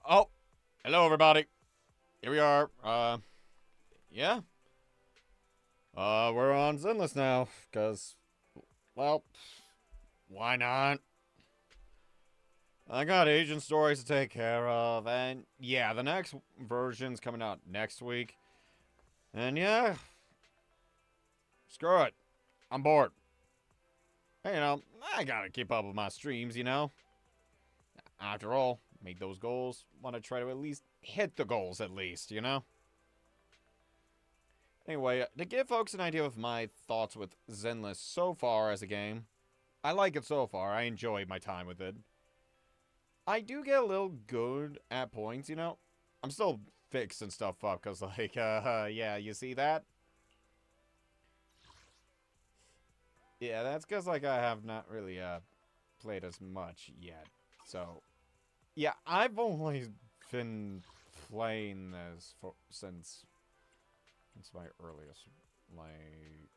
Oh, hello everybody. Here we are. Yeah. We're on Zenless now, cause, well, why not? I got agent stories to take care of, and yeah, the next version's coming out next week. And yeah, screw it. I'm bored. Hey, I gotta keep up with my streams. After all, make those goals. Want to try to at least hit the goals, at least. Anyway, to give folks an idea of my thoughts with Zenless so far as a game, I like it so far. I enjoy my time with it. I do get a little good at points. I'm still fixing stuff up, because, like, yeah, you see that? Yeah, that's because, like, I have not really, played as much yet. So, yeah, I've only been playing this since my earliest, like,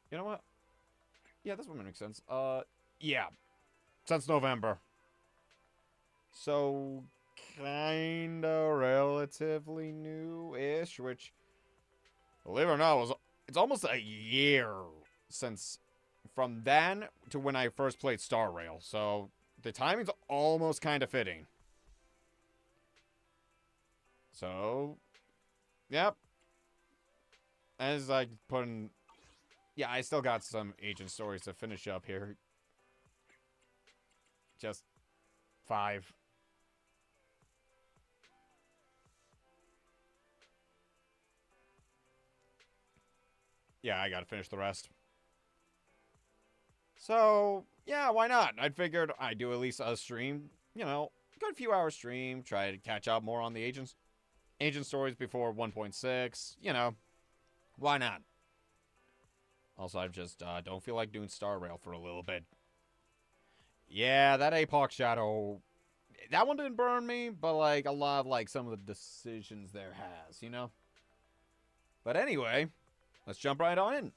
you know what? Yeah, this one makes sense. Yeah, since November. So, kinda relatively new-ish, which, believe it or not, it's almost a year since from then to when I first played Star Rail. So, the timing's almost kind of fitting. So, yep. As I put in, yeah, I still got some agent stories to finish up here. Just 5. Yeah, I gotta finish the rest. So, yeah, why not? I figured I'd do at least a stream, good few hours stream, try to catch up more on the agent stories before 1.6, why not? Also, I just don't feel like doing Star Rail for a little bit. Yeah, that Apoc Shadow, that one didn't burn me, but, like, a lot of, like, some of the decisions there has. But anyway, let's jump right on in.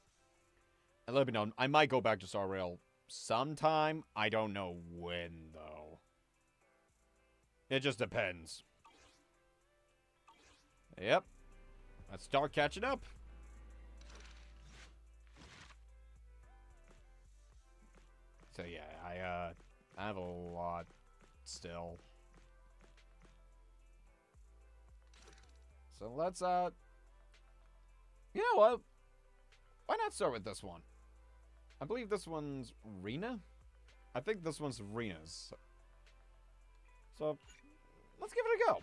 And let me know, I might go back to Star Rail sometime. I don't know when, though. It just depends. Yep. Let's start catching up. So yeah, I have a lot still. So let's you know what? Why not start with this one? I believe this one's Rena? I think this one's Rena's. So let's give it a go.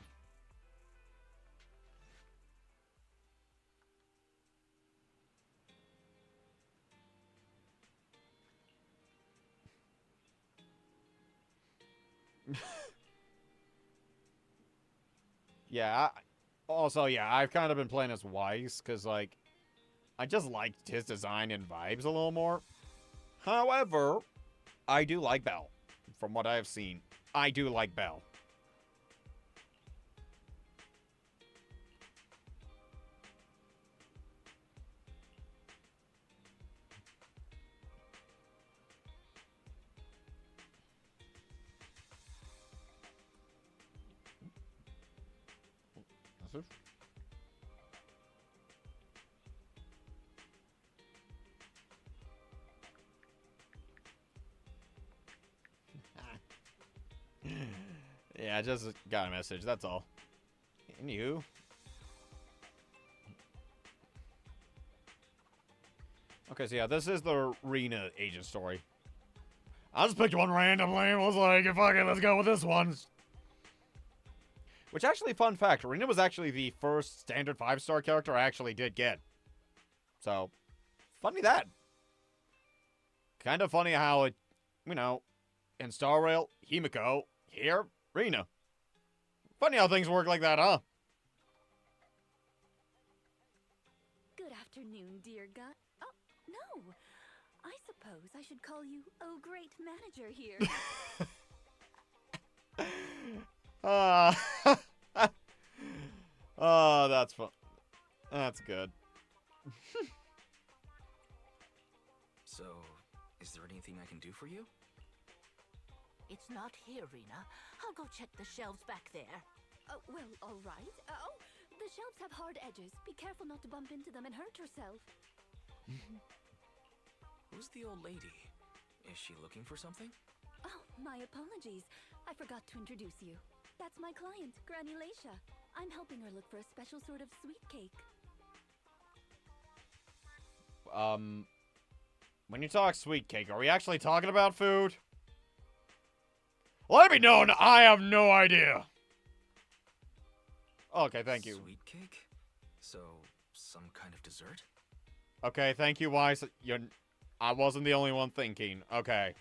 Yeah, also, yeah, I've kind of been playing as Weiss, because, like, I just liked his design and vibes a little more. However, I do like Belle. From what I have seen, I do like Belle. Yeah, I just got a message, that's all. And you? Okay, so yeah, this is the Rena agent story. I just picked one randomly and was like, fuck it, let's go with this one. Which, actually, fun fact, Rena was actually the first standard 5-star character I actually did get. So, funny that. Kind of funny how it, in Star Rail, Himiko, here, Rena. Funny how things work like that, huh? Good afternoon, dear God. Oh, no. I suppose I should call you, oh, great manager here. Ah. Oh, that's fun. That's good. So, is there anything I can do for you? It's not here, Rena. I'll go check the shelves back there. Well, all right. Oh, the shelves have hard edges. Be careful not to bump into them and hurt yourself. Who's the old lady? Is she looking for something? Oh, my apologies. I forgot to introduce you. That's my client, Granny Laisha. I'm helping her look for a special sort of sweet cake. When you talk sweet cake, are we actually talking about food? Let it be known, I have no idea. Okay, thank you. Sweet cake? So, some kind of dessert? Okay, thank you, Wise. I wasn't the only one thinking. Okay.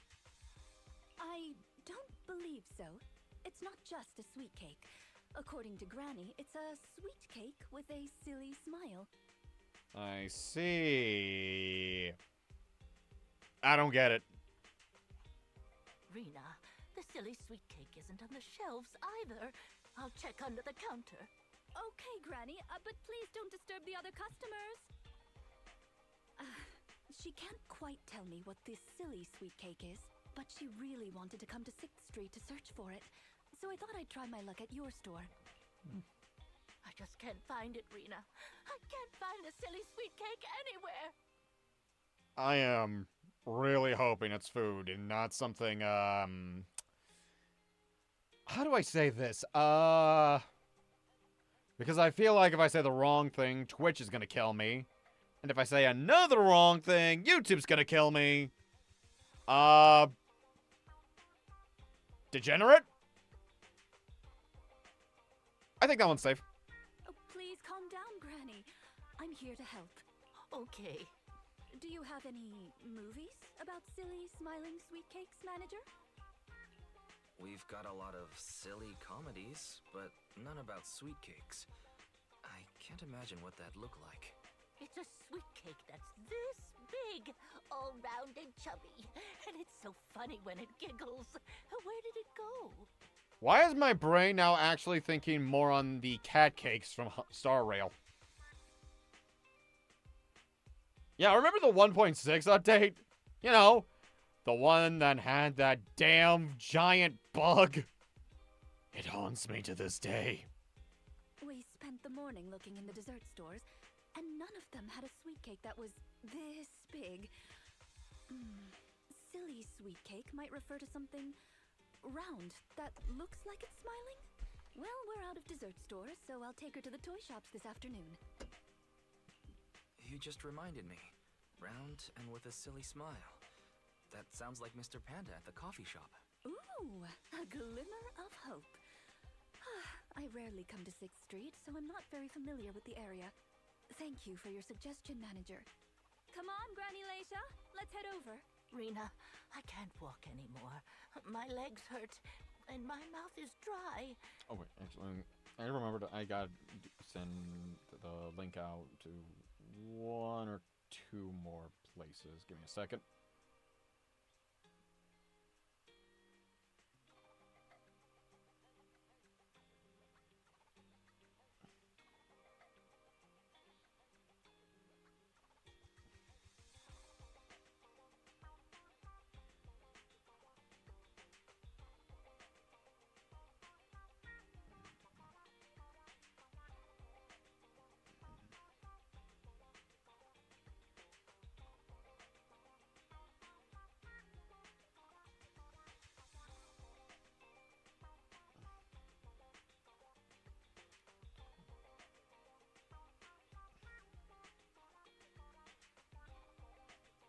I don't believe so. It's not just a sweet cake. According to Granny, it's a sweet cake with a silly smile. I see. I don't get it. Rena, the silly sweet cake isn't on the shelves either. I'll check under the counter. Okay, Granny, but please don't disturb the other customers. She can't quite tell me what this silly sweet cake is, but she really wanted to come to 6th Street to search for it. So I thought I'd try my luck at your store. I just can't find it, Rena. I can't find the silly sweet cake anywhere. I am really hoping it's food and not something, how do I say this? Because I feel like if I say the wrong thing, Twitch is gonna kill me. And if I say another wrong thing, YouTube's gonna kill me. Degenerate? I think that one's safe. Oh, please calm down, Granny. I'm here to help. Okay. Do you have any movies about silly, smiling sweet cakes, manager? We've got a lot of silly comedies, but none about sweet cakes. I can't imagine what that'd look like. It's a sweet cake that's this big, all round and chubby. And it's so funny when it giggles. Where did it go? Why is my brain now actually thinking more on the cat cakes from Star Rail? Yeah, remember the 1.6 update? You know, the one that had that damn giant bug. It haunts me to this day. We spent the morning looking in the dessert stores, and none of them had a sweet cake that was this big. Silly sweet cake might refer to something round that looks like it's smiling? Well, we're out of dessert stores, so I'll take her to the toy shops this afternoon. You just reminded me. Round and with a silly smile. That sounds like Mr. Panda at the coffee shop. Ooh, a glimmer of hope. I rarely come to 6th Street, so I'm not very familiar with the area. Thank you for your suggestion, manager. Come on, Granny Laisha. Let's head over. Rena, I can't walk anymore. My legs hurt, and my mouth is dry. Oh, wait, actually, I remembered I gotta send the link out to 1 or 2 more places. Give me a second.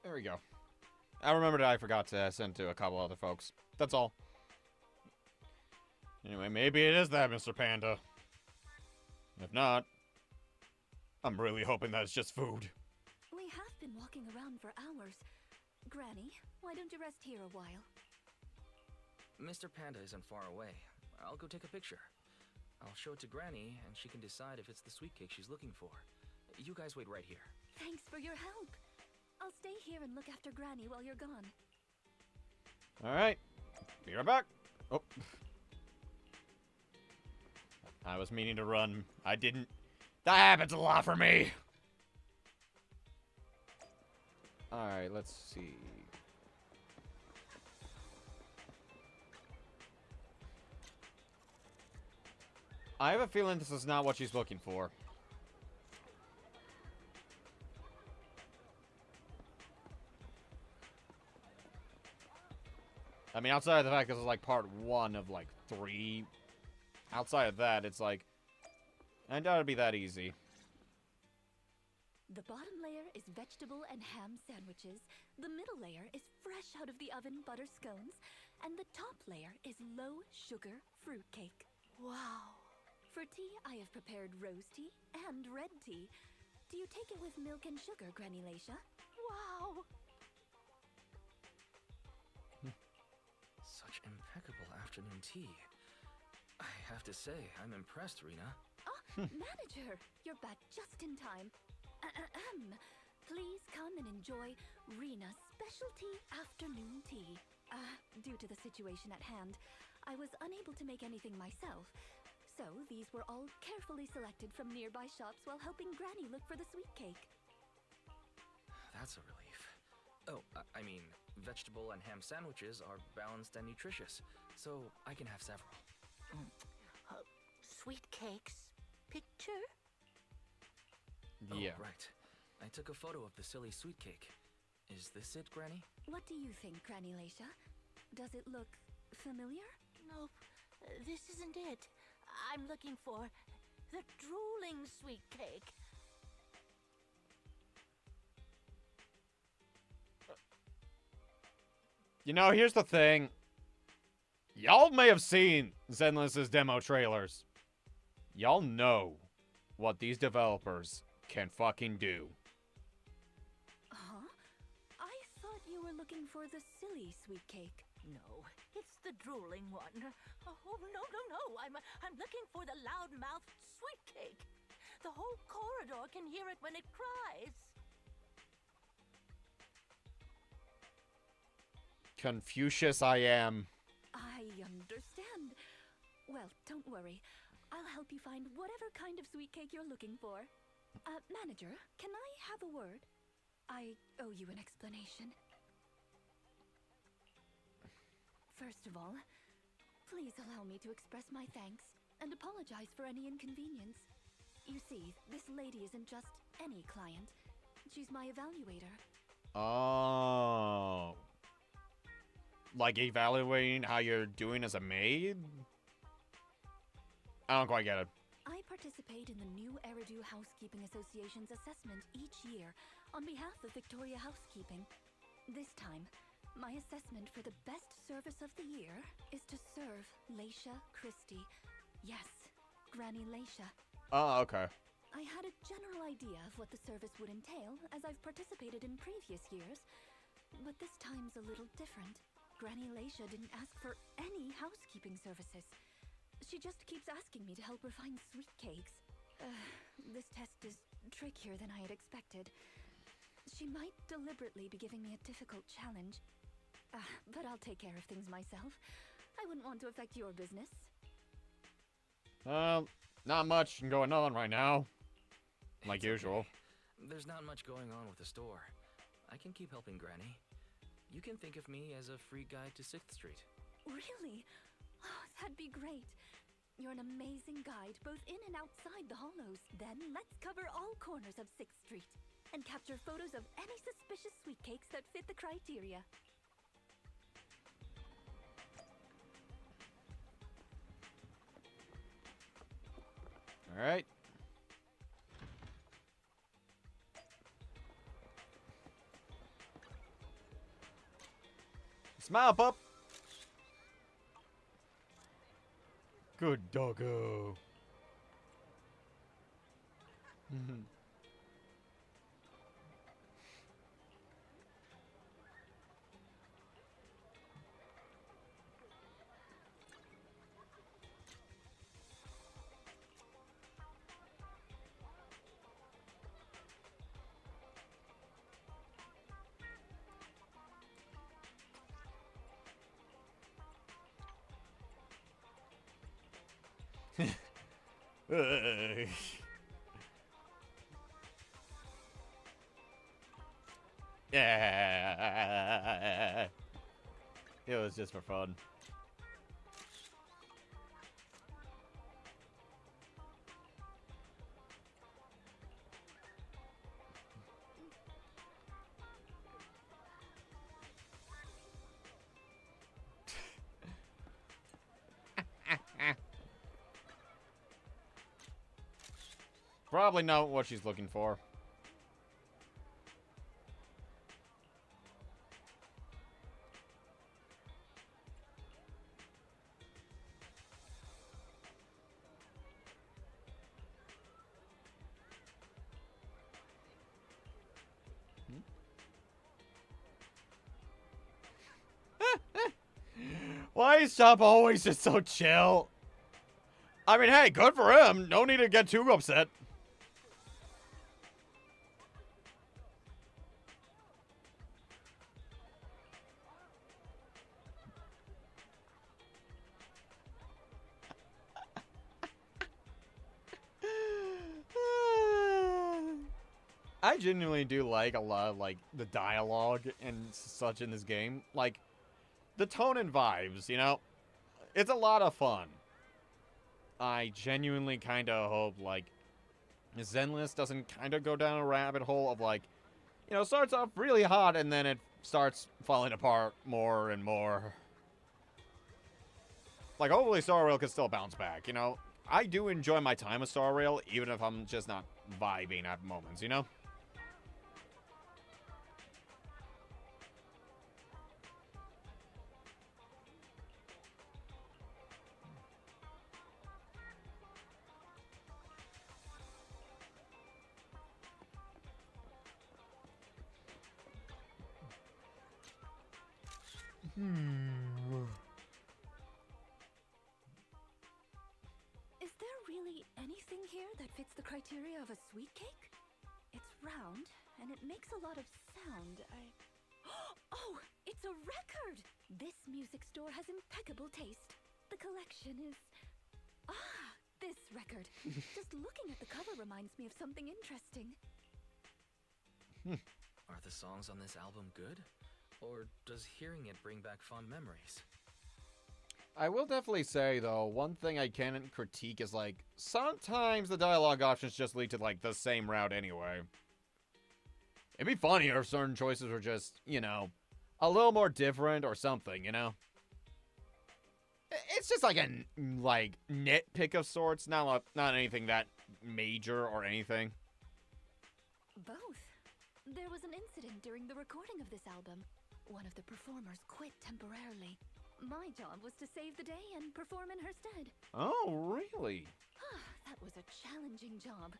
There we go. I remembered I forgot to send to a couple other folks. That's all. Anyway, maybe it is that, Mr. Panda. If not, I'm really hoping that it's just food. We have been walking around for hours. Granny, why don't you rest here a while? Mr. Panda isn't far away. I'll go take a picture. I'll show it to Granny, and she can decide if it's the sweet cake she's looking for. You guys wait right here. Thanks for your help. I'll stay here and look after Granny while you're gone. Alright. Be right back. Oh. I was meaning to run. I didn't. That happens a lot for me. Alright, let's see. I have a feeling this is not what she's looking for. I mean, outside of the fact this is like part 1 of like 3. Outside of that, it's like, I doubt it'd be that easy. The bottom layer is vegetable and ham sandwiches, the middle layer is fresh out of the oven butter scones, and the top layer is low-sugar fruitcake. Wow. For tea, I have prepared rose tea and red tea. Do you take it with milk and sugar, Granny Lacia? Wow. Such impeccable afternoon tea. I have to say, I'm impressed, Rena. Manager, you're back just in time. Please come and enjoy Rena's specialty afternoon tea. Due to the situation at hand, I was unable to make anything myself, so these were all carefully selected from nearby shops while helping Granny look for the sweet cake. That's a relief. Oh, I mean, vegetable and ham sandwiches are balanced and nutritious, so I can have several. Sweet cakes. Picture? Yeah. Oh, right. I took a photo of the silly sweet cake. Is this it, Granny? What do you think, Granny Lacia? Does it look familiar? Nope. This isn't it. I'm looking for the drooling sweet cake. You know, here's the thing. Y'all may have seen Zenless's demo trailers. Y'all know what these developers can fucking do. Huh? I thought you were looking for the silly sweet cake. No, it's the drooling one. Oh, no. I'm looking for the loud-mouthed sweet cake. The whole corridor can hear it when it cries. Confucius I am. I understand. Well, don't worry. I'll help you find whatever kind of sweet cake you're looking for. Manager, can I have a word? I owe you an explanation. First of all, please allow me to express my thanks and apologize for any inconvenience. You see, this lady isn't just any client. She's my evaluator. Oh. Like evaluating how you're doing as a maid? I don't quite get it. I participate in the new Eridu Housekeeping Association's assessment each year on behalf of Victoria Housekeeping. This time, my assessment for the best service of the year is to serve Lacia Christie. Yes, Granny Lacia. Oh, okay. I had a general idea of what the service would entail, as I've participated in previous years. But this time's a little different. Granny Lacia didn't ask for any housekeeping services. She just keeps asking me to help her find sweet cakes. This test is trickier than I had expected. She might deliberately be giving me a difficult challenge. But I'll take care of things myself. I wouldn't want to affect your business. Not much going on right now. Like It's usual. okay. There's not much going on with the store. I can keep helping Granny. You can think of me as a free guide to 6th Street. Really? Oh, that'd be great. You're an amazing guide, both in and outside the hollows. Then let's cover all corners of 6th Street and capture photos of any suspicious sweet cakes that fit the criteria. All right. Smile, pup. Good doggo. Yeah. It was just for fun. Probably know what she's looking for. Why is Chop always just so chill? I mean, hey, good for him. No need to get too upset. I genuinely do like a lot of, like, the dialogue and such in this game. Like, the tone and vibes, you know? It's a lot of fun. I genuinely kind of hope, like, Zenless doesn't kind of go down a rabbit hole of, like, you know, starts off really hot and then it starts falling apart more and more. Like, hopefully Star Rail can still bounce back, you know? I do enjoy my time with Star Rail, even if I'm just not vibing at moments, you know? Is there really anything here that fits the criteria of a sweet cake? It's round, and it makes a lot of sound. Oh, it's a record! This music store has impeccable taste. The collection is... Ah, this record. Just looking at the cover reminds me of something interesting. Are the songs on this album good? Or does hearing it bring back fond memories? I will definitely say, though, one thing I can critique is, like, sometimes the dialogue options just lead to, like, the same route anyway. It'd be funnier if certain choices were just, you know, a little more different or something, you know? It's just like a, like, nitpick of sorts, not anything that major or anything. Both. There was an incident during the recording of this album. One of the performers quit temporarily. My job was to save the day and perform in her stead. Oh, really? That was a challenging job.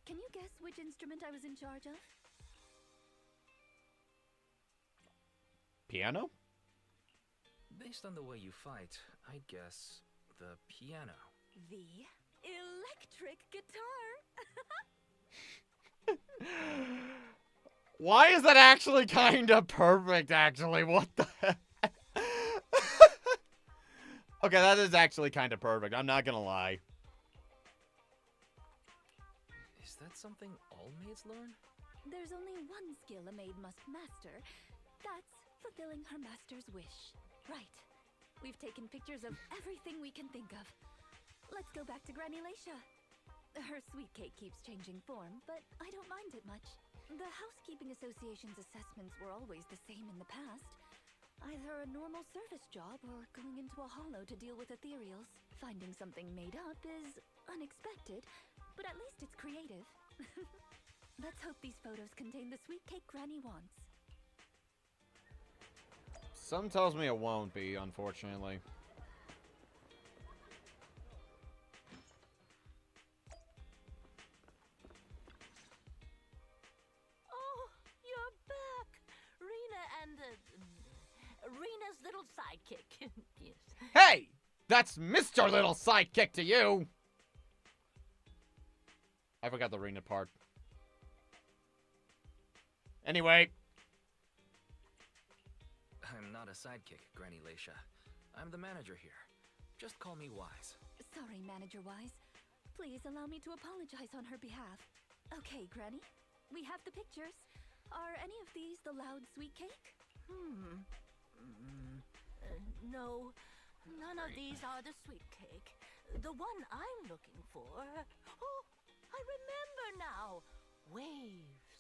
Can you guess which instrument I was in charge of? Piano? Based on the way you fight, I guess the piano. The electric guitar. Why is that actually kind of perfect, actually? What the heck? Okay, that is actually kind of perfect. I'm not gonna lie. Is that something all maids learn? There's only one skill a maid must master. That's fulfilling her master's wish. Right. We've taken pictures of everything we can think of. Let's go back to Granny Lacia. Her sweet cake keeps changing form, but I don't mind it much. The Housekeeping Association's assessments were always the same in the past. Either a normal service job or going into a hollow to deal with ethereals. Finding something made up is unexpected, but at least it's creative. Let's hope these photos contain the sweet cake Granny wants. Some tells me it won't be, unfortunately. Oh, you're back! Rena and, Rena's little sidekick. Yes. Hey! That's Mr. Little Sidekick to you! I forgot the Rena part. Anyway. I'm not a sidekick, Granny Lacia. I'm the manager here. Just call me Wise. Sorry, Manager Wise. Please allow me to apologize on her behalf. Okay, Granny. We have the pictures. Are any of these the loud sweet cake? No, none of these are the sweet cake. The one I'm looking for... Oh, I remember now. Waves.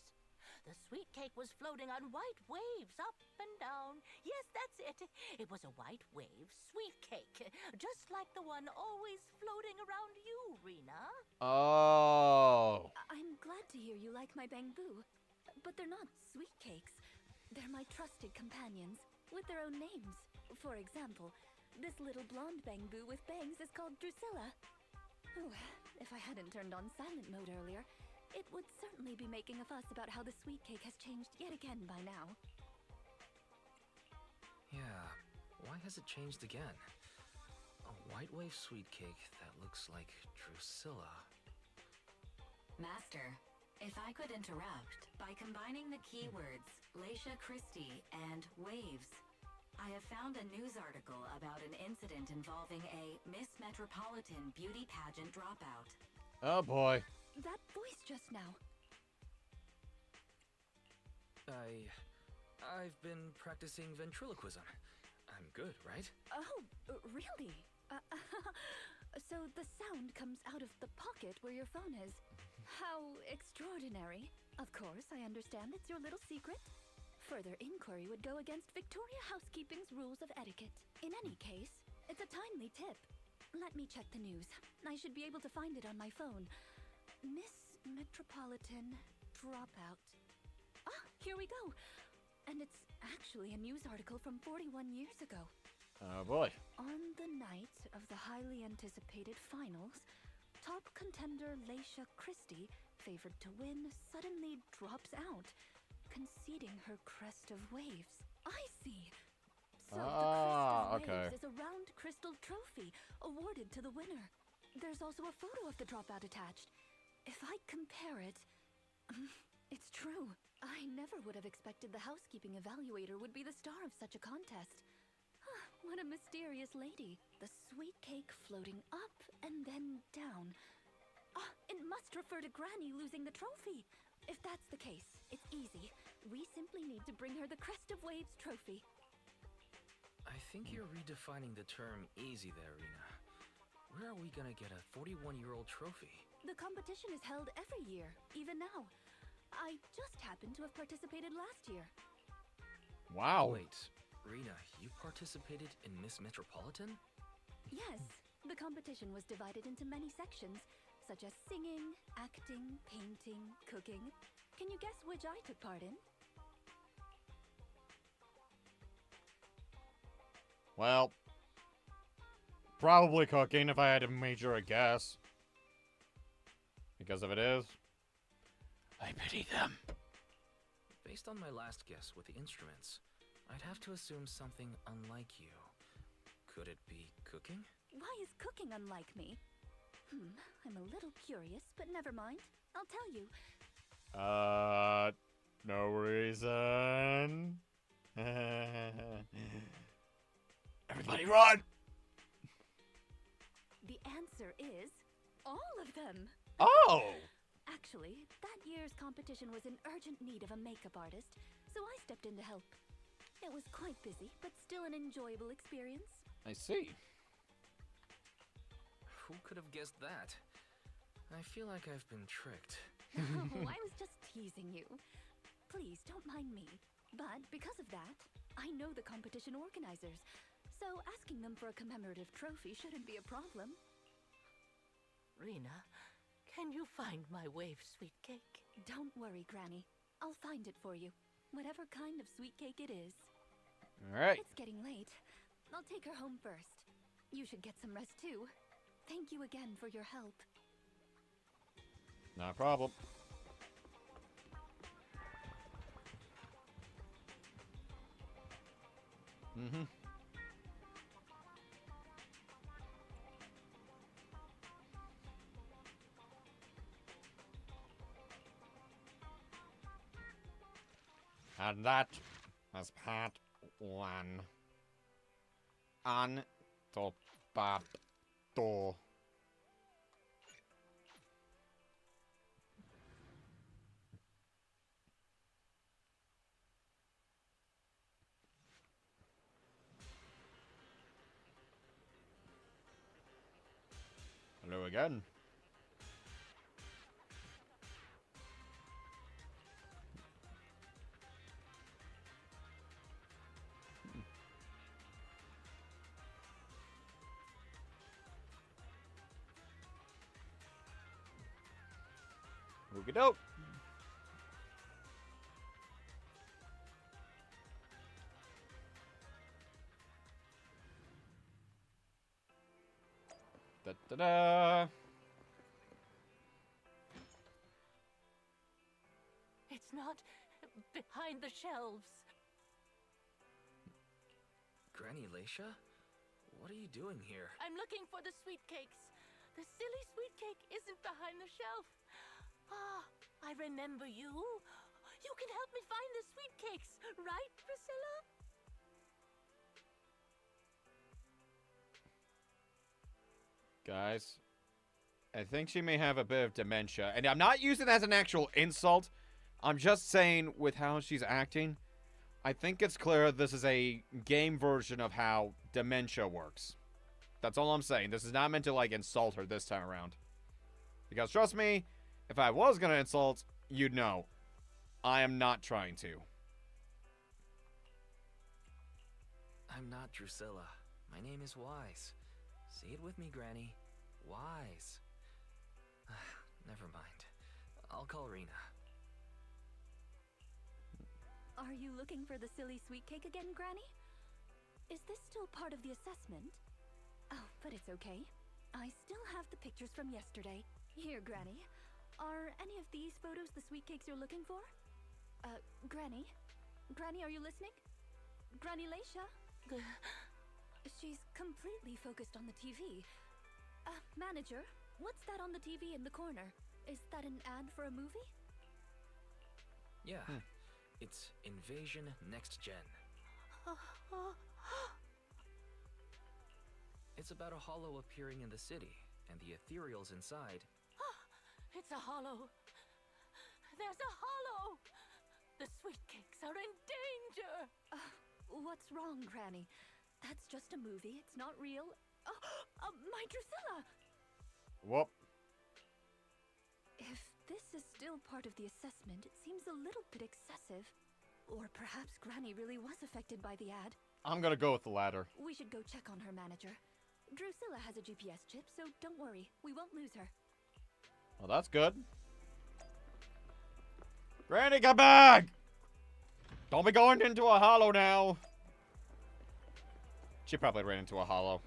The sweet cake was floating on white waves up and down. Yes, that's it. It was a white wave sweet cake, just like the one always floating around you, Rena. Oh. I'm glad to hear you like my bamboo, but they're not sweet cakes. They're my trusted companions, with their own names. For example, this little blonde bamboo with bangs is called Drusilla. Ooh, if I hadn't turned on silent mode earlier, it would certainly be making a fuss about how the sweet cake has changed yet again by now. Yeah, why has it changed again? A white wave sweet cake that looks like Drusilla. Master, if I could interrupt, by combining the keywords Laisha Christie and waves, I have found a news article about an incident involving a Miss Metropolitan beauty pageant dropout. Oh boy. That voice just now. I've been practicing ventriloquism. I'm good, right? Oh, really? So the sound comes out of the pocket where your phone is. How extraordinary. Of course, I understand it's your little secret. Further inquiry would go against Victoria Housekeeping's rules of etiquette. In any case, it's a timely tip. Let me check the news. I should be able to find it on my phone. Miss Metropolitan dropout. Ah, here we go. And it's actually a news article from 41 years ago. Oh boy. On the night of the highly anticipated finals, top contender Laisha Christie, favored to win, suddenly drops out, conceding her crest of waves. I see. So the crest of waves is a round crystal trophy awarded to the winner. There's also a photo of the dropout attached. If I compare it, it's true. I never would have expected the housekeeping evaluator would be the star of such a contest. What a mysterious lady. The sweet cake floating up and then down. It must refer to Granny losing the trophy. If that's the case, it's easy. We simply need to bring her the Crest of Waves trophy. I think you're redefining the term easy there, Rena. Where are we gonna get a 41-year-old trophy? The competition is held every year, even now. I just happened to have participated last year. Wow. Wait, Rena, you participated in Miss Metropolitan? Yes, the competition was divided into many sections, such as singing, acting, painting, cooking. Can you guess which I took part in? Well, probably cooking if I had to major a guess. Because if it is, I pity them. Based on my last guess with the instruments, I'd have to assume something unlike you. Could it be cooking? Why is cooking unlike me? I'm a little curious, but never mind. I'll tell you. No reason. Everybody run! The answer is all of them. Oh! Actually, that year's competition was in urgent need of a makeup artist, so I stepped in to help. It was quite busy, but still an enjoyable experience. I see. Who could have guessed that? I feel like I've been tricked. Oh, I was just teasing you. Please, don't mind me. But because of that, I know the competition organizers, so asking them for a commemorative trophy shouldn't be a problem. Rena, can you find my wave sweet cake? Don't worry, Granny. I'll find it for you. Whatever kind of sweet cake it is. Alright. It's getting late. I'll take her home first. You should get some rest too. Thank you again for your help. Not a problem. Mm-hmm. And that was part 1. On top door. Hello again. Okie doke. Da da da. It's not behind the shelves. Granny Leisha? What are you doing here? I'm looking for the sweet cakes. The silly sweet cake isn't behind the shelf. Ah, I remember you. You can help me find the sweet cakes, right, Priscilla? Guys, I think she may have a bit of dementia. And I'm not using that as an actual insult. I'm just saying, with how she's acting, I think it's clear this is a game version of how dementia works. That's all I'm saying. This is not meant to, like, insult her this time around. Because, trust me, if I was gonna insult, you'd know. I am not trying to. I'm not Drusilla. My name is Wise. Say it with me, Granny. Wise. Never mind. I'll call Rena. Are you looking for the silly sweet cake again, Granny? Is this still part of the assessment? Oh, but it's okay. I still have the pictures from yesterday. Here, Granny. Are any of these photos the sweet cakes you're looking for? Granny? Granny, are you listening? Granny Leisha? She's completely focused on the TV. Manager, what's that on the TV in the corner? Is that an ad for a movie? Yeah. It's Invasion Next Gen. It's about a hollow appearing in the city, and the ethereals inside. It's a hollow. There's a hollow. The sweet cakes are in danger. What's wrong, Granny? That's just a movie. It's not real. My Drusilla! Whoop. If this is still part of the assessment, it seems a little bit excessive. Or perhaps Granny really was affected by the ad. I'm gonna go with the latter. We should go check on her, manager. Drusilla has a GPS chip, so don't worry. We won't lose her. Well, that's good. Granny, come back! Don't be going into a hollow now. She probably ran into a hollow.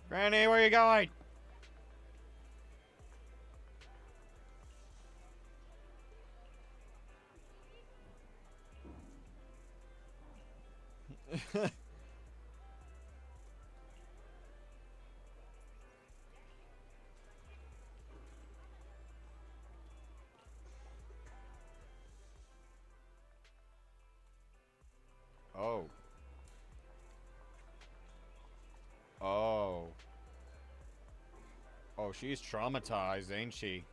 Granny, where are you going? Oh. Oh. Oh, she's traumatized, ain't she?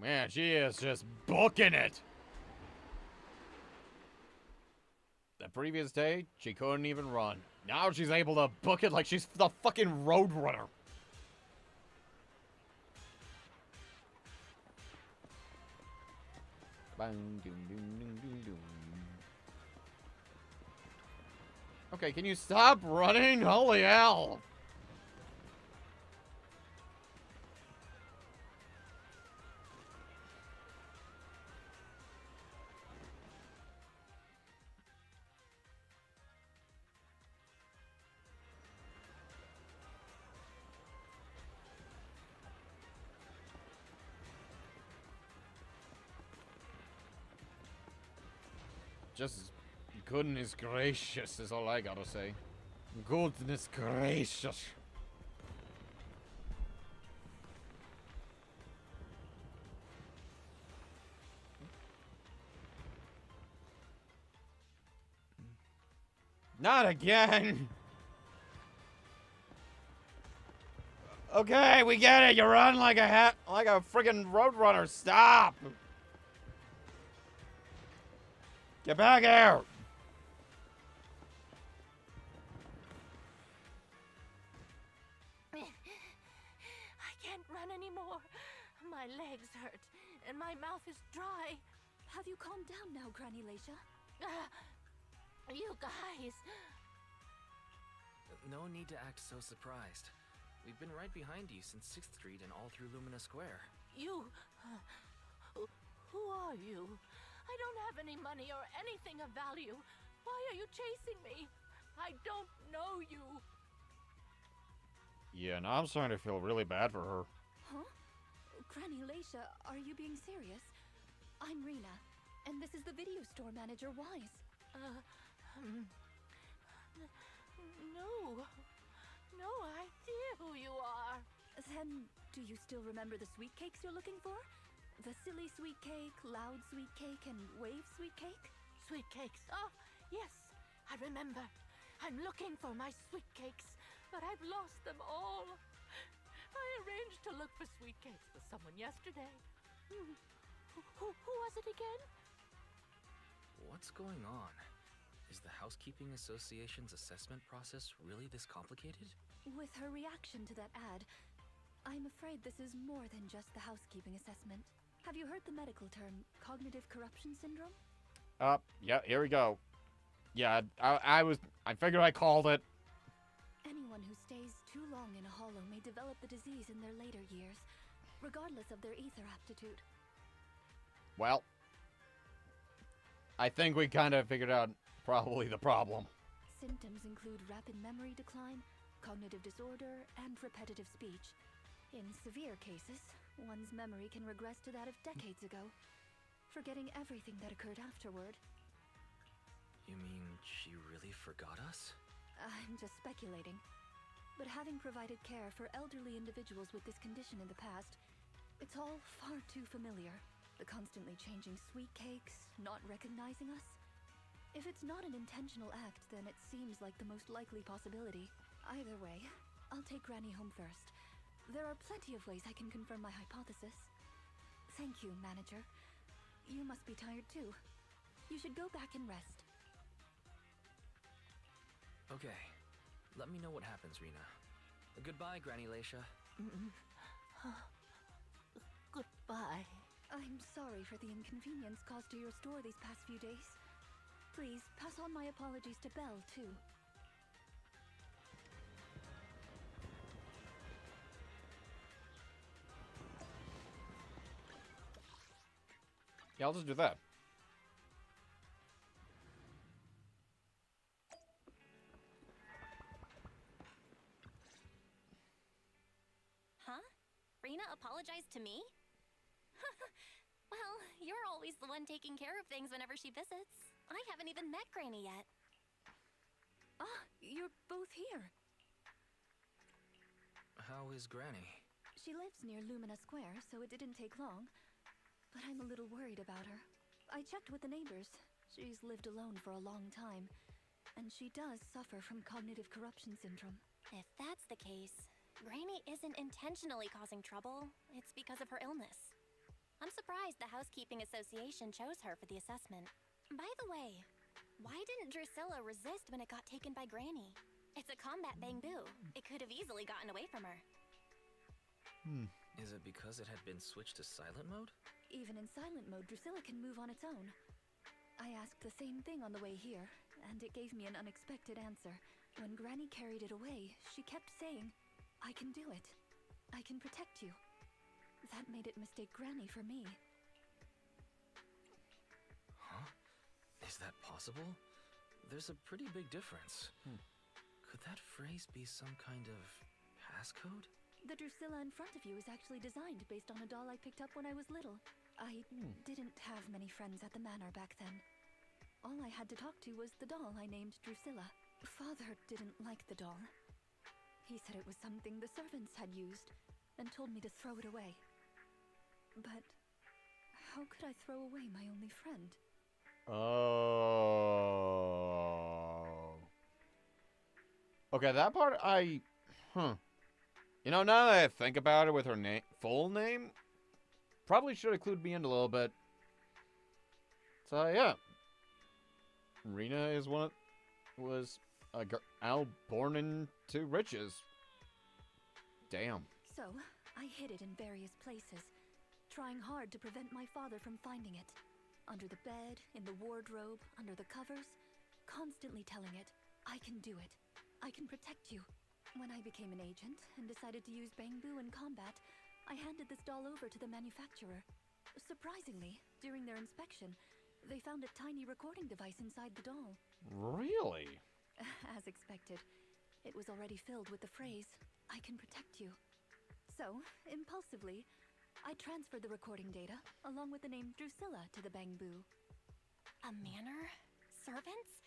Man, she is just booking it. The previous day, she couldn't even run. Now she's able to book it like she's the fucking road runner. Okay, can you stop running? Holy hell. Just Goodness gracious is all I gotta say. Goodness gracious. Not again! Okay, we get it. You run like a friggin' roadrunner. Stop! Get back here! I can't run anymore. My legs hurt, and my mouth is dry. Have you calmed down now, Granny Leisha? You guys. No need to act so surprised. We've been right behind you since 6th Street and all through Lumina Square. You. Who are you? I don't have any money or anything of value. Why are you chasing me? I don't know you. Yeah, now I'm starting to feel really bad for her. Huh? Granny Leisha, are you being serious? I'm Rena, and this is the video store manager, Wise. No idea who you are. Then, do you still remember the sweet cakes you're looking for? The silly sweet cake, loud sweet cake, and wave sweet cake? Sweet cakes. Oh, yes, I remember. I'm looking for my sweet cakes, but I've lost them all. I arranged to look for sweet cakes with someone yesterday. Who was it again? What's going on? Is the Housekeeping Association's assessment process really this complicated? With her reaction to that ad, I'm afraid this is more than just the housekeeping assessment. Have you heard the medical term, cognitive corruption syndrome? Yeah, here we go. Yeah, I figured I called it. Anyone who stays too long in a hollow may develop the disease in their later years, regardless of their ether aptitude. Well, I think we kind of figured out probably the problem. Symptoms include rapid memory decline, cognitive disorder, and repetitive speech. In severe cases, one's memory can regress to that of decades ago, forgetting everything that occurred afterward. You mean she really forgot us? I'm just speculating. But having provided care for elderly individuals with this condition in the past, it's all far too familiar. The constantly changing sweet cakes, not recognizing us. If it's not an intentional act, then it seems like the most likely possibility. Either way, I'll take Granny home first. There are plenty of ways I can confirm my hypothesis. Thank you, Manager. You must be tired too. You should go back and rest. Okay. Let me know what happens, Rena. Goodbye, Granny Leisha. Goodbye. I'm sorry for the inconvenience caused to your store these past few days. Please, pass on my apologies to Belle, too. Yeah, I'll just do that. Huh? Rena apologized to me? Well, you're always the one taking care of things whenever she visits. I haven't even met Granny yet. Ah, you're both here. How is Granny? She lives near Lumina Square, so it didn't take long. But I'm a little worried about her. I checked with the neighbors. She's lived alone for a long time. And she does suffer from cognitive corruption syndrome. If that's the case, Granny isn't intentionally causing trouble. It's because of her illness. I'm surprised the Housekeeping Association chose her for the assessment. By the way, why didn't Drusilla resist when it got taken by Granny? It's a combat bamboo. It could have easily gotten away from her. Is it because it had been switched to silent mode? Even in silent mode, Drusilla can move on its own. I asked the same thing on the way here, and it gave me an unexpected answer. When Granny carried it away, she kept saying, "I can do it. I can protect you." That made it mistake Granny for me. Huh? Is that possible? There's a pretty big difference. Could that phrase be some kind of passcode? The Drusilla in front of you is actually designed based on a doll I picked up when I was little. I didn't have many friends at the manor back then. All I had to talk to was the doll I named Drusilla. Father didn't like the doll. He said it was something the servants had used and told me to throw it away. But how could I throw away my only friend? Oh. Okay, that part Huh. You know, now that I think about it with her full name, probably should have clued me in a little bit. So, yeah. Rena is was a girl born into riches. Damn. So, I hid it in various places, trying hard to prevent my father from finding it. Under the bed, in the wardrobe, under the covers, constantly telling it, I can do it. I can protect you. When I became an agent and decided to use Bangbu in combat, I handed this doll over to the manufacturer. Surprisingly, during their inspection, they found a tiny recording device inside the doll. Really? As expected, it was already filled with the phrase, I can protect you. So, impulsively, I transferred the recording data, along with the name Drusilla, to the Bangbu. A manor? Servants?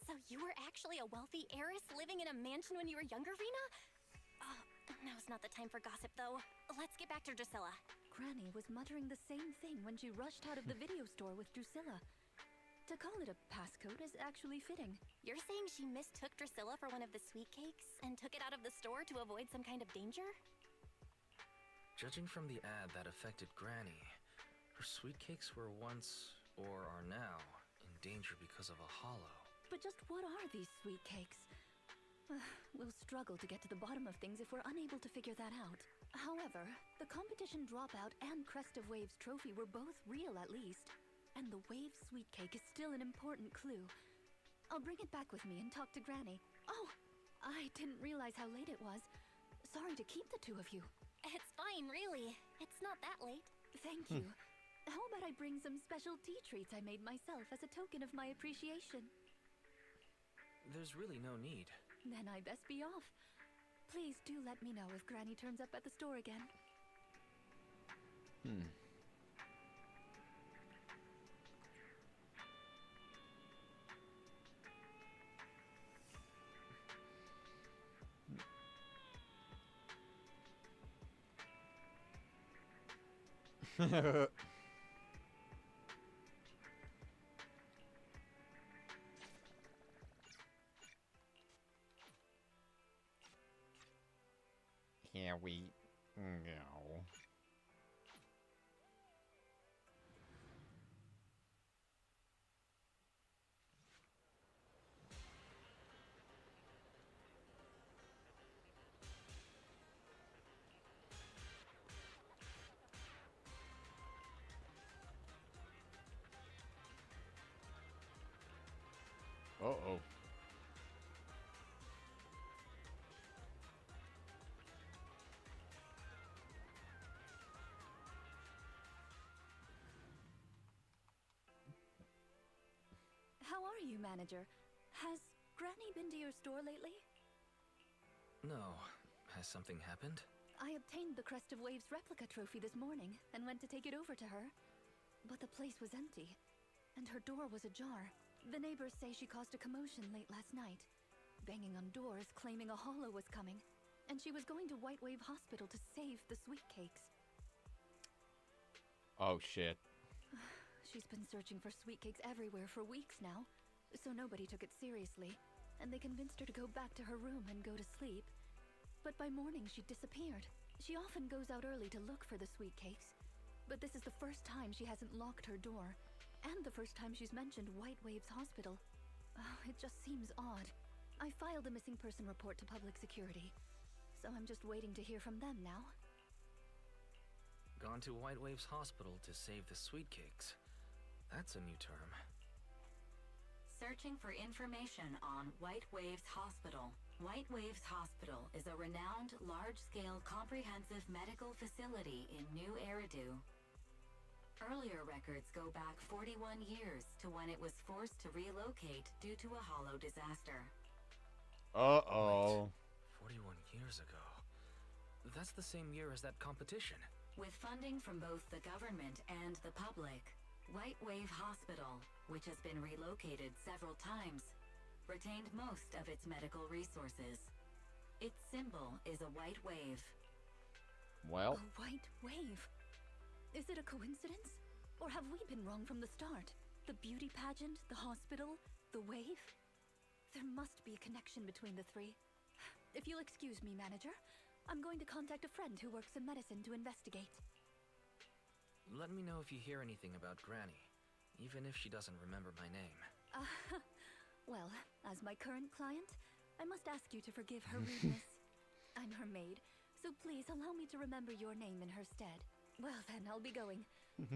So you were actually a wealthy heiress living in a mansion when you were younger, Rena? Now's not the time for gossip, though. Let's get back to Drusilla. Granny was muttering the same thing when she rushed out of the video store with Drusilla. To call it a passcode is actually fitting. You're saying she mistook Drusilla for one of the sweet cakes and took it out of the store to avoid some kind of danger? Judging from the ad that affected Granny, her sweet cakes were once, or are now, in danger because of a hollow. But just what are these sweet cakes? We'll struggle to get to the bottom of things if we're unable to figure that out. However, the competition dropout and Crest of Waves trophy were both real at least. And the Waves sweet cake is still an important clue. I'll bring it back with me and talk to Granny. Oh, I didn't realize how late it was. Sorry to keep the two of you. It's fine, really. It's not that late. Thank you. How about I bring some special tea treats I made myself as a token of my appreciation? There's really no need. Then I best be off. Please do let me know if Granny turns up at the store again. Here we go. Uh-oh. How are you, manager? Has Granny been to your store lately? No. Has something happened? I obtained the Crest of Waves replica trophy this morning and went to take it over to her. But the place was empty, and her door was ajar. The neighbors say she caused a commotion late last night, banging on doors claiming a hollow was coming, and she was going to White Wave Hospital to save the sweet cakes. Oh, shit. She's been searching for sweet cakes everywhere for weeks now, so nobody took it seriously, and they convinced her to go back to her room and go to sleep. But by morning, she disappeared. She often goes out early to look for the sweet cakes, but this is the first time she hasn't locked her door, and the first time she's mentioned White Waves Hospital. Oh, it just seems odd. I filed a missing person report to public security, so I'm just waiting to hear from them now. Gone to White Waves Hospital to save the sweet cakes. That's a new term. Searching for information on White Waves Hospital. White Waves Hospital is a renowned, large-scale, comprehensive medical facility in New Eridu. Earlier records go back 41 years to when it was forced to relocate due to a hollow disaster. Uh-oh. Wait, 41 years ago. That's the same year as that competition. With funding from both the government and the public, White Wave Hospital, which has been relocated several times, retained most of its medical resources. Its symbol is a white wave. Well, A white wave. Is it a coincidence? Or have we been wrong from the start? The beauty pageant, the hospital, the wave? There must be a connection between the three. If you'll excuse me, manager, I'm going to contact a friend who works in medicine to investigate. Let me know if you hear anything about Granny, even if she doesn't remember my name. Well, as my current client, I must ask you to forgive her rudeness. I'm her maid, so please allow me to remember your name in her stead. Well then, I'll be going.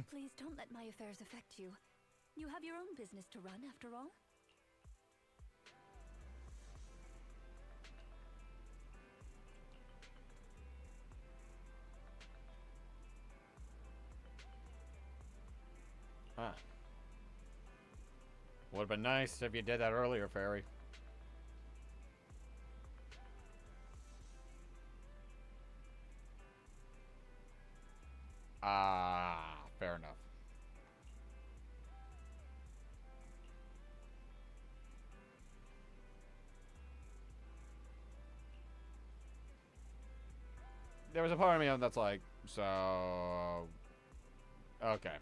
Please don't let my affairs affect you. You have your own business to run, after all. huh. Would have been nice if you did that earlier, Fairy. Ah, fair enough. There was a part of me that's like, so... Okay.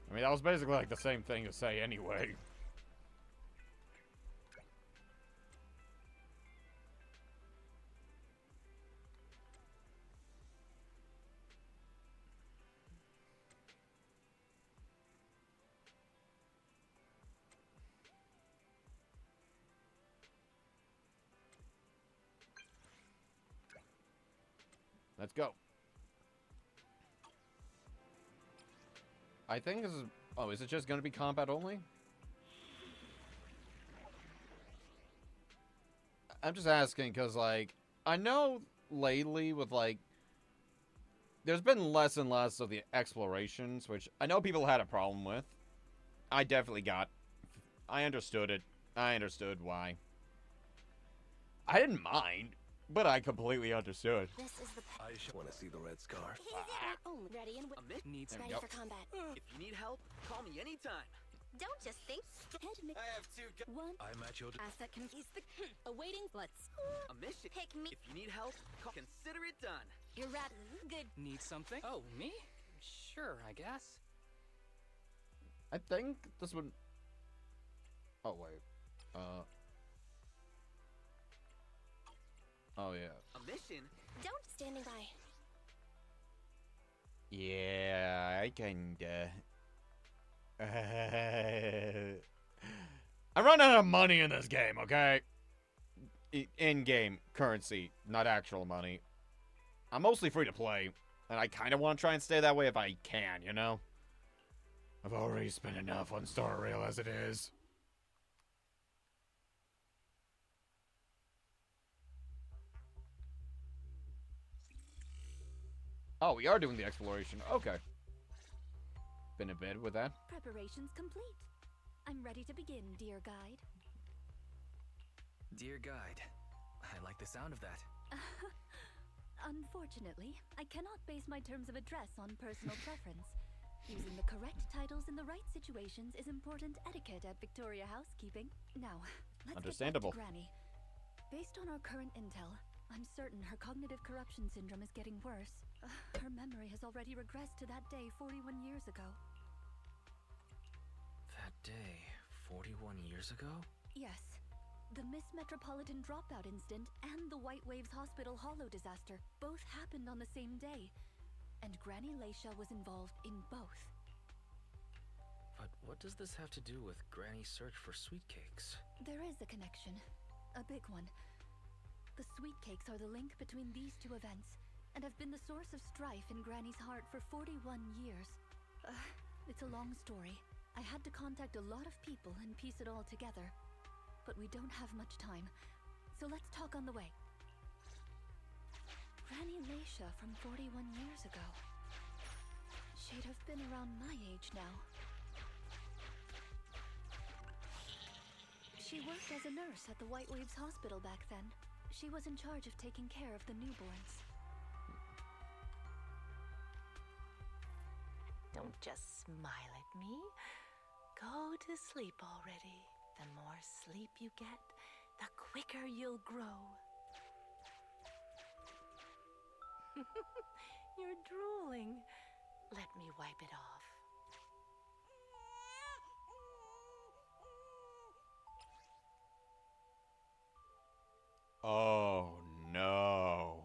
I mean, that was basically like the same thing to say anyway. Let's go. I think this is... Oh, is it just going to be combat only? I'm just asking because, like, I know lately with, like, there's been less and less of the explorations, which I know people had a problem with. I definitely got... I understood it. I understood why. I didn't mind, but I completely understood. This is the I want to see the red scar. ready and A mitt needs There we ready go. for combat. If you need help, call me anytime. Don't just think. Head I have two one I'm at your... asset can he's the awaiting. Let's a mission. pick me. If you need help, consider it done. You're right. Good. Need something? Oh, me? Sure, I guess. I think this would... Oh, wait. Oh, yeah. A mission? Don't standing by. Yeah, I kinda... I run out of money in this game, okay? In-game currency, not actual money. I'm mostly free to play, and I kind of want to try and stay that way if I can, you know? I've already spent enough on Star Rail as it is. Oh, we are doing the exploration. Okay. Been in bed with that. Preparations complete. I'm ready to begin, dear guide. Dear guide, I like the sound of that. Unfortunately, I cannot base my terms of address on personal preference. Using the correct titles in the right situations is important etiquette at Victoria Housekeeping. Now, let's Understandable. get back to Granny. Based on our current intel, I'm certain her cognitive corruption syndrome is getting worse. Her memory has already regressed to that day 41 years ago. That day, 41 years ago? Yes. The Miss Metropolitan dropout incident and the White Waves Hospital Hollow disaster both happened on the same day. And Granny Leisha was involved in both. But what does this have to do with Granny's search for sweet cakes? There is a connection. A big one. The sweet cakes are the link between these two events, and have been the source of strife in Granny's heart for 41 years. It's a long story. I had to contact a lot of people and piece it all together. But we don't have much time, so let's talk on the way. Granny Leisha from 41 years ago. She'd have been around my age now. She worked as a nurse at the White Waves Hospital back then. She was in charge of taking care of the newborns. Don't just smile at me. Go to sleep already. The more sleep you get, the quicker you'll grow. You're drooling. Let me wipe it off. Oh, no.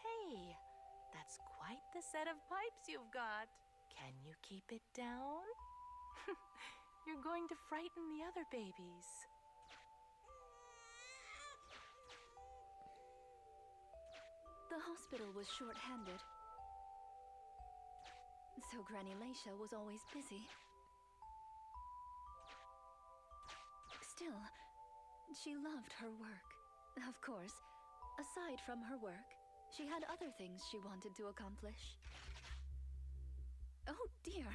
Hey, that's quite the set of pipes you've got. Can you keep it down? You're going to frighten the other babies. The hospital was short-handed, so Granny Leisha was always busy. Still, she loved her work. Of course, aside from her work, she had other things she wanted to accomplish. Oh dear,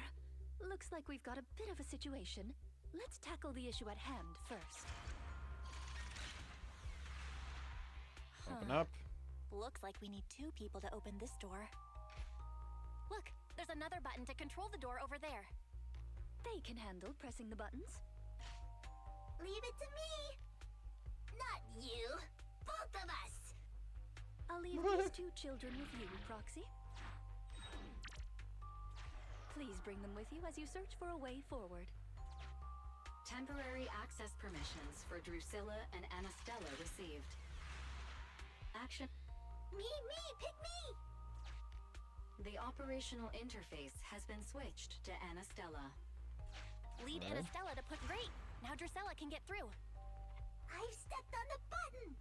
looks like we've got a bit of a situation. Let's tackle the issue at hand first. Open up. Looks like we need 2 people to open this door. Look, there's another button to control the door over there. They can handle pressing the buttons. Leave it to me! Not you! Both of us! I'll leave these 2 children with you, Proxy. Please bring them with you as you search for a way forward. Temporary access permissions for Drusilla and Anastella received. Action. Me! Pick me! The operational interface has been switched to Anastella. Lead Alright. Anastella to put great. Now Drusilla can get through. I've stepped on the button!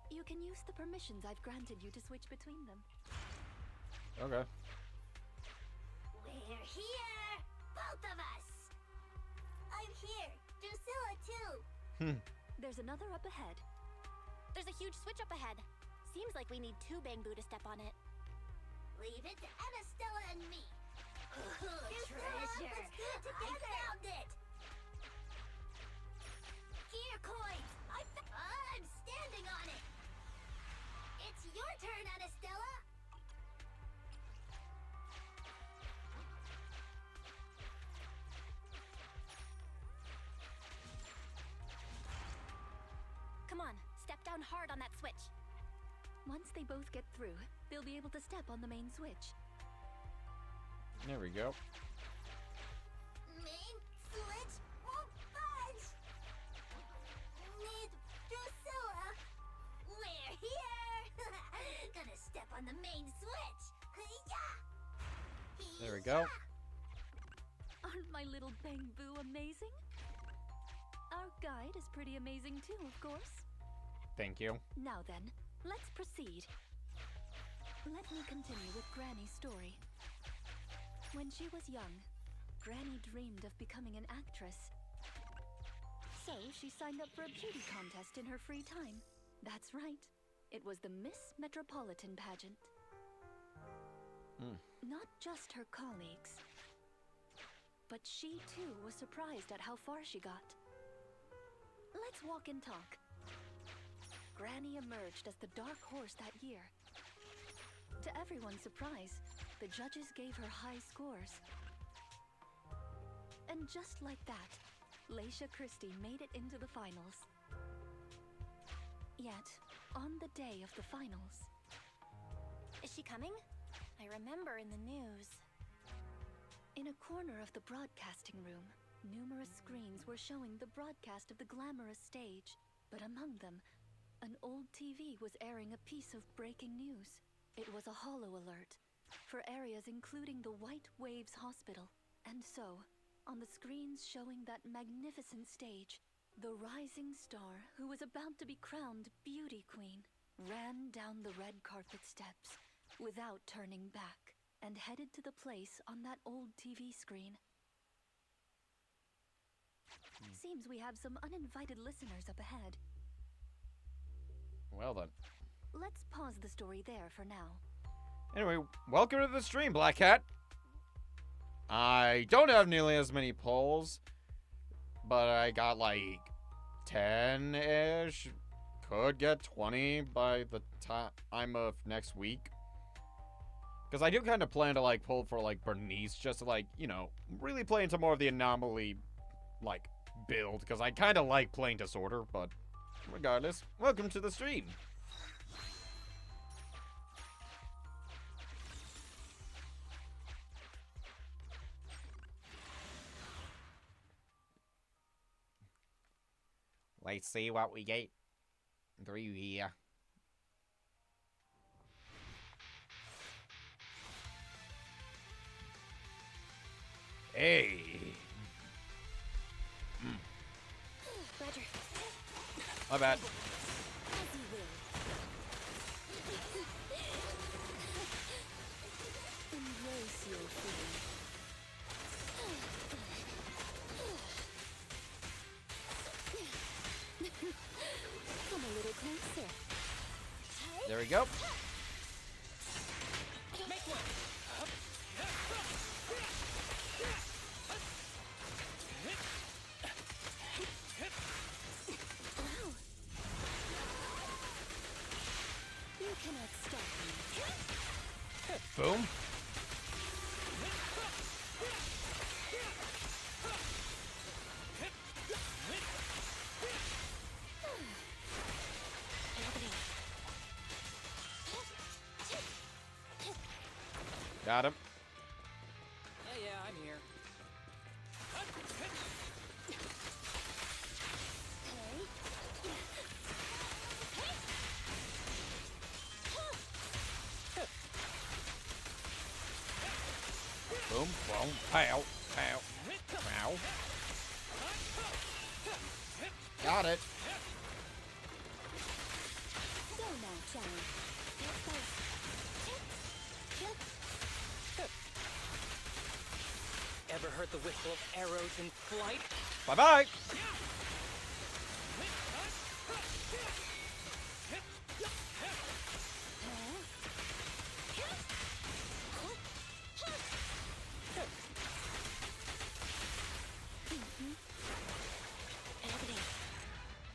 You can use the permissions I've granted you to switch between them. Okay. We're here! Both of us! I'm here! Drusilla too! There's another up ahead. There's a huge switch up ahead. Seems like we need 2 Bamboo to step on it. Leave it to Anastella and me. Treasure! Let's do it together! I found it! Gear coins! I'm standing on it! It's your turn, Anastella! Come on, step down hard on that switch. Once they both get through, they'll be able to step on the main switch. There we go. Main switch won't budge! Need Drusilla! We're here! Gonna step on the main switch! There we go. Aren't my little Bamboo amazing? Our guide is pretty amazing too, of course. Thank you. Now then, let's proceed. Let me continue with Granny's story. When she was young, Granny dreamed of becoming an actress. So she signed up for a beauty contest in her free time. That's right. It was the Miss Metropolitan pageant. Not just her colleagues, but she too was surprised at how far she got. Let's walk and talk. Granny emerged as the dark horse that year. To everyone's surprise, the judges gave her high scores. And just like that, Leisha Christie made it into the finals. Yet, on the day of the finals... Is she coming? I remember in the news. In a corner of the broadcasting room, numerous screens were showing the broadcast of the glamorous stage. But among them, an old TV was airing a piece of breaking news. It was a holo alert for areas including the White Waves Hospital. And so, on the screens showing that magnificent stage, the rising star who was about to be crowned Beauty Queen ran down the red carpet steps without turning back and headed to the place on that old TV screen. Seems we have some uninvited listeners up ahead. Well then. Let's pause the story there for now. Anyway, welcome to the stream, Black Cat. I don't have nearly as many polls, but I got like 10-ish. Could get 20 by the time of next week. Because I do kind of plan to like pull for like Bernice, just to like, you know, really play into more of the anomaly like build. Because I kind of like playing Disorder, but regardless, welcome to the stream. Let's see what we get through here. Hey. Roger. My bad. As you will. Embrace your feelings. Come a little closer. There we go. Make way! Wow. You cannot stop me. Boom. Got him. Yeah, I'm here. Boom, boom, pow, pow, pow. Got it. Go now, Johnny. Ever heard the whistle of arrows in flight? Bye-bye.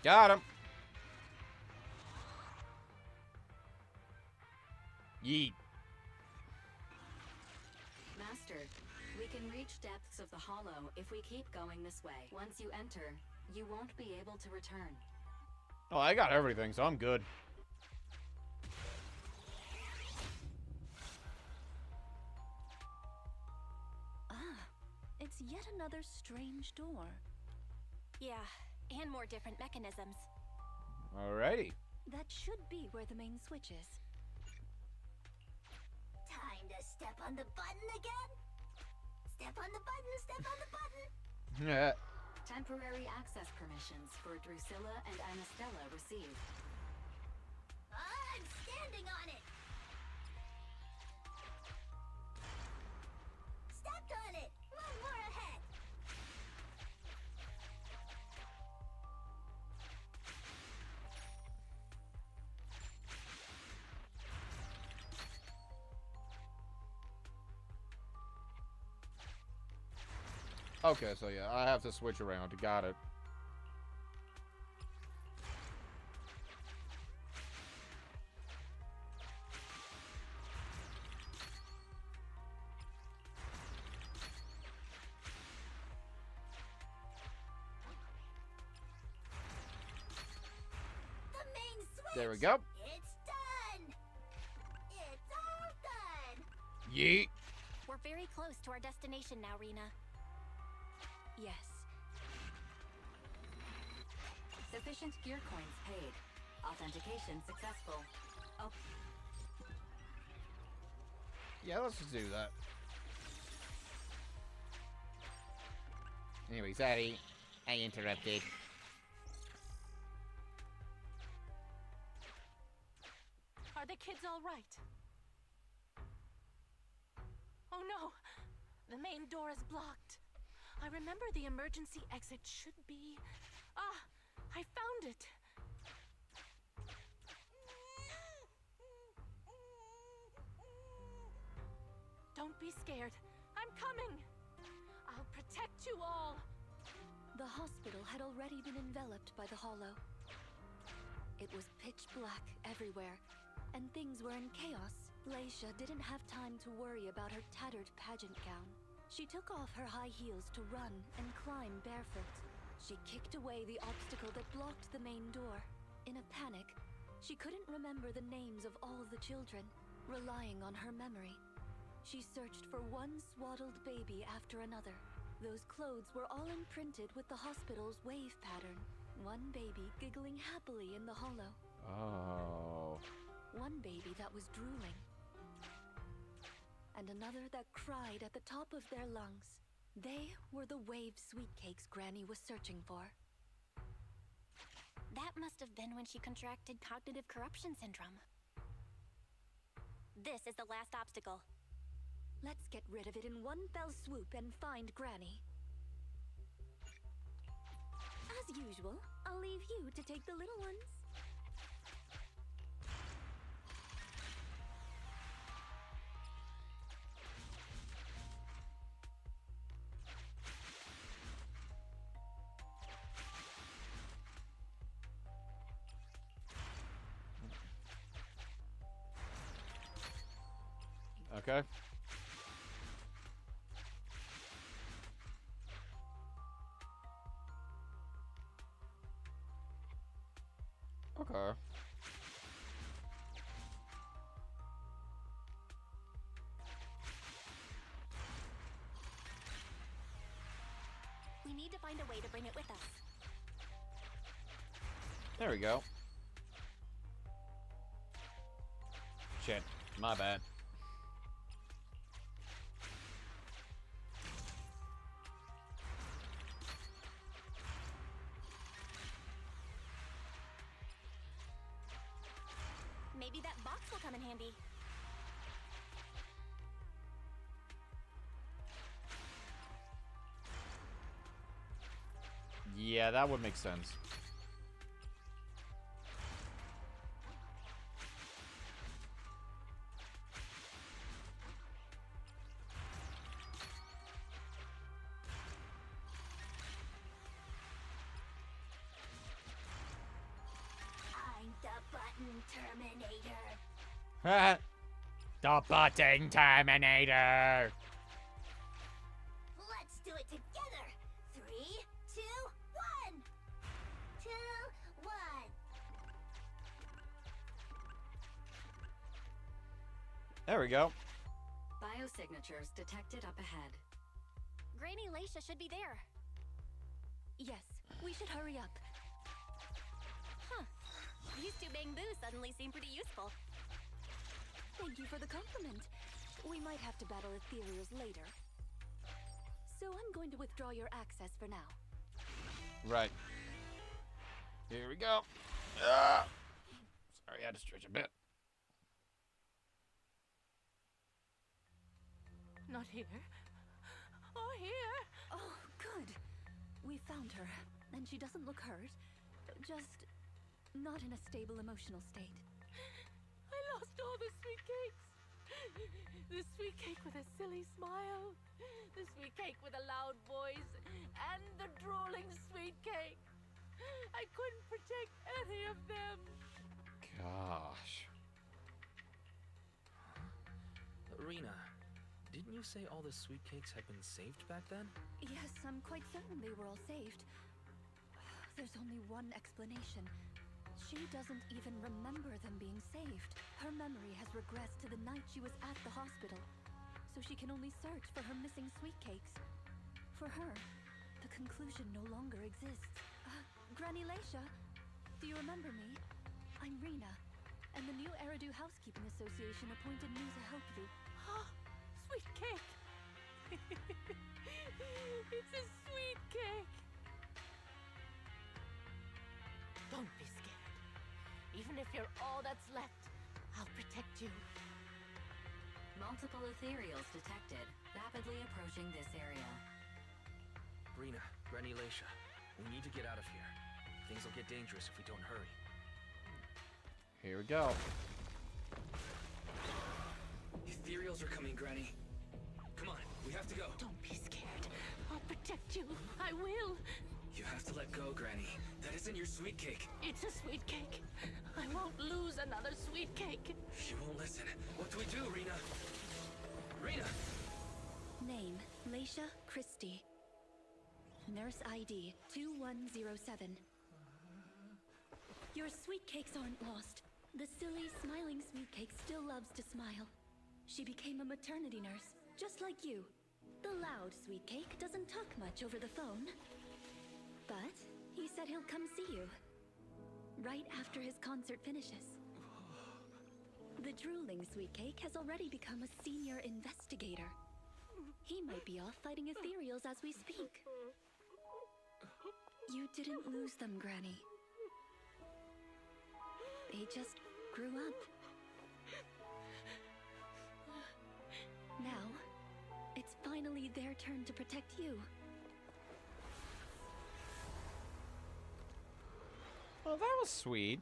Got him. Yeet. Master, we can reach depths of the hollow if we keep going this way. Once you enter, you won't be able to return. Oh, I got everything, so I'm good. Ah, it's yet another strange door. Yeah, and more different mechanisms. Alrighty. That should be where the main switch is. Time to step on the button again? Step on the button, step on the button! Yeah. Temporary access permissions for Drusilla and Anastella received. I'm standing on it! Stepped on it! One more ahead! Okay, so yeah, I have to switch around. Got it. The main switch! There we go. It's done! It's all done! Yeet. We're very close to our destination now, Rena. Yes. Sufficient gear coins paid. Authentication successful. Oh, Yeah, let's just do that. Anyway, sorry. I interrupted. Are the kids all right? Oh no! The main door is blocked. I remember the emergency exit should be... Ah, I found it. Don't be scared. I'm coming. I'll protect you all. The hospital had already been enveloped by the hollow. It was pitch black everywhere, and things were in chaos. Leisha didn't have time to worry about her tattered pageant gown. She took off her high heels to run and climb barefoot. She kicked away the obstacle that blocked the main door. In a panic, she couldn't remember the names of all the children. Relying on her memory, she searched for one swaddled baby after another. Those clothes were all imprinted with the hospital's wave pattern. One baby giggling happily in the hollow. Oh. One baby that was drooling. And another that cried at the top of their lungs. They were the wave sweet cakes Granny was searching for. That must have been when she contracted cognitive corruption syndrome. This is the last obstacle. Let's get rid of it in one fell swoop and find Granny. As usual, I'll leave you to take the little ones. Okay. Okay. We need to find a way to bring it with us. There we go. Shit. My bad. Maybe that box will come in handy. Yeah, that would make sense. I'm the button Terminator. The button Terminator. Let's do it together. 3, 2, 1. 2, 1. There we go. Biosignatures detected up ahead. Granny Leisha should be there. Yes, we should hurry up. Huh. These two bamboos suddenly seem pretty useful. Thank you for the compliment. We might have to battle Ethereals later. So I'm going to withdraw your access for now. Right. Here we go. Ah! Sorry, I had to stretch a bit. Not here. Oh, here. Oh, good. We found her, and she doesn't look hurt. Just not in a stable emotional state. I lost all the sweet cakes. The sweet cake with a silly smile. The sweet cake with a loud voice. And the drooling sweet cake. I couldn't protect any of them. Gosh. Rena, didn't you say all the sweet cakes had been saved back then? Yes, I'm quite certain they were all saved. There's only one explanation. She doesn't even remember them being saved. Her memory has regressed to the night she was at the hospital, so she can only search for her missing sweet cakes. For her, the conclusion no longer exists. Granny Leisha, do you remember me? I'm Rena, and the new Eridu Housekeeping Association appointed me to help you. Oh, sweet cake. It's a sweet cake. Don't be scared. Even if you're all that's left, I'll protect you. Multiple ethereals detected, rapidly approaching this area. Rena, Granny Leisha, we need to get out of here. Things will get dangerous if we don't hurry. Here we go. Ethereals are coming, Granny. Come on, we have to go. Don't be scared. I'll protect you. I will. You have to let go, Granny. That isn't your sweet cake. It's a sweet cake. I won't lose another sweet cake. She won't listen. What do we do, Rena? Rena! Name, Leisha Christie. Nurse ID 2107. Your sweet cakes aren't lost. The silly, smiling sweet cake still loves to smile. She became a maternity nurse, just like you. The loud sweet cake doesn't talk much over the phone. But he said he'll come see you. Right after his concert finishes. The drooling sweet cake has already become a senior investigator. He might be off fighting ethereals as we speak. You didn't lose them, Granny. They just grew up. Now, it's finally their turn to protect you. Well, that was sweet.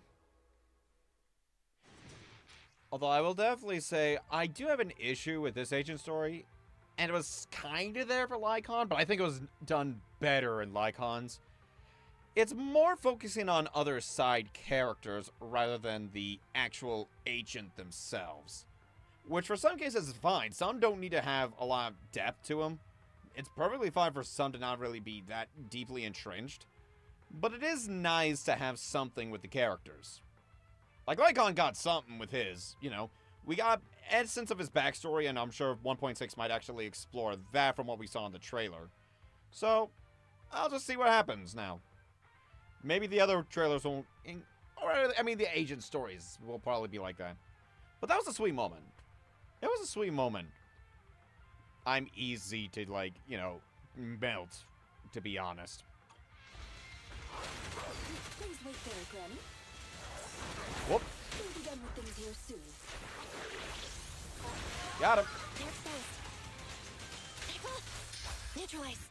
Although I will definitely say, I do have an issue with this agent story. And it was kind of there for Lycon, but I think it was done better in Lycon's. It's more focusing on other side characters rather than the actual agent themselves. Which for some cases is fine. Some don't need to have a lot of depth to them. It's perfectly fine for some to not really be that deeply entrenched. But it is nice to have something with the characters. Like Lycon got something with his, you know. We got essence of his backstory, and I'm sure 1.6 might actually explore that from what we saw in the trailer. So, I'll just see what happens now. Maybe the other trailers won't... I mean, the agent stories will probably be like that. But that was a sweet moment. It was a sweet moment. I'm easy to, like, you know, melt, to be honest. Please wait there, Granny. Whoop. We'll be done with things here soon. Got him. They're exposed. Neutralize.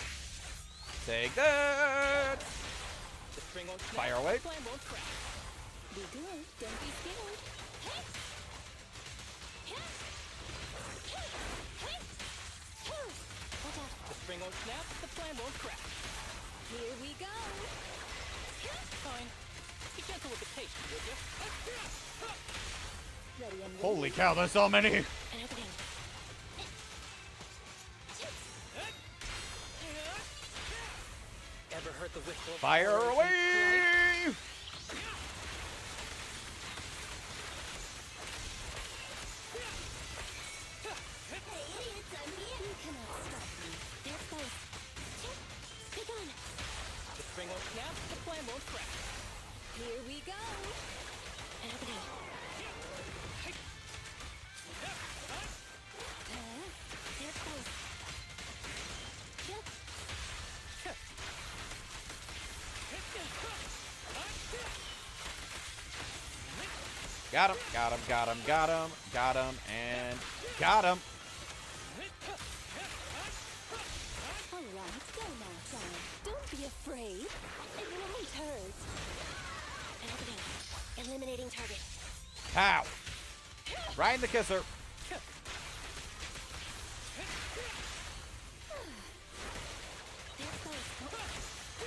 Take that. The spring won't snap, Fire away. the flame won't crack. Be good. Don't be scared. Watch out. The spring won't snap, the flame won't crack. Here we go. Fine. Be gentle with the patient, would you? Ready and Holy cow, there's so many. And opening. Ever heard the whistle of Fire arrows in away. flight? Hey, idiots, I'm in. You cannot stop me. They're exposed. Be gone. The spring won't snap, the flame won't crack. Here we go. And opening. They're exposed. Yep. Got him, got him, got him, got him, got him, and got him. All right, go now, son. Don't be afraid. It won't hurt. And opening. Eliminating target. Pow. Right in the kisser. They're exposed.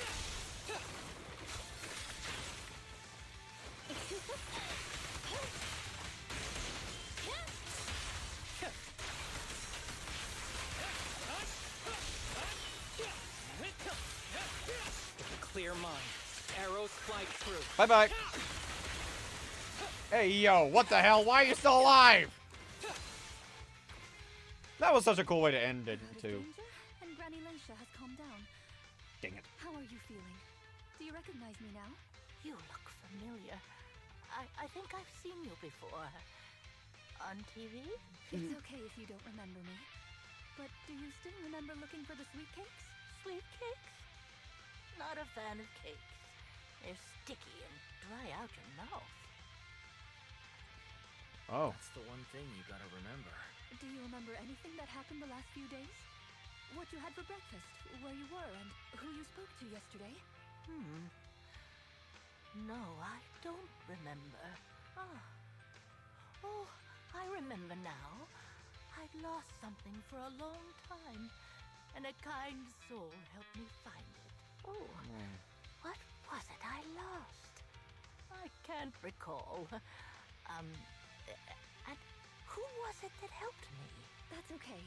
With a clear mind, arrows fly true. Bye-bye. Hey, yo, what the hell? Why are you still alive? That was such a cool way to end it, Out of too. danger, and Granny Leisha has calmed down. Dang it. How are you feeling? Do you recognize me now? You look familiar. I think I've seen you before. On TV? It's okay if you don't remember me. But do you still remember looking for the sweet cakes? Sweet cakes? Not a fan of cakes. They're sticky and dry out your mouth. Oh. That's the one thing you gotta remember. Do you remember anything that happened the last few days? what you had for breakfast, where you were, and who you spoke to yesterday. No, I don't remember. Oh, I remember now. I'd lost something for a long time, and a kind soul helped me find it. Oh, what was it I lost? I can't recall. And who was it that helped me? That's okay.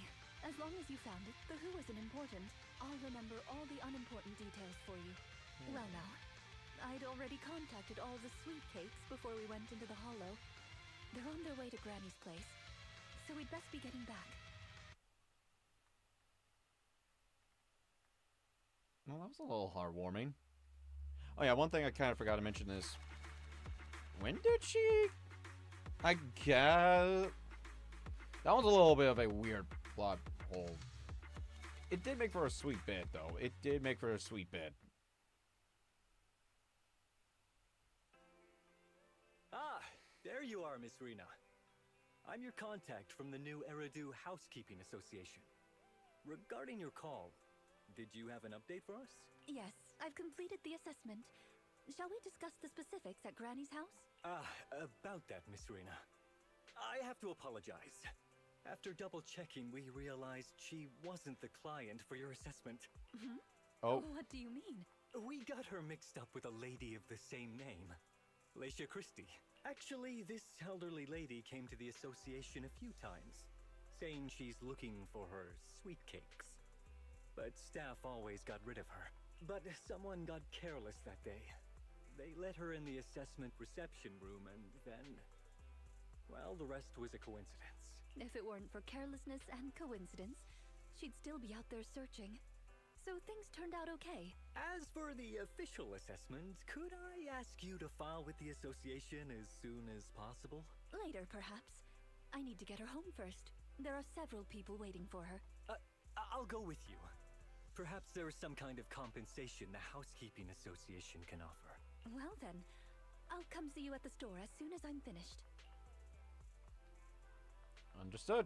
As long as you found it, the who isn't important. I'll remember all the unimportant details for you. Well now, I'd already contacted all the sweet cakes before we went into the hollow. They're on their way to Granny's place, so we'd best be getting back. Well, that was a little heartwarming. Oh yeah, one thing I kind of forgot to mention is, when did she? I guess that was a little bit of a weird plot hole. It did make for a sweet bit, though. It did make for a sweet bit. Ah, there you are, Miss Rena. I'm your contact from the new Eridu Housekeeping Association. Regarding your call, did you have an update for us? Yes, I've completed the assessment. Shall we discuss the specifics at Granny's house? About that, Miss Rena. I have to apologize. After double-checking, we realized she wasn't the client for your assessment. Oh. What do you mean? We got her mixed up with a lady of the same name, Leisha Christie. Actually, this elderly lady came to the association a few times, saying she's looking for her sweet cakes. But staff always got rid of her. But someone got careless that day. They let her in the assessment reception room, and then, well, the rest was a coincidence. If it weren't for carelessness and coincidence, she'd still be out there searching. So things turned out okay. As for the official assessment, could I ask you to file with the association as soon as possible? Later, perhaps. I need to get her home first. There are several people waiting for her. I'll go with you. Perhaps there is some kind of compensation the Housekeeping Association can offer. Well then, I'll come see you at the store as soon as I'm finished. Understood.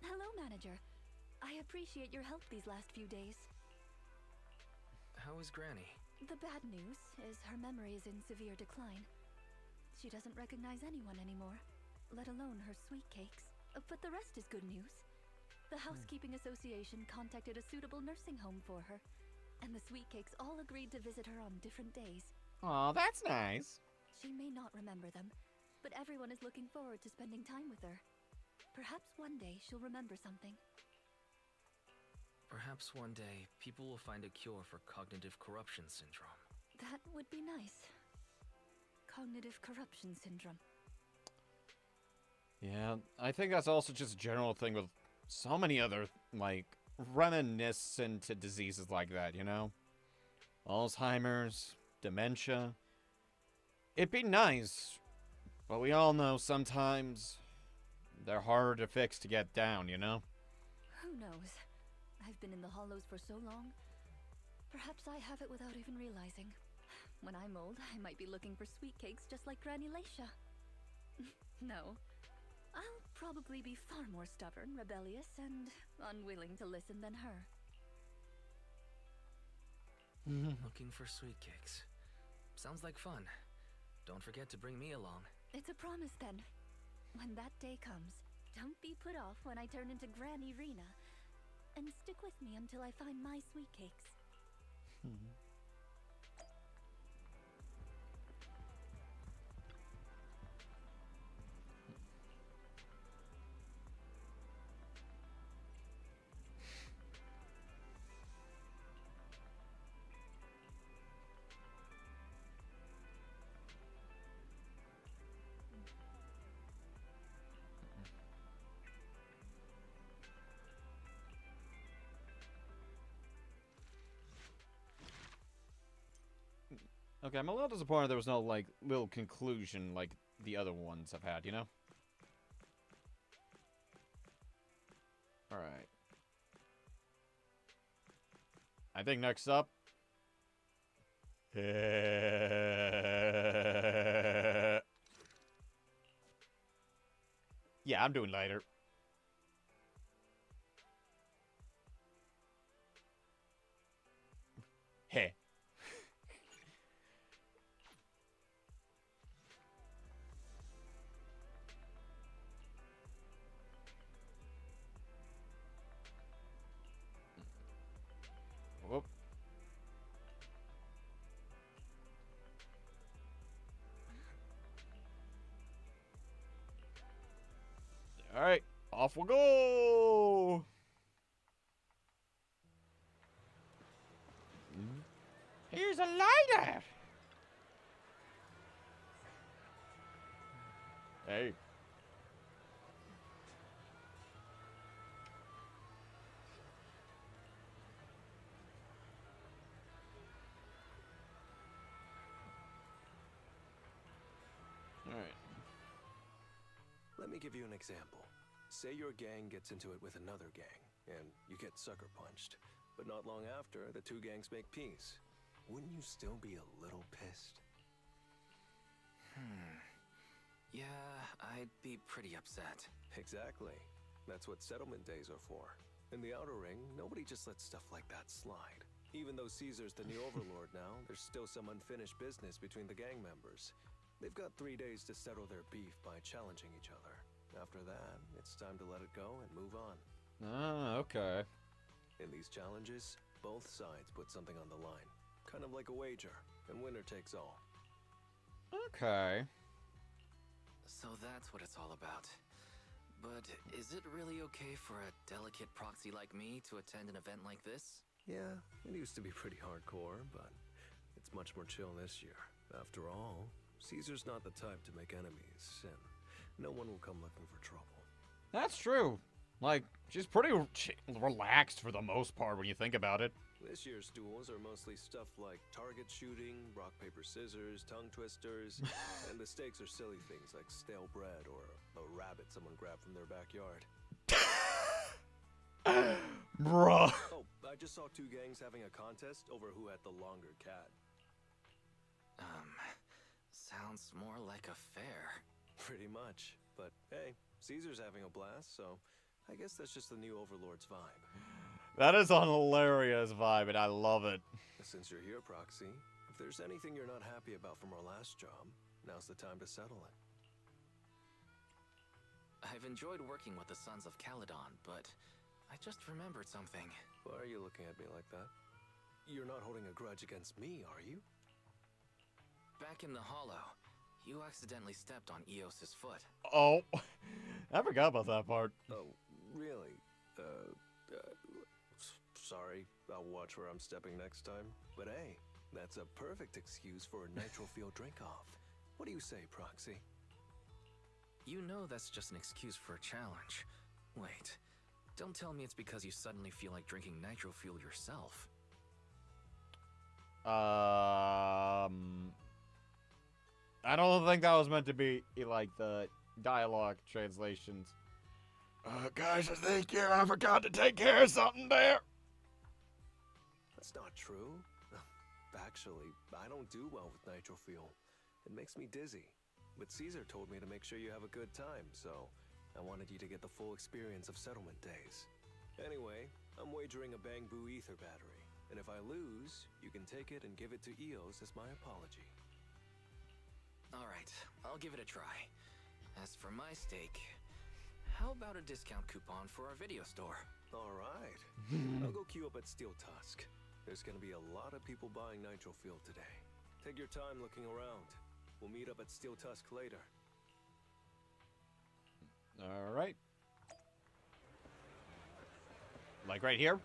Hello, Manager. I appreciate your help these last few days. How is Granny? The bad news is her memory is in severe decline. She doesn't recognize anyone anymore, let alone her sweet cakes. But the rest is good news. The Housekeeping Association contacted a suitable nursing home for her, and the sweet cakes all agreed to visit her on different days. Aw, that's nice. She may not remember them, but everyone is looking forward to spending time with her. Perhaps one day she'll remember something. Perhaps one day, people will find a cure for cognitive corruption syndrome. That would be nice. Cognitive corruption syndrome. Yeah, I think that's also just a general thing with so many other, like, reminiscent diseases like that, you know? Alzheimer's, dementia. It'd be nice, but we all know sometimes they're harder to fix to get down, you know? Who knows? I've been in the hollows for so long. Perhaps I have it without even realizing. When I'm old, I might be looking for sweet cakes just like Granny Leisha. No. I'll probably be far more stubborn, rebellious, and unwilling to listen than her. Looking for sweet cakes. Sounds like fun. Don't forget to bring me along. It's a promise then. When that day comes, don't be put off when I turn into Granny Rena. And stick with me until I find my sweet cakes. Okay, I'm a little disappointed there was no, like, little conclusion like the other ones have had, you know? Alright. I think next up... Yeah, I'm doing lighter. Alright, off we'll go! Here's a lighter! Hey. Alright. Let me give you an example. Say your gang gets into it with another gang, and you get sucker punched. But not long after, the two gangs make peace. Wouldn't you still be a little pissed? Yeah, I'd be pretty upset. Exactly. That's what settlement days are for. In the Outer Ring, nobody just lets stuff like that slide. Even though Caesar's the new overlord now, there's still some unfinished business between the gang members. They've got 3 days to settle their beef by challenging each other. After that, it's time to let it go and move on. Ah, okay. In these challenges, both sides put something on the line. Kind of like a wager, and winner takes all. Okay. So that's what it's all about. But is it really okay for a delicate proxy like me to attend an event like this? Yeah, it used to be pretty hardcore, but it's much more chill this year. After all, Caesar's not the type to make enemies, and no one will come looking for trouble. That's true. Like, she's pretty relaxed for the most part when you think about it. This year's duels are mostly stuff like target shooting, rock, paper, scissors, tongue twisters, and the stakes are silly things like stale bread or a rabbit someone grabbed from their backyard. Bruh. Oh, I just saw two gangs having a contest over who had the longer cat. Sounds more like a fair. Pretty much. But hey, Caesar's having a blast, so I guess that's just the new Overlord's vibe. That is a hilarious vibe, and I love it. Since you're here, Proxy, if there's anything you're not happy about from our last job, now's the time to settle it. I've enjoyed working with the Sons of Caledon, but I just remembered something. Why are you looking at me like that? You're not holding a grudge against me, are you? Back in the Hollow, you accidentally stepped on Eos's foot. Oh, I forgot about that part. Oh, really? Sorry, I'll watch where I'm stepping next time. But hey, that's a perfect excuse for a nitro fuel drink-off. What do you say, Proxy? You know that's just an excuse for a challenge. Wait, don't tell me it's because you suddenly feel like drinking nitro fuel yourself. I don't think that was meant to be like the dialogue translations. Guys, I think I forgot to take care of something there. That's not true. Actually, I don't do well with nitro fuel. It makes me dizzy. But Caesar told me to make sure you have a good time, so I wanted you to get the full experience of settlement days. Anyway, I'm wagering a Bamboo Ether battery, and if I lose, you can take it and give it to Eos as my apology. Alright, I'll give it a try. As for my stake, how about a discount coupon for our video store? Alright. I'll go queue up at Steel Tusk. There's gonna be a lot of people buying nitro fuel today. Take your time looking around. We'll meet up at Steel Tusk later. Alright. Like right here?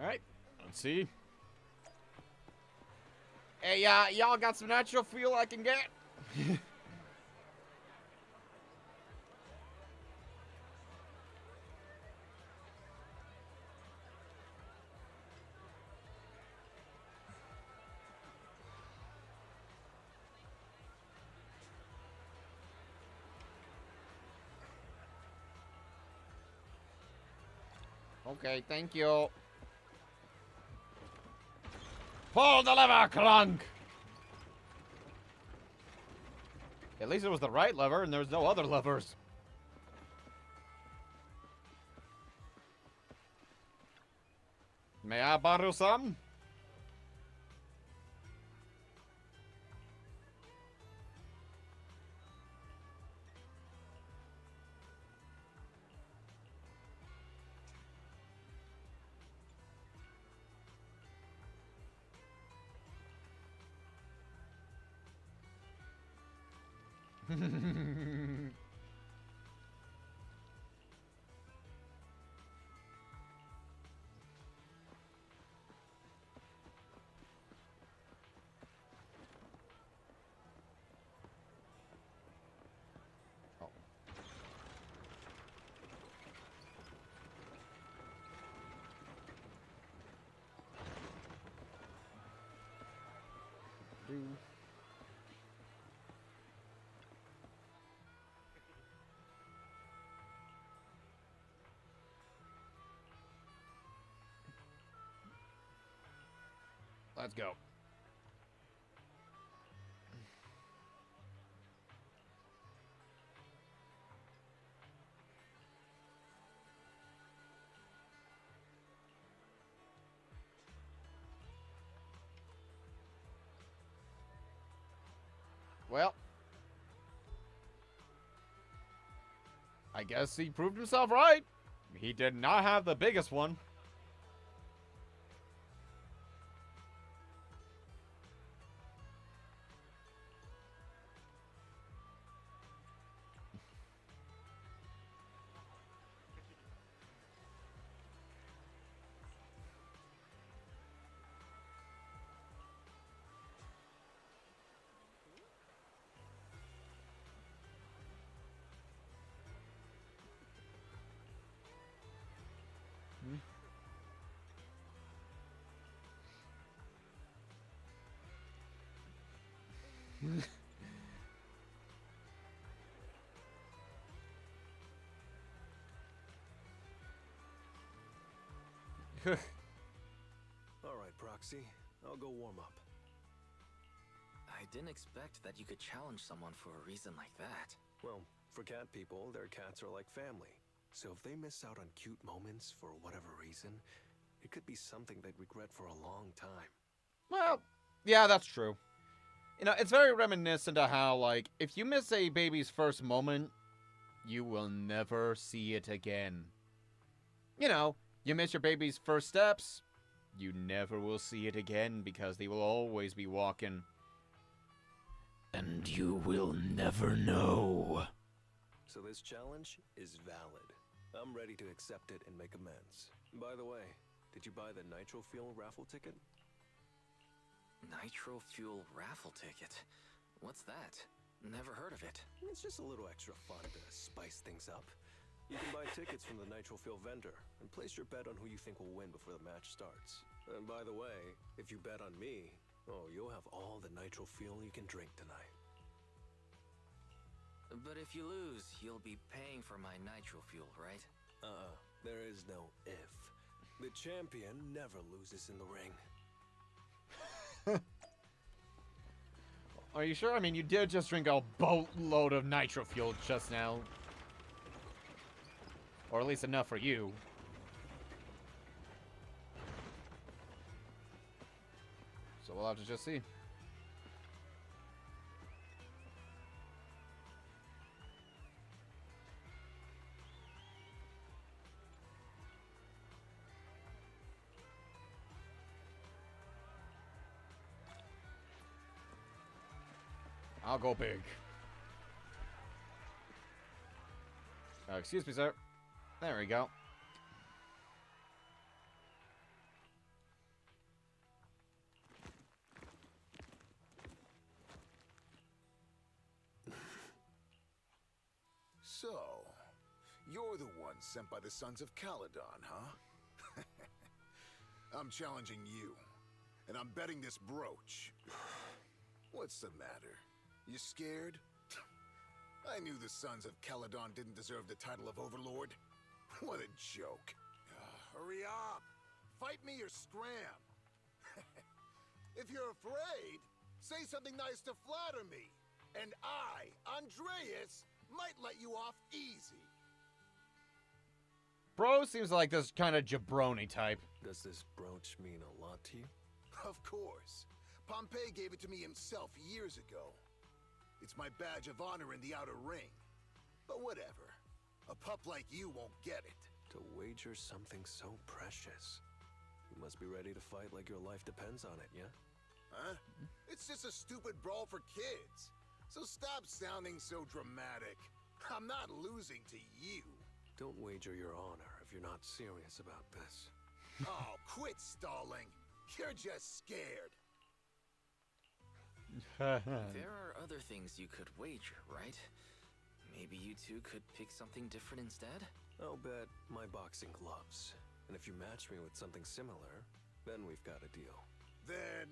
Alright, let's see. Hey, y'all got some natural fuel I can get? Okay, thank you. Pull the lever, Clunk! At least it was the right lever and there was no other levers. May I borrow some? Let's go. Well, I guess he proved himself right. He did not have the biggest one. All right, Proxy. I'll go warm up. I didn't expect that you could challenge someone for a reason like that. Well, for cat people, their cats are like family. So if they miss out on cute moments for whatever reason, it could be something they'd regret for a long time. Well, yeah, that's true. You know, it's very reminiscent of how, like, if you miss a baby's first moment, you will never see it again. You know, you miss your baby's first steps, you never will see it again because they will always be walking. And you will never know. So this challenge is valid. I'm ready to accept it and make amends. By the way, did you buy the Nitro Fuel raffle ticket? Nitro Fuel raffle ticket? What's that? Never heard of it. It's just a little extra fun to spice things up. You can buy tickets from the Nitro Fuel vendor and place your bet on who you think will win before the match starts. And by the way, if you bet on me, oh, you'll have all the Nitro Fuel you can drink tonight. But if you lose, you'll be paying for my Nitro Fuel, right? There is no if. The champion never loses in the ring. Are you sure? I mean, you did just drink a boatload of nitro fuel just now. Or at least enough for you. So we'll have to just see. I'll go big. Excuse me, sir. There we go. So, you're the one sent by the Sons of Caledon, huh? I'm challenging you, and I'm betting this brooch. What's the matter? You scared? I knew the Sons of Caledon didn't deserve the title of Overlord. What a joke. Hurry up! Fight me or scram! If you're afraid, say something nice to flatter me, and I, Andreas, might let you off easy. Bro seems like this kind of jabroni type. Does this brooch mean a lot to you? Of course. Pompey gave it to me himself years ago. It's my badge of honor in the outer ring. But whatever. A pup like you won't get it. To wager something so precious. You must be ready to fight like your life depends on it, yeah? Huh? It's just a stupid brawl for kids. So stop sounding so dramatic. I'm not losing to you. Don't wager your honor if you're not serious about this. Oh, quit stalling. You're just scared. There are other things you could wager, right? Maybe you two could pick something different instead? I'll bet my boxing gloves. And if you match me with something similar, then we've got a deal. Then,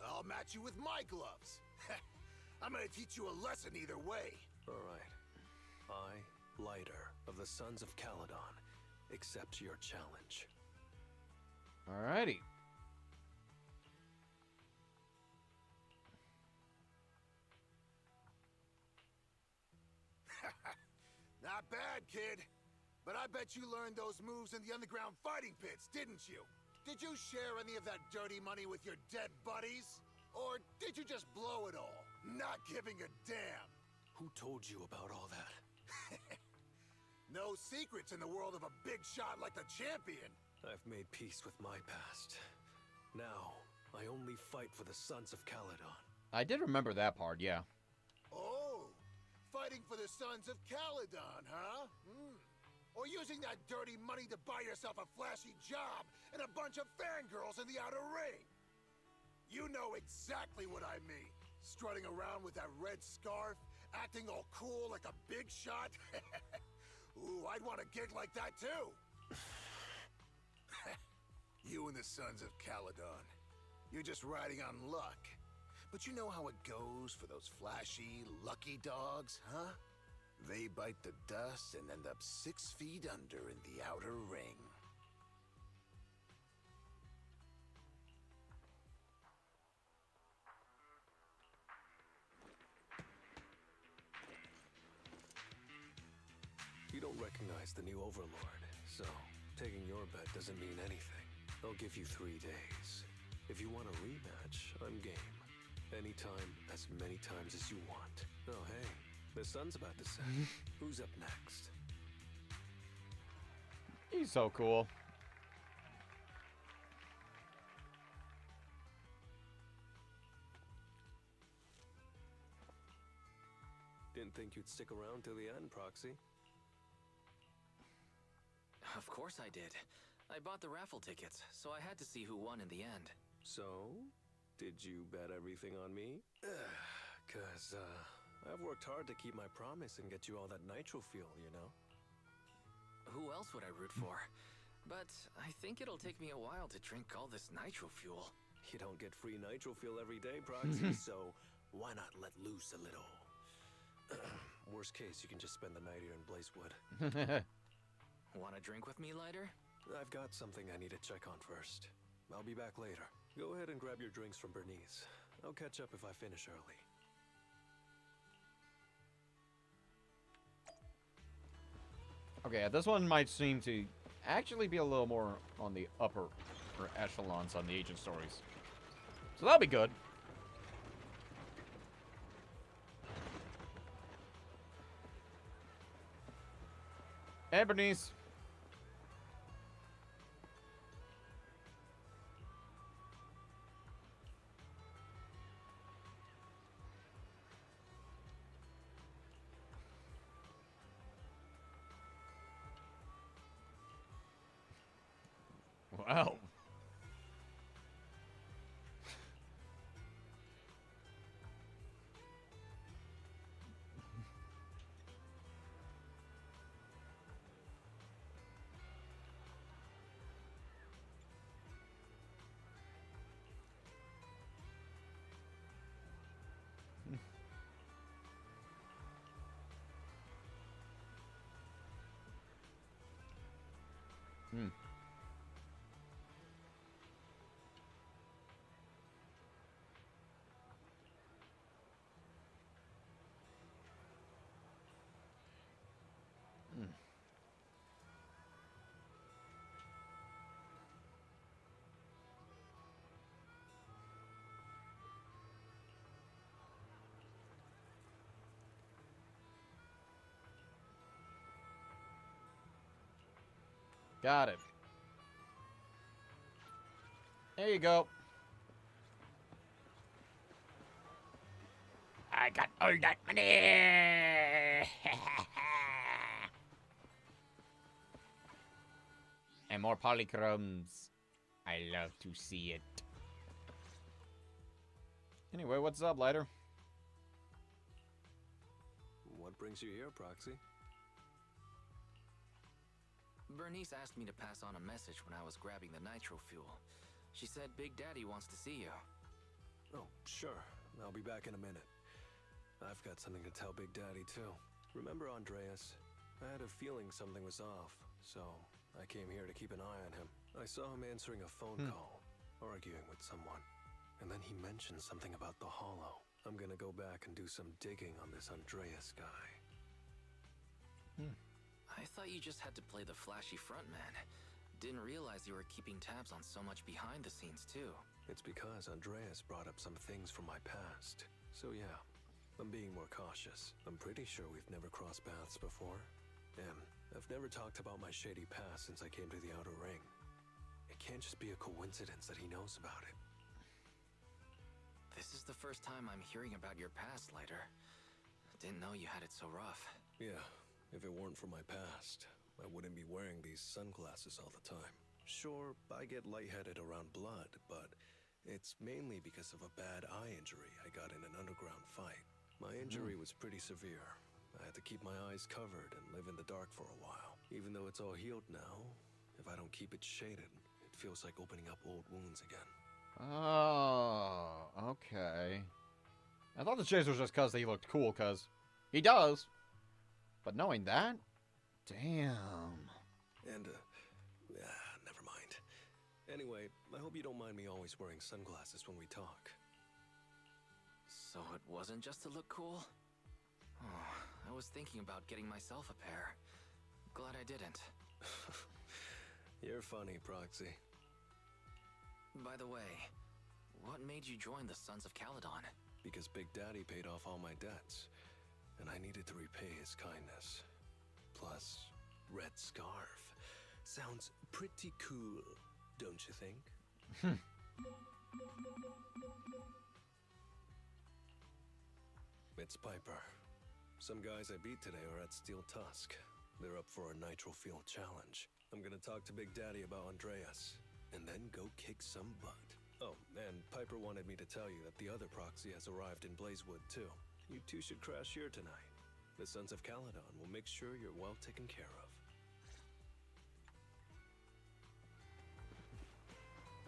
I'll match you with my gloves. I'm gonna teach you a lesson either way. All right. I, Lighter of the Sons of Caledon, accept your challenge. Alrighty. Not bad, kid. But I bet you learned those moves in the underground fighting pits, didn't you? Did you share any of that dirty money with your dead buddies? Or did you just blow it all, not giving a damn? Who told you about all that? No secrets in the world of a big shot like the champion. I've made peace with my past. Now, I only fight for the Sons of Caledon. I did remember that part, yeah. Oh, fighting for the Sons of Caledon, huh? Or using that dirty money to buy yourself a flashy job and a bunch of fangirls in the outer ring. You know exactly what I mean. Strutting around with that red scarf, acting all cool like a big shot. Ooh, I'd want a gig like that too. You and the Sons of Caledon. You're just riding on luck. But you know how it goes for those flashy, lucky dogs, huh? They bite the dust and end up 6 feet under in the outer ring. You don't recognize the new Overlord, so taking your bet doesn't mean anything. I'll give you 3 days. If you want a rematch, I'm game. Anytime, as many times as you want. Oh, hey, the sun's about to set. Who's up next? He's so cool. Didn't think you'd stick around till the end, Proxy. Of course I did. I bought the raffle tickets, so I had to see who won in the end. So, did you bet everything on me? Cause, I've worked hard to keep my promise and get you all that nitro fuel, you know? Who else would I root for? But I think it'll take me a while to drink all this nitro fuel. You don't get free nitro fuel every day, Proxy, so why not let loose a little? Worst case, you can just spend the night here in Blazewood. Want a drink with me, Lighter? I've got something I need to check on first. I'll be back later. Go ahead and grab your drinks from Bernice. I'll catch up if I finish early. Okay, this one might seem to actually be a little more on the upper echelons on the agent stories. So that'll be good. Hey, Bernice. Wow. Hmm. Got it. There you go. I got all that money! And more polychromes. I love to see it. Anyway, what's up, Lighter? What brings you here, Proxy? Bernice asked me to pass on a message when I was grabbing the nitro fuel. She said Big Daddy wants to see you. Oh, sure. I'll be back in a minute. I've got something to tell Big Daddy, too. Remember Andreas? I had a feeling something was off, so I came here to keep an eye on him. I saw him answering a phone call, arguing with someone. And then he mentioned something about the Hollow. I'm gonna go back and do some digging on this Andreas guy. I thought you just had to play the flashy frontman. Didn't realize you were keeping tabs on so much behind the scenes, too. It's because Andreas brought up some things from my past. So yeah, I'm being more cautious. I'm pretty sure we've never crossed paths before. And I've never talked about my shady past since I came to the Outer Ring. It can't just be a coincidence that he knows about it. This is the first time I'm hearing about your past, Lighter. Didn't know you had it so rough. Yeah, if it weren't for my past, I wouldn't be wearing these sunglasses all the time. Sure, I get lightheaded around blood, but it's mainly because of a bad eye injury I got in an underground fight. My injury was pretty severe. I had to keep my eyes covered and live in the dark for a while. Even though it's all healed now, if I don't keep it shaded, it feels like opening up old wounds again. Oh, okay. I thought the chase was just because he looked cool, because he does. But knowing that? Damn. And, never mind. Anyway, I hope you don't mind me always wearing sunglasses when we talk. So it wasn't just to look cool? Oh, I was thinking about getting myself a pair. Glad I didn't. You're funny, Proxy. By the way, what made you join the Sons of Caledon? Because Big Daddy paid off all my debts, and I needed to repay his kindness. Plus, Red Scarf. Sounds pretty cool, don't you think? It's Piper. Some guys I beat today are at Steel Tusk. They're up for a Nitro Field challenge. I'm gonna talk to Big Daddy about Andreas, and then go kick some butt. Oh, and Piper wanted me to tell you that the other Proxy has arrived in Blazewood, too. You two should crash here tonight. The Sons of Caledon will make sure you're well taken care of.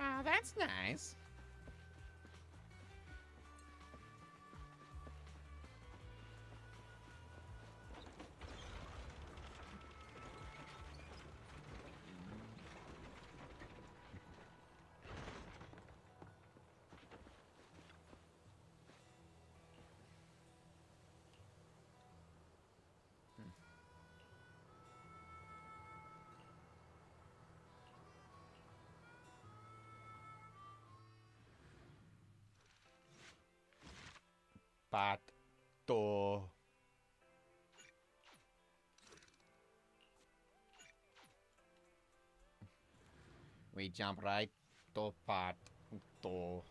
Oh, that's nice. Pato. We jump right to Pato.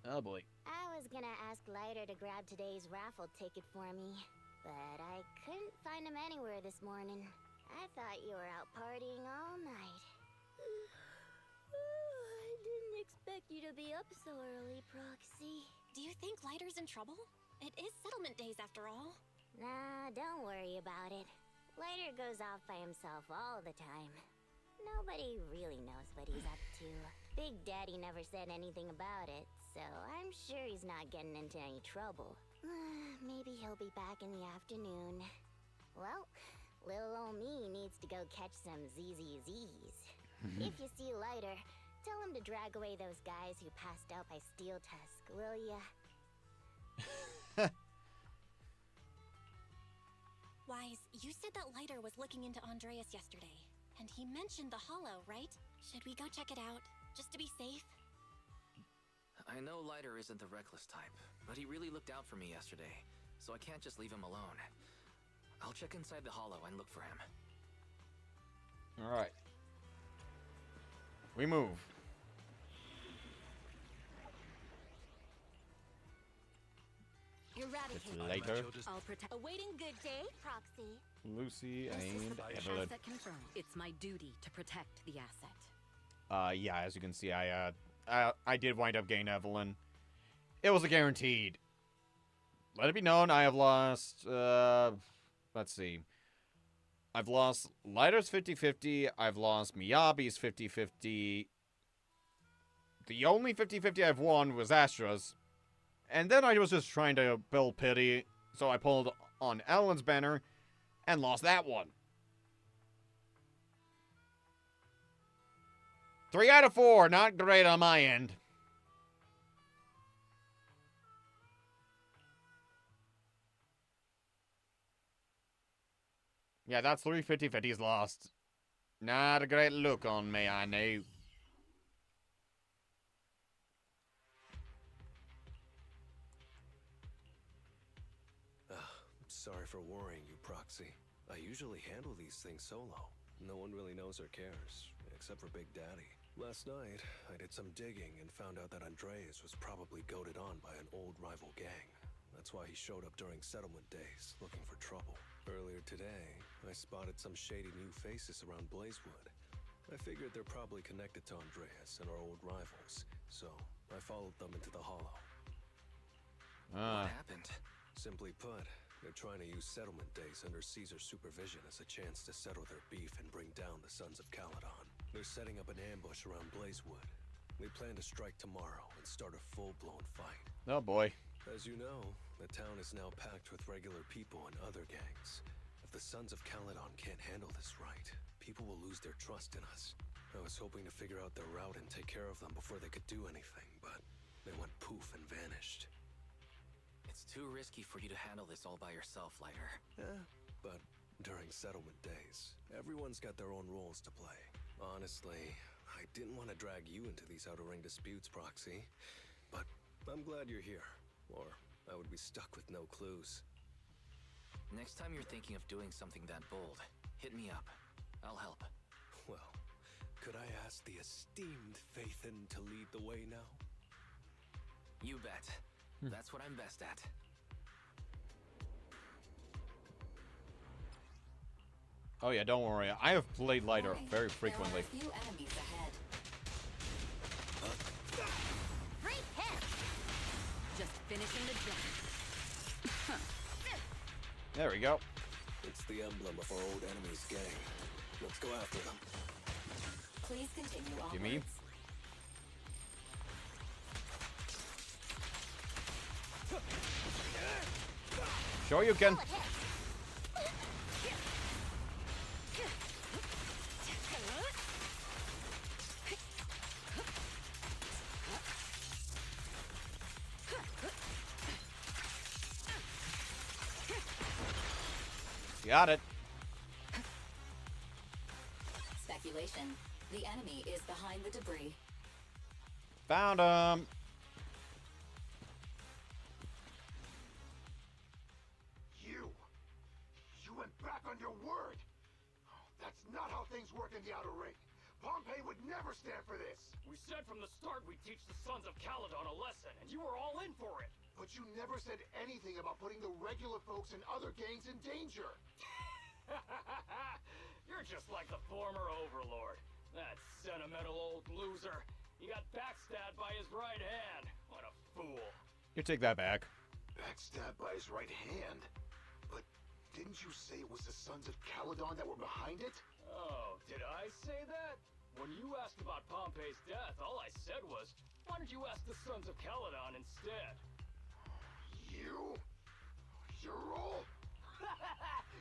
Oh boy. I was gonna ask Lighter to grab today's raffle ticket for me, but I couldn't find him anywhere this morning. I thought you were out partying all night. I didn't expect you to be up so early, Proxy. Do you think Lighter's in trouble? It is settlement days after all. Nah, don't worry about it. Lighter goes off by himself all the time. Nobody really knows what he's up to. Big Daddy never said anything about it, so I'm sure he's not getting into any trouble. Maybe he'll be back in the afternoon. Well, little old me needs to go catch some ZZZs. If you see Lighter, tell him to drag away those guys who passed out by Steel Tusk, will ya? Wise, you said that Lighter was looking into Andreas yesterday, and he mentioned the Hollow, right? Should we go check it out? just to be safe? I know Lighter isn't the reckless type, but he really looked out for me yesterday, so I can't just leave him alone. I'll check inside the hollow and look for him. Alright. We move. It's later. I'll protect. Awaiting good day, Proxy. Lucy This is and the Evelyn. asset confirmed. It's my duty to protect the asset. Yeah, as you can see, I did wind up getting Evelyn. It was a guaranteed. Let it be known, I have lost, let's see. I've lost Lighter's 50-50, I've lost Miyabi's 50-50. The only 50-50 I've won was Astra's. And then I was just trying to build pity, so I pulled on Ellen's banner and lost that one. 3 out of 4, not great on my end. Yeah, that's 3 50-50s lost. Not a great look on me, I know. Sorry for worrying you, Proxy. I usually handle these things solo. No one really knows or cares, except for Big Daddy. Last night, I did some digging and found out that Andreas was probably goaded on by an old rival gang. That's why he showed up during settlement days, looking for trouble. Earlier today, I spotted some shady new faces around Blazewood. I figured they're probably connected to Andreas and our old rivals, so I followed them into the hollow. What happened? Simply put, they're trying to use settlement days under Caesar's supervision as a chance to settle their beef and bring down the Sons of Caledon. They're setting up an ambush around Blazewood. They plan to strike tomorrow and start a full-blown fight. Oh boy. As you know, the town is now packed with regular people and other gangs. If the Sons of Caledon can't handle this right, people will lose their trust in us. I was hoping to figure out their route and take care of them before they could do anything, but they went poof and vanished. It's too risky for you to handle this all by yourself, Lighter. Yeah, but during settlement days, everyone's got their own roles to play. Honestly, I didn't want to drag you into these outer ring disputes, Proxy, but I'm glad you're here, or I would be stuck with no clues. Next time you're thinking of doing something that bold, hit me up. I'll help. Well, could I ask the esteemed Phaethon to lead the way now? You bet. That's what I'm best at. Oh yeah, don't worry. I have played Lighter very frequently. There are a few enemies ahead. Great hit! Just finishing the job. There we go. It's the emblem of our old enemy's gang. Let's go after them. Please continue onwards. You mean? Sure you can. Got it. Speculation. The enemy is behind the debris. Found him. You went back on your word. That's not how things work in the Outer Ring. Pompey would never stand for this. We said from the start we'd teach the Sons of Caledon a lesson, and you were all in for it. But you never said anything about putting the regular folks and other gangs in danger. You're just like the former Overlord. That sentimental old loser. He got backstabbed by his right hand. What a fool. You take that back. Backstabbed by his right hand? But didn't you say it was the Sons of Caledon that were behind it? Oh, did I say that? When you asked about Pompey's death, all I said was, why don't you ask the Sons of Caledon instead? You? You're all...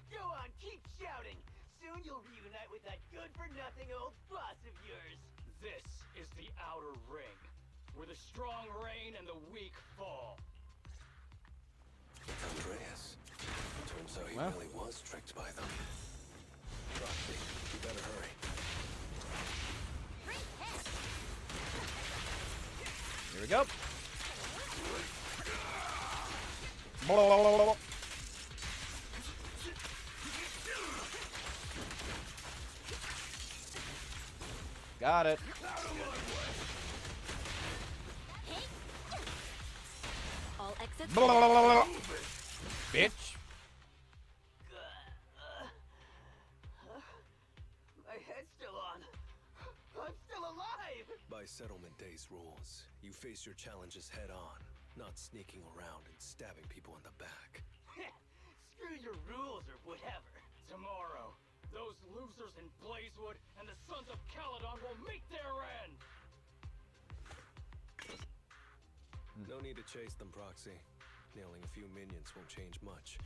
Go on, keep shouting. Soon you'll reunite with that good-for-nothing old boss of yours. This is the Outer Ring, where the strong reign and the weak fall. Andreas. Turns out he really was tricked by them. Roxy, you better hurry. Great hit! we go. Blah, blah, blah, blah, blah. Got it. All exits. Blah, blah, blah, blah, blah. Bitch. My head's still on. I'm still alive! By Settlement Day's rules, you face your challenges head on, not sneaking around and stabbing people in the back. Screw your rules or whatever. Tomorrow, those losers in Blazewood and the Sons of Caledon will meet their end! No need to chase them, Proxy. Nailing a few minions won't change much.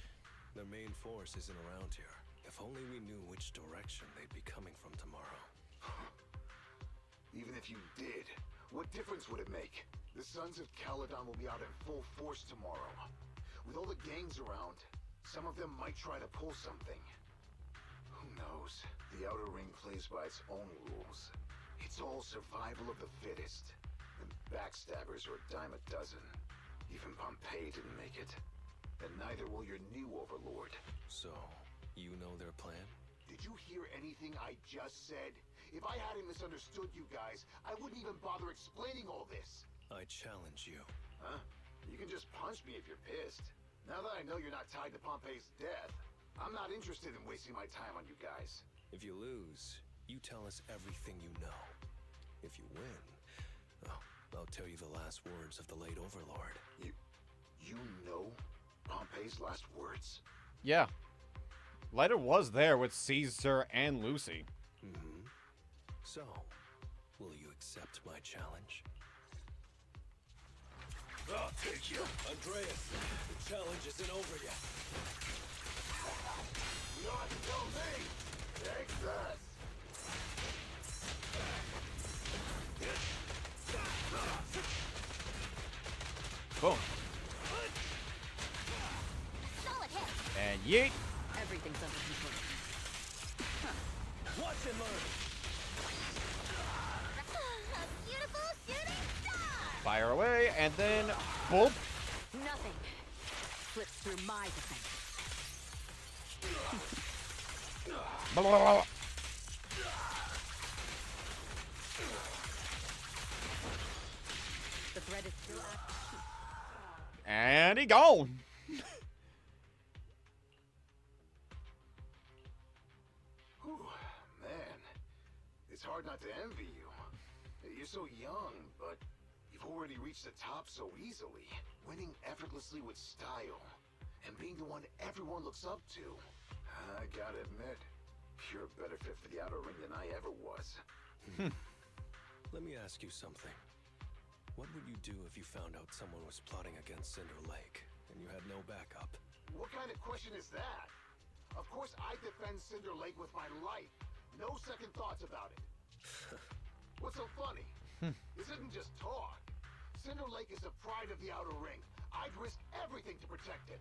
Their main force isn't around here. If only we knew which direction they'd be coming from tomorrow. Even if you did, what difference would it make? The Sons of Caledon will be out in full force tomorrow. With all the gangs around, some of them might try to pull something. Who knows? The Outer Ring plays by its own rules. It's all survival of the fittest. And backstabbers are a dime a dozen. Even Pompeii didn't make it. And neither will your new overlord. So, you know their plan? Did you hear anything I just said? If I hadn't misunderstood you guys, I wouldn't even bother explaining all this. I challenge you. Huh? You can just punch me if you're pissed. Now that I know you're not tied to Pompeii's death, I'm not interested in wasting my time on you guys. If you lose, you tell us everything you know. If you win, oh, I'll tell you the last words of the late overlord. You know Pompeii's last words? Yeah. Lighter was there with Caesar and Lucy. Mm-hmm. So, will you accept my challenge? I'll take you. Andreas, the challenge isn't over yet. Not until me! Take this! Boom. Solid hit. And yeet. Everything's under control. Watch and learn. A beautiful shooting star! Fire away, and then boop. Nothing slips through my defense. Blah, blah, blah. The threat is still active. And he gone. Whew, man. It's hard not to envy you. You're so young, but you've already reached the top so easily. Winning effortlessly with style. And being the one everyone looks up to. I gotta admit, you're a better fit for the Outer Ring than I ever was. Let me ask you something. What would you do if you found out someone was plotting against Cinder Lake, and you had no backup? What kind of question is that? Of course I defend Cinder Lake with my life. No second thoughts about it. What's so funny? This isn't just talk. Cinder Lake is the pride of the Outer Ring. I'd risk everything to protect it.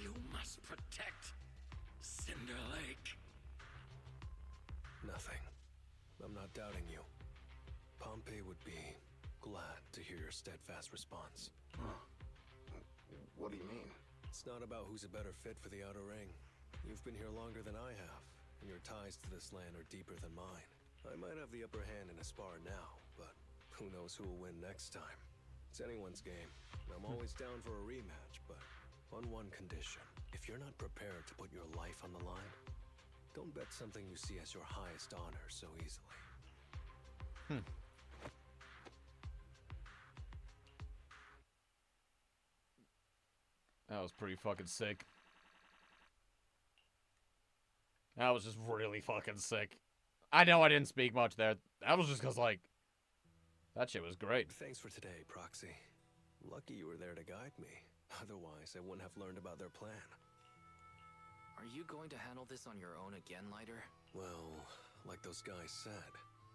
You must protect Cinder Lake. Nothing. I'm not doubting you. Pompey would be glad to hear your steadfast response. Huh. What do you mean? It's not about who's a better fit for the Outer Ring. You've been here longer than I have, and your ties to this land are deeper than mine. I might have the upper hand in a spar now, but who knows who will win next time. It's anyone's game. I'm always down for a rematch, but on one condition. If you're not prepared to put your life on the line, don't bet something you see as your highest honor so easily. That was pretty fucking sick. That was just really fucking sick. I know I didn't speak much there. That was just because, like, that shit was great. Thanks for today, Proxy. Lucky you were there to guide me. Otherwise, I wouldn't have learned about their plan. Are you going to handle this on your own again, Lighter? Well, like those guys said,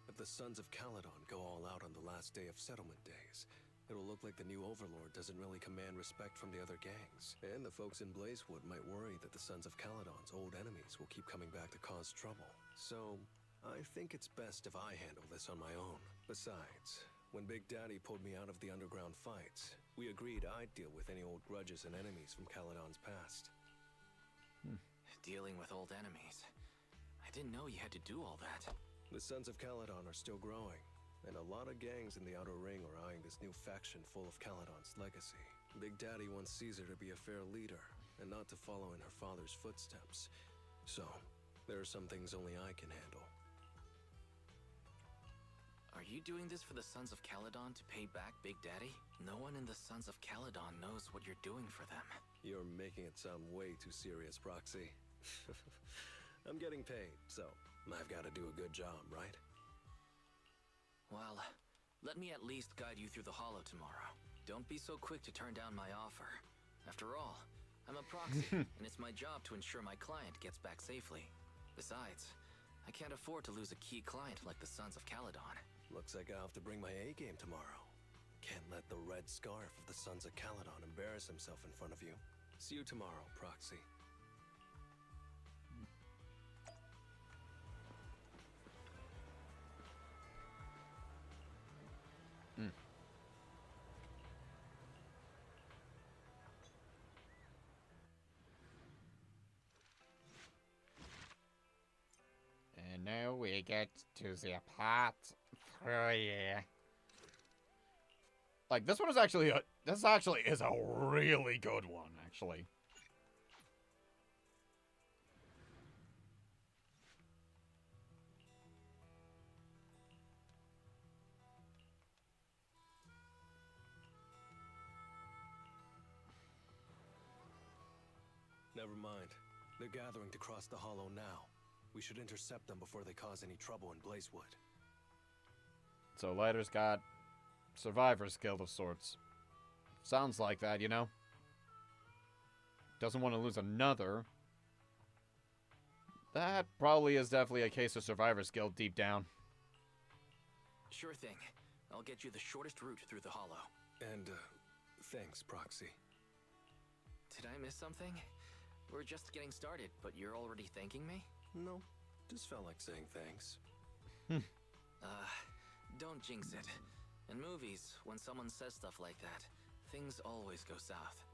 if the Sons of Caledon go all out on the last day of Settlement Days, it'll look like the new Overlord doesn't really command respect from the other gangs. And the folks in Blazewood might worry that the Sons of Caledon's old enemies will keep coming back to cause trouble. So, I think it's best if I handle this on my own. Besides, when Big Daddy pulled me out of the underground fights, we agreed I'd deal with any old grudges and enemies from Caledon's past. Dealing with old enemies. I didn't know you had to do all that. The Sons of Caledon are still growing, and a lot of gangs in the Outer Ring are eyeing this new faction full of Caledon's legacy. Big Daddy wants Caesar to be a fair leader, and not to follow in her father's footsteps. So, there are some things only I can handle. Are you doing this for the Sons of Caledon to pay back Big Daddy? No one in the Sons of Caledon knows what you're doing for them. You're making it sound way too serious, Proxy. I'm getting paid, so I've got to do a good job, right? Well, let me at least guide you through the Hollow tomorrow. Don't be so quick to turn down my offer. After all, I'm a proxy, and it's my job to ensure my client gets back safely. Besides, I can't afford to lose a key client like the Sons of Caledon. Looks like I'll have to bring my A-game tomorrow. Can't let the red scarf of the Sons of Caledon embarrass himself in front of you. See you tomorrow, Proxy. And now we get to the part 3. Like, this one is actually this actually is a really good one, actually. Never mind. They're gathering to cross the Hollow now. We should intercept them before they cause any trouble in Blazewood. So Lighter's got Survivor's Guild of sorts. Sounds like that, you know? Doesn't want to lose another. That probably is definitely a case of Survivor's Guild deep down. Sure thing. I'll get you the shortest route through the Hollow. And, thanks, Proxy. Did I miss something? We're just getting started, but you're already thanking me? No, just felt like saying thanks. Don't jinx it. In movies, when someone says stuff like that, things always go south.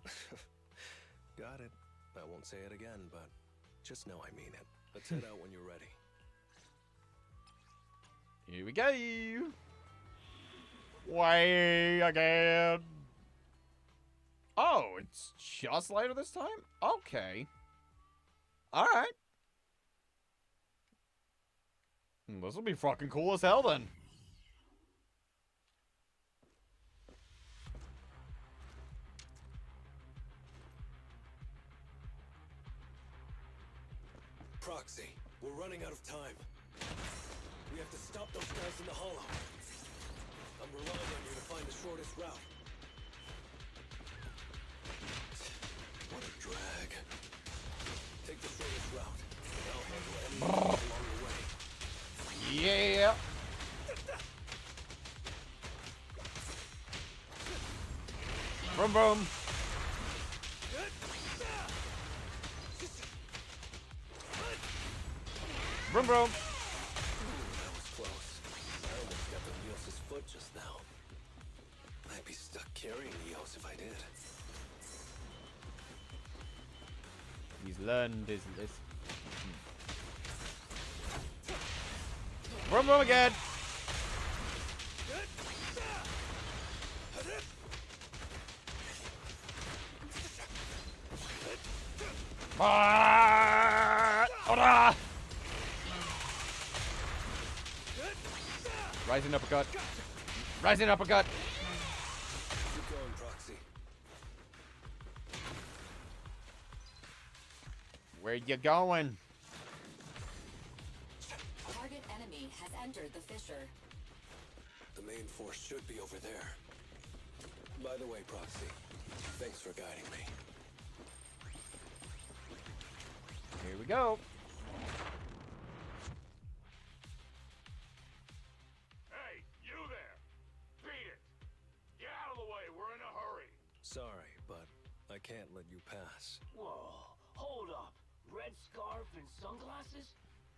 Got it. I won't say it again, but just know I mean it. Let's head out when you're ready. Here we go. Way again. Oh, it's just Lighter this time? Okay. Alright. This will be fucking cool as hell then. Proxy, we're running out of time. We have to stop those guys in the Hollow. I'm relying on you to find the shortest route. What a drag. Take the shortest route, and I'll handle any along the way. Yeah. Boom, boom. Boom, boom. That was close. I almost got the Eos's foot just now. I'd be stuck carrying Eos if I did. He's learned his list. Boom, boom again. Rising uppercut. Rising uppercut. Keep going, Proxy. Where you going? Target enemy has entered the fissure. The main force should be over there. By the way, Proxy, thanks for guiding me. Here we go. Hey, you there! Beat it! Get out of the way, we're in a hurry! Sorry, but I can't let you pass. Whoa, hold up. Red scarf and sunglasses?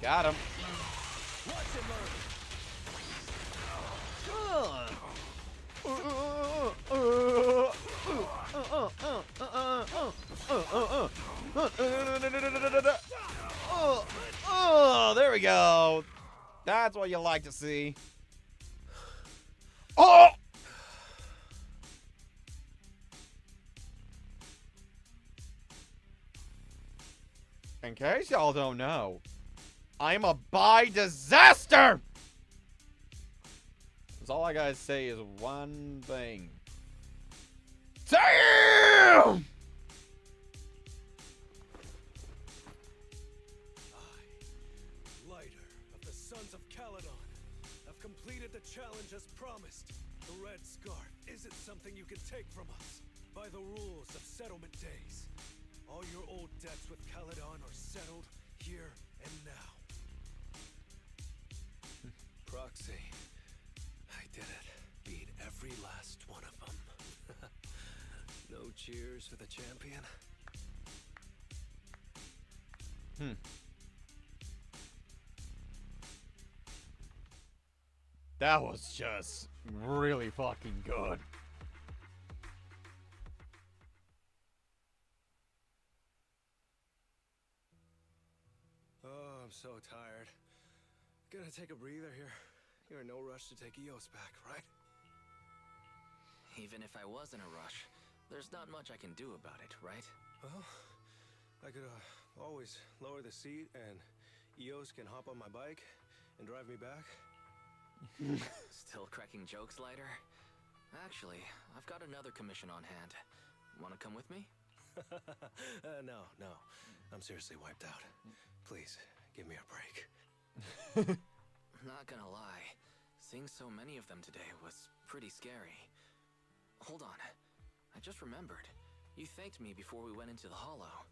Got him. Watch and learn. There we go. That's what you like to see. Oh! In case y'all don't know, I'm a disaster! That's all I gotta say is one thing. Damn! Lighter of the Sons of Caledon, have completed the challenge as promised. The Red Scarf isn't something you can take from us. By the rules of settlement days, all your old debts with Caledon are settled here and now. Proxy, I did it. Beat every last one of them. No cheers for the champion? That was just really fucking good. Oh, I'm so tired. Gonna take a breather here. You're in no rush to take Eos back, right? Even if I was in a rush, there's not much I can do about it, right? Well, I could always lower the seat and Eos can hop on my bike and drive me back. Still cracking jokes, Lighter? Actually, I've got another commission on hand. Wanna come with me? No. I'm seriously wiped out. Please, give me a break. Not gonna lie, seeing so many of them today was pretty scary. Hold on, I just remembered. You thanked me before we went into the Hollow.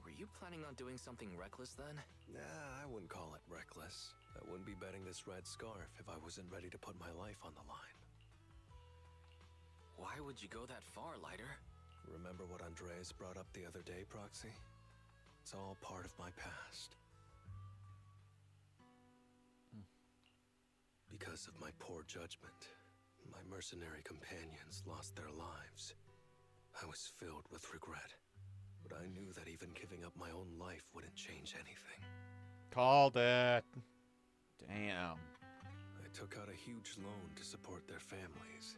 Were you planning on doing something reckless then? Nah, I wouldn't call it reckless. I wouldn't be betting this red scarf if I wasn't ready to put my life on the line. Why would you go that far, Lighter? Remember what Andreas brought up the other day, Proxy? It's all part of my past. Because of my poor judgment, my mercenary companions lost their lives. I was filled with regret, but I knew that even giving up my own life wouldn't change anything. Called it. Damn. I took out a huge loan to support their families.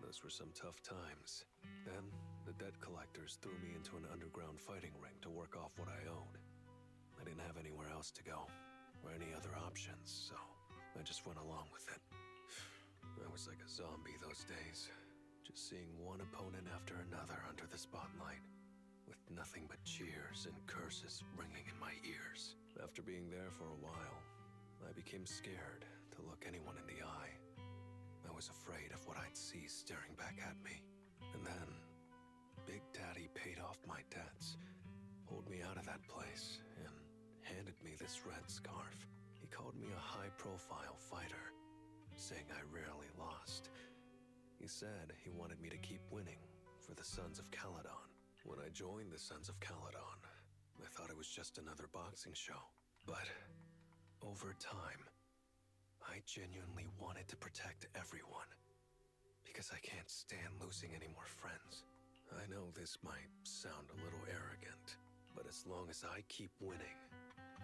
Those were some tough times. Then, the debt collectors threw me into an underground fighting ring to work off what I owed. I didn't have anywhere else to go, or any other options, so I just went along with it. I was like a zombie those days, just seeing one opponent after another under the spotlight, with nothing but cheers and curses ringing in my ears. After being there for a while, I became scared to look anyone in the eye. I was afraid of what I'd see staring back at me. And then, Big Daddy paid off my debts, pulled me out of that place, and handed me this red scarf. He called me a high-profile fighter, saying I rarely lost. He said he wanted me to keep winning for the Sons of Caledon. When I joined the Sons of Caledon, I thought it was just another boxing show. But over time, I genuinely wanted to protect everyone. Because I can't stand losing any more friends. I know this might sound a little arrogant, but as long as I keep winning,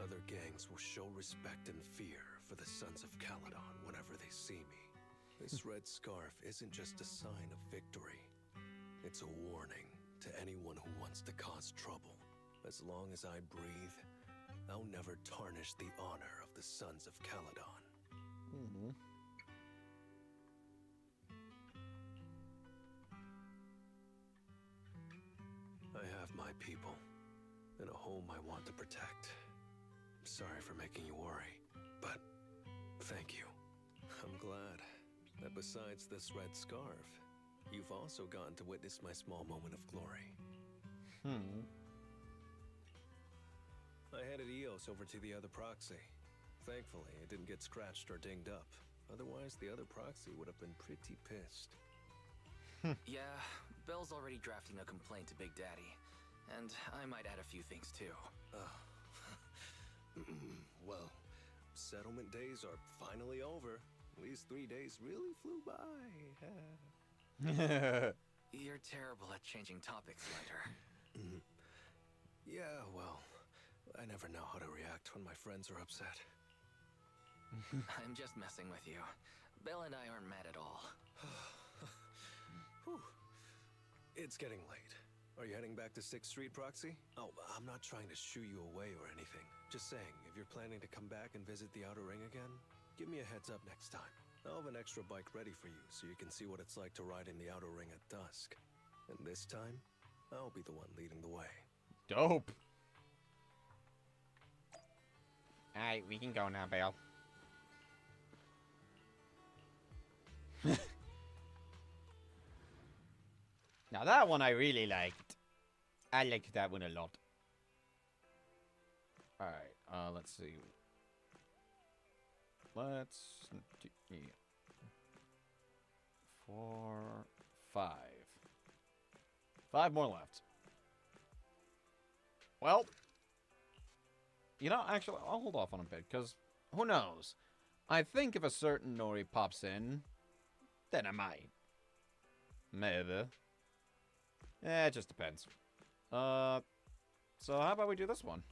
other gangs will show respect and fear for the Sons of Caledon whenever they see me. This red scarf isn't just a sign of victory. It's a warning to anyone who wants to cause trouble. As long as I breathe, I'll never tarnish the honor of the Sons of Caledon. I have my people, and a home I want to protect. I'm sorry for making you worry, but thank you. I'm glad that besides this red scarf, you've also gotten to witness my small moment of glory. I handed Eos over to the other proxy. Thankfully, it didn't get scratched or dinged up. Otherwise, the other proxy would have been pretty pissed. Yeah, Belle's already drafting a complaint to Big Daddy. And I might add a few things too. Oh, settlement days are finally over. These 3 days really flew by. You're terrible at changing topics, Lighter. Yeah, well, I never know how to react when my friends are upset. I'm just messing with you. Belle and I aren't mad at all. Whew. It's getting late. Are you heading back to 6th Street, Proxy? Oh, I'm not trying to shoo you away or anything. Just saying, if you're planning to come back and visit the Outer Ring again, give me a heads up next time. I'll have an extra bike ready for you so you can see what it's like to ride in the Outer Ring at dusk. And this time, I'll be the one leading the way. Dope. Alright, we can go now, Belle. Now that one I really liked. I liked that one a lot. Alright, let's see. Let's do, yeah. 4, 5. 5 more left. Well, you know, actually, I'll hold off on a bit, because who knows? I think if a certain Nori pops in, then I might. Maybe. It just depends. So how about we do this one?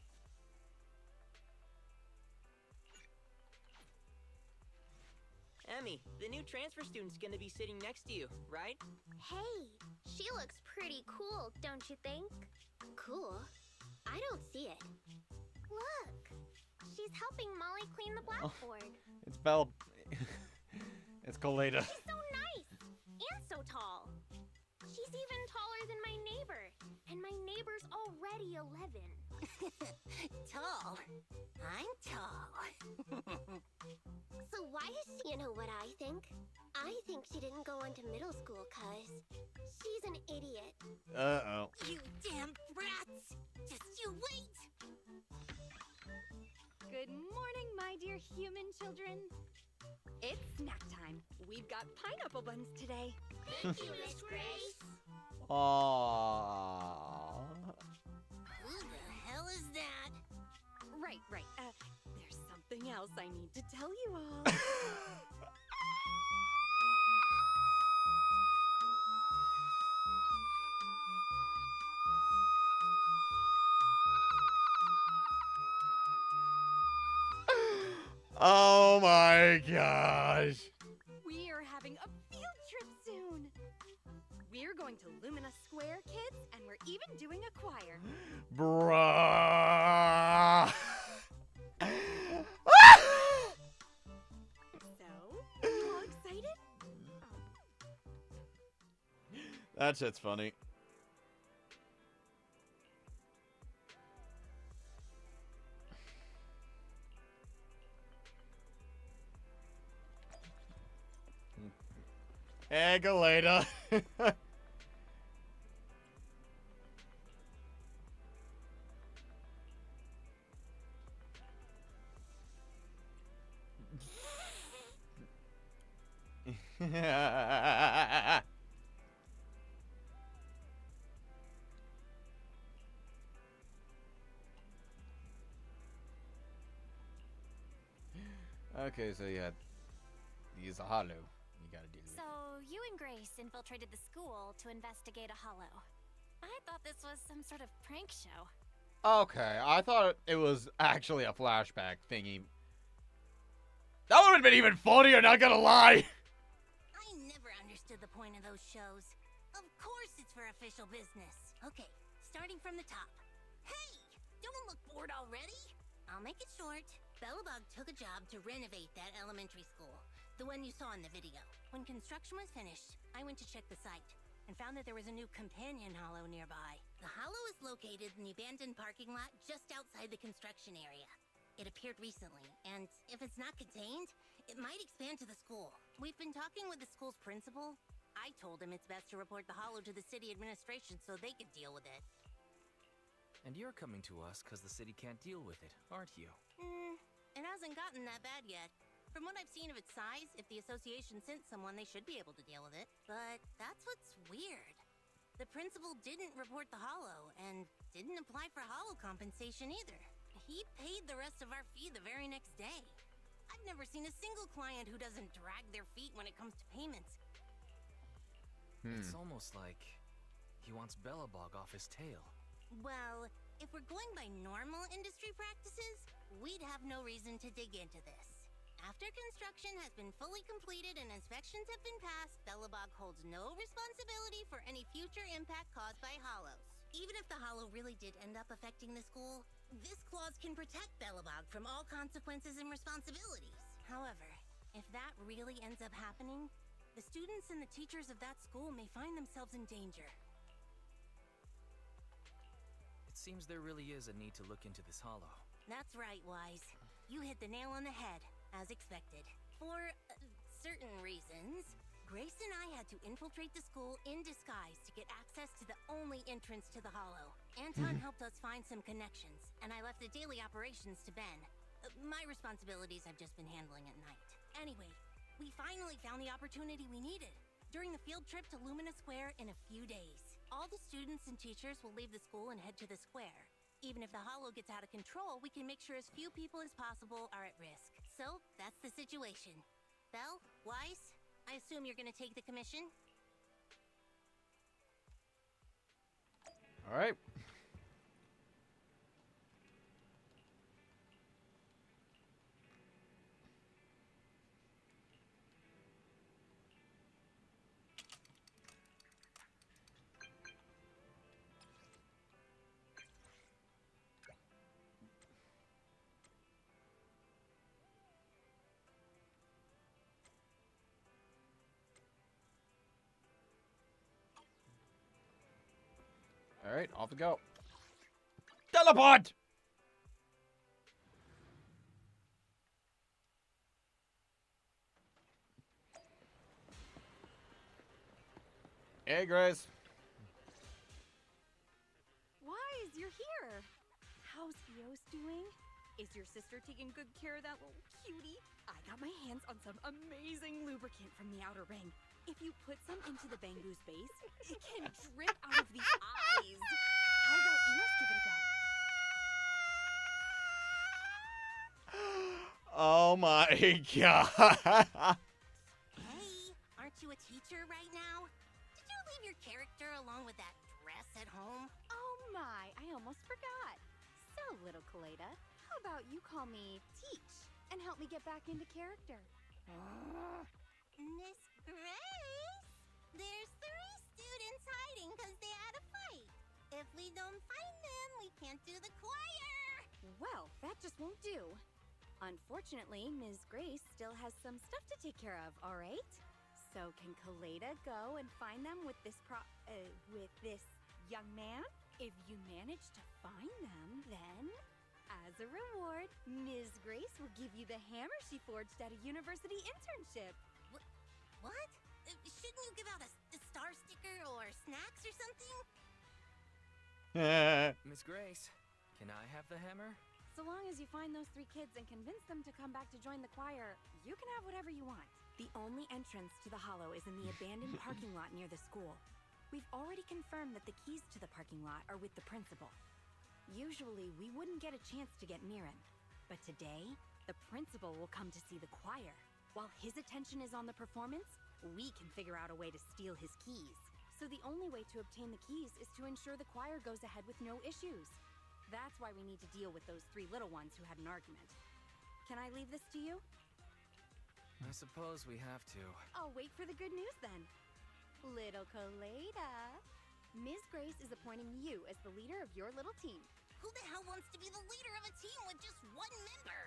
Emmy, the new transfer student's gonna be sitting next to you, right? Hey, she looks pretty cool, don't you think? Cool? I don't see it. Look, she's helping Molly clean the blackboard. It's Belle. It's Colada. She's so nice and so tall. She's even taller than my neighbor, and my neighbor's already 11. Tall. I'm tall. So why is she... You know what I think? I think she didn't go on to middle school, cuz she's an idiot. Uh-oh. You damn brats! Just you wait! Good morning, my dear human children. It's snack time. We've got pineapple buns today. Thank you, Miss Grace. Aww. Who the hell is that? Right. There's something else I need to tell you all. Oh my gosh. We are having a field trip soon. We're going to Lumina Square, kids, and we're even doing a choir. Bruh. So, you all excited? That shit's funny. Hey, Galeda. Okay, so you had use a hollow. You gotta do it. So, you and Grace infiltrated the school to investigate a hollow. I thought this was some sort of prank show. Okay, I thought it was actually a flashback thingy. That would have been even funnier, not gonna lie. I never understood the point of those shows. Of course it's for official business. Okay, starting from the top. Hey! Don't look bored already! I'll make it short. Bellabog took a job to renovate that elementary school. The one you saw in the video. When construction was finished, I went to check the site and found that there was a new companion hollow nearby. The hollow is located in the abandoned parking lot just outside the construction area. It appeared recently, and if it's not contained, it might expand to the school. We've been talking with the school's principal. I told him it's best to report the hollow to the city administration so they can deal with it. And you're coming to us because the city can't deal with it, aren't you? It hasn't gotten that bad yet. From what I've seen of its size, if the association sent someone, they should be able to deal with it. But that's what's weird. The principal didn't report the hollow, and didn't apply for hollow compensation either. He paid the rest of our fee the very next day. I've never seen a single client who doesn't drag their feet when it comes to payments. It's almost like he wants Bellabog off his tail. Well, if we're going by normal industry practices, we'd have no reason to dig into this. After construction has been fully completed and inspections have been passed, Bellabog holds no responsibility for any future impact caused by hollows. Even if the hollow really did end up affecting the school, this clause can protect Bellabog from all consequences and responsibilities. However, if that really ends up happening, the students and the teachers of that school may find themselves in danger. It seems there really is a need to look into this hollow. That's right, Wise. You hit the nail on the head, as expected. For certain reasons, Grace and I had to infiltrate the school in disguise to get access to the only entrance to the hollow. Anton helped us find some connections, and I left the daily operations to Ben. My responsibilities I've just been handling at night. Anyway, we finally found the opportunity we needed during the field trip to Lumina Square in a few days. All the students and teachers will leave the school and head to the square. Even if the hollow gets out of control, we can make sure as few people as possible are at risk. So, that's the situation. Belle, Wise, I assume you're gonna take the commission? All right. All right, off we go. Teleport! Hey, Grace. Wise, you're here. How's Eos doing? Is your sister taking good care of that little cutie? I got my hands on some amazing lubricant from the outer ring. If you put some into the Bangu's base, it can drip out of the eyes. How about Eos give it a go? Oh my god. Hey, aren't you a teacher right now? Did you leave your character along with that dress at home? Oh my, I almost forgot. So, little Kaleda, how about you call me Teach and help me get back into character? Miss Grace, there's 3 students hiding because they had a fight. If we don't find them, we can't do the choir. Well, that just won't do. Unfortunately, Ms. Grace still has some stuff to take care of, all right? So can Kaleda go and find them with this young man? If you manage to find them, then, as a reward, Ms. Grace will give you the hammer she forged at a university internship. What? Shouldn't you give out a star sticker or snacks or something? Miss Grace, can I have the hammer? So long as you find those 3 kids and convince them to come back to join the choir, you can have whatever you want. The only entrance to the hollow is in the abandoned parking lot near the school. We've already confirmed that the keys to the parking lot are with the principal. Usually, we wouldn't get a chance to get near him. But today, the principal will come to see the choir. While his attention is on the performance, we can figure out a way to steal his keys. So the only way to obtain the keys is to ensure the choir goes ahead with no issues. That's why we need to deal with those 3 little ones who had an argument. Can I leave this to you? I suppose we have to. I'll wait for the good news then. Little Kaleda, Ms. Grace is appointing you as the leader of your little team. Who the hell wants to be the leader of a team with just 1 member?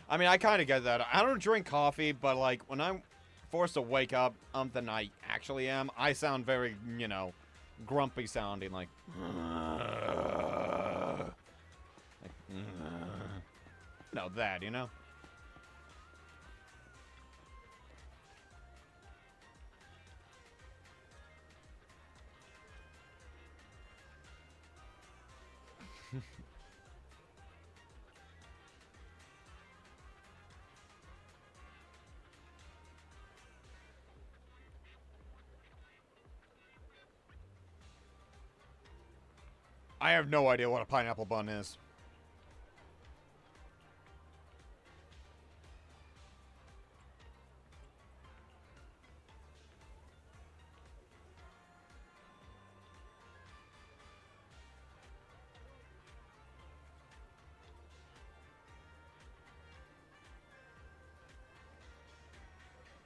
I mean, I kind of get that. I don't drink coffee, but like when I'm forced to wake up than I actually am, I sound very, you know, grumpy sounding, like no, that, you know. I have no idea what a pineapple bun is.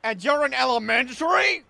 And you're in elementary?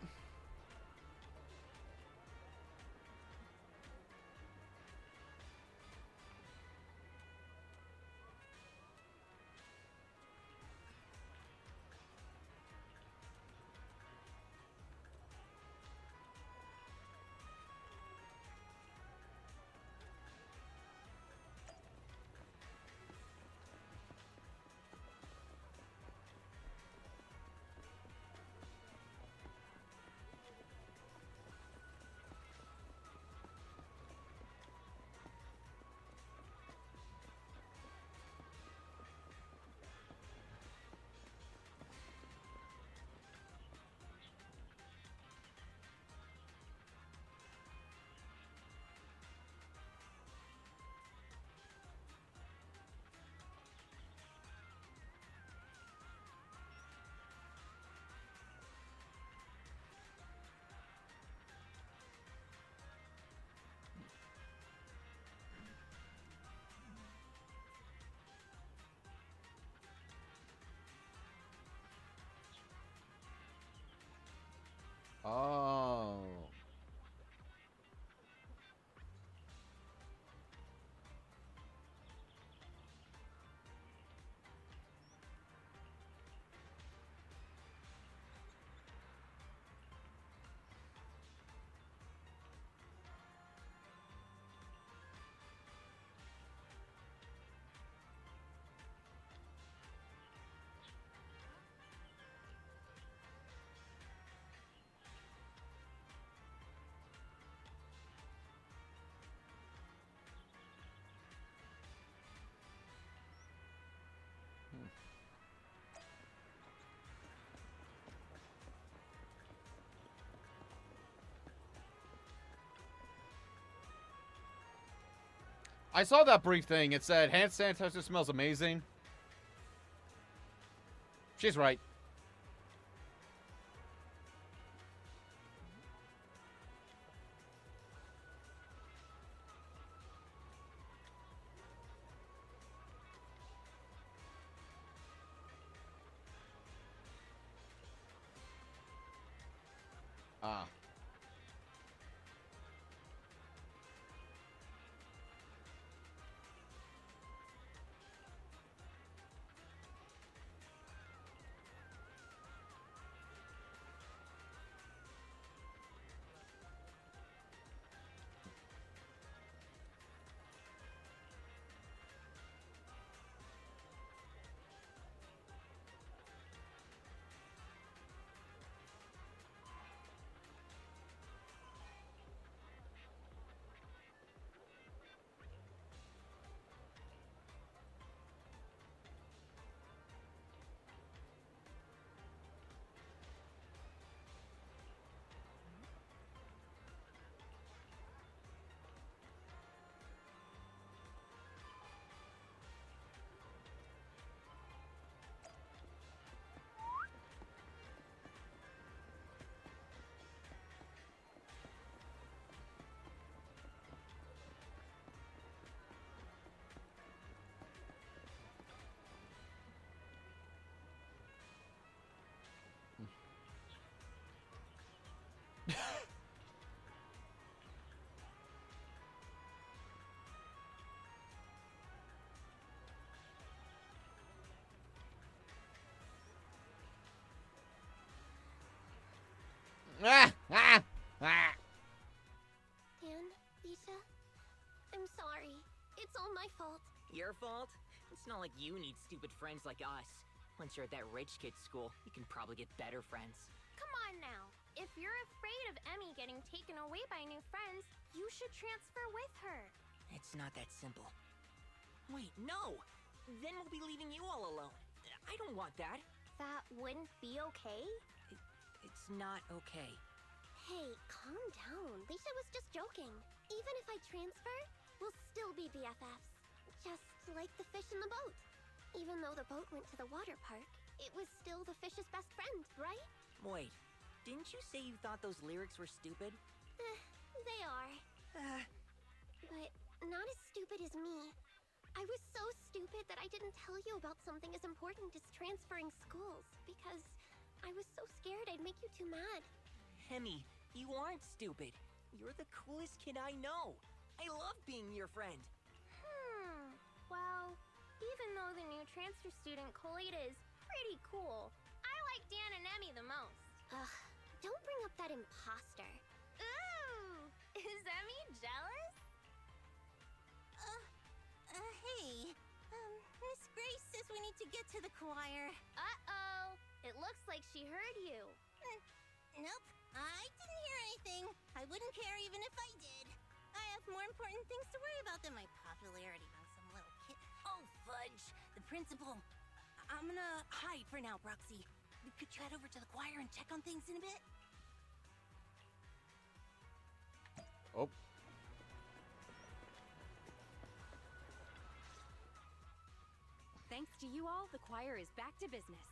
Oh. I saw that brief thing. It said hand sanitizer smells amazing. She's right. Ah. your fault. It's not like you need stupid friends like us. Once you're at that rich kid's school, you can probably get better friends. Come on now. If you're afraid of Emmy getting taken away by new friends, you should transfer with her. It's not that simple. Wait, no! Then we'll be leaving you all alone. I don't want that. That wouldn't be okay? It's not okay. Hey, calm down. Lisa was just joking. Even if I transfer, we'll still be BFFs. Just like the fish in the boat. Even though the boat went to the water park, it was still the fish's best friend, right? Wait, didn't you say you thought those lyrics were stupid? They are. But not as stupid as me. I was so stupid that I didn't tell you about something as important as transferring schools, because I was so scared I'd make you too mad. Emmy, you aren't stupid. You're the coolest kid I know. I love being your friend. Well, even though the new transfer student, Coleta, is pretty cool, I like Dan and Emmy the most. Ugh, don't bring up that imposter. Ooh, is Emmy jealous? Hey. Miss Grace says we need to get to the choir. Uh-oh. It looks like she heard you. Nope, I didn't hear anything. I wouldn't care even if I did. I have more important things to worry about than my popularity among some little kid. Oh, fudge. The principal. I'm gonna hide for now, Broxy. Could you head over to the choir and check on things in a bit? Oh. Thanks to you all, the choir is back to business.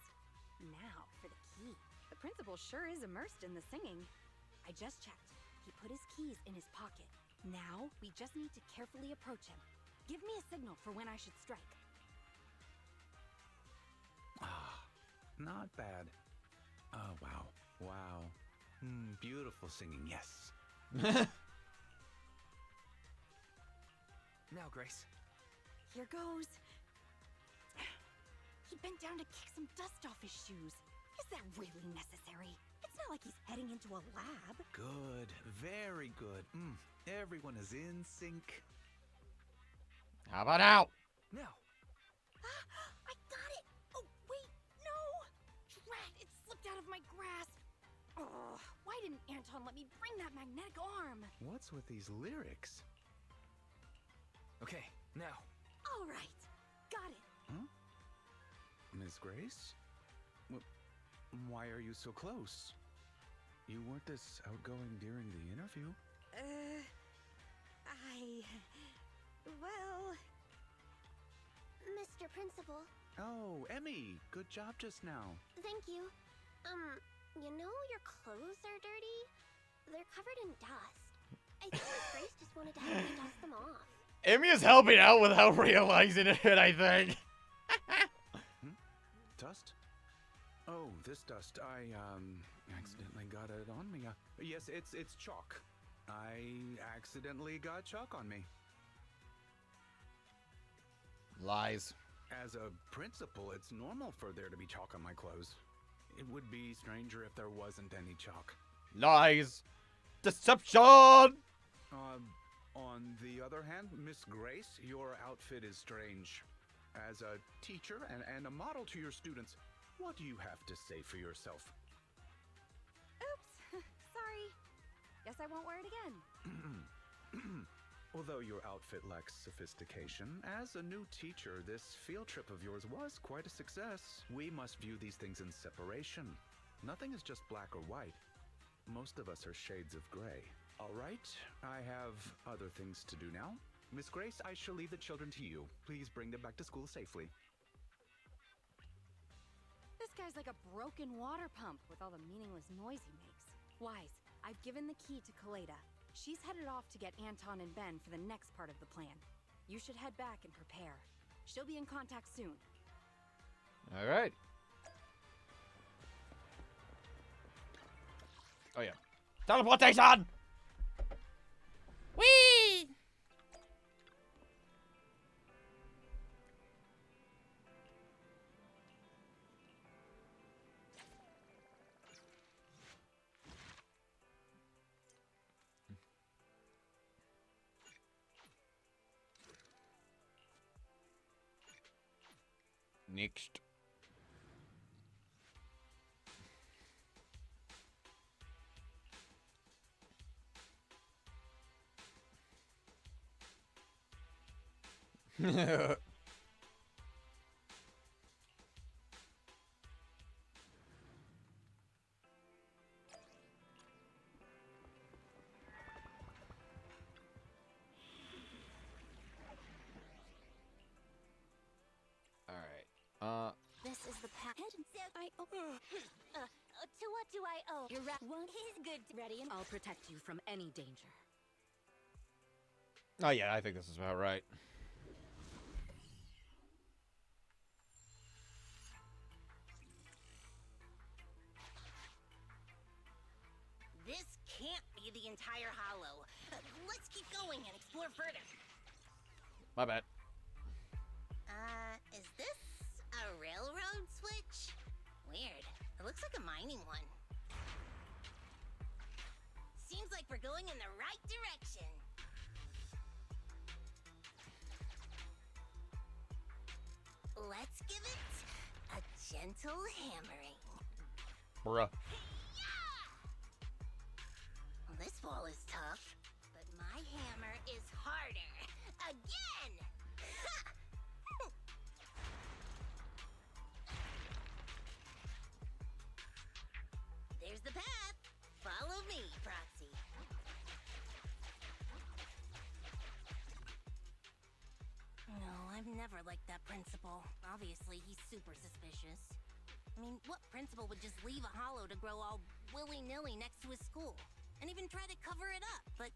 Now for the key. The principal sure is immersed in the singing. I just checked. He put his keys in his pocket. Now, we just need to carefully approach him. Give me a signal for when I should strike. Ah, not bad. Oh, wow. Wow. Beautiful singing, yes. Now, Grace. Here goes. He bent down to kick some dust off his shoes. Is that really necessary? It's not like he's heading into a lab. Good. Very good. Everyone is in sync. How about now? Now. I got it! Oh, wait, no! Drat, it slipped out of my grasp. Ugh, why didn't Anton let me bring that magnetic arm? What's with these lyrics? Okay, now. All right, got it. Huh? Miss Grace? Why are you so close? You weren't this outgoing during the interview. Well... Mr. Principal. Oh, Emmy, good job just now. Thank you. You know your clothes are dirty? They're covered in dust. I think Miss Grace just wanted to help me dust them off. Emmy is helping out without realizing it, I think. Dust? Oh, this dust. I, accidentally got it on me. Yes, it's chalk. I accidentally got chalk on me. Lies. As a principal, it's normal for there to be chalk on my clothes. It would be stranger if there wasn't any chalk. Lies. Deception! On the other hand, Miss Grace, your outfit is strange. As a teacher and a model to your students, what do you have to say for yourself? Oops, sorry. Guess I won't wear it again. Although your outfit lacks sophistication, as a new teacher, this field trip of yours was quite a success. We must view these things in separation. Nothing is just black or white. Most of us are shades of gray. All right, I have other things to do now. Miss Grace, I shall leave the children to you. Please bring them back to school safely. This guy's like a broken water pump with all the meaningless noise he makes. Wise, I've given the key to Coleta. She's headed off to get Anton and Ben for the next part of the plan. You should head back and prepare. She'll be in contact soon. All right. Oh, yeah. Teleportation! Whee! Next. This is the path. To what do I owe? You're right. One is good. Ready, and I'll protect you from any danger. Oh yeah, I think this is about right. This can't be the entire hollow. Let's keep going and explore further. My bad. Is this a railroad switch? Weird. It looks like a mining one. Seems like we're going in the right direction. Let's give it a gentle hammering. Bruh. This wall is tough, but my hammer is harder. Again! There's the path. Follow me, Proxy. No, I've never liked that principal. Obviously, he's super suspicious. I mean, what principal would just leave a hollow to grow all willy-nilly next to his school? And even try to cover it up, but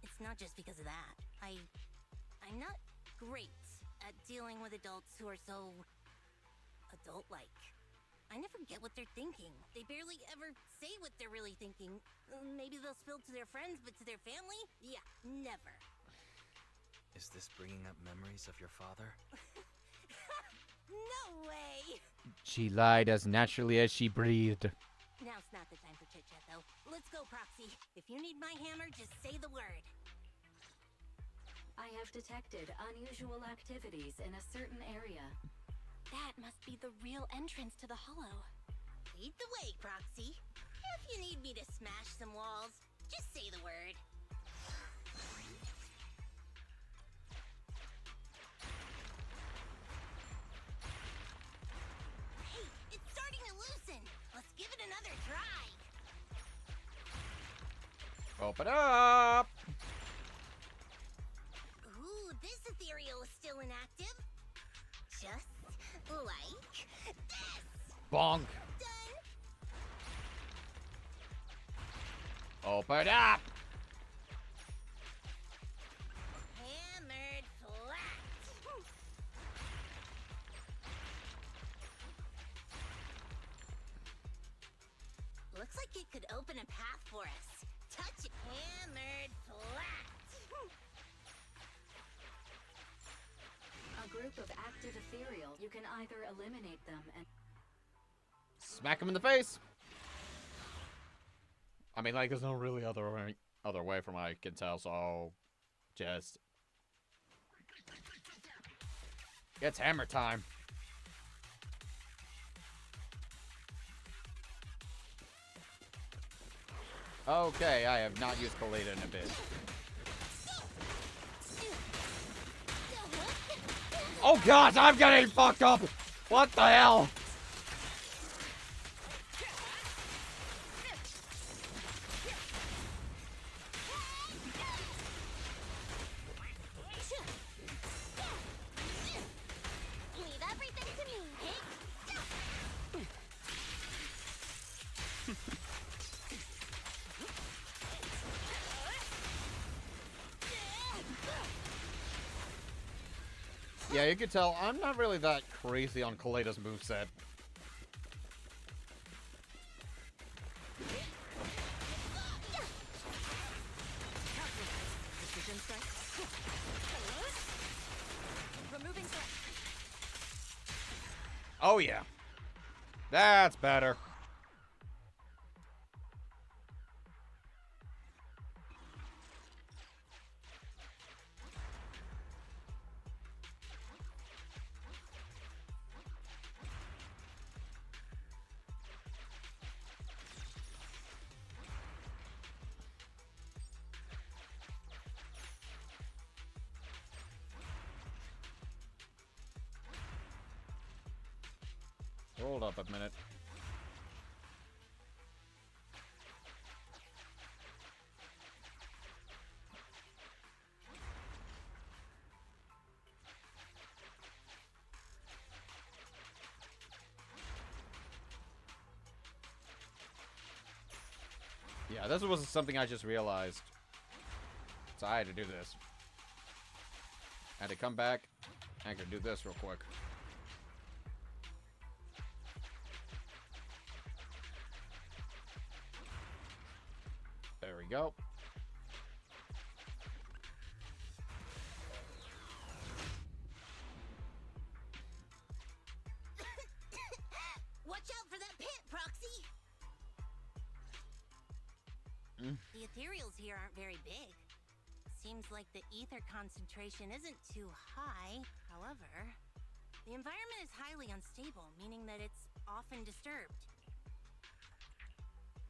it's not just because of that. I'm not great at dealing with adults who are so adult-like. I never get what they're thinking. They barely ever say what they're really thinking. Maybe they'll spill to their friends, but to their family? Yeah, never. Is this bringing up memories of your father? No way! She lied as naturally as she breathed. Now's not the time for chit-chat, though. Let's go, Proxy. If you need my hammer, just say the word. I have detected unusual activities in a certain area. That must be the real entrance to the hollow. Lead the way, Proxy. If you need me to smash some walls, just say the word. Hey, it's starting to loosen. Let's give it another try. Open up! Ooh, this ethereal is still inactive. Just like this. Bonk. Done. Open up! Hammered flat. Looks like it could open a path for us. Touch it. Hammered flat. A group of active ethereal. You can either eliminate them and Smack him in the face! I mean, like, there's no really other way from what I can tell, so just... It's hammer time. Okay, I have not used Kalita in a bit. Oh god, I'm getting fucked up! What the hell? Leave everything to me. Yeah, you can tell I'm not really that crazy on Kalita's moveset. Oh yeah. That's better. Hold up a minute. Yeah, this was something I just realized. So I had to do this. I had to come back. I could do this real quick. There we go. Watch out for that pit, Proxy! The ethereals here aren't very big. Seems like the ether concentration isn't too high. However, the environment is highly unstable, meaning that it's often disturbed.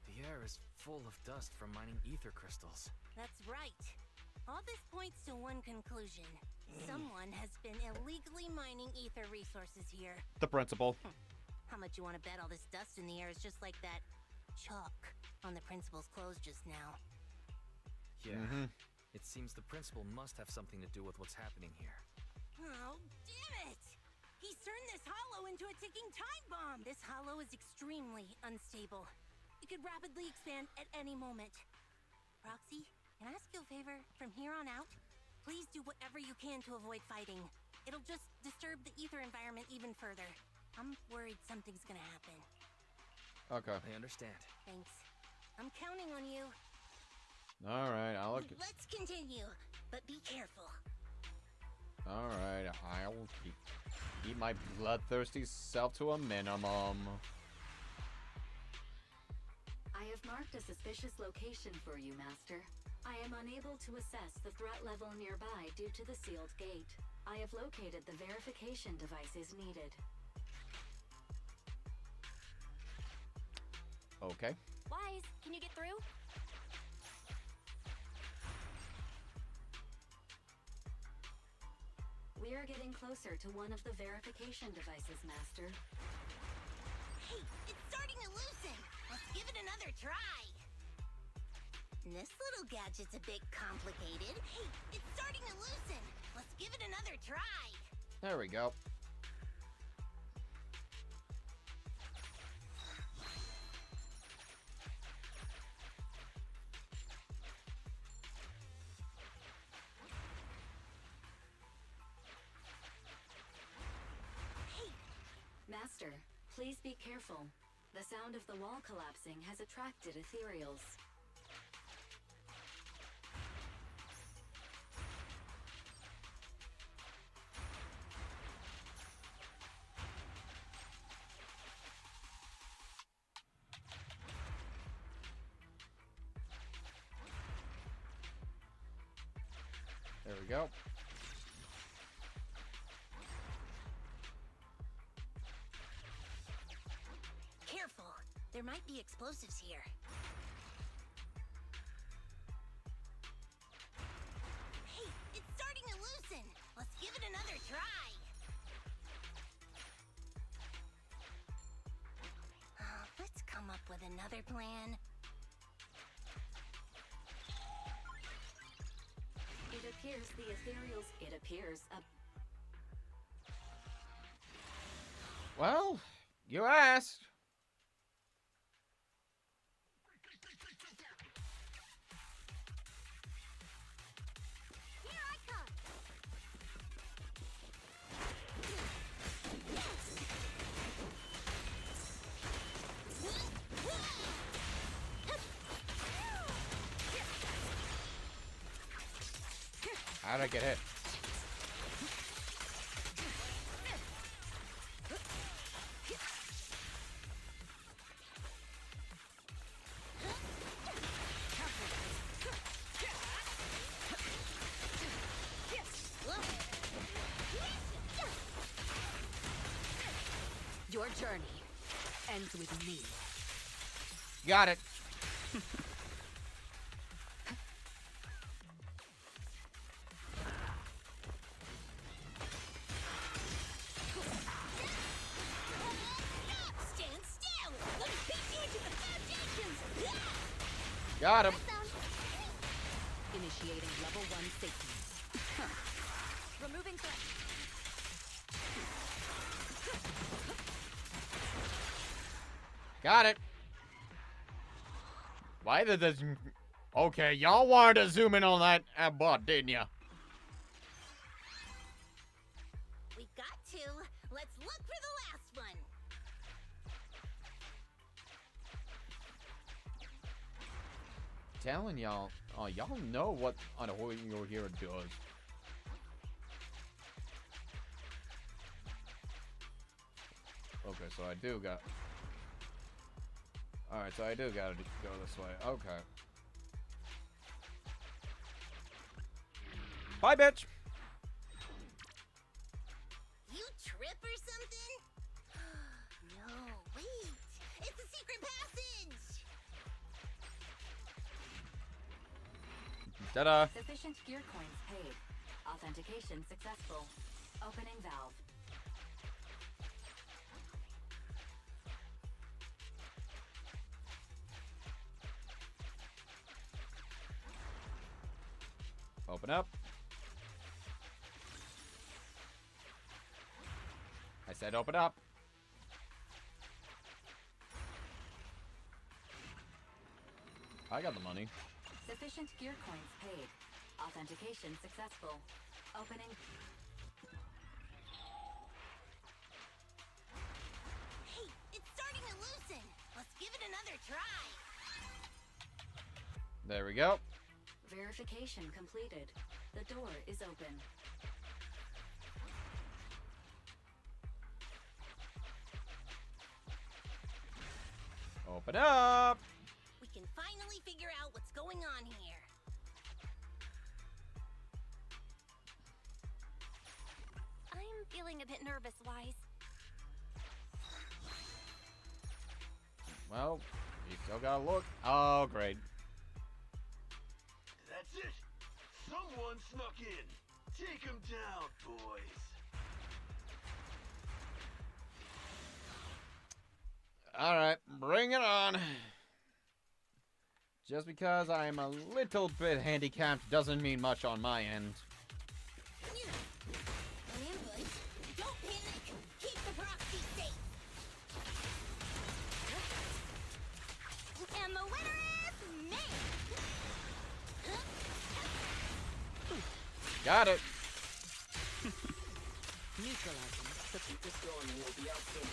The air is full of dust from mining ether crystals. That's right. All this points to one conclusion. Someone has been illegally mining ether resources here. The principal. How much you want to bet all this dust in the air is just like that chalk on the principal's clothes just now? Yeah. It seems the principal must have something to do with what's happening here. Oh, damn it! He's turned this hollow into a ticking time bomb! This hollow is extremely unstable. It could rapidly expand at any moment. Roxy, can I ask you a favor? From here on out, please do whatever you can to avoid fighting. It'll just disturb the ether environment even further. I'm worried something's gonna happen. Okay. I understand. Thanks. I'm counting on you. Alright, I'll look. Let's continue, but be careful. Alright, I'll keep my bloodthirsty self to a minimum. I have marked a suspicious location for you, Master. I am unable to assess the threat level nearby due to the sealed gate. I have located the verification devices needed. Okay. Wise, can you get through? We are getting closer to one of the verification devices, Master. Hey, it's starting to loosen! Let's give it another try! This little gadget's a bit complicated. Hey, it's starting to loosen! Let's give it another try! There we go. Master, please be careful. The sound of the wall collapsing has attracted ethereals. There we go. Careful! There might be explosives here. Hey, it's starting to loosen! Let's give it another try! Let's come up with another plan. It appears the ethereals... It appears a... Well, you asked. Here I come! How'd I get hit? Your journey ends with me. Got it. Got him. Initiating level 1 safety. Removing threat. Got it. Why did this... Okay, y'all wanted to zoom in on that bot, didn't ya? We got to. Let's look for the last one. Telling y'all, oh, y'all know what your hero does. Okay, so I do got... Alright, so I do gotta go this way. Okay. Bye, bitch! You trip or something? No, wait. It's a secret passage! Ta-da! Sufficient gear coins paid. Authentication successful. Opening valve. Open up. I said open up. I got the money. Sufficient gear coins paid. Authentication successful. Opening. Hey, it's starting to loosen. Let's give it another try. There we go. Verification completed. The door is open. Open up! We can finally figure out what's going on here. I'm feeling a bit nervous, Wise. Well, you still gotta look. Oh, great. That's it! Someone snuck in! Take him down, boys! Alright, bring it on. Just because I'm a little bit handicapped doesn't mean much on my end. An ambush. Don't panic. Keep the proxy safe. And the winner is me. Got it. Neutralizing. So keep this going and we'll be out soon.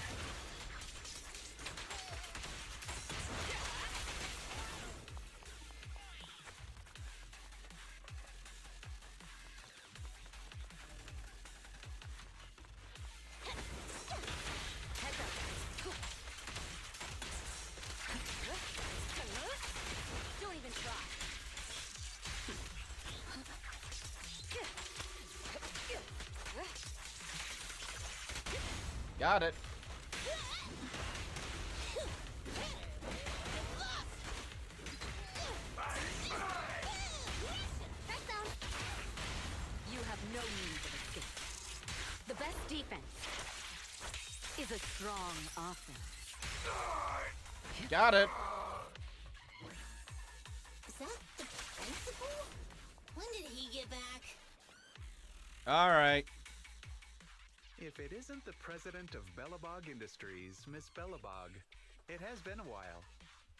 Don't even try. Got it. You have no means of escape. The best defense is a strong offense. Got it. Is that the principal? When did he get back? Alright. If it isn't the president of Bellabog Industries, Miss Bellabog, it has been a while.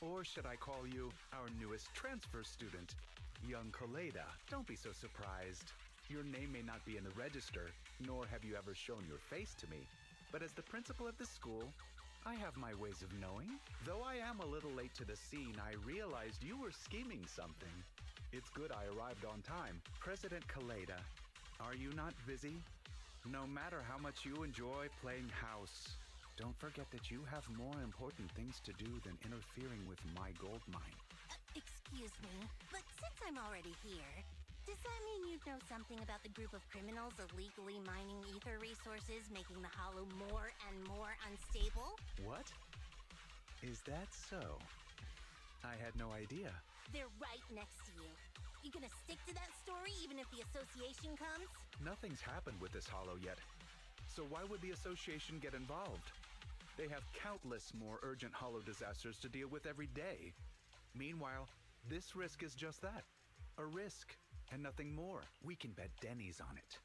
Or should I call you our newest transfer student, young Kaleda? Don't be so surprised. Your name may not be in the register, nor have you ever shown your face to me. But as the principal of the school, I have my ways of knowing. Though I am a little late to the scene, I realized you were scheming something. It's good I arrived on time. President Kaleda, are you not busy? No matter how much you enjoy playing house, don't forget that you have more important things to do than interfering with my gold mine. Excuse me, but since I'm already here, does that mean you know something about the group of criminals illegally mining ether resources, making the Hollow more and more unstable? What? Is that so? I had no idea. They're right next to you. You gonna stick to that story even if the association comes? Nothing's happened with this Hollow yet. So why would the association get involved? They have countless more urgent Hollow disasters to deal with every day. Meanwhile, This risk is just that. A risk, and nothing more. We can bet Denny's on it.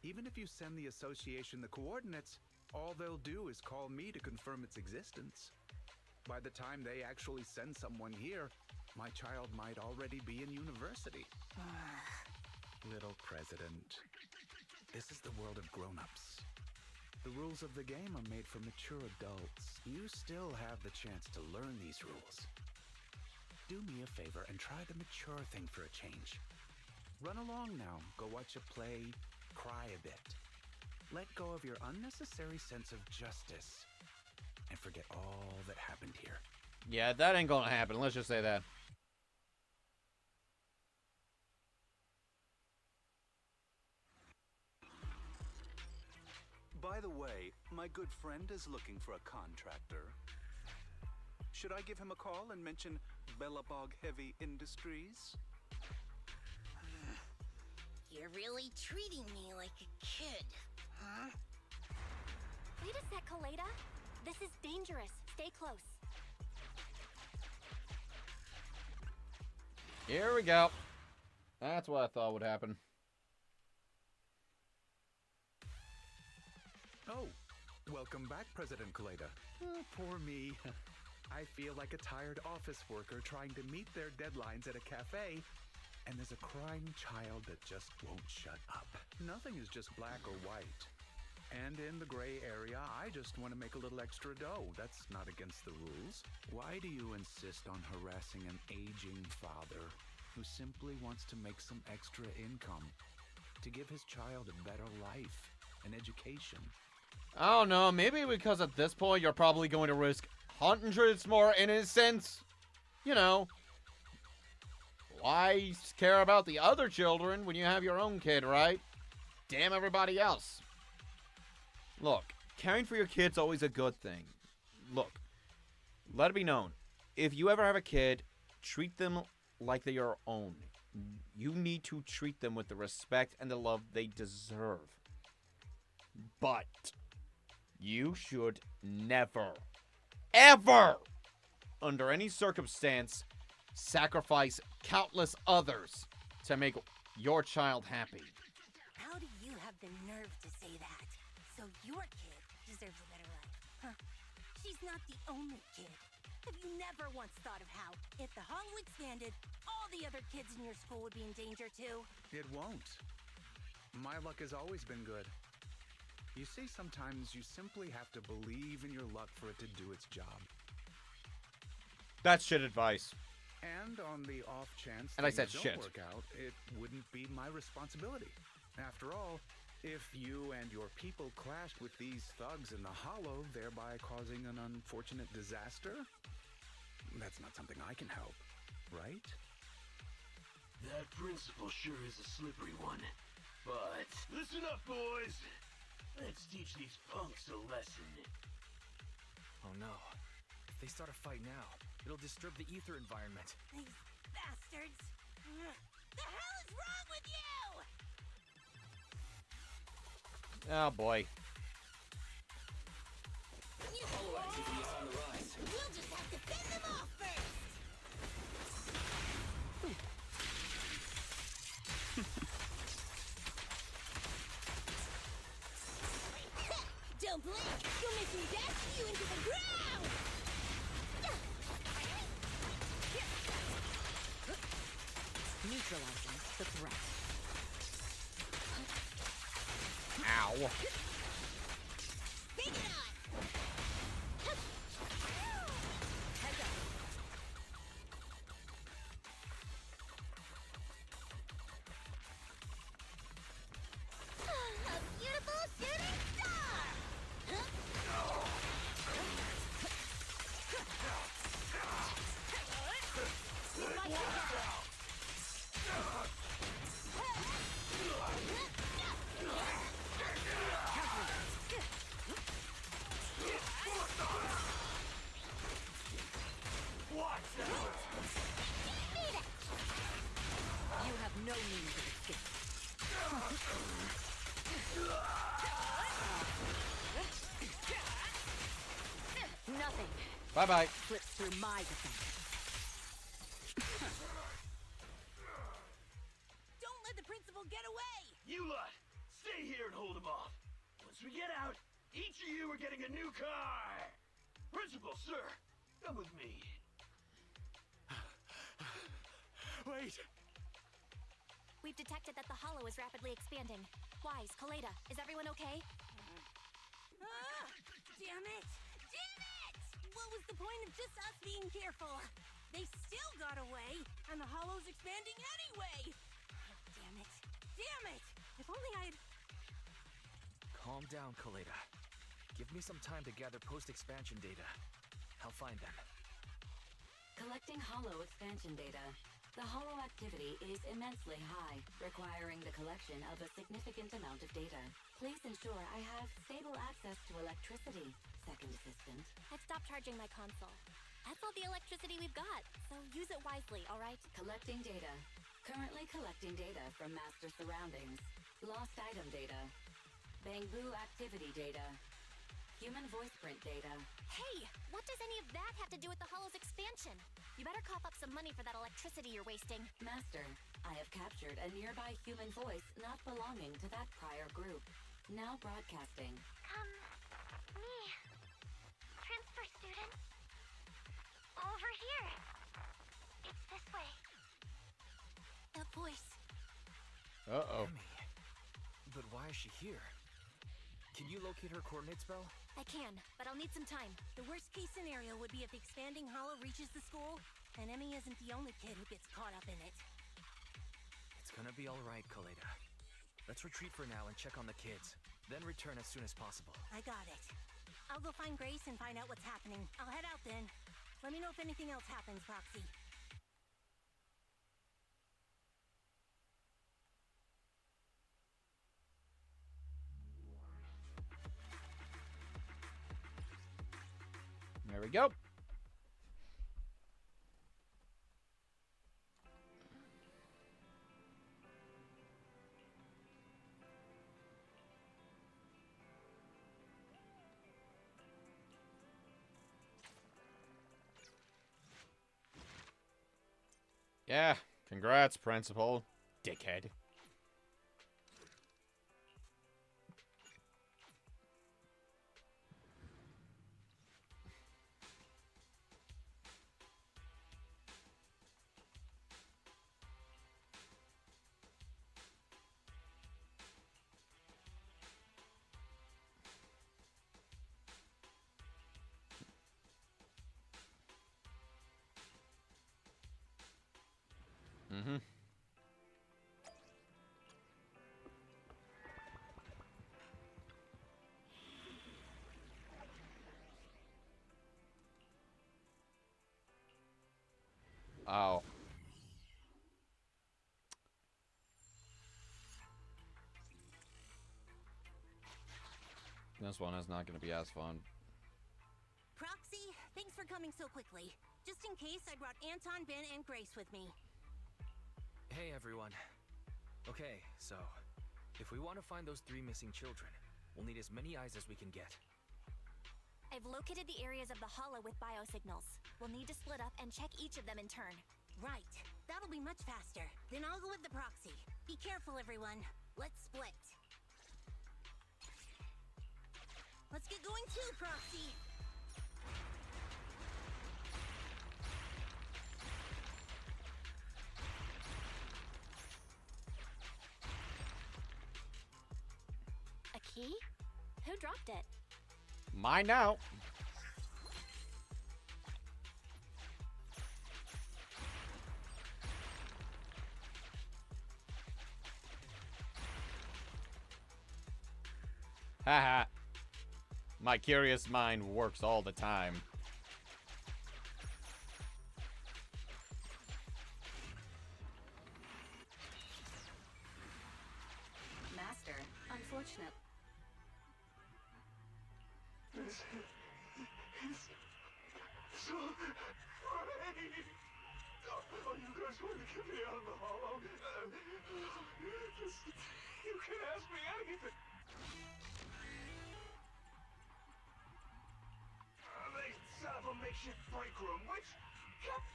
Even if you send the association the coordinates, all they'll do is call me to confirm its existence. By the time they actually send someone here, my child might already be in university. Little president, this is the world of grown-ups. The rules of the game are made for mature adults. You still have the chance to learn these rules. Do me a favor and try the mature thing for a change. Run along now, go watch a play, cry a bit. Let go of your unnecessary sense of justice and forget all that happened here. Yeah, that ain't gonna happen. Let's just say that. By the way, my good friend is looking for a contractor. Should I give him a call and mention Bellabog Heavy Industries? You're really treating me like a kid, huh? Wait a sec, Kaleda. This is dangerous. Stay close. Here we go. That's what I thought would happen. Oh, welcome back, President Kaleda. Poor me. I feel like a tired office worker trying to meet their deadlines at a cafe, and there's a crying child that just won't shut up. Nothing is just black or white. And in the gray area, I just want to make a little extra dough. That's not against the rules. Why do you insist on harassing an aging father who simply wants to make some extra income to give his child a better life, an education? I don't know, maybe because at this point you're probably going to risk hundreds more innocents. You know, why care about the other children when you have your own kid, right? Damn everybody else. Look, caring for your kid's always a good thing. Look, let it be known, if you ever have a kid, treat them like they're your own. You need to treat them with the respect and the love they deserve. But you should never, ever, under any circumstance, sacrifice countless others to make your child happy. How do you have the nerve to say that? So your kid deserves a better life, huh? She's not the only kid. Have you never once thought of how, if the Hollow expanded, all the other kids in your school would be in danger too? It won't. My luck has always been good. You see, sometimes you simply have to believe in your luck for it to do its job. That's shit advice. And on the off chance And I said things shit. don't work out, it wouldn't be my responsibility. After all, if you and your people clashed with these thugs in the Hollow, thereby causing an unfortunate disaster, that's not something I can help, right? That principle sure is a slippery one. But listen up, boys. Let's teach these punks a lesson. Oh no. If they start a fight now, it'll disturb the ether environment. These bastards! The hell is wrong with you? Oh boy. Hollow activity is on the rise. We'll just have to fend them off first! Don't blink! You'll make me dash you into the ground! Neutralizing the threat. Ow. Bring it on! Heads up! A beautiful shooting star! You have no means of escape. Nothing Bye-bye. slips through my defense. you were getting a new car! Principal, sir, come with me. Wait! We've detected that the hollow is rapidly expanding. Wise, Kaleda, is everyone okay? Ah! Damn it! Damn it! What was the point of just us being careful? They still got away, and the hollow's expanding anyway! Damn it! Damn it! If only I'd... Calm down, Kaleda. Give me some time to gather post-expansion data. I'll find them. Collecting hollow expansion data. The hollow activity is immensely high, requiring the collection of a significant amount of data. Please ensure I have stable access to electricity, Second Assistant. I've stopped charging my console. That's all the electricity we've got, so use it wisely, alright? Collecting data. Currently collecting data from master surroundings. Lost item data. Bangbu activity data. Human voice print data. Hey! What does any of that have to do with the hollow's expansion? You better cough up some money for that electricity you're wasting. Master, I have captured a nearby human voice not belonging to that prior group. Now broadcasting. Me. Transfer student. Over here. It's this way. That voice. Uh-oh. But why is she here? Can you locate her coordinates, Belle? I can, but I'll need some time. The worst case scenario would be if the expanding hollow reaches the school, and Emmy isn't the only kid who gets caught up in it. It's gonna be alright, Kaleda. Let's retreat for now and check on the kids. Then return as soon as possible. I got it. I'll go find Grace and find out what's happening. I'll head out then. Let me know if anything else happens, Proxy. There we go. Yeah, congrats, Principal. Dickhead. Mm-hmm. Oh. This one is not going to be as fun. Proxy, thanks for coming so quickly. Just in case, I brought Anton, Ben, and Grace with me. Hey, everyone. Okay, so if we want to find those 3 missing children, we'll need as many eyes as we can get. I've located the areas of the hollow with biosignals. We'll need to split up and check each of them in turn. Right. That'll be much faster. Then I'll go with the Proxy. Be careful, everyone. Let's split. Let's get going too, Proxy! A key? Who dropped it? Mine now. Haha. My curious mind works all the time. Master, unfortunate. This is so great! Oh, you guys want to get me out of the hollow? Just, you can ask me anything. They set up a makeshift break room, which kept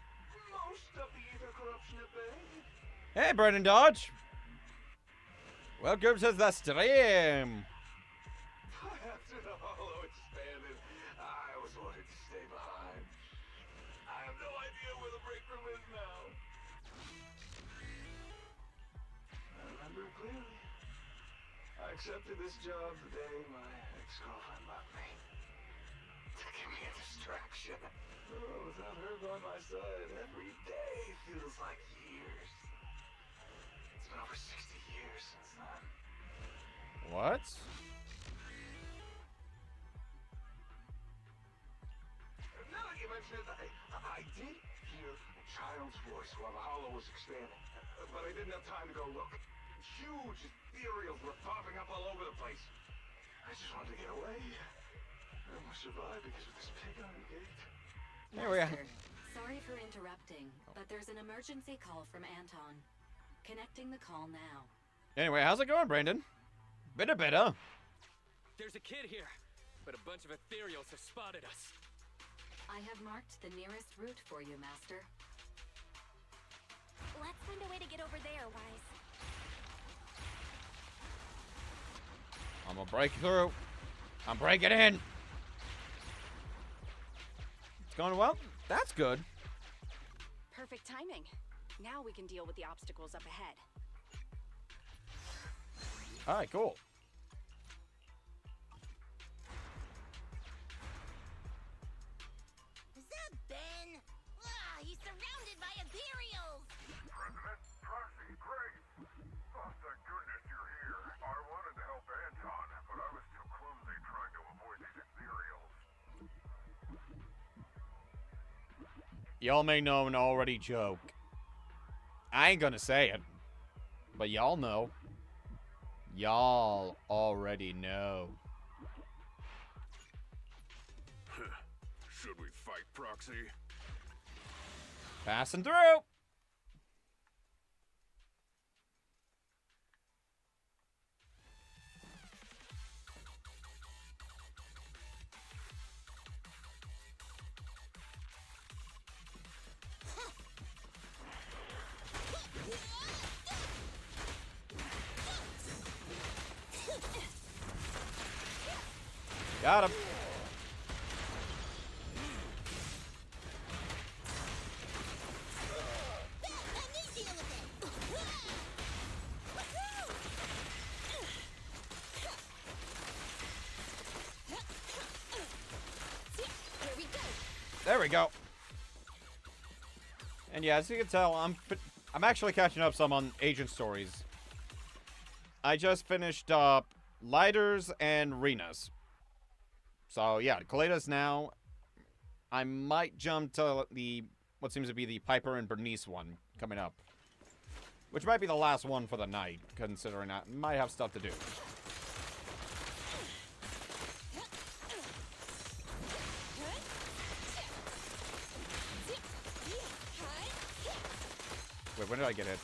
most of the ether corruption at bay. Hey, Brennan Dodge. Welcome to the stream. After the hollow clearly. I accepted this job the day my ex-girlfriend left me. To give me a distraction. Oh, without her by my side, every day feels like years. It's been over 60 years since then. What? Now that you mention it, I did hear a child's voice while the hollow was expanding, but I didn't have time to go look. Huge ethereals were popping up all over the place. I just wanted to get away. I almost survived because of this pig iron gate. There we are. Sorry for interrupting, but there's an emergency call from Anton. Connecting the call now. Anyway, how's it going, Brandon? Bit. There's a kid here, but a bunch of ethereals have spotted us. I have marked the nearest route for you, Master. Let's find a way to get over there, Wise. I'm gonna break through. I'm breaking in. It's going well. That's good. Perfect timing. Now we can deal with the obstacles up ahead. All right, cool. Is that Ben? Ah, he's surrounded by ethereals! President, Proxy, Grace. Oh, thank goodness you're here. I wanted to help Anton, but I was too clumsy trying to avoid these ethereals. Y'all may know an already joke. I ain't gonna say it, but y'all know. Y'all already know. Should we fight, Proxy? Passing through. Got him. There we go. And yeah, as you can tell, I'm actually catching up some on Agent Stories. I just finished up Lighters and Renas. So yeah, Kaleda's now. I might jump to the what seems to be the Piper and Bernice one coming up, which might be the last one for the night, considering I might have stuff to do. Wait, when did I get it?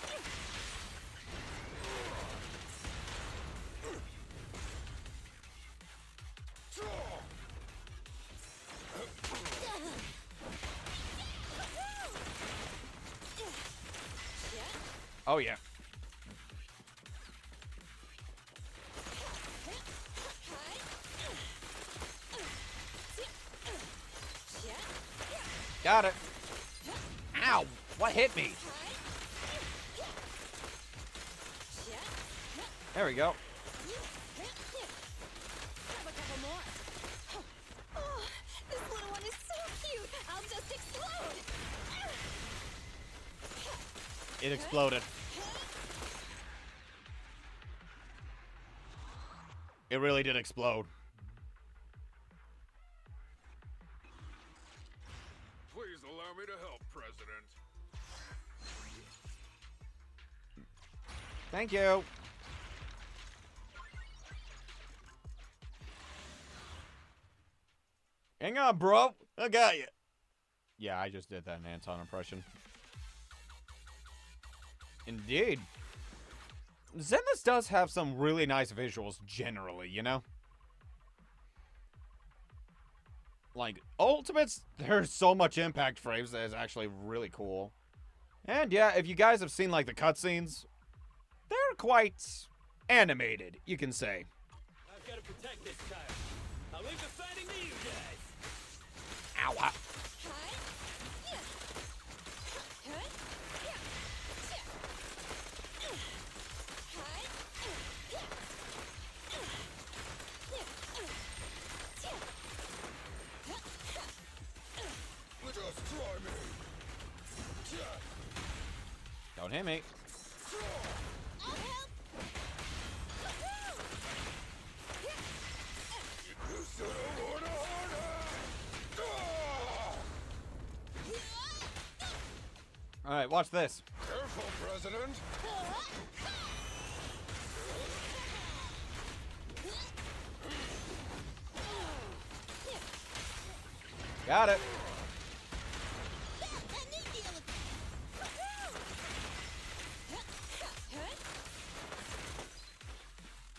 Oh, yeah. Got it. Ow! What hit me? There we go. Oh, this little one is so cute. I'll just explode. It exploded. It really did explode. Please allow me to help, President. Thank you. Hang on, bro. I got you. Yeah, I just did that in Anton impression. Indeed. Zenless does have some really nice visuals generally, you know? Like, Ultimates, there's so much impact frames that is actually really cool. And yeah, if you guys have seen, like, the cutscenes, they're quite animated, you can say. I've got to protect this child. I'll leave the fighting to you guys. Ow. hit me. Alright, watch this. Careful, President. Got it.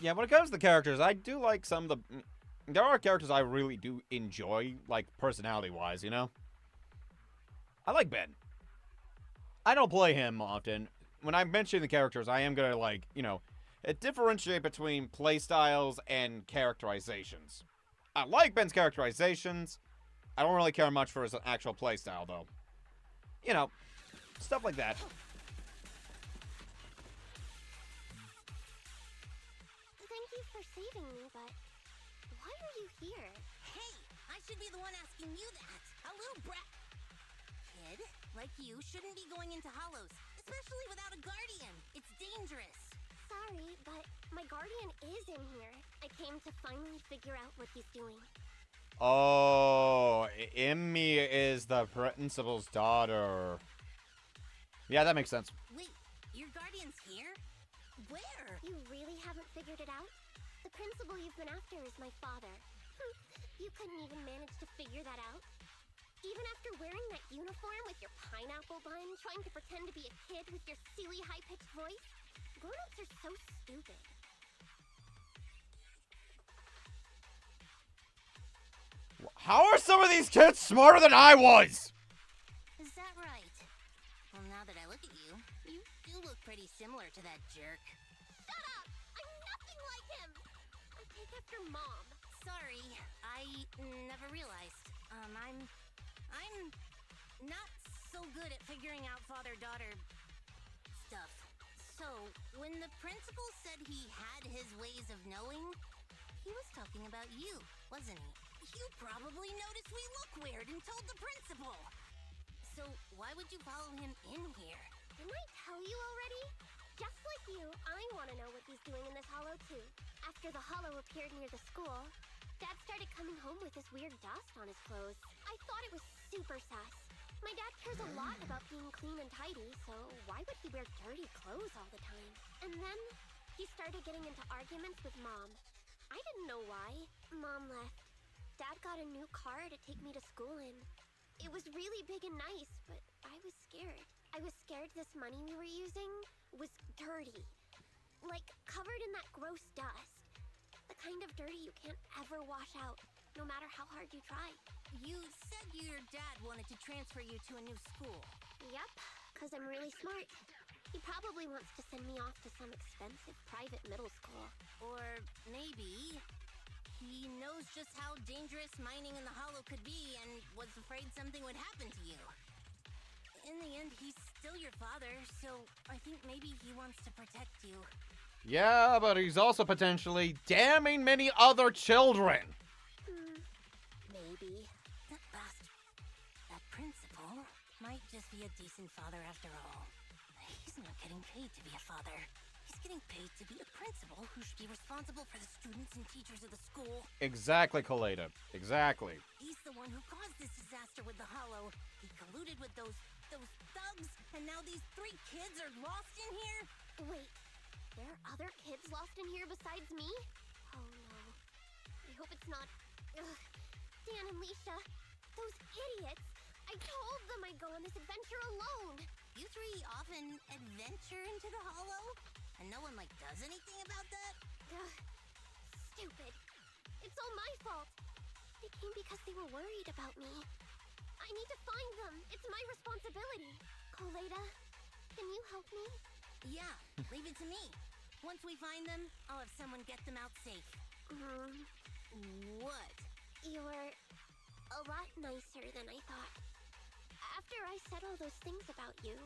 Yeah, when it comes to the characters, I do like some of the... There are characters I really do enjoy, like, personality-wise, you know? I like Ben. I don't play him often. When I mention the characters, I am gonna, like, you know, differentiate between playstyles and characterizations. I like Ben's characterizations. I don't really care much for his actual playstyle, though. You know, stuff like that. Thank you for saving me, but why are you here? Hey, I should be the one asking you that. A little brat. Kid, like you, shouldn't be going into hollows, especially without a guardian. It's dangerous. Sorry, but my guardian is in here. I came to finally figure out what he's doing. Oh, Emmy is the principal's daughter. Yeah, that makes sense. Wait, your guardian's here? Where? You really haven't figured it out? The principal you've been after is my father. You couldn't even manage to figure that out? Even after wearing that uniform with your pineapple bun, trying to pretend to be a kid with your silly high-pitched voice? Grown-ups are so stupid. How are some of these kids smarter than I was? Is that right? Well, now that I look at you, you do look pretty similar to that jerk. Shut up! I'm nothing like him! I take after Mom. Sorry, I never realized. I'm not so good at figuring out father-daughter stuff. So, when the principal said he had his ways of knowing, he was talking about you, wasn't he? You probably noticed we look weird and told the principal. So, why would you follow him in here? Didn't I tell you already? Just like you, I want to know what he's doing in this hollow too. After the hollow appeared near the school, Dad started coming home with this weird dust on his clothes. I thought it was super sus. My dad cares a lot about being clean and tidy, so why would he wear dirty clothes all the time? And then he started getting into arguments with Mom. I didn't know why. Mom left. Dad got a new car to take me to school in. It was really big and nice, but I was scared. I was scared this money we were using was dirty. Like, covered in that gross dust. The kind of dirty you can't ever wash out, no matter how hard you try. You said your dad wanted to transfer you to a new school. Yep, because I'm really smart. He probably wants to send me off to some expensive private middle school. Or maybe he knows just how dangerous mining in the hollow could be and was afraid something would happen to you. In the end, he's still your father, so I think maybe he wants to protect you. Yeah, but he's also potentially damning many other children. Maybe. That bastard. That principal might just be a decent father after all. He's not getting paid to be a father. He's getting paid to be a principal who should be responsible for the students and teachers of the school. Exactly, Kaleda. Exactly. He's the one who caused this disaster with the hollow. He colluded with those thugs, and now these 3 kids are lost in here? Wait, there are other kids lost in here besides me? Oh no. I hope it's not... Ugh. Dan and Leisha, those idiots! I told them I'd go on this adventure alone! You 3 often adventure into the hollow? And no one, does anything about that? Ugh. Stupid. It's all my fault. They came because they were worried about me. I need to find them. It's my responsibility. Koleda, can you help me? Yeah, leave it to me. Once we find them, I'll have someone get them out safe. What? You're a lot nicer than I thought. After I said all those things about you,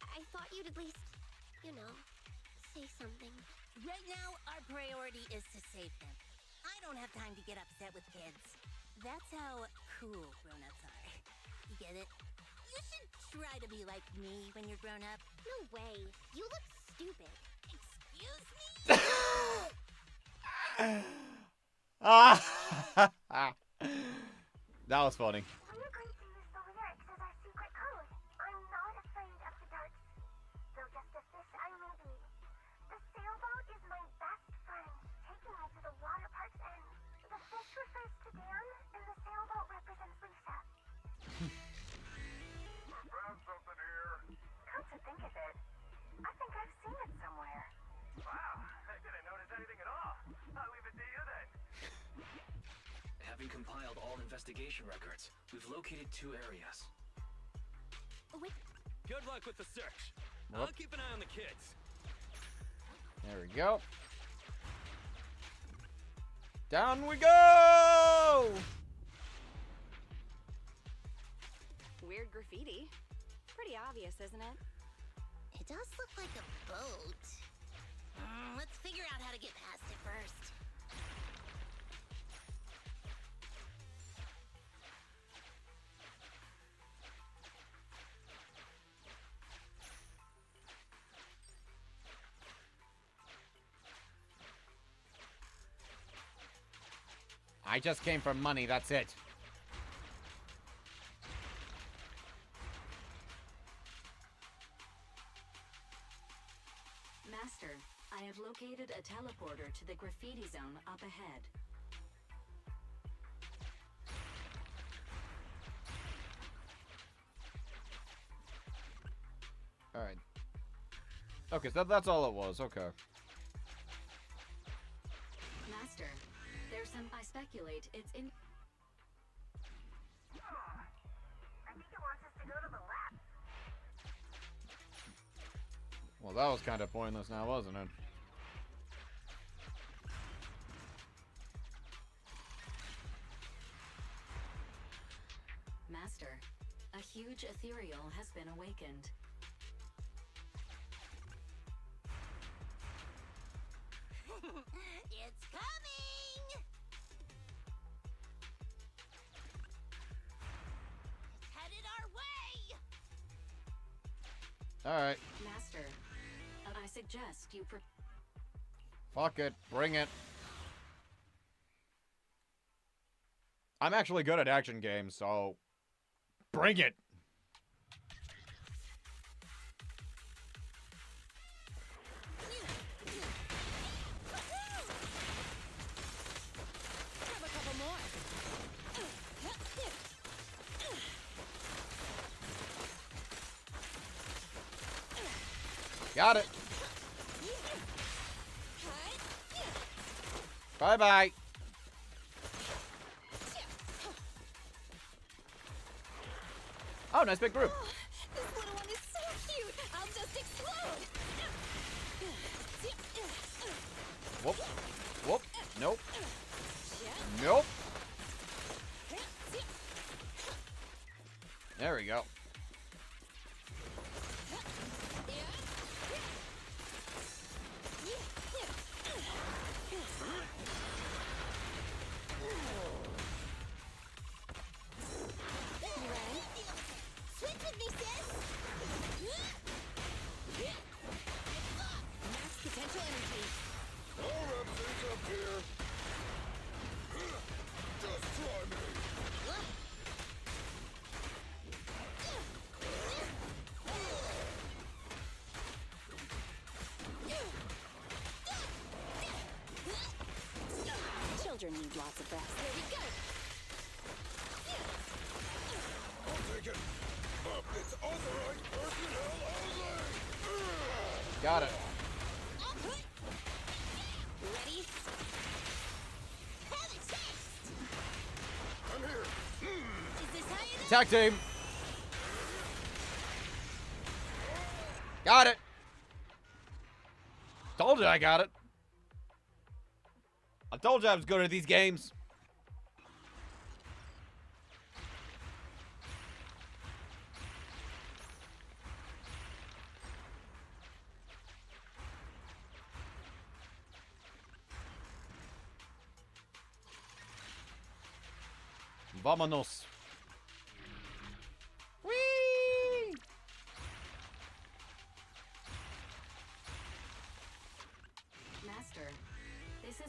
I thought you'd at least, say something. Right now, our priority is to save them. I don't have time to get upset with kids. That's how cool grown-ups are. You get it? You should try to be like me when you're grown up. No way. You look stupid. Excuse me? That was funny. We agreed to use the lyrics as our secret code. I'm not afraid of the dark sea, though just a fish I may be. The sailboat is my best friend, taking me to the water park's end. The fish refers to Dan, and the sailboat represents Lisa. Found something here. Come to think of it, I think I've seen it somewhere. Wow, I didn't notice anything at all. I'll leave it to you then. Having compiled all investigation records, we've located 2 areas. Good luck with the search. Whoop. I'll keep an eye on the kids. There we go. Down we go! Weird graffiti. Pretty obvious, isn't it? It does look like a boat. Let's figure out how to get past it first. I just came for money, that's it. Master, I have located a teleporter to the graffiti zone up ahead. Alright. Okay, so that's all it was, okay. Master, there's some. I speculate it's in. I think it wants us to go to the lab. Well, that was kind of pointless now, wasn't it? Master, a huge ethereal has been awakened. It's coming! It's headed our way! Alright. Master, I suggest you Fuck it. Bring it. I'm actually good at action games, so... Bring it! Grab a couple more. Got it. Bye-bye. Oh, nice big group. Oh, this little one is so cute. I'll just explode. Whoop. Whoop. Nope. Nope. There we go. Switch with me, sis. Max potential energy. I'll wrap things up here. Just try me. Children need lots of rest. Here we go. I'll take it. It's authorized personnel only. Got it. Ready? Have a taste! I'm here. Is this high enough? Attack team. Got it. Told you I got it. I told you I was good at these games. Vámonos. Whee!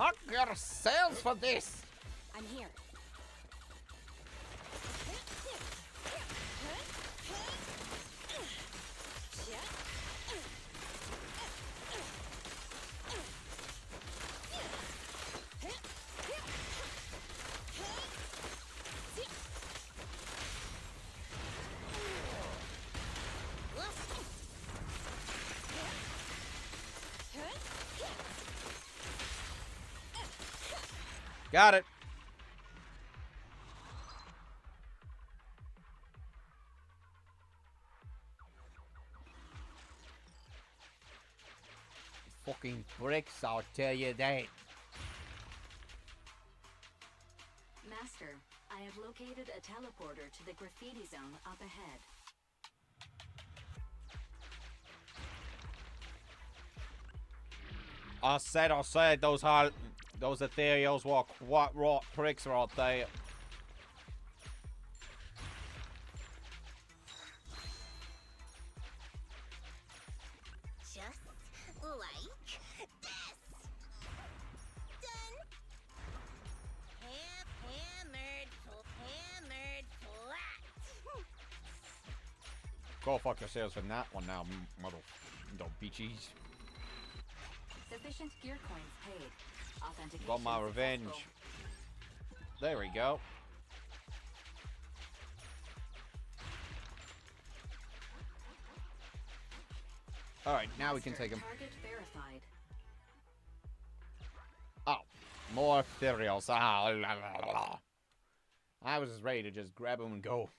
Knock yourselves for this. I'm here. Got it. Fucking bricks, I'll tell you that. Master, I have located a teleporter to the graffiti zone up ahead. I said, those ethereals were quite right pricks right there. Just like this. Done. Hammered flat. Go fuck yourselves for that one now, mother bitches. Sufficient gear coins paid. Authentication Got my revenge. successful. There we go. Alright, now we can take him. Target verified. Oh, more ethereals. Ah, la, la, la. I was just ready to just grab him and go.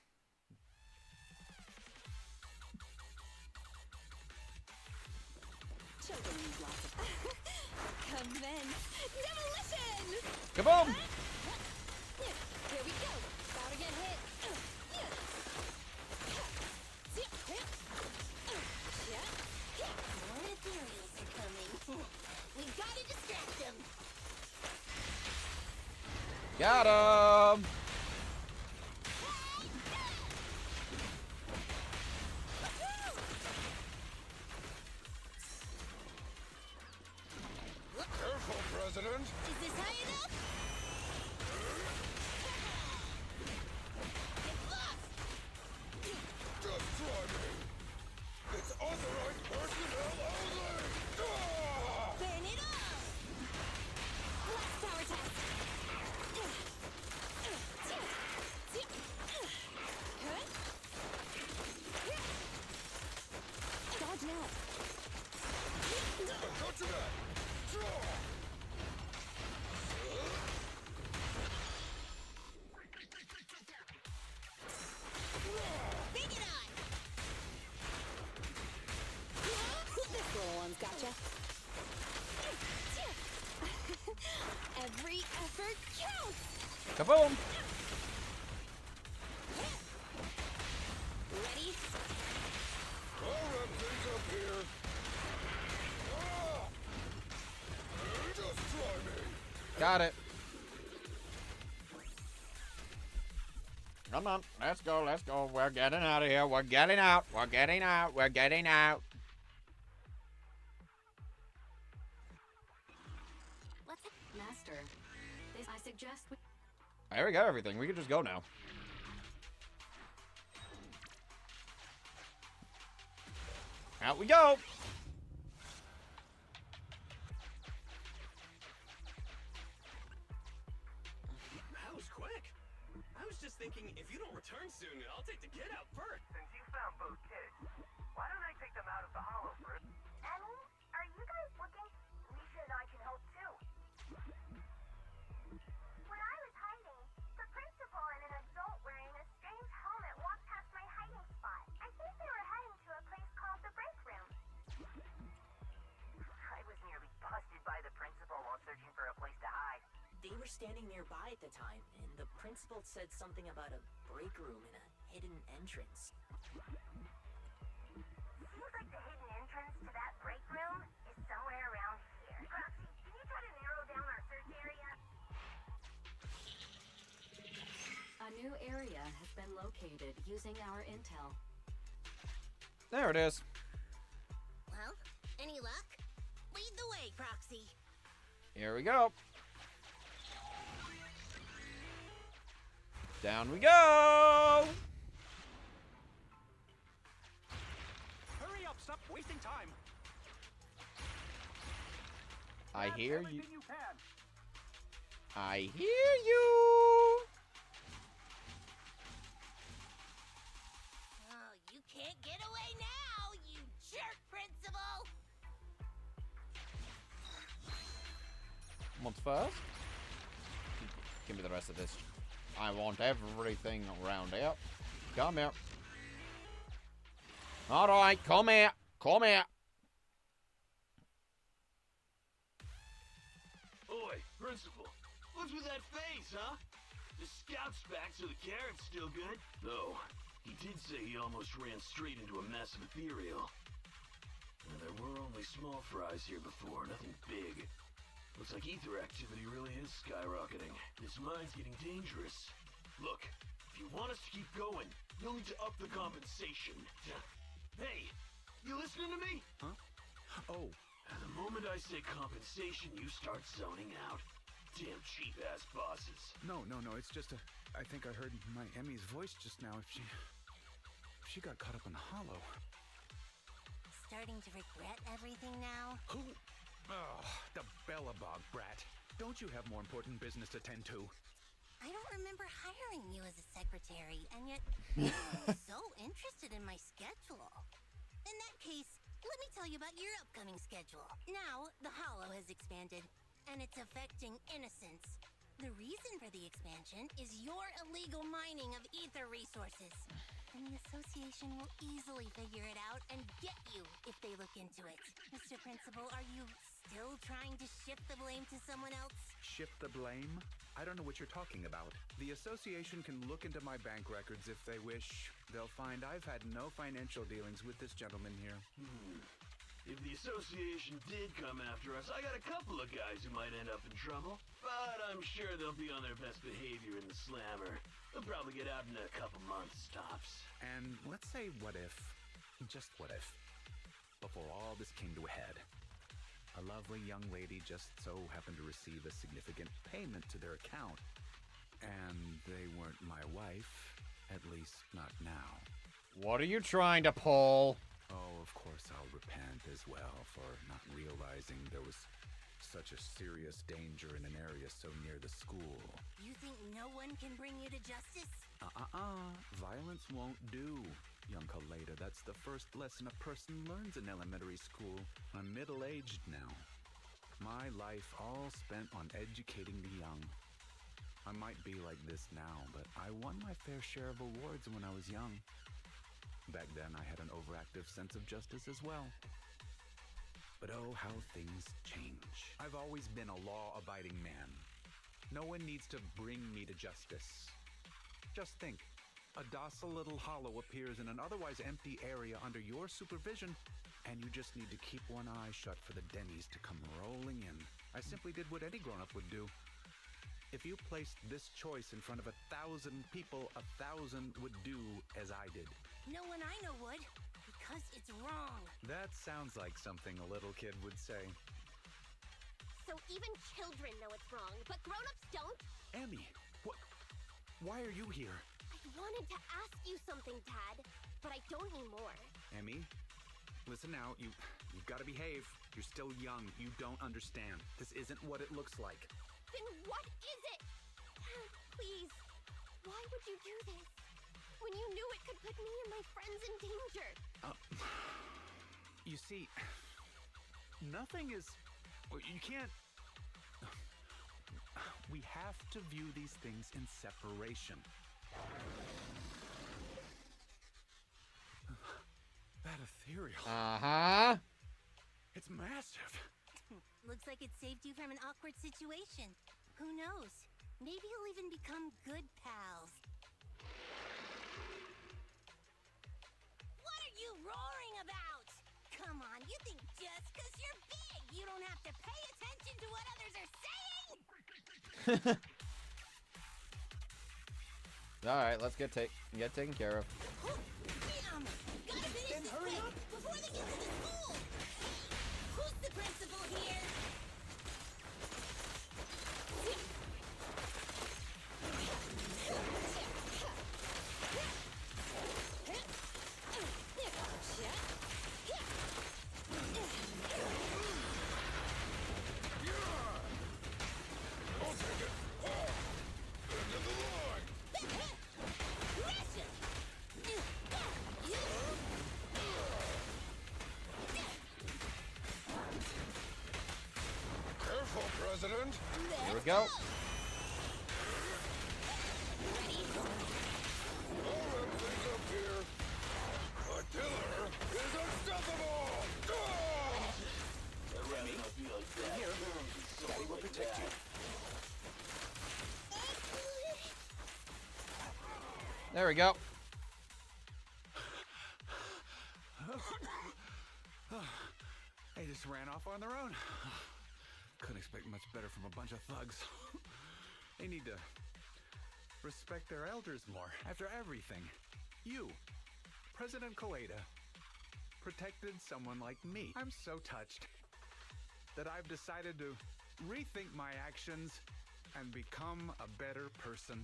Children need lots of commence demolition. Kaboom! Here we go. About to get hit. More ethereals are coming. We gotta distract them. Got him! Careful, President. Is this high enough? Just try me. It's authorized personnel only. Ah! Burn it all! Blast power test. Dodge now. Got you back. Draw. Bring it on! This little one's gotcha. Every effort counts. Kaboom! Ready? I'll wrap things up here. Ah! Just try me. Got it. Come on, let's go, let's go. We're getting out of here. We're getting out. We're getting out. We're getting out. Master, I suggest we... There we go, everything. We can just go now. Out we go. That was quick. I was just thinking, if you don't return soon, I'll take the kid out first. Since you found both kids, why don't I take them out of the hollow first? Emmy, are you guys looking? Lisa and I can help too. When I was hiding, the principal and an adult wearing a strange helmet walked past my hiding spot. I think they were heading to a place called the break room. I was nearly busted by the principal while searching for a place to hide. They were standing nearby at the time, and the principal said something about a break room and a hidden entrance. Seems like the hidden entrance to that break room is somewhere around here. Proxy, can you try to narrow down our search area? A new area has been located using our intel. There it is. Well, any luck? Lead the way, Proxy. Here we go. Down we go! Hurry up, stop wasting time. I hear you. Everything you can. I hear you! Oh, you can't get away now, you jerk, Principal! What's first? Give me the rest of this. I want everything around here. Come here. Alright, come here. Come here. Oi, Principal. What's with that face, huh? The scout's back, so the carrot's still good? No. He did say he almost ran straight into a massive ethereal. And there were only small fries here before, nothing big. Looks like ether activity really is skyrocketing. This mine's getting dangerous. Look, if you want us to keep going, you'll need to up the compensation. Hey, you listening to me? Huh? Oh. The moment I say compensation, you start zoning out. Damn cheap-ass bosses. No, it's just I think I heard my Emmy's voice just now. If she got caught up in the hollow. Starting to regret everything now? Who? Oh, the Bellabog brat. Don't you have more important business to tend to? I don't remember hiring you as a secretary, and yet you're so interested in my schedule. In that case, let me tell you about your upcoming schedule. Now, the Hollow has expanded, and it's affecting innocents. The reason for the expansion is your illegal mining of ether resources. And the association will easily figure it out and get you if they look into it. Mr. Principal, are you still trying to shift the blame to someone else? Shift the blame? I don't know what you're talking about. The association can look into my bank records if they wish. They'll find I've had no financial dealings with this gentleman here. If the association did come after us, I got a couple of guys who might end up in trouble. But I'm sure they'll be on their best behavior in the slammer. They'll probably get out in a couple months, tops. And let's say what if, just what if, before all this came to a head, a lovely young lady just so happened to receive a significant payment to their account. And they weren't my wife, at least not now. What are you trying to pull? Oh, of course I'll repent as well for not realizing there was such a serious danger in an area so near the school. You think no one can bring you to justice? Violence won't do, young Kaleda. That's the first lesson a person learns in elementary school. I'm middle-aged now. My life all spent on educating the young. I might be like this now, but I won my fair share of awards when I was young. Back then, I had an overactive sense of justice as well. But oh, how things change. I've always been a law-abiding man. No one needs to bring me to justice. Just think, a docile little hollow appears in an otherwise empty area under your supervision, and you just need to keep one eye shut for the Denny's to come rolling in. I simply did what any grown-up would do. If you placed this choice in front of 1,000 people, 1,000 would do as I did. No one I know would, because it's wrong. That sounds like something a little kid would say. So even children know it's wrong, but grown-ups don't? Emmy, why are you here? I wanted to ask you something, Tad, but I don't anymore. Emmy, listen now, you've got to behave. You're still young. You don't understand. This isn't what it looks like. Then what is it? Dad, please. Why would you do this? When you knew it could put me and my friends in danger. You see, nothing is... You can't... We have to view these things in separation. That ethereal. Uh-huh. It's massive. Looks like it saved you from an awkward situation. Who knows? Maybe you'll even become good pals. What are you roaring about? Come on, you think just because you're big, you don't have to pay attention to what others are saying? Alright, let's get taken care of. Gotta finish this quick before they get to the school! Who's the principal here? President. Here we go. The killer is unstoppable! Remy, Here, Daddy will protect you. There we go. They just ran off on their own. Couldn't expect much better from a bunch of thugs. They need to respect their elders more. After everything, you, President Koeda, protected someone like me. I'm so touched that I've decided to rethink my actions and become a better person.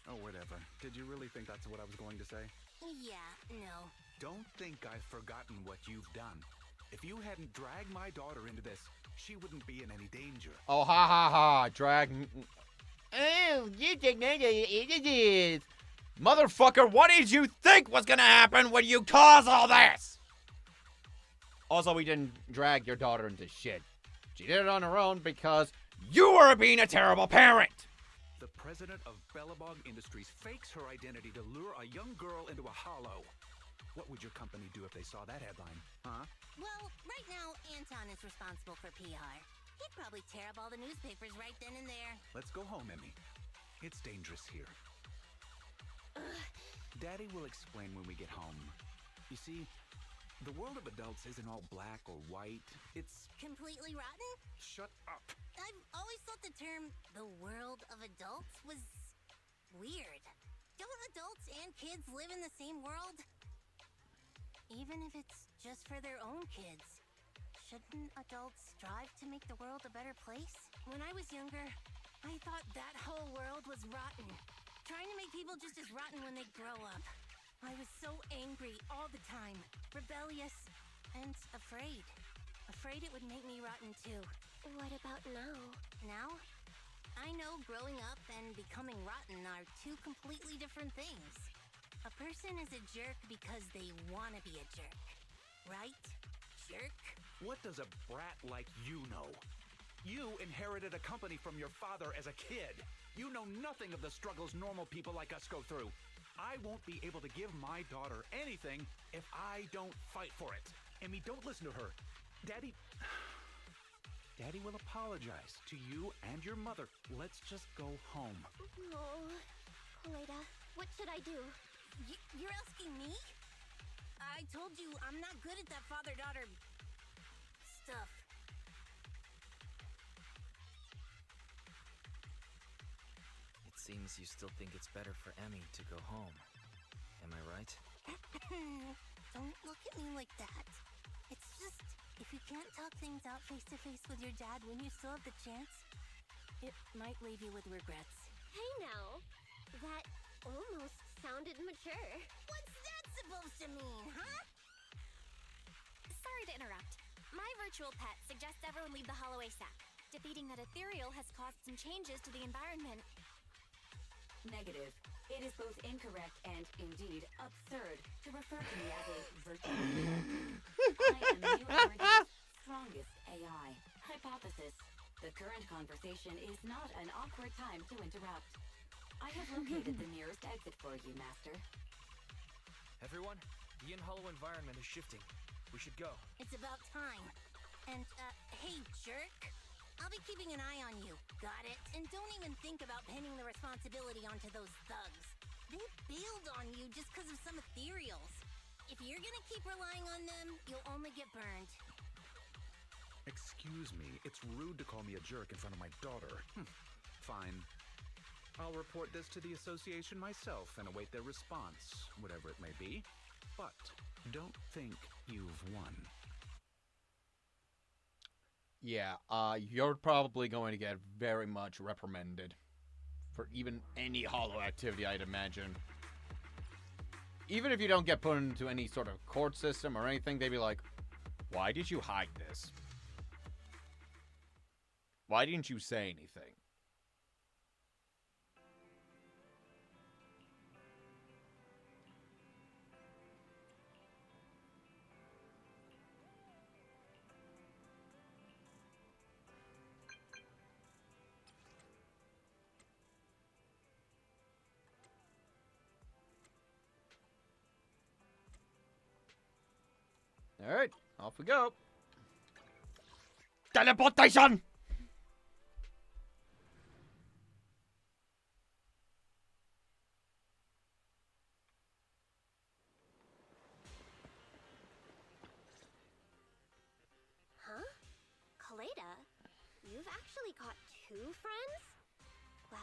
Oh, whatever. Did you really think that's what I was going to say? Yeah, no. Don't think I've forgotten what you've done. If you hadn't dragged my daughter into this, she wouldn't be in any danger. Oh, ha ha ha. Drag. Oh, you think that it is. Motherfucker, what did you think was gonna happen when you caused all this? Also, we didn't drag your daughter into shit. She did it on her own because you were being a terrible parent. The president of Bellabog Industries fakes her identity to lure a young girl into a hollow. What would your company do if they saw that headline, huh? Well, right now, Anton is responsible for PR. He'd probably tear up all the newspapers right then and there. Let's go home, Emmy. It's dangerous here. Daddy will explain when we get home. You see, the world of adults isn't all black or white. It's completely rotten? Shut up. I've always thought the term the world of adults was weird. Don't adults and kids live in the same world? Even if it's just for their own kids. Shouldn't adults strive to make the world a better place? When I was younger, I thought that whole world was rotten. Trying to make people just as rotten when they grow up. I was so angry all the time. Rebellious and afraid. Afraid it would make me rotten too. What about now? Now? I know growing up and becoming rotten are two completely different things. A person is a jerk because they want to be a jerk. Right? Jerk? what does a brat like you know? You inherited a company from your father as a kid. You know nothing of the struggles normal people like us go through. I won't be able to give my daughter anything if I don't fight for it. Emmy, don't listen to her. Daddy will apologize to you and your mother. Let's just go home. Oh, Koeda, what should I do? You're asking me? I told you I'm not good at that father-daughter stuff. It seems you still think it's better for Emmy to go home. Am I right? Don't look at me like that. It's just, if you can't talk things out face-to-face with your dad when you still have the chance, it might leave you with regrets. Hey now, that almost sounded mature. What's that supposed to mean, huh? Sorry to interrupt. My virtual pet suggests everyone leave the Hollow ASAP. Defeating that ethereal has caused some changes to the environment. Negative. It is both incorrect and, indeed, absurd to refer to me as a virtual pet. I am New Earth's strongest AI. Hypothesis. The current conversation is not an awkward time to interrupt. I have located the nearest exit for you, Master. Everyone, the in-hollow environment is shifting. We should go. It's about time. And, hey, jerk. I'll be keeping an eye on you. Got it? And don't even think about pinning the responsibility onto those thugs. They bailed on you just because of some ethereals. If you're gonna keep relying on them, you'll only get burned. Excuse me, it's rude to call me a jerk in front of my daughter. Fine. I'll report this to the association myself and await their response, whatever it may be. But don't think you've won. Yeah, you're probably going to get very much reprimanded for even any hollow activity, I'd imagine. Even if you don't get put into any sort of court system or anything, they'd be like, why did you hide this? Why didn't you say anything? Alright, off we go. Teleportation! Huh? Kaleda, you've actually got 2 friends? Well,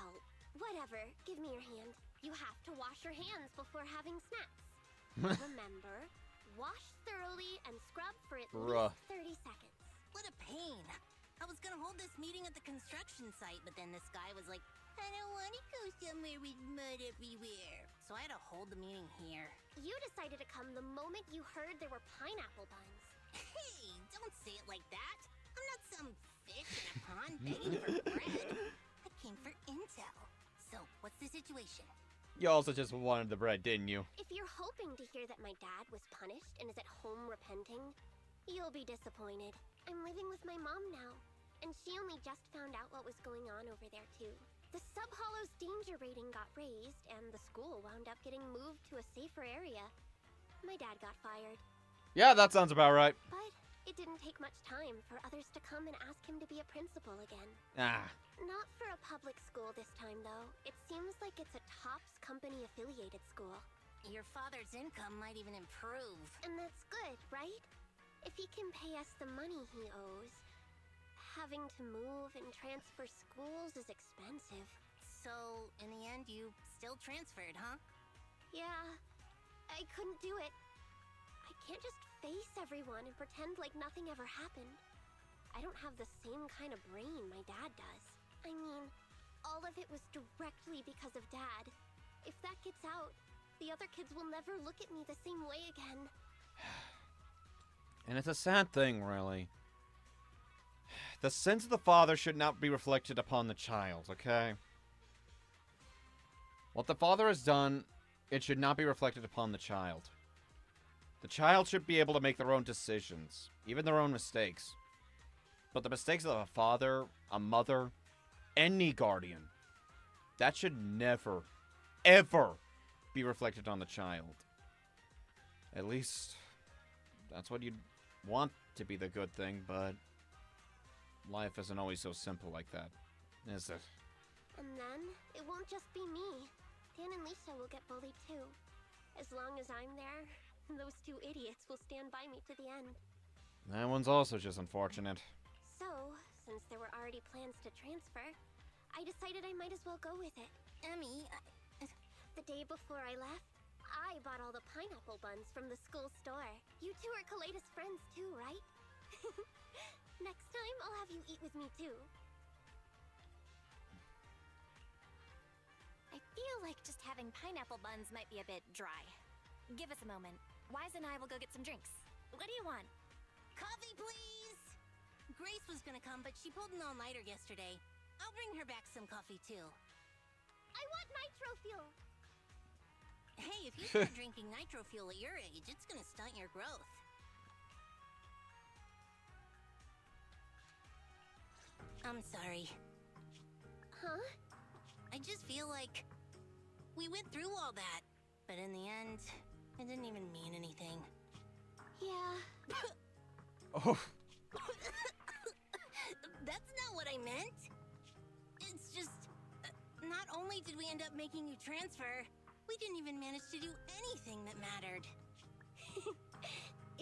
whatever. Give me your hand. You have to wash your hands before having snacks. Remember, wash thoroughly and scrub for at Bruh. least 30 seconds. What a pain. I was gonna hold this meeting at the construction site, but then this guy was like, I don't want to go somewhere with mud everywhere. So I had to hold the meeting here. You decided to come the moment you heard there were pineapple buns. Hey, don't say it like that. I'm not some fish in a pond begging for bread. I came for intel. So, what's the situation? You also just wanted the bread, didn't you? If you're hoping to hear that my dad was punished and is at home repenting, you'll be disappointed. I'm living with my mom now, and she only just found out what was going on over there too. The Sub-Hollow's danger rating got raised, and the school wound up getting moved to a safer area. My dad got fired. Yeah, that sounds about right. But it didn't take much time for others to come and ask him to be a principal again. Ah. Not for a public school this time, though. It seems like it's a TOPS company-affiliated school. Your father's income might even improve. And that's good, right? If he can pay us the money he owes, having to move and transfer schools is expensive. So, in the end, you still transferred, huh? Yeah, I couldn't do it. I can't just face everyone and pretend like nothing ever happened. I don't have the same kind of brain my dad does. I mean, all of it was directly because of Dad. If that gets out, the other kids will never look at me the same way again. And it's a sad thing, really. The sins of the father should not be reflected upon the child, okay? What the father has done, it should not be reflected upon the child. The child should be able to make their own decisions, even their own mistakes. But the mistakes of a father, a mother, any guardian, that should never, ever be reflected on the child. At least, that's what you'd want to be the good thing, but life isn't always so simple like that, is it? And then, it won't just be me. Dan and Lisa will get bullied too. As long as I'm there, those 2 idiots will stand by me to the end. That one's also just unfortunate. So, since there were already plans to transfer, I decided I might as well go with it. Emmy, The day before I left, I bought all the pineapple buns from the school store. You 2 are Kaleda's friends too, right? Next time, I'll have you eat with me too. I feel like just having pineapple buns might be a bit dry. Give us a moment. Wise and I will go get some drinks. What do you want? Coffee, please! Grace was gonna come, but she pulled an all-nighter yesterday. I'll bring her back some coffee, too. I want nitro fuel! Hey, if you start drinking nitro fuel at your age, it's gonna stunt your growth. I'm sorry. Huh? I just feel like we went through all that, but in the end, it didn't even mean anything. Yeah. Oh. That's not what I meant. It's just, not only did we end up making you transfer, we didn't even manage to do anything that mattered.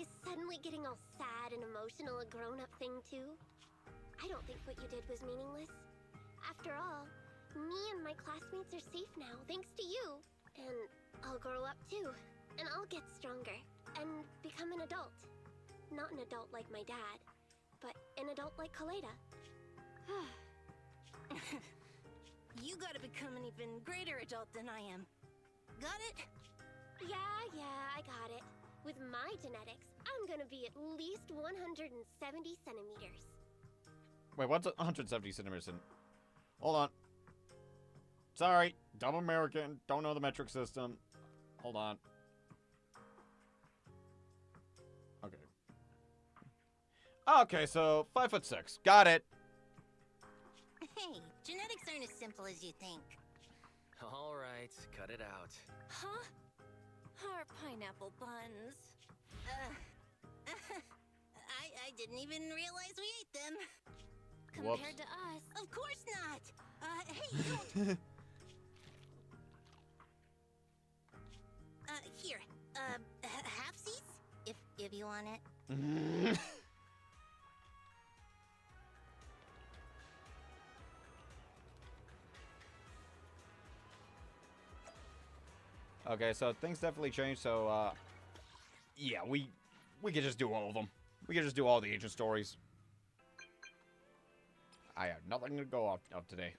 Is suddenly getting all sad and emotional a grown-up thing too? I don't think what you did was meaningless. After all, me and my classmates are safe now, thanks to you. And I'll grow up too. And I'll get stronger. And become an adult. Not an adult like my dad, but an adult like Kaleda. You gotta become an even greater adult than I am. Got it? Yeah, I got it. With my genetics, I'm gonna be at least 170 centimeters. Wait, what's 170 centimeters in? Hold on. Sorry, dumb American, don't know the metric system. Hold on. Okay. Okay, so 5'6". Got it. Hey, genetics aren't as simple as you think. All right, cut it out. Huh? Our pineapple buns. I didn't even realize we ate them. Whoops. Compared to us. Of course not. Hey, don't. Here. Halfsies? If you want it. Okay, so things definitely changed. So, yeah, we could just do all of them. We could just do all the agent stories. I have nothing to go off of today.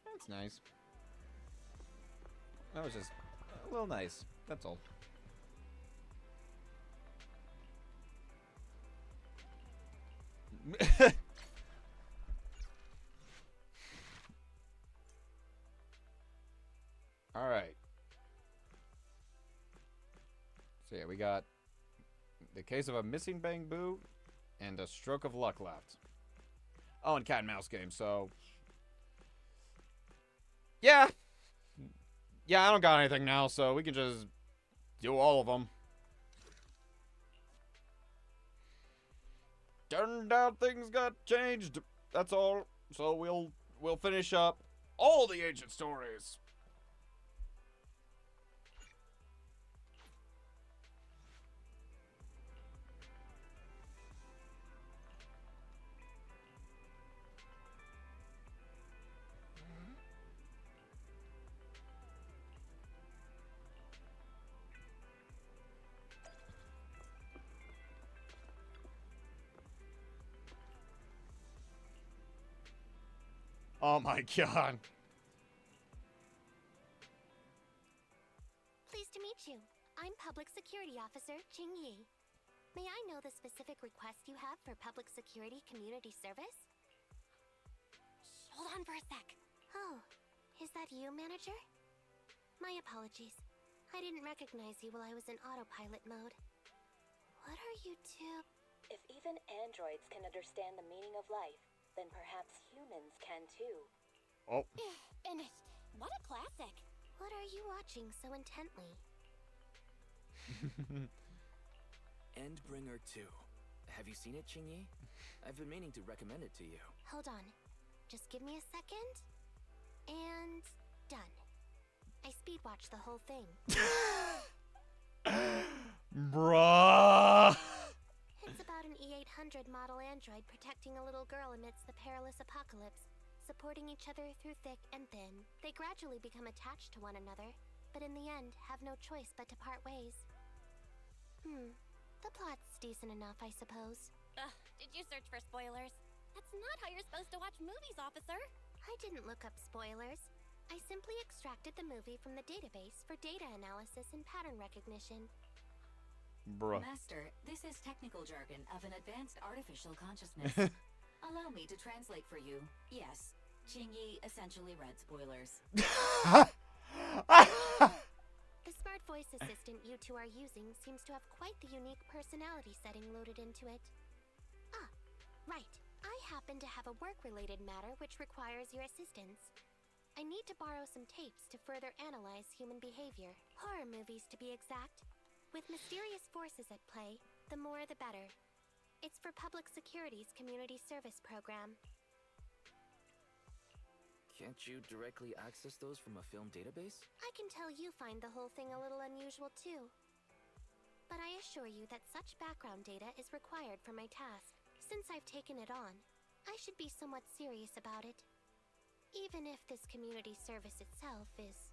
That's nice. That was just a little nice. That's all. All right. So yeah, we got the case of a missing bamboo and a stroke of luck left. Oh, and cat and mouse game. So yeah, I don't got anything now, so we can just do all of them. Turned out things got changed. That's all. So we'll finish up all the agent stories. Oh my god. Pleased to meet you. I'm Public Security Officer Ching Yi. May I know the specific request you have for public security community service? Shh, hold on for a sec. Oh, is that you, Manager? My apologies. I didn't recognize you while I was in autopilot mode. What are you two? If even androids can understand the meaning of life, then perhaps humans can too. Oh. Finished. What a classic. What are you watching so intently? Endbringer 2. Have you seen it, Qingyi? I've been meaning to recommend it to you. Hold on. Just give me a second. And done. I speed watched the whole thing. Bruh. It's about an E-800 model android protecting a little girl amidst the perilous apocalypse, supporting each other through thick and thin. They gradually become attached to one another, but in the end have no choice but to part ways. The plot's decent enough, I suppose. Did you search for spoilers? That's not how you're supposed to watch movies, officer. I didn't look up spoilers. I simply extracted the movie from the database for data analysis and pattern recognition. Bruh. Master, this is technical jargon of an advanced artificial consciousness. Allow me to translate for you. Yes, Qingyi essentially read spoilers. The smart voice assistant you two are using seems to have quite the unique personality setting loaded into it. Ah, right. I happen to have a work-related matter which requires your assistance. I need to borrow some tapes to further analyze human behavior. Horror movies, to be exact. With mysterious forces at play, the more the better. It's for Public Security's community service program. Can't you directly access those from a film database? I can tell you find the whole thing a little unusual too. But I assure you that such background data is required for my task. Since I've taken it on, I should be somewhat serious about it. Even if this community service itself is,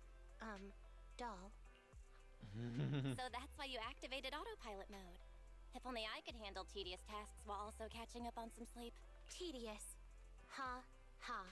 dull. So that's why you activated autopilot mode. If only I could handle tedious tasks while also catching up on some sleep. Tedious. Ha, ha.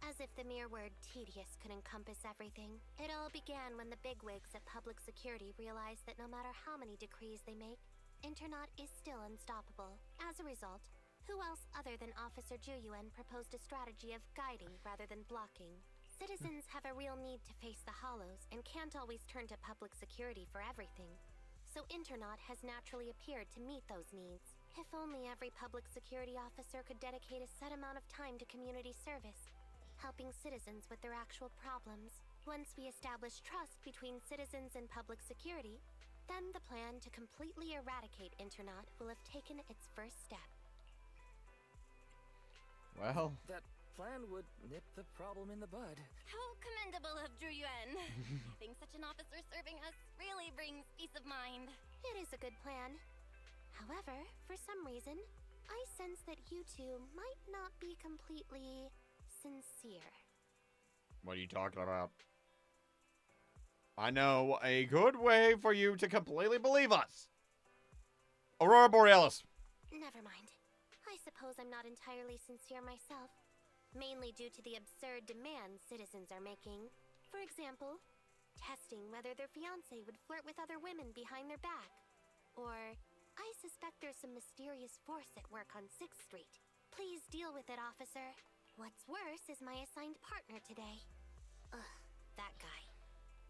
As if the mere word tedious could encompass everything. It all began when the bigwigs at Public Security realized that no matter how many decrees they make, Internaut is still unstoppable. As a result, who else other than Officer Juyuan proposed a strategy of guiding rather than blocking? Citizens have a real need to face the Hollows and can't always turn to public security for everything. So Internaut has naturally appeared to meet those needs. If only every public security officer could dedicate a set amount of time to community service, helping citizens with their actual problems. Once we establish trust between citizens and public security, then the plan to completely eradicate Internaut will have taken its first step. Well, That plan would nip the problem in the bud. How commendable of Zhu Yuan! Having such an officer serving us really brings peace of mind. It is a good plan. However, for some reason, I sense that you two might not be completely sincere. what are you talking about? I know a good way for you to completely believe us. Aurora Borealis. Never mind. I suppose I'm not entirely sincere myself. Mainly due to the absurd demands citizens are making. For example, testing whether their fiancé would flirt with other women behind their back. Or, I suspect there's some mysterious force at work on 6th Street. Please deal with it, officer. What's worse is my assigned partner today. Ugh, that guy.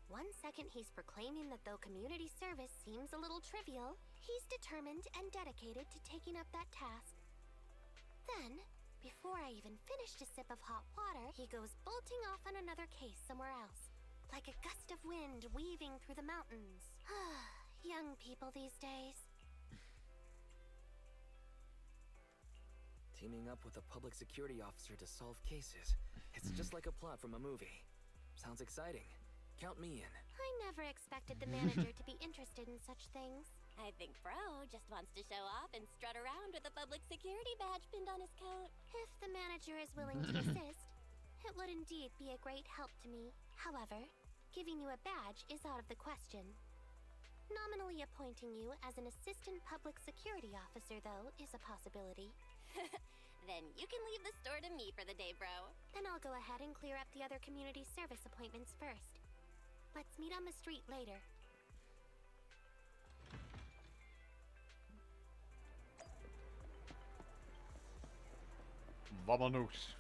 One second he's proclaiming that though community service seems a little trivial, he's determined and dedicated to taking up that task. Then, before I even finished a sip of hot water, he goes bolting off on another case somewhere else. Like a gust of wind weaving through the mountains. Young people these days. Teaming up with a public security officer to solve cases. It's just like a plot from a movie. Sounds exciting. Count me in. I never expected the manager to be interested in such things. I think Bro just wants to show off and strut around with a public security badge pinned on his coat. If the manager is willing to assist, it would indeed be a great help to me. However, giving you a badge is out of the question. Nominally appointing you as an assistant public security officer, though, is a possibility. Then you can leave the store to me for the day, Bro. Then I'll go ahead and clear up the other community service appointments first. Let's meet on the street later. Vamonos.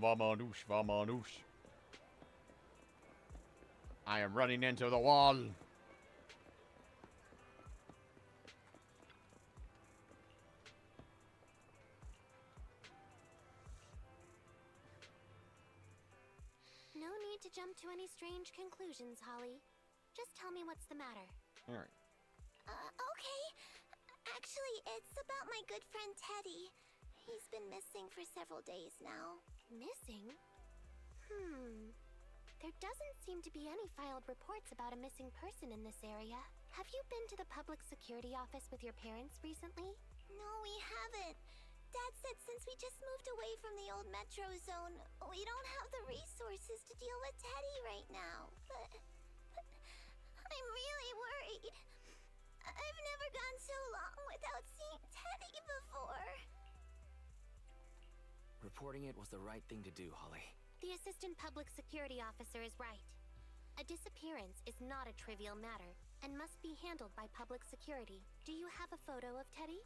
Vamonos, vamonos. I am running into the wall. No need to jump to any strange conclusions, Holly. Just tell me what's the matter. Alright. Okay. Actually, it's about my good friend Teddy. He's been missing for several days now. Missing? There doesn't seem to be any filed reports about a missing person in this area. Have you been to the public security office with your parents recently? No, we haven't. Dad said since we just moved away from the old metro zone, we don't have the resources to deal with Teddy right now. But I'm really worried. I've never gone so long without seeing Teddy before. Reporting it was the right thing to do, Holly. The assistant public security officer is right. A disappearance is not a trivial matter and must be handled by public security. Do you have a photo of Teddy?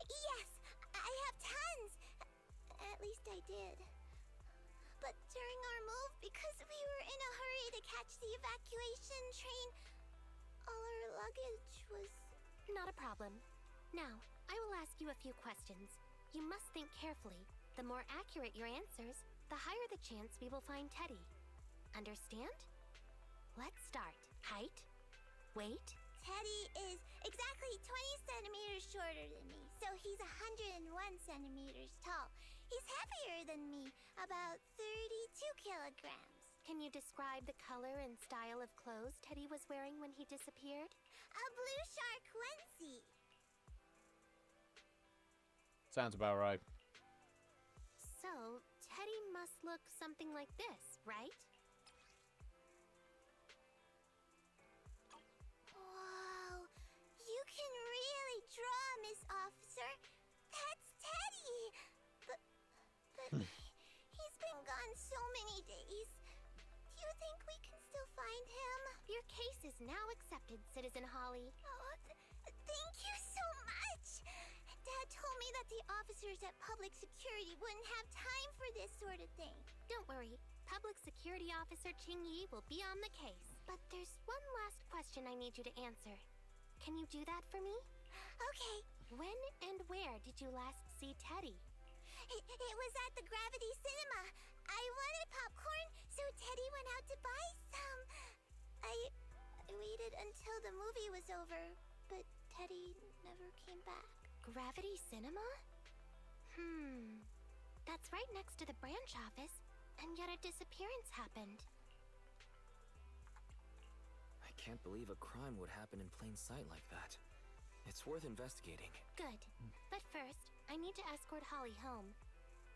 Yes, I have tons. At least I did. But during our move, because we were in a hurry to catch the evacuation train, all our luggage was... Not a problem. Now, I will ask you a few questions. You must think carefully. The more accurate your answers, the higher the chance we will find Teddy. Understand? Let's start. Height? Weight? Teddy is exactly 20 centimeters shorter than me, so he's 101 centimeters tall. He's heavier than me, about 32 kilograms. Can you describe the color and style of clothes Teddy was wearing when he disappeared? A blue shark onesie. Sounds about right. So, Teddy must look something like this, right? Wow, you can really draw, Miss Officer. That's Teddy. But he's been gone so many days. Do you think we can still find him? Your case is now accepted, Citizen Holly. Oh, Thank you so much! Dad told me that the officers at Public Security wouldn't have time for this sort of thing. Don't worry. Public Security Officer Ching Yi will be on the case. But there's one last question I need you to answer. Can you do that for me? Okay. When and where did you last see Teddy? It was at the Gravity Cinema. I wanted popcorn, so Teddy went out to buy some. I waited until the movie was over, but Teddy never came back. Gravity Cinema? That's right next to the branch office, and yet a disappearance happened. I can't believe a crime would happen in plain sight like that. It's worth investigating. Good. But first, I need to escort Holly home.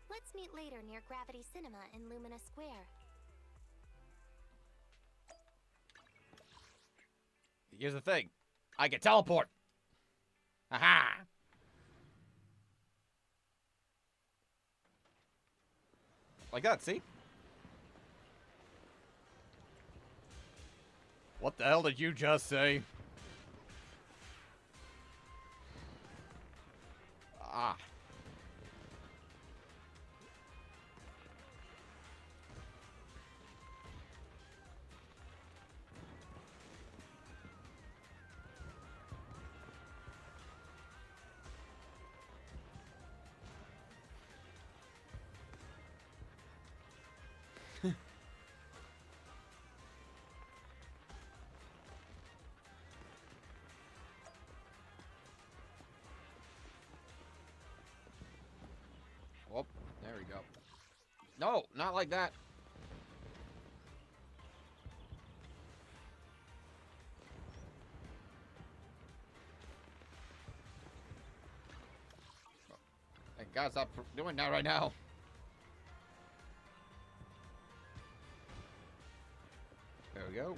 Let's meet later near Gravity Cinema in Lumina Square. Here's the thing. I can teleport. Aha! Like that, see? What the hell did you just say? Ah. Oh, there we go. No, not like that. Thank God, stop doing that right now. There we go.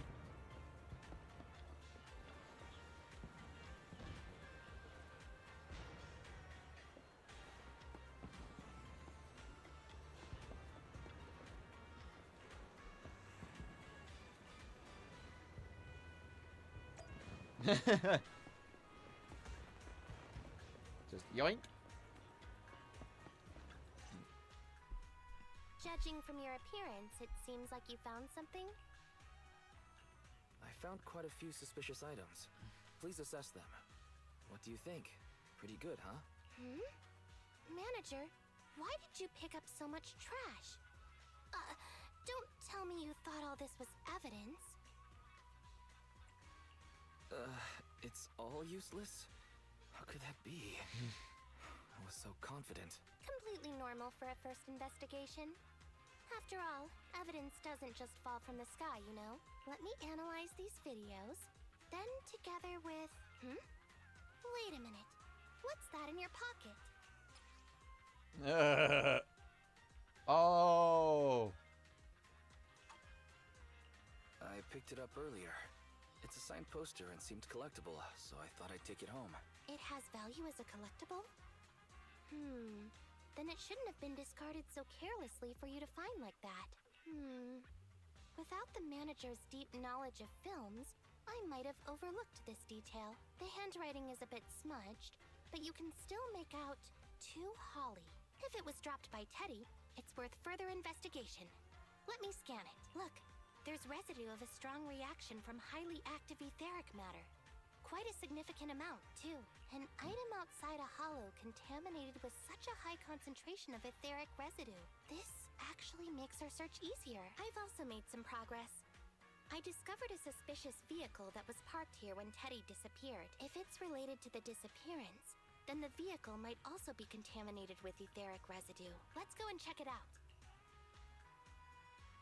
Just yoink. Judging from your appearance, it seems like you found something? I found quite a few suspicious items. Please assess them. What do you think? Pretty good, huh? Manager, why did you pick up so much trash? Don't tell me you thought all this was evidence. It's all useless? How could that be? I was so confident. Completely normal for a first investigation. After all, evidence doesn't just fall from the sky, you know? Let me analyze these videos, then together with... Wait a minute. What's that in your pocket? Oh. I picked it up earlier. It's a signed poster and seemed collectible, so I thought I'd take it home. It has value as a collectible? Then it shouldn't have been discarded so carelessly for you to find like that. Without the manager's deep knowledge of films, I might have overlooked this detail. The handwriting is a bit smudged, but you can still make out "To Holly." If it was dropped by Teddy, it's worth further investigation. Let me scan it. Look, there's residue of a strong reaction from highly active etheric matter. Quite a significant amount, too. An item outside a hollow contaminated with such a high concentration of etheric residue. This actually makes our search easier. I've also made some progress. I discovered a suspicious vehicle that was parked here when Teddy disappeared. If it's related to the disappearance, then the vehicle might also be contaminated with etheric residue. Let's go and check it out.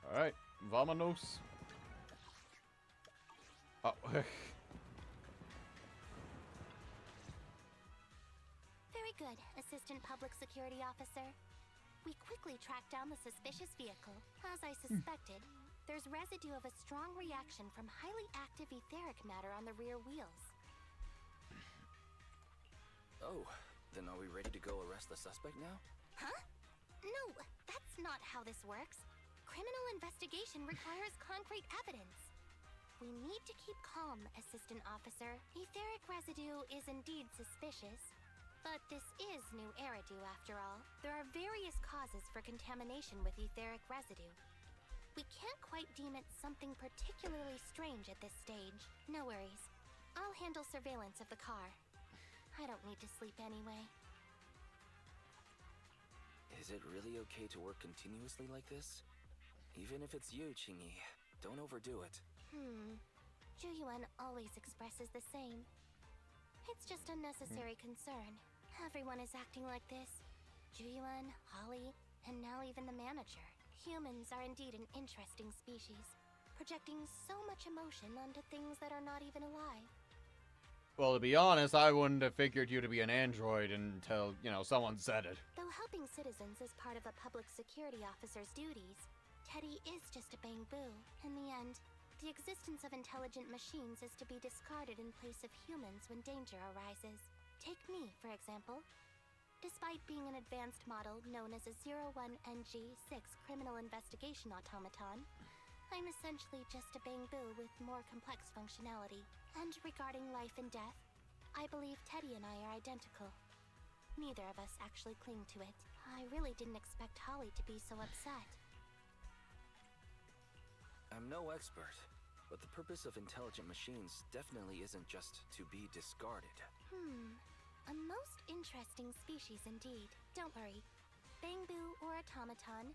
Alright, vámonos. Oh. Very good, Assistant Public Security Officer. We quickly tracked down the suspicious vehicle. As I suspected, there's residue of a strong reaction from highly active etheric matter on the rear wheels. Oh, then are we ready to go arrest the suspect now? Huh? No, that's not how this works. Criminal investigation requires concrete evidence. We need to keep calm, Assistant Officer. Etheric residue is indeed suspicious. But this is new Eridu, after all. There are various causes for contamination with etheric residue. We can't quite deem it something particularly strange at this stage. No worries. I'll handle surveillance of the car. I don't need to sleep anyway. Is it really okay to work continuously like this? Even if it's you, Qingyi, don't overdo it. Zhuyuan always expresses the same. It's just unnecessary concern. Everyone is acting like this. Zhuyuan, Holly, and now even the manager. Humans are indeed an interesting species, projecting so much emotion onto things that are not even alive. Well, to be honest, I wouldn't have figured you to be an android until, you know, someone said it. Though helping citizens is part of a public security officer's duties, Teddy is just a bamboo. In the end, the existence of intelligent machines is to be discarded in place of humans when danger arises. Take me, for example. Despite being an advanced model known as a 01NG6 criminal investigation automaton, I'm essentially just a bamboo with more complex functionality. And regarding life and death, I believe Teddy and I are identical. Neither of us actually cling to it. I really didn't expect Holly to be so upset. I'm no expert, but the purpose of intelligent machines definitely isn't just to be discarded. A most interesting species indeed. Don't worry. Bamboo or automaton,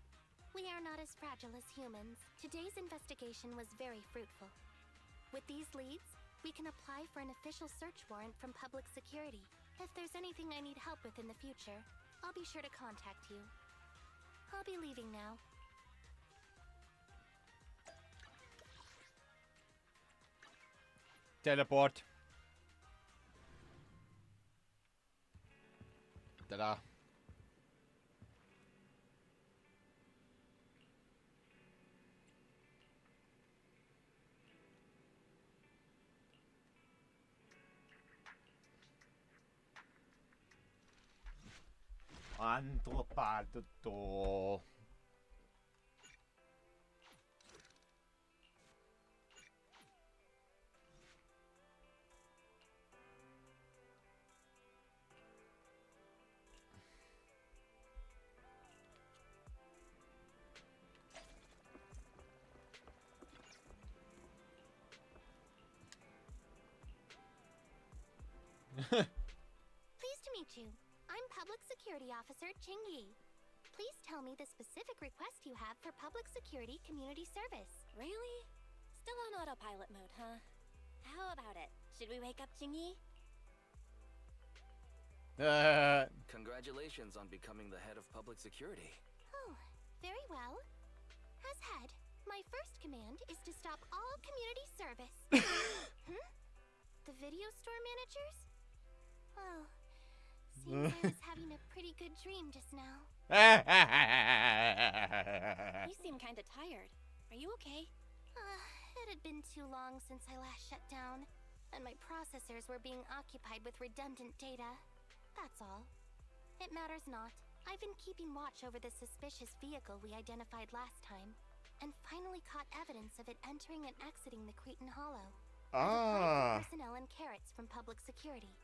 we are not as fragile as humans. Today's investigation was very fruitful. With these leads, we can apply for an official search warrant from public security. If there's anything I need help with in the future, I'll be sure to contact you. I'll be leaving now. Teleport. Ta-da. Anthropaldo. Pleased to meet you. I'm Public Security Officer Qingyi. Please tell me the specific request you have for public security community service. Really? Still on autopilot mode, huh? How about it? Should we wake up Qingyi? Congratulations on becoming the head of public security. Oh, very well. As head, my first command is to stop all community service. The video store managers? Oh, seems I was having a pretty good dream just now. You seem kinda tired. Are you okay? It had been too long since I last shut down, and my processors were being occupied with redundant data. That's all. It matters not. I've been keeping watch over the suspicious vehicle we identified last time, and finally caught evidence of it entering and exiting the Cretan Hollow. Personnel and carrots from public security.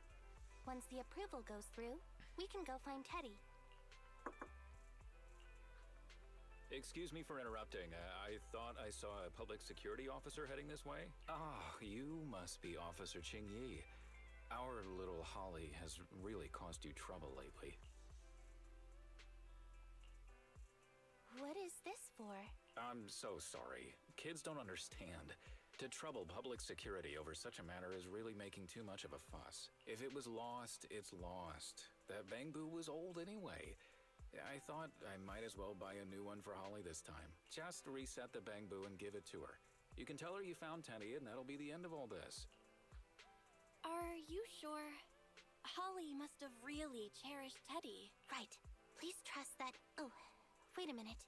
Once the approval goes through, we can go find Teddy. Excuse me for interrupting. I thought I saw a public security officer heading this way. You must be Officer Qingyi. Our little Holly has really caused you trouble lately. What is this for? I'm so sorry. Kids don't understand. To trouble public security over such a matter is really making too much of a fuss. If it was lost, it's lost. That bamboo was old anyway. I thought I might as well buy a new one for Holly this time. Just reset the bamboo and give it to her. You can tell her you found Teddy and that'll be the end of all this. Are you sure? Holly must have really cherished Teddy. Right. Please trust that... Oh, wait a minute.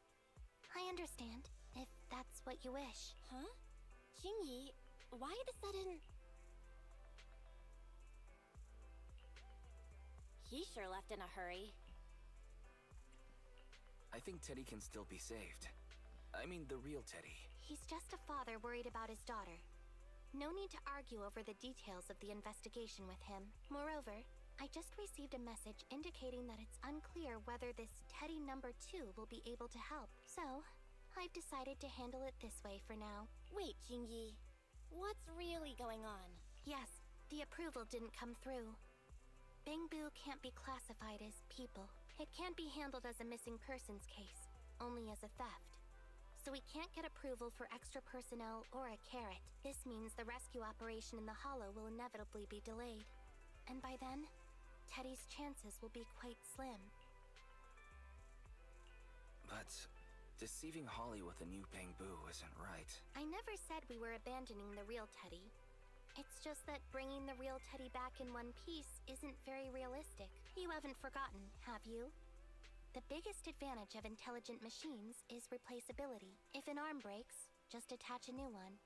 I understand, if that's what you wish. Huh? Qingyi, why the sudden... He sure left in a hurry. I think Teddy can still be saved. I mean, the real Teddy. He's just a father worried about his daughter. No need to argue over the details of the investigation with him. Moreover, I just received a message indicating that it's unclear whether this Teddy number 2 will be able to help. So, I've decided to handle it this way for now. Wait, Jingyi. What's really going on? Yes, the approval didn't come through. Bangbu can't be classified as people. It can't be handled as a missing persons case, only as a theft. So we can't get approval for extra personnel or a carrot. This means the rescue operation in the Hollow will inevitably be delayed. And by then, Teddy's chances will be quite slim. But deceiving Holly with a new Bangbu isn't right. I never said we were abandoning the real Teddy. It's just that bringing the real Teddy back in one piece isn't very realistic. You haven't forgotten, have you? The biggest advantage of intelligent machines is replaceability. If an arm breaks, just attach a new one.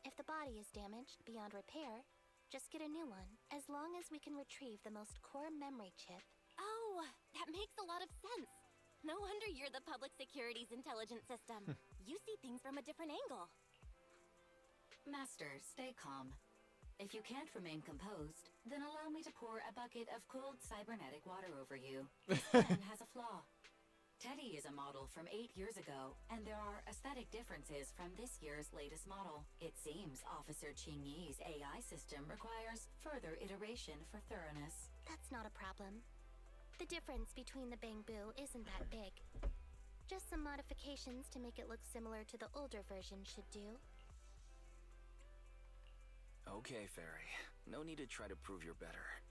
If the body is damaged beyond repair, just get a new one. As long as we can retrieve the most core memory chip. Oh, that makes a lot of sense. No wonder you're the public security's intelligence system. You see things from a different angle. Master, stay calm. If you can't remain composed, then allow me to pour a bucket of cold cybernetic water over you. This pen has a flaw. Teddy is a model from 8 years ago, and there are aesthetic differences from this year's latest model. It seems Officer Qingyi's AI system requires further iteration for thoroughness. That's not a problem. The difference between the Bangbu isn't that big. Just some modifications to make it look similar to the older version should do. Okay, Fairy. No need to try to prove you're better.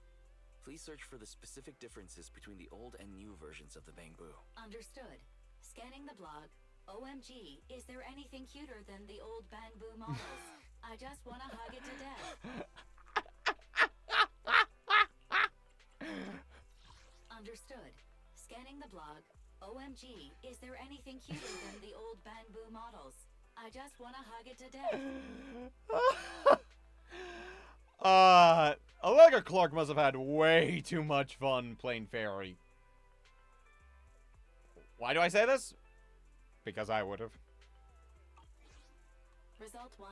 Please search for the specific differences between the old and new versions of the Bangbu. Understood. Scanning the blog. OMG, is there anything cuter than the old Bangbu models? I just wanna hug it to death. Understood. Scanning the blog. OMG, is there anything cuter than the old Bangbu models? I just wanna hug it to death. Allegra Clark must have had way too much fun playing Fairy. Why do I say this? Because I would have. Result 1.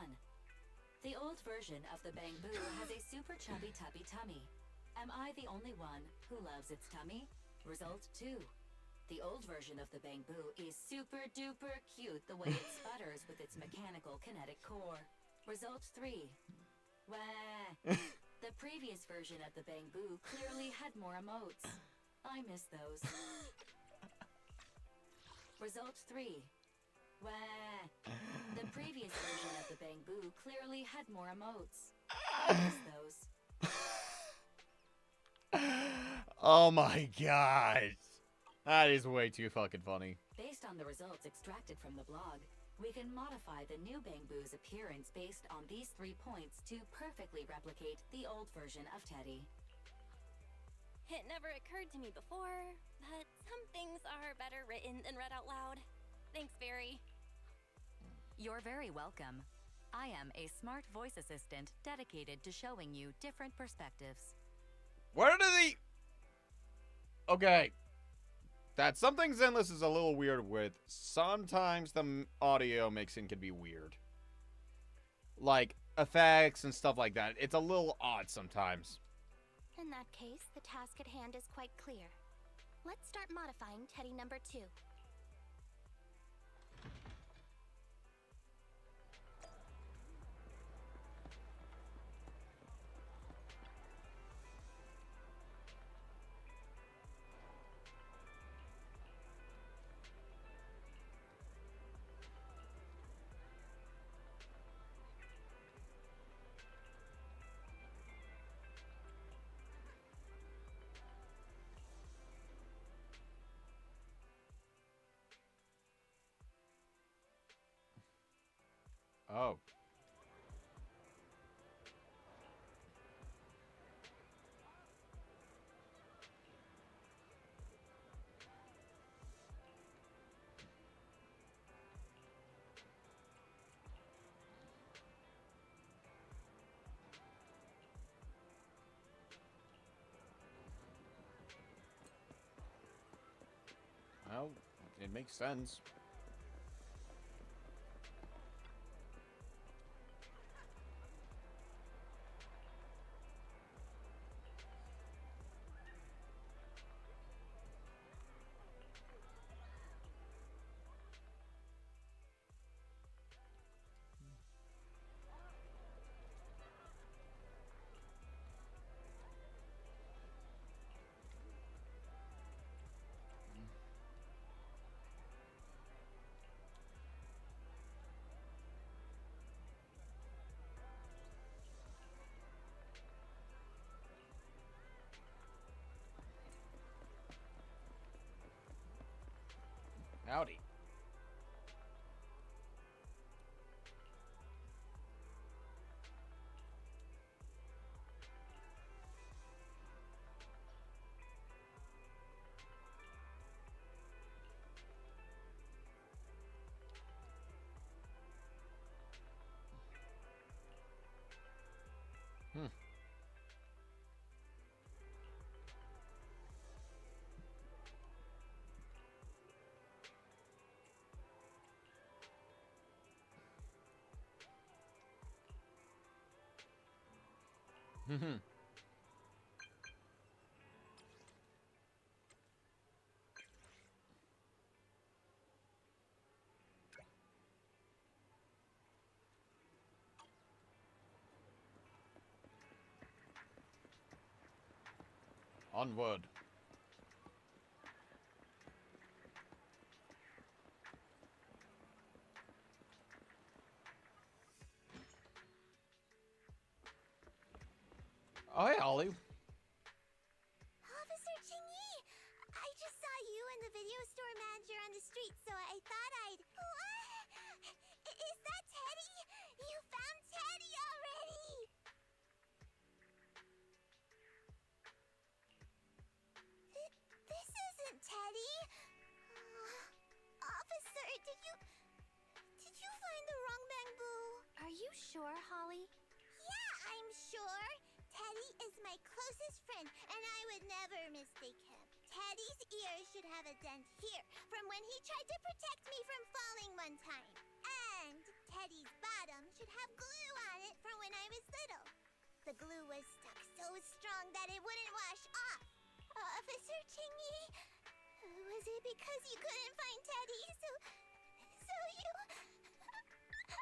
The old version of the Bangbu has a super chubby tubby tummy. Am I the only one who loves its tummy? Result 2. The old version of the Bangbu is super duper cute the way it sputters with its mechanical kinetic core. Result 3. Wah. The previous version of the Bangbu clearly had more emotes. I miss those. Result 3. Wah. The previous version of the Bangbu clearly had more emotes. I miss those. Oh my god. That is way too fucking funny. Based on the results extracted from the blog, we can modify the new Bangbu's appearance based on these 3 points to perfectly replicate the old version of Teddy. It never occurred to me before, but some things are better written than read out loud. Thanks, Fairy. You're very welcome. I am a smart voice assistant dedicated to showing you different perspectives. Where did he... Okay. That something Zenless is a little weird with. Sometimes the audio mixing can be weird. Like, effects and stuff like that. It's a little odd sometimes. In that case, the task at hand is quite clear. Let's start modifying Teddy number 2. Oh. Well, it makes sense. Howdy. Hmm. Onward. Oh, hey, Ollie. Officer Chingy! I just saw you and the video store manager on the street, so I thought I'd... What? Is that Teddy? You found Teddy already! This isn't Teddy. Officer, did you find the wrong bamboo? Are you sure, Holly? Yeah, I'm sure. Teddy is my closest friend, and I would never mistake him. Teddy's ear should have a dent here, from when he tried to protect me from falling one time. And Teddy's bottom should have glue on it from when I was little. The glue was stuck so strong that it wouldn't wash off. Officer Chingy, was it because you couldn't find Teddy, so you...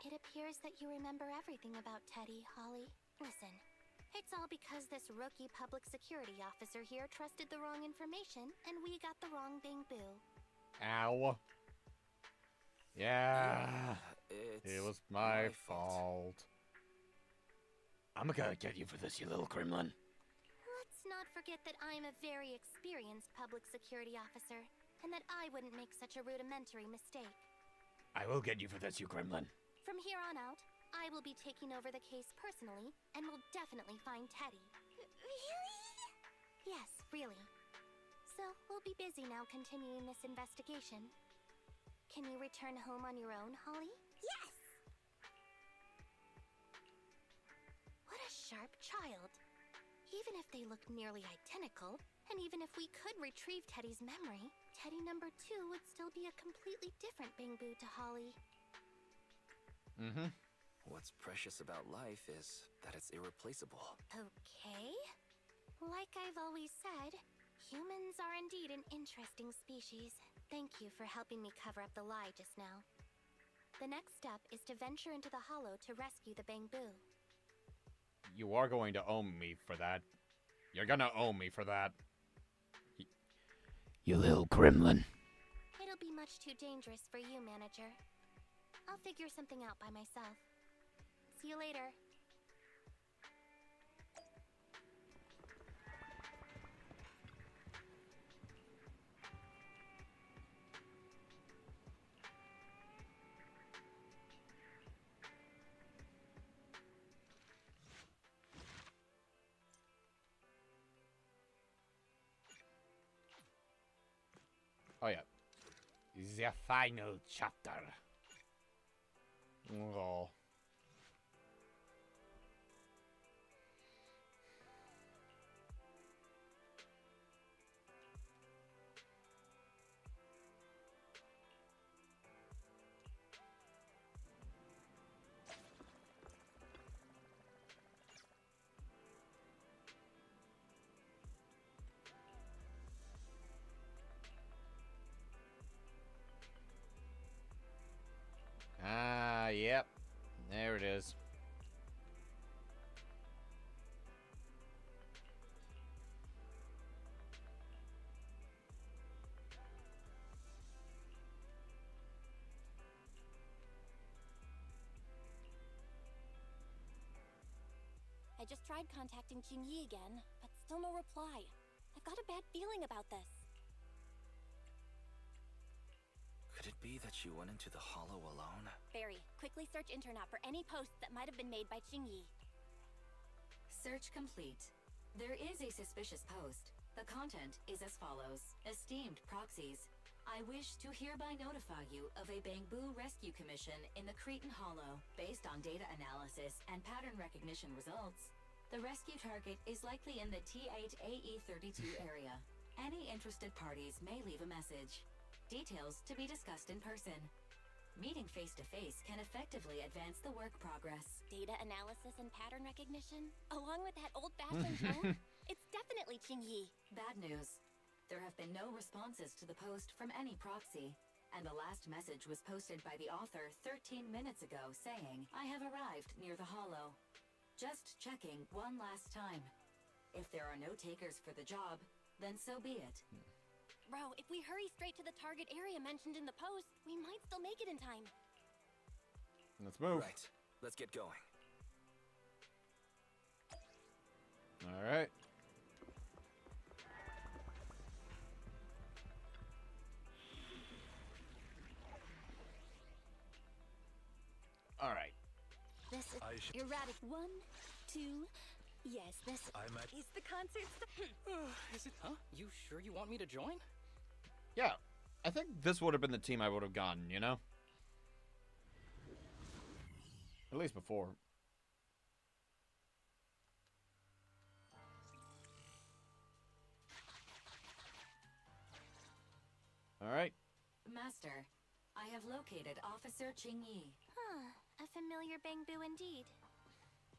It appears that you remember everything about Teddy, Holly. Listen, it's all because this rookie public security officer here trusted the wrong information, and we got the wrong bamboo. Ow. Yeah. It It was my fault. I'm gonna get you for this, you little gremlin. Let's not forget that I'm a very experienced public security officer, and that I wouldn't make such a rudimentary mistake. I will get you for this, you gremlin. From here on out, I will be taking over the case personally, and will definitely find Teddy. Really? Yes, really. So, we'll be busy now continuing this investigation. Can you return home on your own, Holly? Yes! What a sharp child. Even if they look nearly identical, and even if we could retrieve Teddy's memory, Teddy number 2 would still be a completely different bamboo to Holly. Mm-hmm. What's precious about life is that it's irreplaceable. Okay. Like I've always said, humans are indeed an interesting species. Thank you for helping me cover up the lie just now. The next step is to venture into the hollow to rescue the bamboo. You are going to owe me for that. You're gonna owe me for that. You little gremlin. It'll be much too dangerous for you, manager. I'll figure something out by myself. See you later. Oh yeah. The final chapter. Oh. Ah, yep. There it is. I just tried contacting Jingyi again, but still no reply. I've got a bad feeling about this. Could Could it be that she went into the hollow alone? Barry, quickly search internet for any posts that might have been made by Qingyi. Search complete. There is a suspicious post. The content is as follows. Esteemed proxies, I wish to hereby notify you of a Bamboo rescue commission in the Cretan Hollow. Based on data analysis and pattern recognition results, the rescue target is likely in the T8AE32 area. Any interested parties may leave a message. Details to be discussed in person. Meeting face-to-face can effectively advance the work progress. Data analysis and pattern recognition? Along with that old-fashioned tone? It's definitely Qingyi. Bad news. There have been no responses to the post from any proxy, and the last message was posted by the author 13 minutes ago saying, I have arrived near the hollow. Just checking one last time. If there are no takers for the job, then so be it. Bro, if we hurry straight to the target area mentioned in the post, we might still make it in time. Let's move. Right. Let's get going. All right. All right. This is erratic. 1, 2. Yes, this is the concert. Is it? Huh? You sure you want me to join? Yeah, I think this would have been the team I would have gotten, you know? At least before. Alright. Master, I have located Officer Qingyi. Huh, a familiar Bamboo indeed.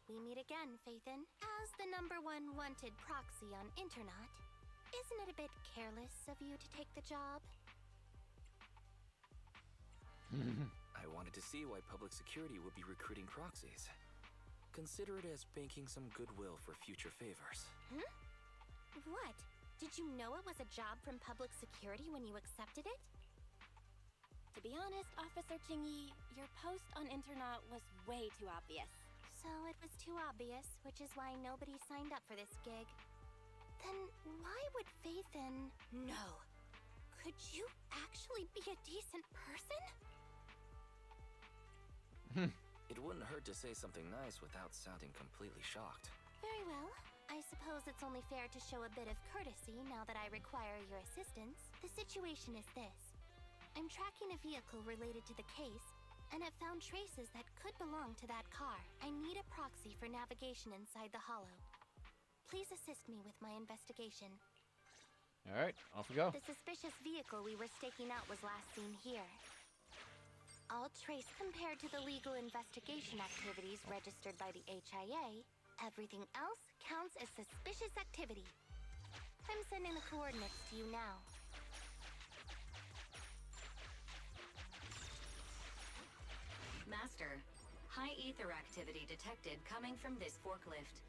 We meet again, Phaethon. As the #1 wanted proxy on Internet, isn't it a bit careless of you to take the job? I wanted to see why public security would be recruiting proxies. Consider it as banking some goodwill for future favors. Hmm? What? Did you know it was a job from public security when you accepted it? To be honest, Officer Qingyi, your post on Internet was way too obvious. So it was too obvious, which is why nobody signed up for this gig. Then why would Phaethon... No. Could you actually be a decent person? It wouldn't hurt to say something nice without sounding completely shocked. Very well. I suppose it's only fair to show a bit of courtesy now that I require your assistance. The situation is this. I'm tracking a vehicle related to the case, and have found traces that could belong to that car. I need a proxy for navigation inside the hollow. Please assist me with my investigation. Alright, off we go. The suspicious vehicle we were staking out was last seen here. All trace compared to the legal investigation activities registered by the HIA. Everything else counts as suspicious activity. I'm sending the coordinates to you now. Master, high ether activity detected coming from this forklift.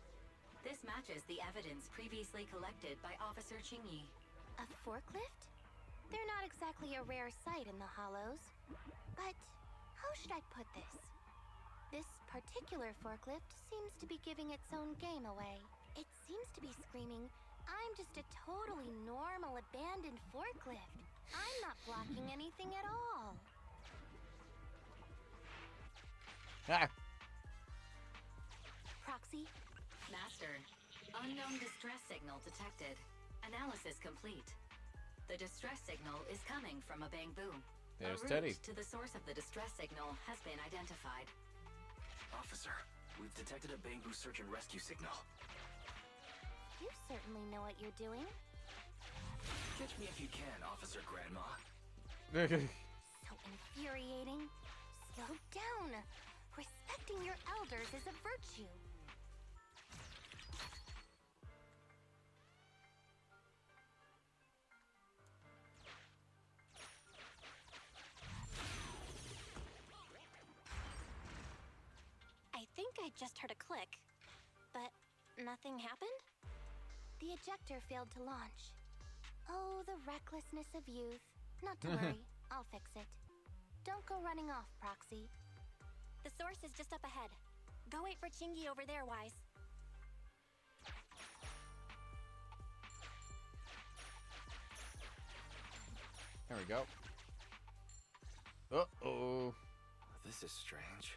This matches the evidence previously collected by Officer Qingyi. A forklift? They're not exactly a rare sight in the hollows. But how should I put this? This particular forklift seems to be giving its own game away. It seems to be screaming, I'm just a totally normal abandoned forklift. I'm not blocking anything at all. Ah. Proxy? Master, unknown distress signal detected. Analysis complete. The distress signal is coming from a bamboo. There's a route Teddy. to the source of the distress signal has been identified. Officer, we've detected a bamboo search and rescue signal. You certainly know what you're doing. Catch me if you can, Officer Grandma. So infuriating. Slow down. Respecting your elders is a virtue. I think I just heard a click, but nothing happened? The ejector failed to launch. Oh, the recklessness of youth. Not to worry, I'll fix it. Don't go running off, Proxy. The source is just up ahead. Go wait for Qingyi over there, Wise. There we go. Uh-oh. This is strange.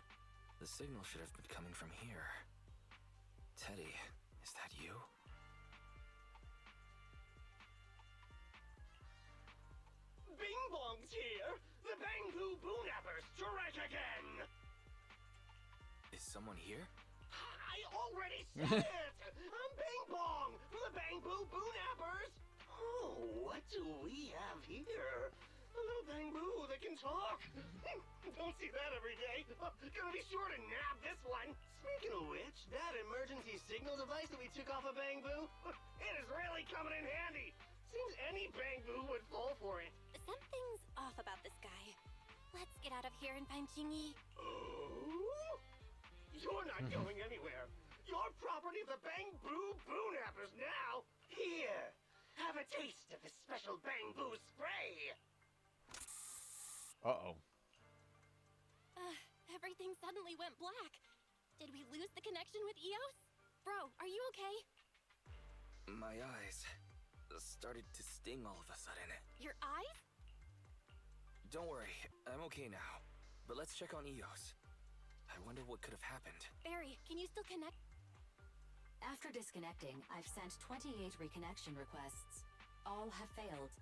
The signal should have been coming from here. Teddy, is that you? Bing Bong's here! The Bangoo Boonappers strike again! Is someone here? I already said it! I'm Bing Bong from the Bangoo Boonappers! Oh, what do we have here? A little bamboo that can talk! Don't see that every day! Gonna be sure to nab this one! Speaking of which, that emergency signal device that we took off of Bangoo, it is really coming in handy! Seems any Bangoo would fall for it. Something's off about this guy. Let's get out of here and find Chingy. Oh? You're not going anywhere. You're property of the Bangoo Boonappers now. Here, have a taste of this special Bangoo spray. Uh-oh. Everything suddenly went black. Did we lose the connection with Eos? Bro, are you okay? My eyes started to sting all of a sudden. Your eyes? Don't worry, I'm okay now. But let's check on Eos. I wonder what could have happened. Barry, can you still connect? After disconnecting, I've sent 28 reconnection requests. All have failed.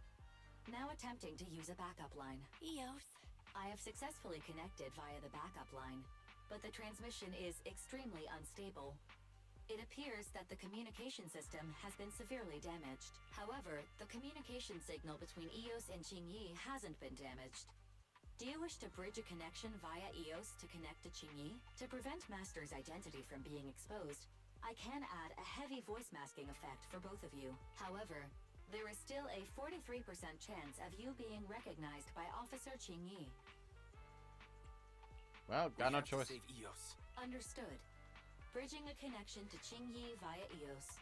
Now attempting to use a backup line. Eos. I have successfully connected via the backup line, but the transmission is extremely unstable. It appears that the communication system has been severely damaged. However, the communication signal between Eos and Qingyi hasn't been damaged. Do you wish to bridge a connection via Eos to connect to Qingyi? To prevent Master's identity from being exposed, I can add a heavy voice masking effect for both of you. However, there is still a 43% chance of you being recognized by Officer Qingyi. Well, got no choice. Save Eos. Understood. Bridging a connection to Qingyi via Eos.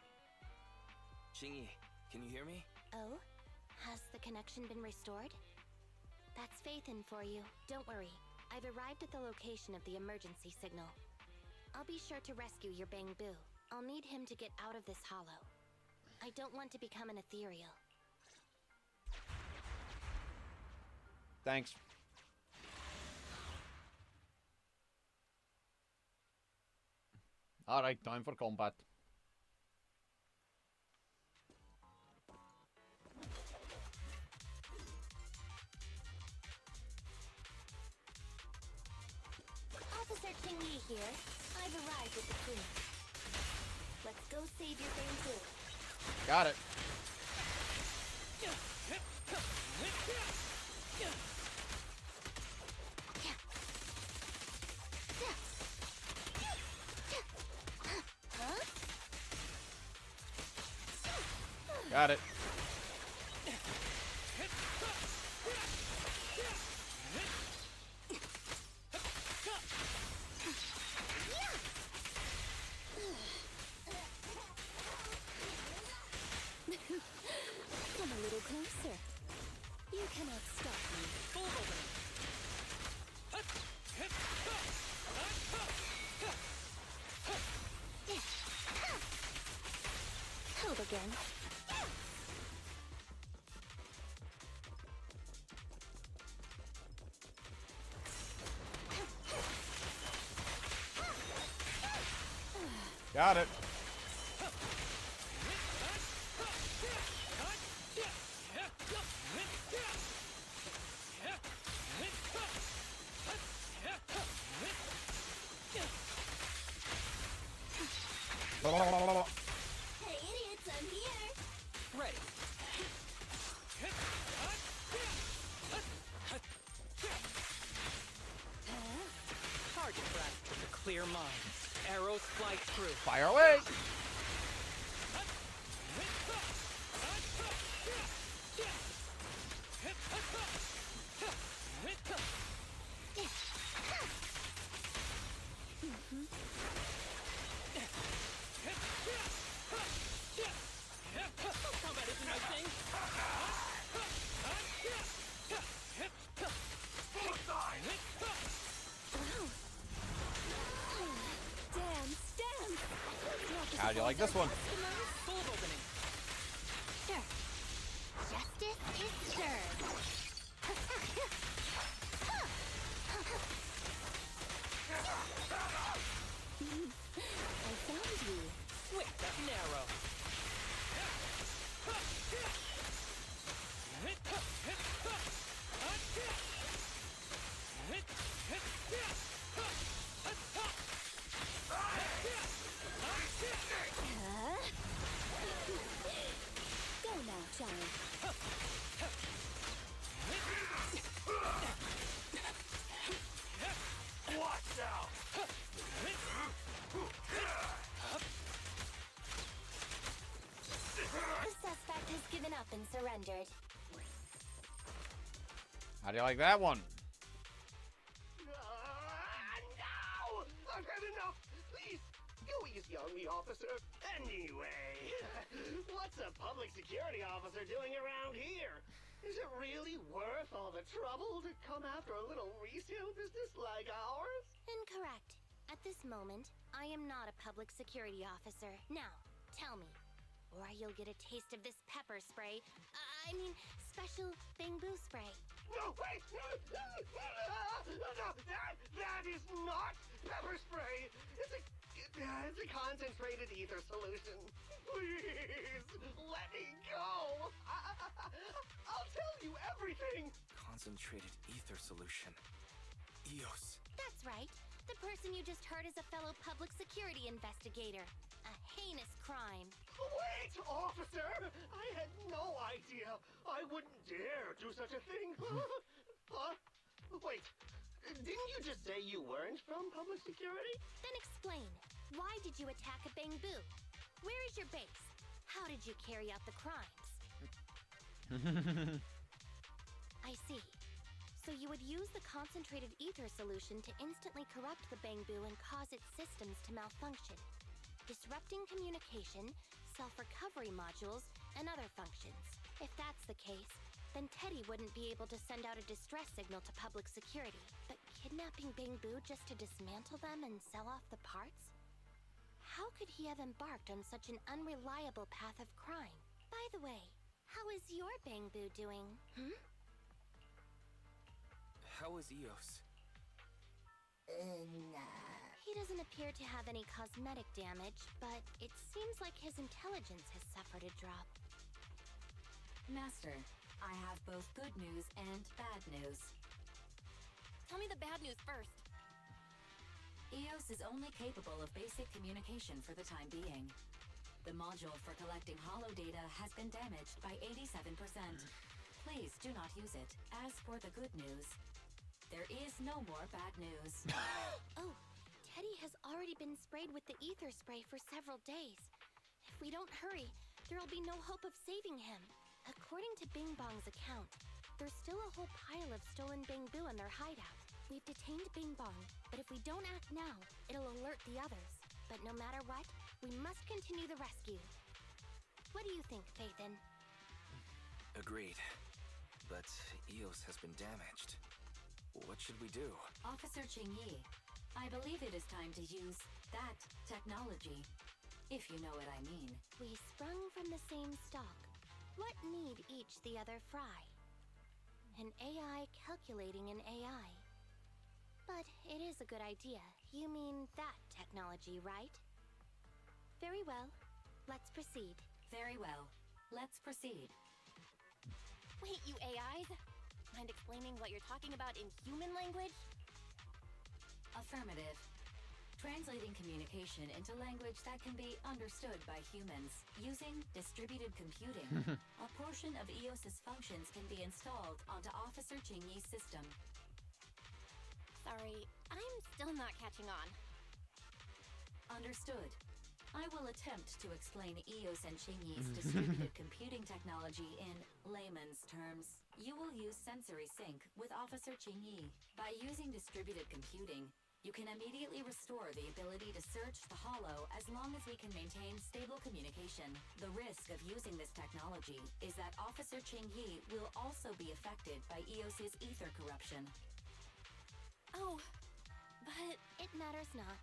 Qingyi, can you hear me? Oh? Has the connection been restored? That's Faithin for you. Don't worry. I've arrived at the location of the emergency signal. I'll be sure to rescue your Bangbu. I'll need him to get out of this hollow. I don't want to become an ethereal. Thanks. Alright, time for combat. Officer Qingyi here. I've arrived at the clinic. Let's go save your Bangbu. Got it. Got it. Come a little closer. You cannot stop me. Hold again. Got it. Hey, idiots, I'm here. Ready. Target practice with a clear mind. Arrows fly through. Fire away. Combat isn't my thing. Dance. How do you like this one? Full opening. Sure. Justice is served. How do you like that one? No! I've had enough! Please, go easy on me, officer. Anyway, what's a public security officer doing around here? Is it really worth all the trouble to come after a little resale business like ours? Incorrect. At this moment, I am not a public security officer. Now, tell me, or you'll get a taste of this pepper spray. Special bamboo spray. No, wait! No, that is not pepper spray! It's a concentrated ether solution. Please, let me go! I'll tell you everything! Concentrated ether solution. EOS. That's right. The person you just heard is a fellow public security investigator. A heinous crime. Wait, officer! I had no idea. I wouldn't dare do such a thing. Huh? Wait, didn't you just say you weren't from public security? Then explain. Why did you attack a bamboo? Where is your base? How did you carry out the crimes? I see. So you would use the concentrated ether solution to instantly corrupt the bamboo and cause its systems to malfunction, disrupting communication, self-recovery modules, and other functions. If that's the case, then Teddy wouldn't be able to send out a distress signal to public security. But kidnapping bamboo just to dismantle them and sell off the parts? How could he have embarked on such an unreliable path of crime? By the way, how is your bamboo doing? How is EOS? He doesn't appear to have any cosmetic damage, but it seems like his intelligence has suffered a drop. Master, I have both good news and bad news. Tell me the bad news first. EOS is only capable of basic communication for the time being. The module for collecting holo data has been damaged by 87%. Please do not use it. As for the good news, there is no more bad news. Oh, Teddy has already been sprayed with the ether spray for several days. If we don't hurry, there'll be no hope of saving him. According to Bing Bong's account, there's still a whole pile of stolen bamboo in their hideout. We've detained Bing Bong, but if we don't act now, it'll alert the others. But no matter what, we must continue the rescue. What do you think, Phaethon? Agreed. But EOS has been damaged. What should we do? Officer Qingyi, I believe it is time to use that technology, if you know what I mean. We sprung from the same stock. What need each the other fry? An AI calculating an AI. But it is a good idea. You mean that technology, right? Very well. Let's proceed. Very well. Let's proceed. Wait, you AIs! Mind explaining what you're talking about in human language? Affirmative. Translating communication into language that can be understood by humans. Using distributed computing, a portion of EOS's functions can be installed onto Officer Qingyi's system. Sorry, I'm still not catching on. Understood. I will attempt to explain EOS and Qingyi's distributed computing technology in layman's terms. You will use sensory sync with Officer Qingyi. By using distributed computing, you can immediately restore the ability to search the holo as long as we can maintain stable communication. The risk of using this technology is that Officer Qingyi will also be affected by EOS's ether corruption. Oh, but it matters not.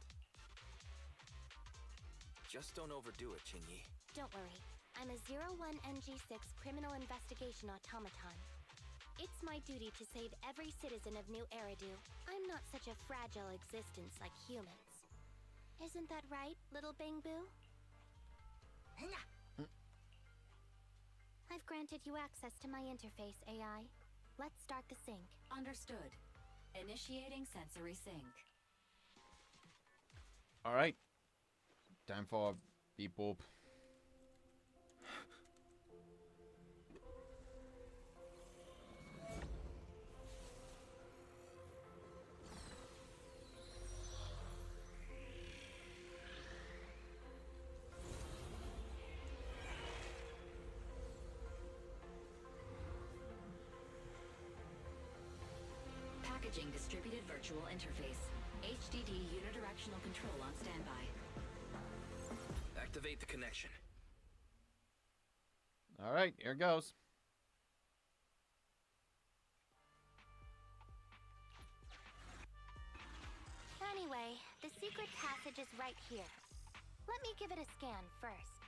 Just don't overdo it, Qingyi. Don't worry. I'm a 01NG6 criminal investigation automaton. It's my duty to save every citizen of New Eridu. I'm not such a fragile existence like humans. Isn't that right, little Bangbu? I've granted you access to my interface, AI. Let's start the sync. Understood. Initiating sensory sync. Alright. Time for beep boop. Acknowledging distributed virtual interface. HDD unidirectional control on standby. Activate the connection. All right, here goes. Anyway, the secret passage is right here. Let me give it a scan first.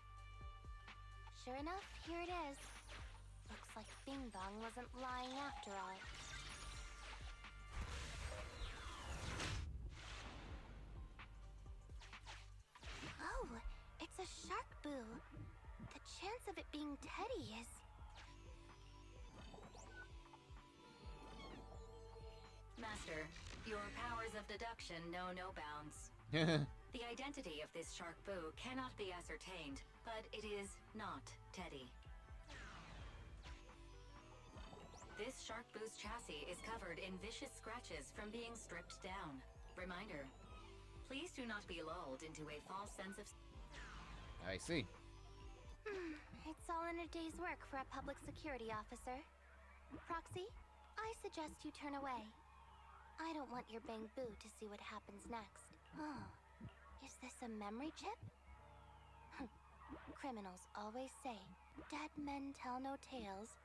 Sure enough, here it is. Looks like Bing Bong wasn't lying after all. Oh, it's a shark boo. The chance of it being Teddy is... Master, your powers of deduction know no bounds. The identity of this shark boo cannot be ascertained, but it is not Teddy. This shark boo's chassis is covered in vicious scratches from being stripped down. Reminder, please do not be lulled into a false sense of... I see. It's all in a day's work for a public security officer. Proxy, I suggest you turn away. I don't want your Bang-Boo to see what happens next. Oh, is this a memory chip? Criminals always say, dead men tell no tales,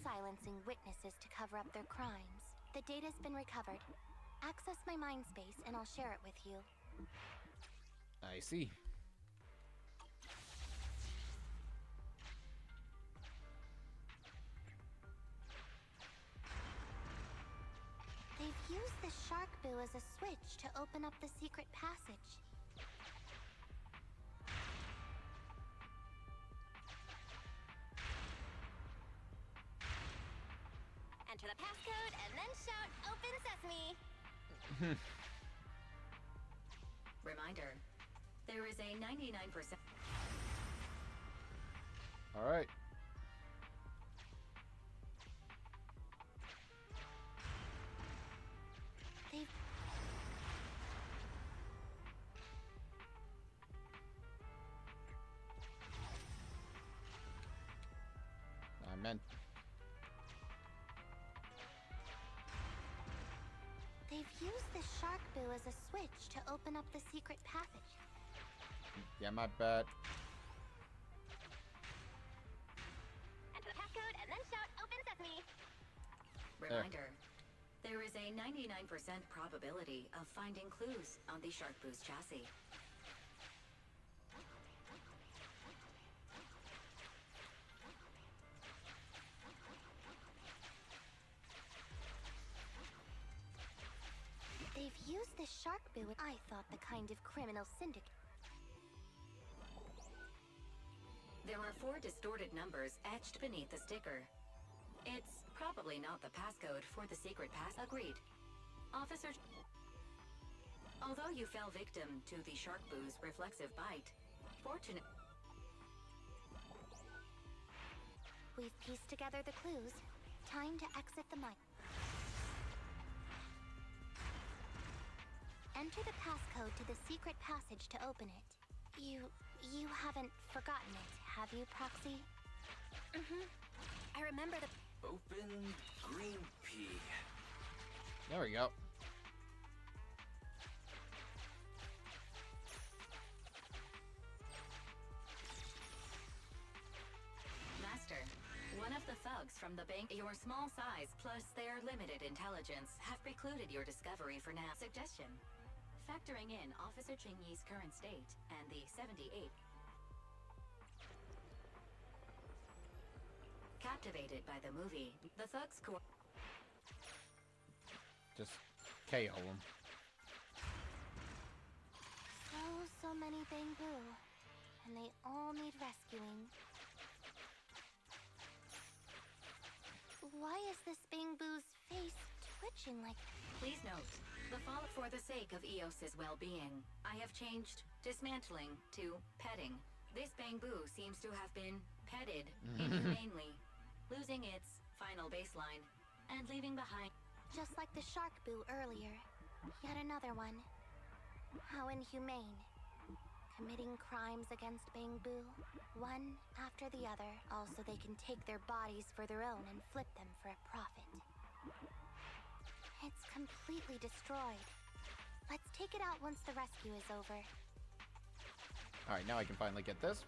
silencing witnesses to cover up their crimes. The data's been recovered. Access my mind space and I'll share it with you. I see. They've used the shark boo as a switch to open up the secret passage. Enter the passcode and then shout, "Open sesame!" Reminder, there is a 99%... All right. They've... I meant... They've used the shark boo as a switch to open up the secret passage. Yeah, my bad. Enter the passcode and then shout, "Open sesame!" Reminder, there is a 99% probability of finding clues on the shark boo's chassis. They've used the shark boo. I thought the kind of criminal syndicate. There are 4 distorted numbers etched beneath the sticker. It's probably not the passcode for the secret pass. Agreed. Officer... Although you fell victim to the shark boo's reflexive bite, fortunate... We've pieced together the clues. Time to exit the mine. Enter the passcode to the secret passage to open it. You haven't forgotten it, have you, Proxy? I remember the... Open green pea. There we go. Master, one of the thugs from the bank... Your small size plus their limited intelligence have precluded your discovery for now. Suggestion. Factoring in Officer Ching-Yi's current state and the 78th. Captivated by the movie, the thugs Just KO him. So many Bang-Boo. And they all need rescuing. Why is this Bang-Boo's face twitching like... Please note, for the sake of Eos's well-being, I have changed dismantling to petting. This Bang-Boo seems to have been petted inhumanely, losing its final baseline and leaving behind... Just like the shark boo earlier. Yet another one. How inhumane. Committing crimes against Bang-Boo, one after the other, also they can take their bodies for their own and flip them for a profit. It's completely destroyed. Let's take it out once the rescue is over. Alright, now I can finally get this.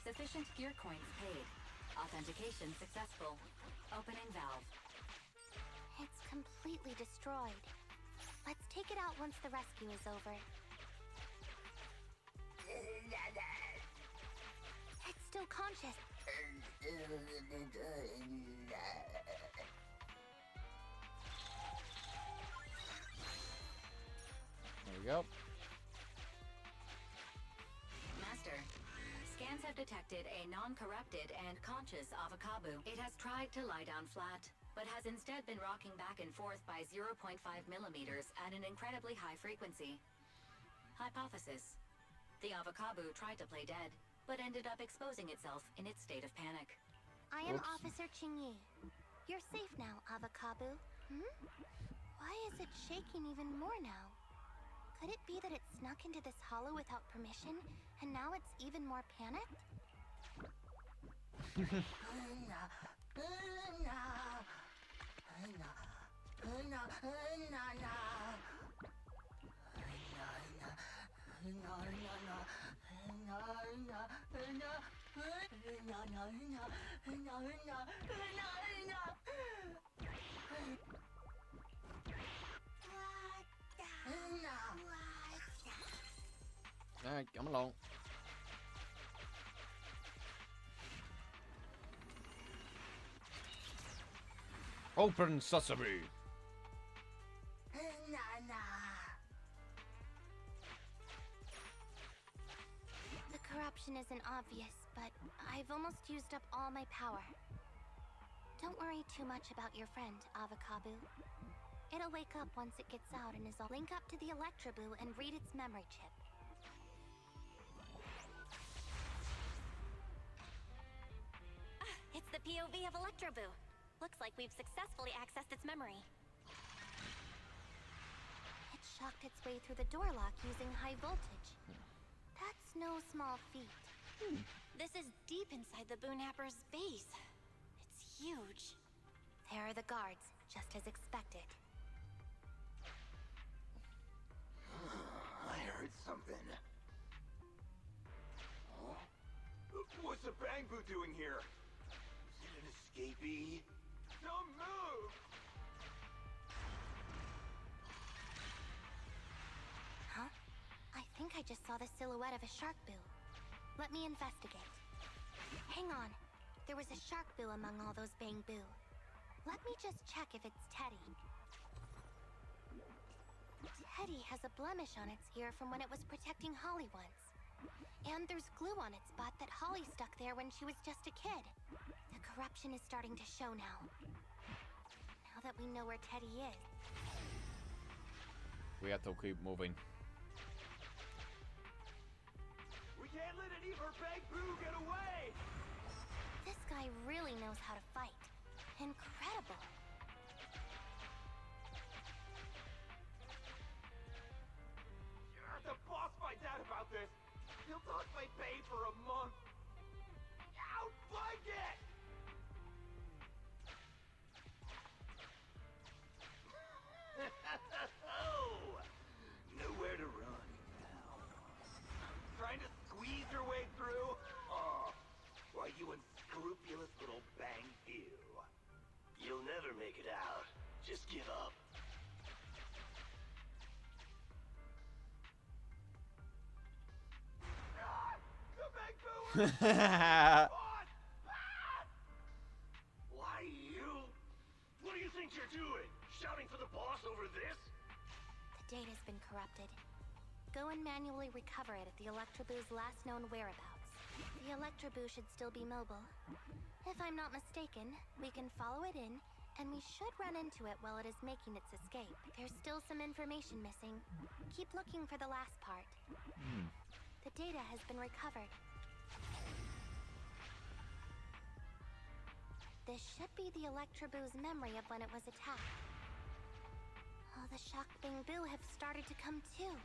Sufficient gear coins paid. Authentication successful. Opening valve. It's completely destroyed. Let's take it out once the rescue is over. It's still conscious. There we go. Master, scans have detected a non-corrupted and conscious Avocabo. It has tried to lie down flat, but has instead been rocking back and forth by 0.5 millimeters at an incredibly high frequency. Hypothesis. The Avocabo tried to play dead, but ended up exposing itself in its state of panic. I am Officer Qingyi. You're safe now, Avocabo. Why is it shaking even more now? Could it be that it snuck into this hollow without permission, and now it's even more panicked? Alright, come along. Open sesame. The corruption isn't obvious, but I've almost used up all my power. Don't worry too much about your friend, Avocabo. It'll wake up once it gets out and is all link up to the Electroboo and read its memory chip. It's the POV of Electroboo. Looks like we've successfully accessed its memory. It shocked its way through the door lock using high voltage. That's no small feat. This is deep inside the Boonapper's base. It's huge. There are the guards, just as expected. I heard something. Huh? What's the Bangboo doing here? Is it an escapee? Don't move! Huh? I think I just saw the silhouette of a shark boo. Let me investigate. Hang on. There was a shark boo among all those Bangboo. Let me just check if it's Teddy. Teddy has a blemish on its ear from when it was protecting Holly once. And there's glue on its butt that Holly stuck there when she was just a kid. The corruption is starting to show now. Now that we know where Teddy is. We have to keep moving. We can't let any of our Bangboo get away! This guy really knows how to fight. Incredible. The boss finds out about this. He'll talk my pay for a month. Outflank it! Oh, nowhere to run now. Trying to squeeze your way through? Oh, why, you unscrupulous little Bangboo. You'll never make it out. Just give up. Why, you? What do you think you're doing? Shouting for the boss over this? The data's been corrupted. Go and manually recover it at the Electroboo's last known whereabouts. The Electroboo should still be mobile. If I'm not mistaken, we can follow it in, and we should run into it while it is making its escape. There's still some information missing. Keep looking for the last part. The data has been recovered. This should be the Electroboo's memory of when it was attacked. Oh, the shocked Bangboo have started to come too.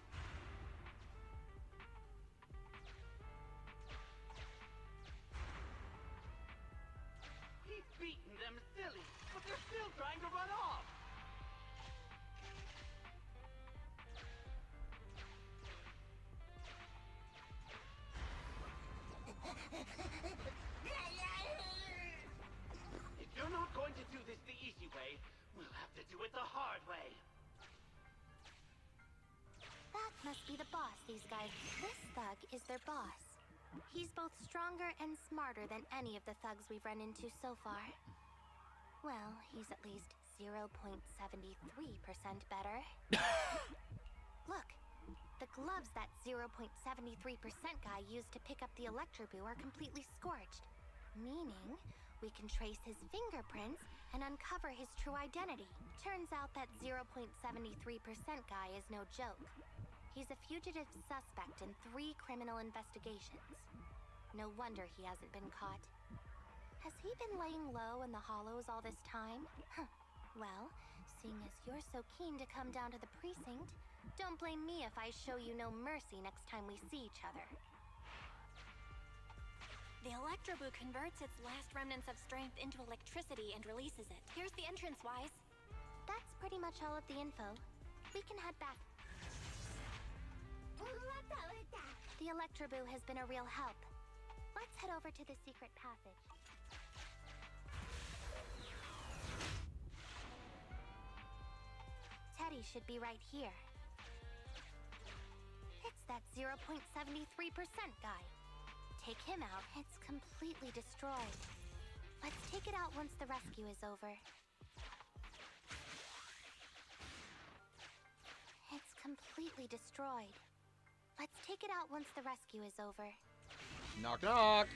He's beaten them silly, but they're still trying to run off. be the boss, these guys. This thug is their boss. He's both stronger and smarter than any of the thugs we've run into so far. Well, he's at least 0.73% better. Look, the gloves that 0.73% guy used to pick up the Electroboo are completely scorched. Meaning, we can trace his fingerprints and uncover his true identity. Turns out that 0.73% guy is no joke. He's a fugitive suspect in 3 criminal investigations. No wonder he hasn't been caught. Has he been laying low in the hollows all this time? Huh. Well, seeing as you're so keen to come down to the precinct, don't blame me if I show you no mercy next time we see each other. The Electroboo converts its last remnants of strength into electricity and releases it. Here's the entrance, Wise. That's pretty much all of the info. We can head back. The Electroboo has been a real help. Let's head over to the secret passage. Teddy should be right here. It's that 0.73% guy. Take him out, it's completely destroyed. Let's take it out once the rescue is over. It's completely destroyed. Let's take it out once the rescue is over. Knock, knock.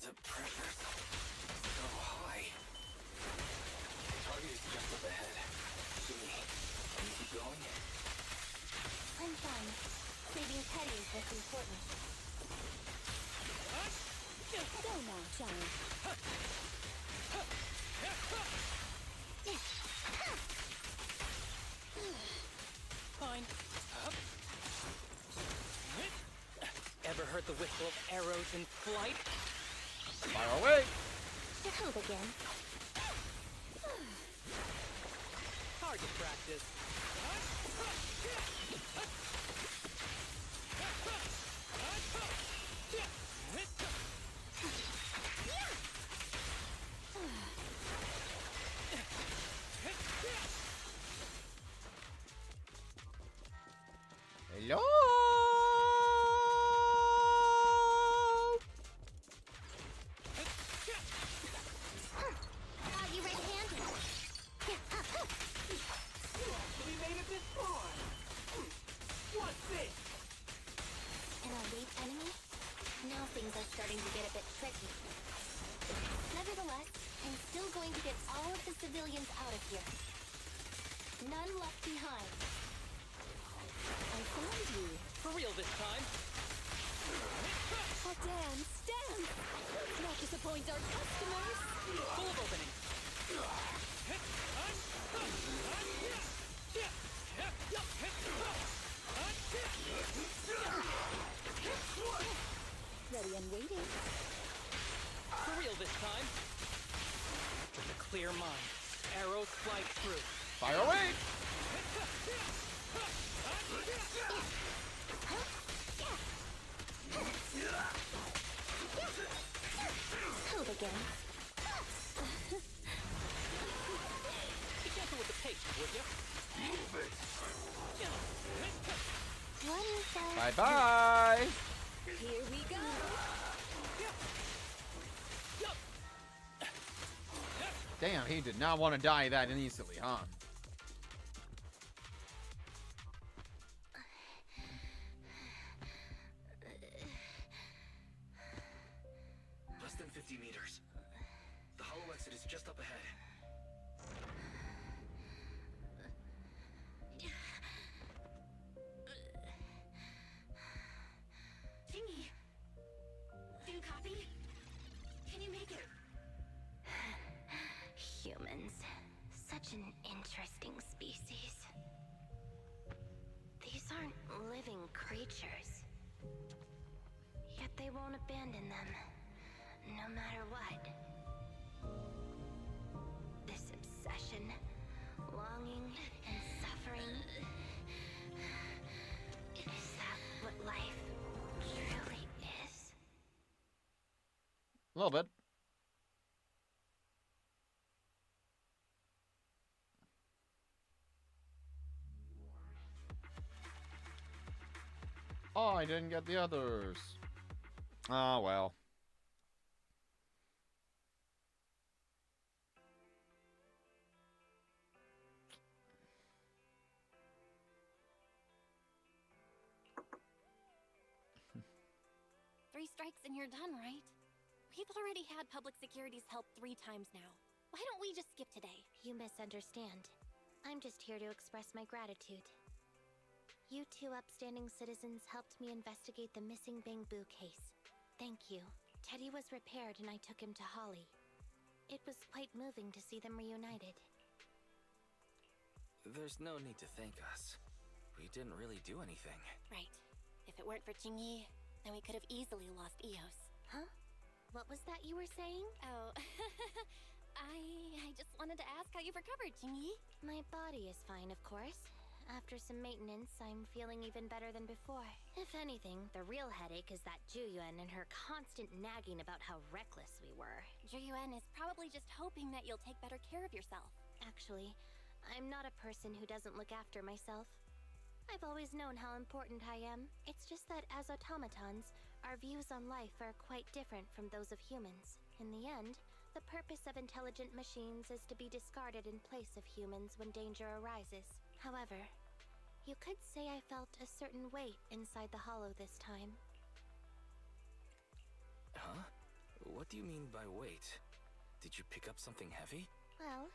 The pressure's so high. Target is just up ahead. Jimmy, can you keep going? I'm fine. Saving Teddy is what's important. Go now, Giant. Fine. Ever heard the whistle of arrows in flight? Fire away! Hold again. Target practice. Hello? You red-handed. We made it this far. What's this? An elite enemy? Now things are starting to get a bit tricky. Nevertheless, I'm still going to get all of the civilians out of here. None left behind. I found you. For real this time. Oh, damn, stand! Let's not disappoint our customers. Full of opening. Ready and waiting. For real this time. With a clear mind, arrows fly through. Fire away! Hold again. Be gentle with the pace, would you? Bye-bye! Here we go. Damn, he did not want to die that easily, huh? Less than 50 meters. The hollow exit is just up ahead. Jimmy! Do you copy? Can you make it? Humans. Such an interesting species. These aren't living creatures. Yet they won't abandon them, no matter what. This obsession, longing, and suffering. Is that what life little bit. Oh, I didn't get the others. Oh, well. Three strikes and you're done, right? We've already had public security's help 3 times now. Why don't we just skip today? You misunderstand. I'm just here to express my gratitude. You 2 upstanding citizens helped me investigate the missing Bangbu case. Thank you. Teddy was repaired and I took him to Holly. It was quite moving to see them reunited. There's no need to thank us. We didn't really do anything. Right. If it weren't for Jingyi, then we could have easily lost Eos. Huh? What was that you were saying? Oh, I just wanted to ask how you've recovered, Jingyi. My body is fine, of course. After some maintenance, I'm feeling even better than before. If anything, the real headache is that Juyuan and her constant nagging about how reckless we were. Juyuan is probably just hoping that you'll take better care of yourself. Actually, I'm not a person who doesn't look after myself. I've always known how important I am. It's just that as automatons, our views on life are quite different from those of humans. In the end, the purpose of intelligent machines is to be discarded in place of humans when danger arises. However, you could say I felt a certain weight inside the hollow this time. Huh? What do you mean by weight? Did you pick up something heavy? Well,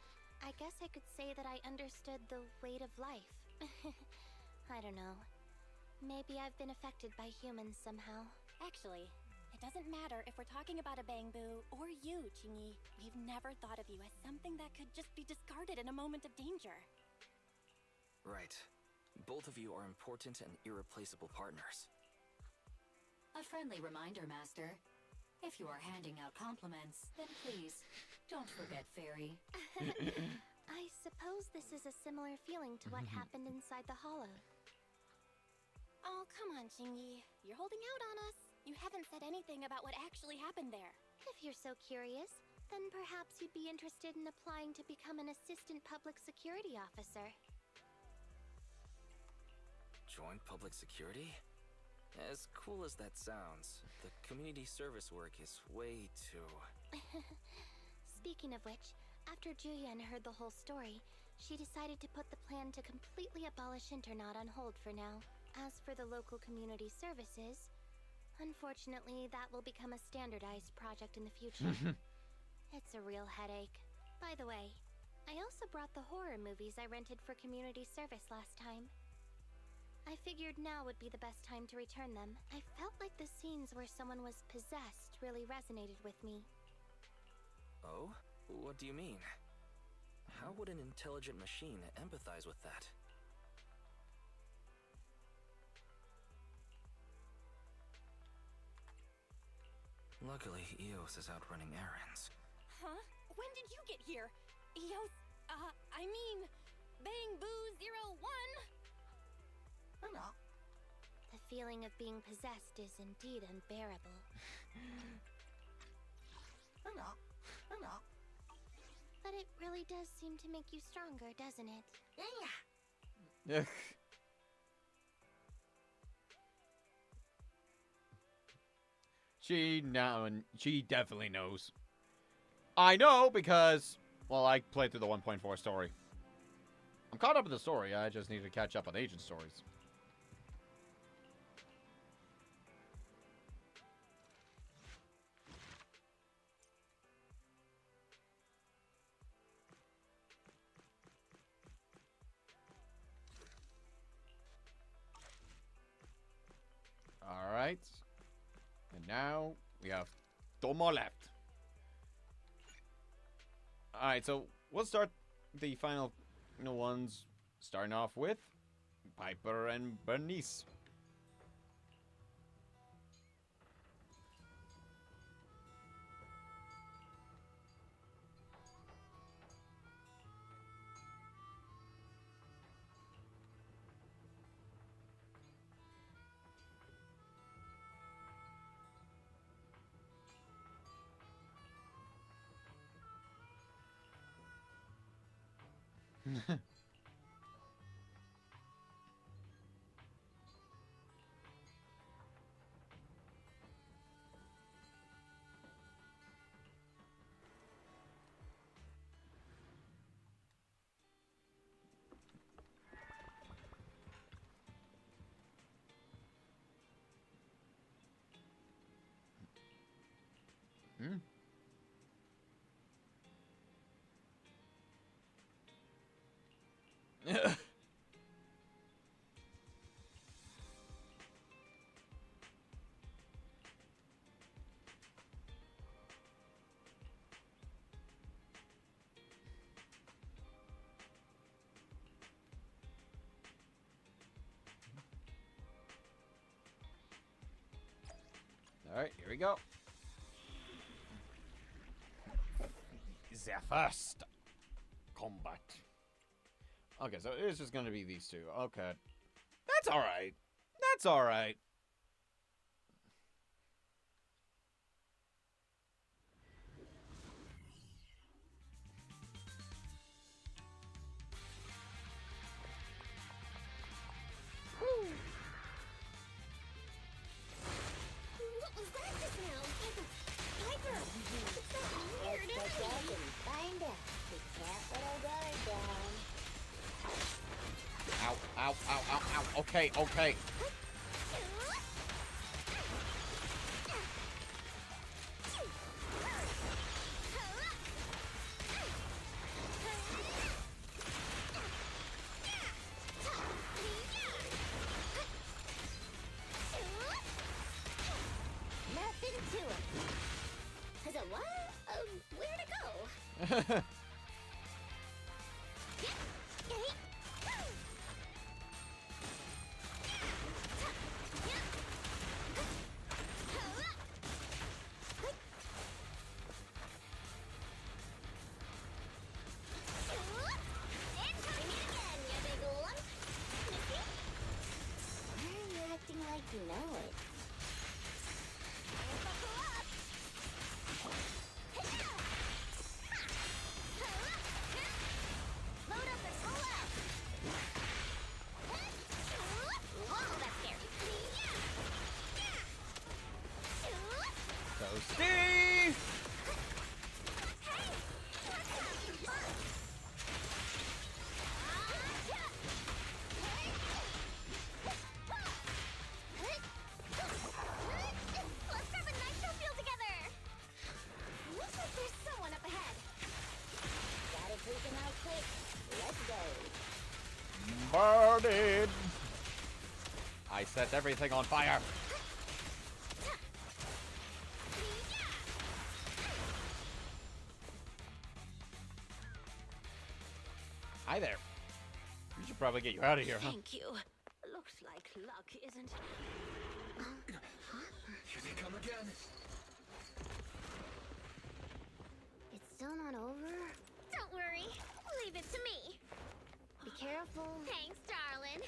I guess I could say that I understood the weight of life. I don't know. Maybe I've been affected by humans somehow. Actually, it doesn't matter if we're talking about a Bangbu or you, Jingyi. We've never thought of you as something that could just be discarded in a moment of danger. Right. Both of you are important and irreplaceable partners. A friendly reminder, Master. If you are handing out compliments, then please, don't forget Fairy. I suppose this is a similar feeling to what happened inside the hollow. Oh, come on, Jingyi. You're holding out on us. You haven't said anything about what actually happened there. If you're so curious, then perhaps you'd be interested in applying to become an assistant public security officer. Join public security? As cool as that sounds, the community service work is way too... Speaking of which, after Julian heard the whole story, she decided to put the plan to completely abolish Internat on hold for now. As for the local community services, unfortunately, that will become a standardized project in the future. It's a real headache. By the way, I also brought the horror movies I rented for community service last time. I figured now would be the best time to return them. I felt like the scenes where someone was possessed really resonated with me. Oh? What do you mean? How would an intelligent machine empathize with that? Luckily, Eos is out running errands. Huh? When did you get here? Eos, I mean, Bangbu 01? The feeling of being possessed is indeed unbearable. But it really does seem to make you stronger, doesn't it? Yeah. She definitely knows. I know because, well, I played through the 1.4 story. I'm caught up with the story. I just need to catch up on agent stories. Alright. And now we have two more left. Alright, so we'll start the final ones, starting off with Piper and Bernice. Hmm? Alright, here we go. The first combat. Okay, so it's just gonna be these two. Okay. That's alright. That's alright. What was that just now? Piper! It's that weird energy! Find out. We can't put our guard down. Ow, ow, ow, ow, ow. Okay, okay. Nothing to it. As a what? Where'd it go? Acting like you know it. Load up and pull out. Whoa, that's scary. Toasty! Let's grab a nitro fuel together! Looks like there's someone up ahead. Got it freaking out quick. Let's go. Burning! I set everything on fire. Hi there. We should probably get you out of here, huh? Thank you. Looks like luck, isn't it? Here they come again. It's still not over? Don't worry. Leave it to me. Be careful. Thanks, darling.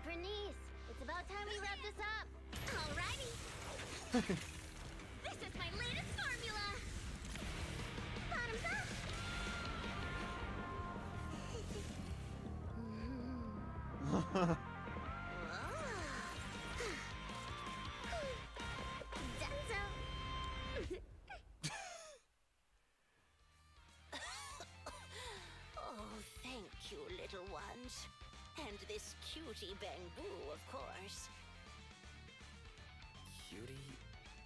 Bernice, it's about time we wrap this up. Alrighty. This is my latest formula. Bottoms up. Dunzo. Oh, thank you, little ones. And this cutie Bangoo, of course. Cutie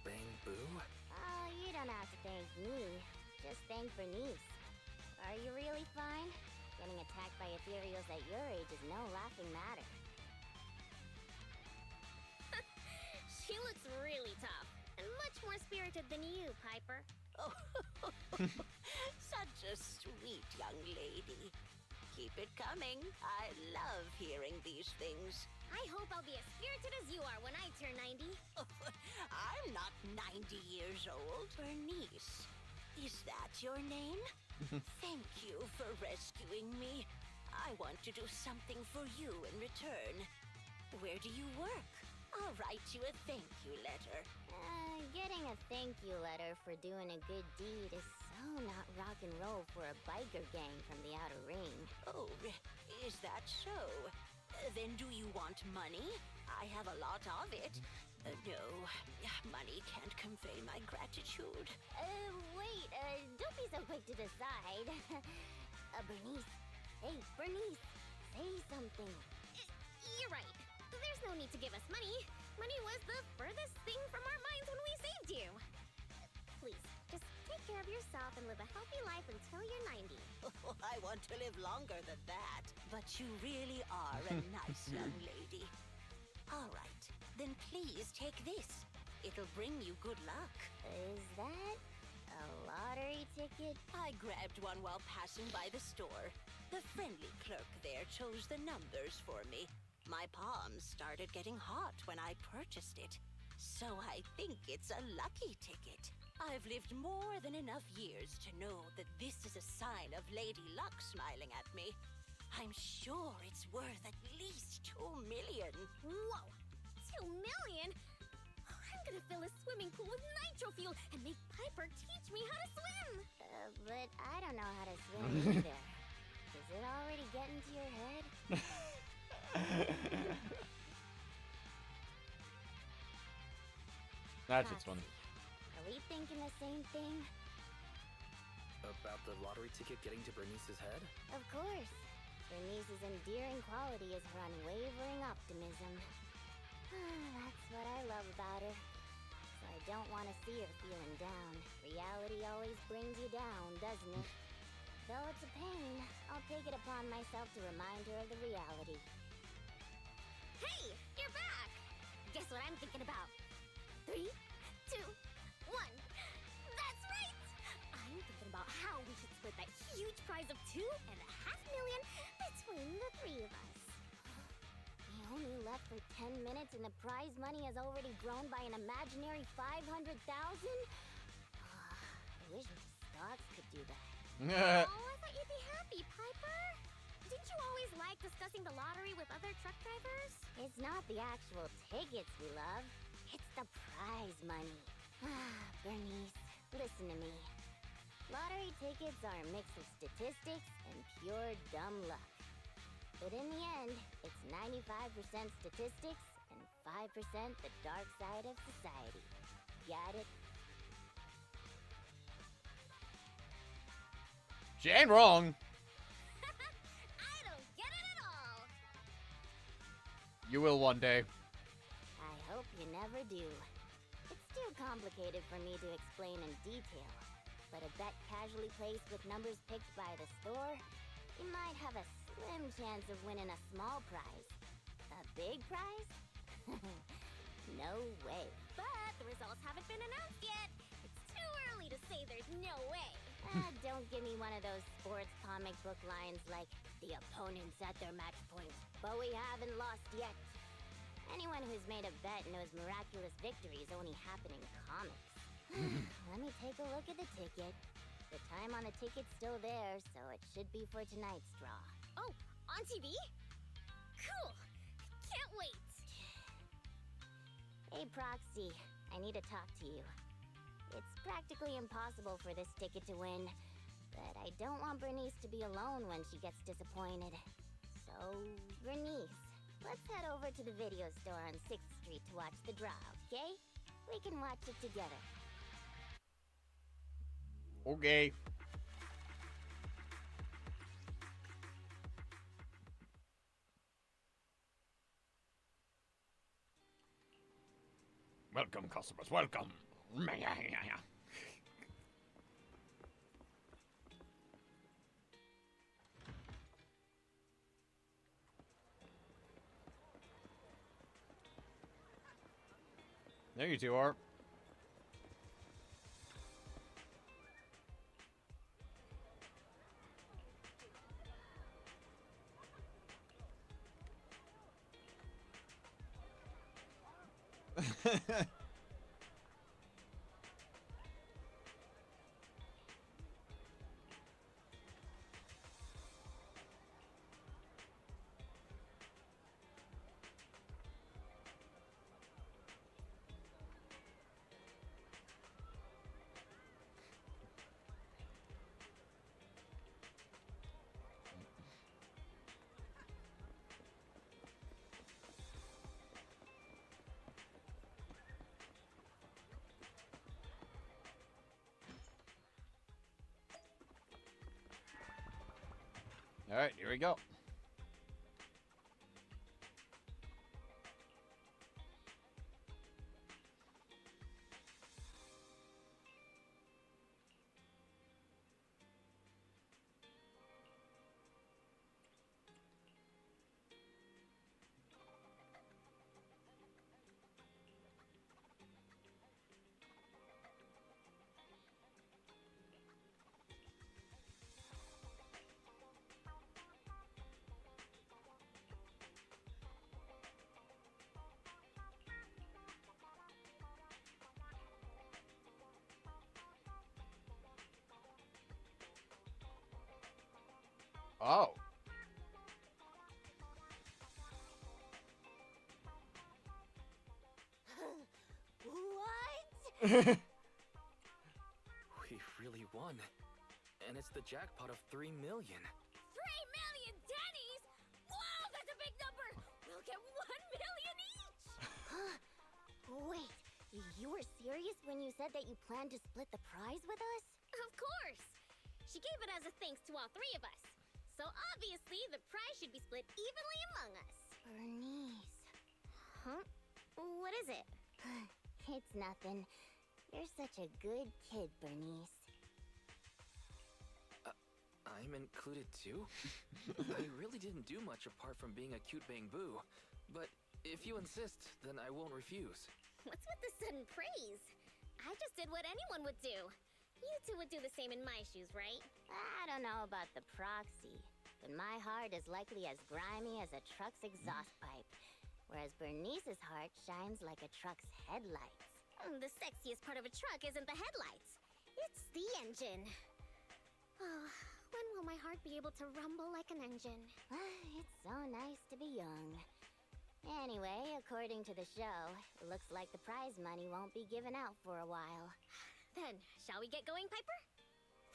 Bangoo? Oh, you don't have to thank me. Just thank Bernice. Are you really fine? Getting attacked by ethereals at your age is no laughing matter. She looks really tough and much more spirited than you, Piper. Oh, such a sweet young lady. Keep it coming. I love hearing these things. I hope I'll be as spirited as you are when I turn 90. I'm not 90 years old. Bernice, is that your name? Thank you for rescuing me. I want to do something for you in return. Where do you work? I'll write you a thank you letter. Getting a thank you letter for doing a good deed is so not rock and roll for a biker gang from the outer ring. Oh, is that so? Then do you want money? I have a lot of it. No, money can't convey my gratitude. Wait, don't be so quick to decide. Bernice. Hey, Bernice, say something. You're right. There's no need to give us money. Money was the furthest thing from our minds when we saved you. Please, just take care of yourself and live a healthy life until you're 90. Oh, I want to live longer than that. But you really are a nice young lady. All right, then please take this. It'll bring you good luck. Is that a lottery ticket? I grabbed one while passing by the store. The friendly clerk there chose the numbers for me. My palms started getting hot when I purchased it. So I think it's a lucky ticket. I've lived more than enough years to know that this is a sign of Lady Luck smiling at me. I'm sure it's worth at least 2 million. Whoa! 2 million? I'm gonna fill a swimming pool with nitro fuel and make Piper teach me how to swim! But I don't know how to swim either. Is it already getting to your head? That's just funny. Are we thinking the same thing? About the lottery ticket getting to Bernice's head? Of course. Bernice's endearing quality is her unwavering optimism. That's what I love about her. So I don't want to see her feeling down. Reality always brings you down, doesn't it? Though it's a pain, I'll take it upon myself to remind her of the reality. Hey, you're back! Guess what I'm thinking about? 3, 2, 1. That's right! I'm thinking about how we should split that huge prize of $2.5 million between the 3 of us. We only left for 10 minutes and the prize money has already grown by an imaginary 500,000? I wish my stocks could do that. Oh, I thought you'd be happy, Piper. Didn't you always like discussing the lottery with other truck drivers? It's not the actual tickets we love. It's the prize money. Bernice, listen to me. Lottery tickets are a mix of statistics and pure dumb luck. But in the end, it's 95% statistics and 5% the dark side of society. Got it? She ain't wrong. I don't get it at all. You will one day. I hope you never do. It's too complicated for me to explain in detail. But a bet casually placed with numbers picked by the store, you might have a slim chance of winning a small prize. A big prize? No way. But the results haven't been announced yet. It's too early to say there's no way. Don't give me one of those sports comic book lines like, the opponent's at their match point, but we haven't lost yet. Anyone who's made a bet knows miraculous victories only happen in comics. Let me take a look at the ticket. The time on the ticket's still there, so it should be for tonight's draw. Oh, on TV? Cool. Can't wait. Hey, Proxy, I need to talk to you. It's practically impossible for this ticket to win, but I don't want Bernice to be alone when she gets disappointed. So, Bernice, let's head over to the video store on 6th Street to watch the draw, okay? We can watch it together. Okay. Welcome, customers. Welcome. There you two are. All right, here we go. Oh. What? We really won. And it's the jackpot of 3 million. 3 million Denny's? Wow, that's a big number! We'll get 1 million each! Wait, you were serious when you said that you planned to split the prize with us? Of course! She gave it as a thanks to all three of us. So obviously, the prize should be split evenly among us. Bernice. Huh? What is it? It's nothing. You're such a good kid, Bernice. I'm included too? I really didn't do much apart from being a cute bamboo. But if you insist, then I won't refuse. What's with the sudden praise? I just did what anyone would do. You two would do the same in my shoes, right? I don't know about the proxy, but my heart is likely as grimy as a truck's exhaust pipe, whereas Bernice's heart shines like a truck's headlights. The sexiest part of a truck isn't the headlights. It's the engine. Oh, when will my heart be able to rumble like an engine? It's so nice to be young. Anyway, according to the show, it looks like the prize money won't be given out for a while. Then, shall we get going, Piper?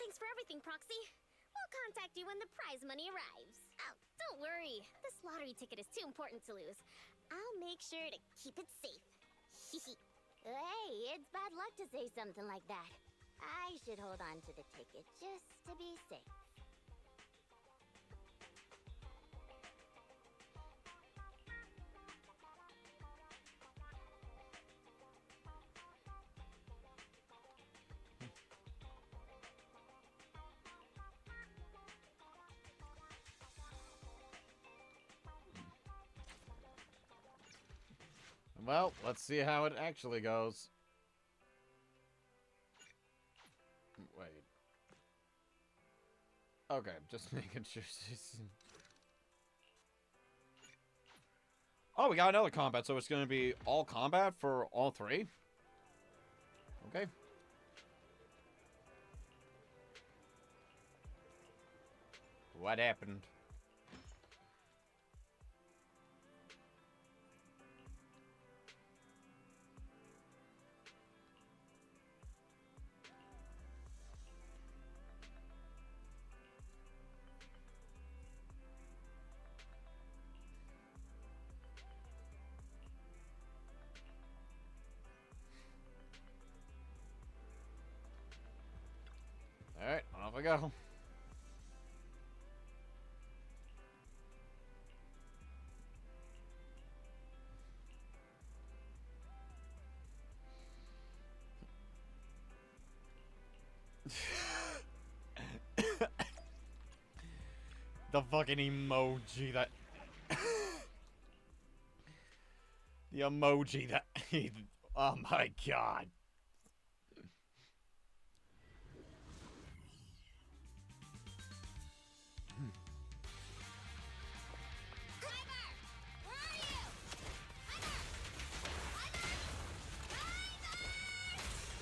Thanks for everything, Proxy. We'll contact you when the prize money arrives. Oh, don't worry. This lottery ticket is too important to lose. I'll make sure to keep it safe. Hey, it's bad luck to say something like that. I should hold on to the ticket just to be safe. Well, let's see how it actually goes. Wait. Okay, just making sure she's... Oh, we got another combat, so it's going to be all combat for all three? Okay. What happened? Alright, off we go. The fucking emoji that... the emoji that... oh my god.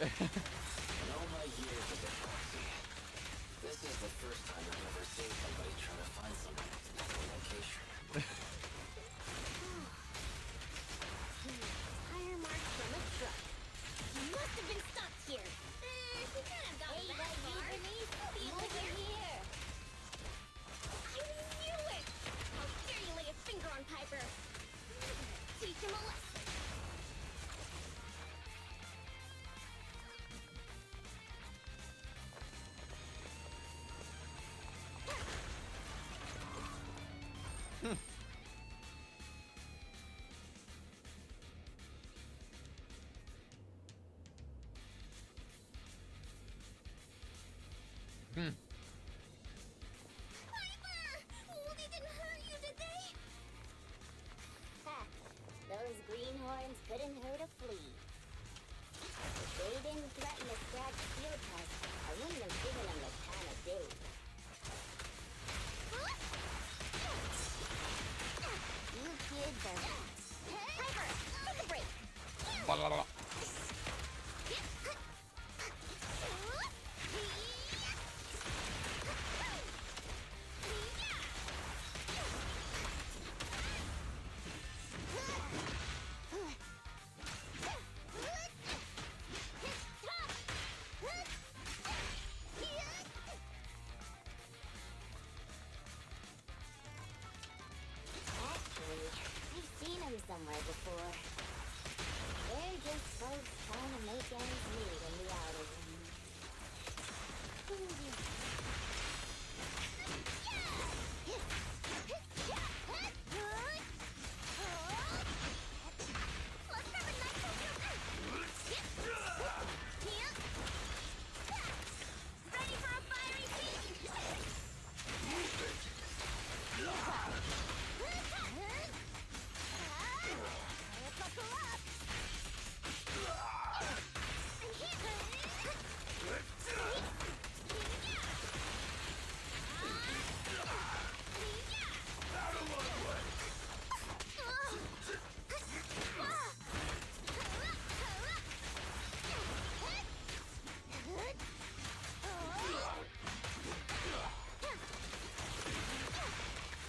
In all my years as a proxy, this is the first time I've ever seen somebody try to find some location. Tire marks from a truck. You must have been stopped here. You can't have gotten that far. Be over here. You knew it! How dare you lay a finger on Piper? Teach him a lesson. Piper! Oh, they didn't hurt you, did they? Ha! Those greenhorns couldn't hurt a flea. If they didn't threaten to scratch field test, I wouldn't have given them the time of day. You kids are... Piper, take a break. Blah, blah, blah. Actually, I've seen them somewhere before. They're just folks trying to make ends meet in the outer ring. Ready for a fiery feast?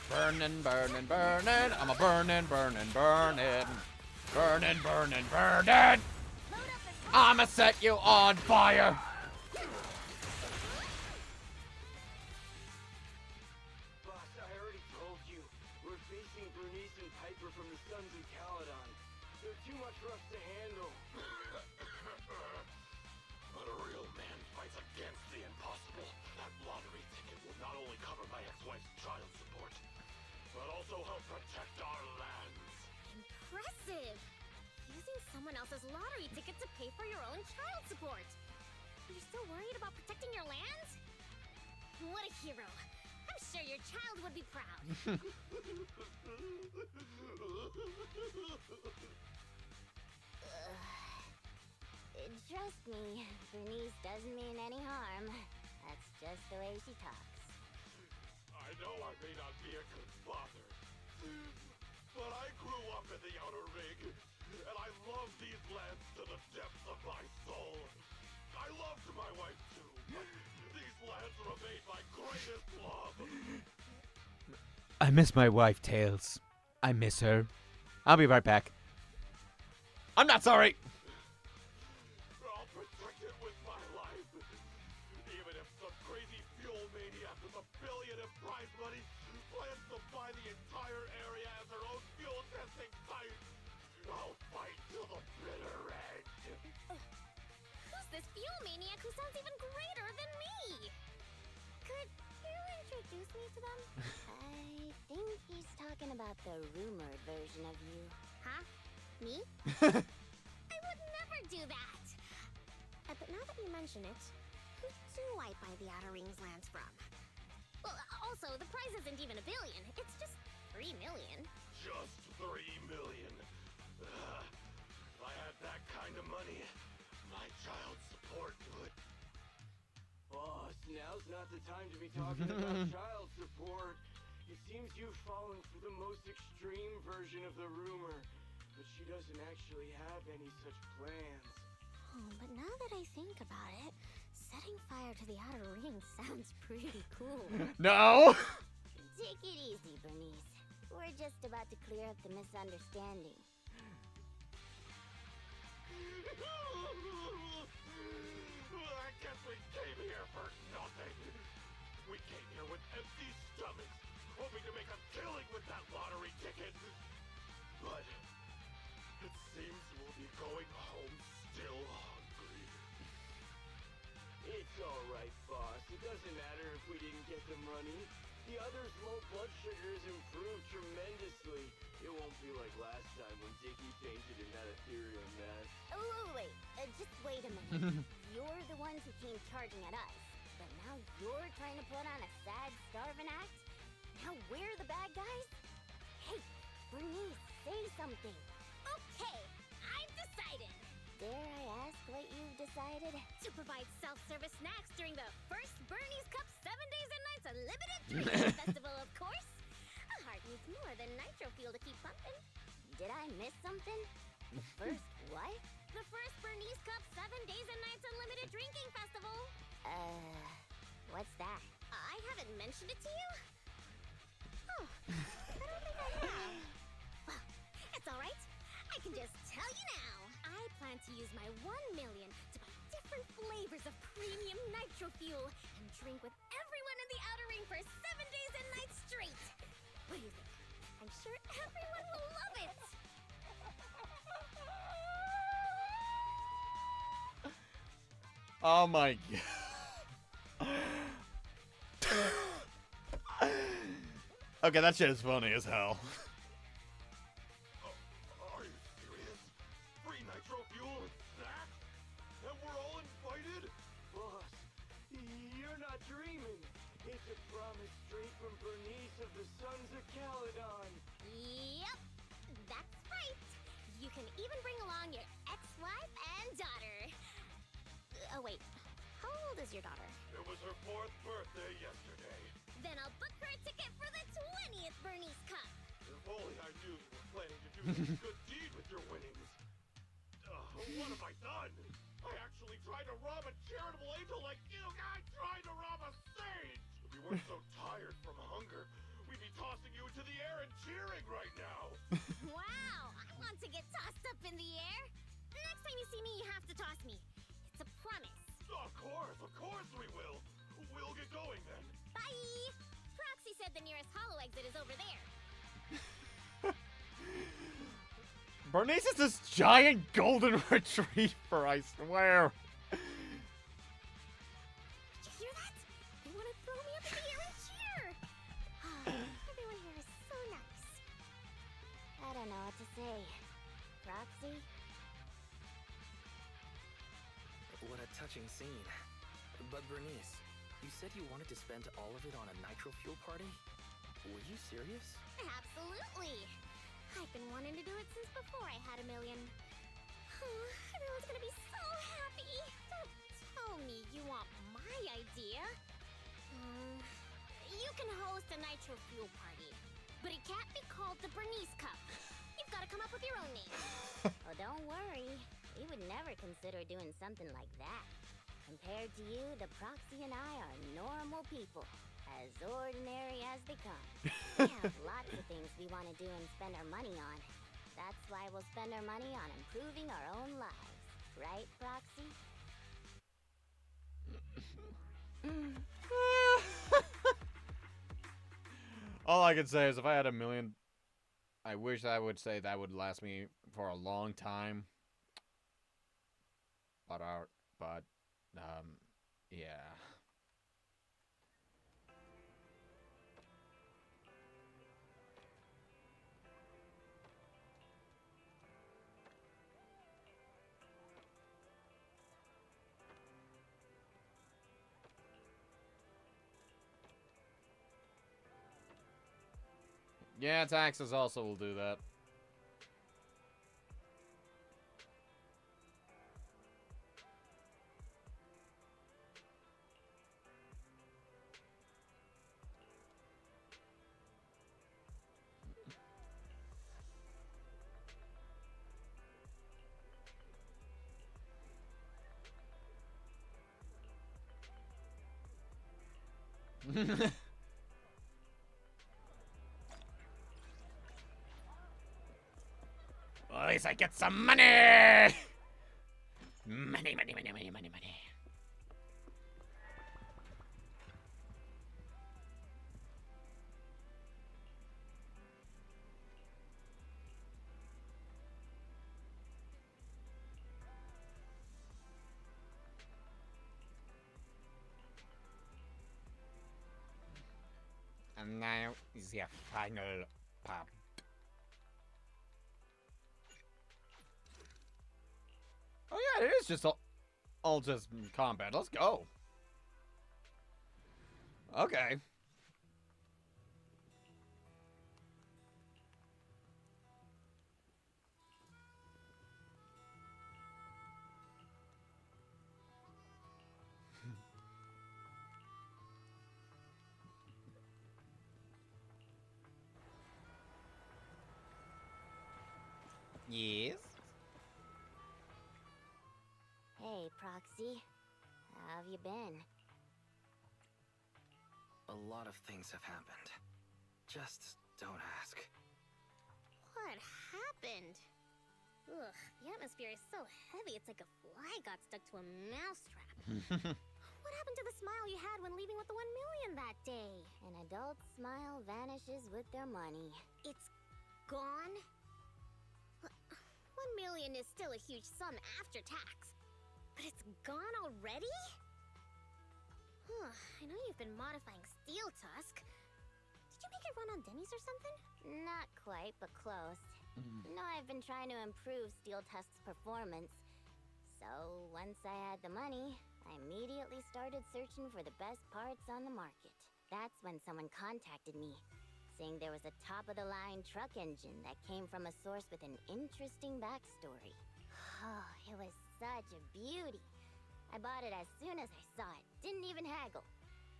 Burning, burning, burning. I'm a burning, burning, burning. Burning, burning, burning. I'ma set you on fire. Boss, I already told you. We're facing Bernice and Piper from the Sons of Caledon. They're too much for us to handle. But a real man fights against the impossible. That lottery ticket will not only cover my ex-wife's child support, but also help protect our lands. Impressive! Using someone else's lottery ticket to pay for your own child support. You're still worried about protecting your lands? What a hero. I'm sure your child would be proud. Trust me, Bernice doesn't mean any harm. That's just the way she talks. I know I may not be a good father, but I grew up in the Outer Ring, and I love these lands to the depths of my soul. I loved my wife too, but these lands remain my greatest love. I miss my wife, Tails. I miss her. I'll be right back. I'm not sorry. I'll protect it with my life. Even if some crazy fuel maniac with $1 billion in prize money plans to buy the entire area as their own fuel testing site, I'll fight till the bitter end. Who's this fuel maniac who sounds even greater than me? Could you introduce me to them? I think he's talking about the rumored version of you. Huh? Me? I would never do that! But now that you mention it, who do I buy the Outer Rings lands from? Well, also, the prize isn't even $1 billion. It's just 3 million. Just 3 million. If I had that kind of money, my child support would. Boss, now's not the time to be talking about child support. It seems you've fallen for the most extreme version of the rumor, but she doesn't actually have any such plans. Oh, but now that I think about it, setting fire to the outer ring sounds pretty cool. No! Take it easy, Bernice. We're just about to clear up the misunderstanding. I guess we came here for nothing. We came here with empty stomachs, hoping to make a killing with that lottery ticket. But it seems we'll be going home still hungry. It's alright, boss. It doesn't matter if we didn't get the money. The other's low blood sugars improved tremendously. It won't be like last time when Dickie fainted in that ethereal mess. Oh, wait. Just wait a minute. You're the ones who came charging at us. But now you're trying to put on a sad, starving act? Now we're the bad guys? Hey, Bernice, say something. Okay, I've decided. Dare I ask what you've decided? To provide self-service snacks during the first Bernie's Cup 7 Days and Nights Unlimited Drinking Festival, of course. A heart needs more than nitro fuel to keep pumping. Did I miss something? The first what? The first Bernie's Cup 7 Days and Nights Unlimited Drinking Festival. What's that? I haven't mentioned it to you? Oh, I don't think I have. Well, it's alright. I can just tell you now. I plan to use my 1 million to buy different flavors of premium nitro fuel and drink with everyone in the outer ring for 7 days and nights straight. What do you think? I'm sure everyone will love it. Oh my god. Okay, that shit is funny as hell. Are you serious? Free nitro fuel and snacks? And we're all invited? Boss, you're not dreaming. It's a promise straight from Bernice of the Sons of Caledon. Yep, that's right. You can even bring along your ex-wife and daughter. Oh wait, how old is your daughter? It was her 4th birthday yesterday. Then I'll book her a ticket for the 20th Bernie's Cup. If only I knew you were planning to do some good deed with your winnings. What have I done? I actually tried to rob a charitable angel like you guys tried to rob a sage! If we weren't so tired from hunger, we'd be tossing you into the air and cheering right now! Wow, I want to get tossed up in the air. Next time you see me, you have to toss me. It's a promise. Of course we will! We'll get going then. Bye! Proxy said the nearest hollow exit is over there. Bernice is this giant golden retriever, I swear. Did you hear that? They want to throw me up in the air and cheer. Everyone here is so nice. I don't know what to say. Roxy? What a touching scene. But Bernice, you said you wanted to spend all of it on a nitro fuel party? Were you serious? Absolutely. I've been wanting to do it since before I had 1 million. Everyone's gonna be so happy. Don't tell me you want my idea. You can host a nitro fuel party, but it can't be called the Bernice Cup. You've got to come up with your own name. Oh, don't worry. We would never consider doing something like that. Compared to you, the Proxy and I are normal people. As ordinary as they come. We have lots of things we want to do and spend our money on. That's why we'll spend our money on improving our own lives. Right, Proxy? All I can say is if I had 1 million, I wish I would say that would last me for a long time. But yeah. Yeah, taxes also will do that. Well, at least I get some money! Money, money, money, money, money, money. And now is the final part. Oh yeah, it is just all just combat. Let's go. Okay. Yes. Hey, Proxy. How have you been? A lot of things have happened. Just don't ask. What happened? Ugh, the atmosphere is so heavy, it's like a fly got stuck to a mousetrap. What happened to the smile you had when leaving with the 1 million that day? An adult's smile vanishes with their money. It's gone? 1 million is still a huge sum after tax. But it's gone already? I know you've been modifying Steel Tusk. Did you make it run on Denny's or something? Not quite, but close. No, I've been trying to improve Steel Tusk's performance. So, once I had the money, I immediately started searching for the best parts on the market. That's when someone contacted me, saying there was a top-of-the-line truck engine that came from a source with an interesting backstory. Oh, it was such a beauty. I bought it as soon as I saw it. Didn't even haggle.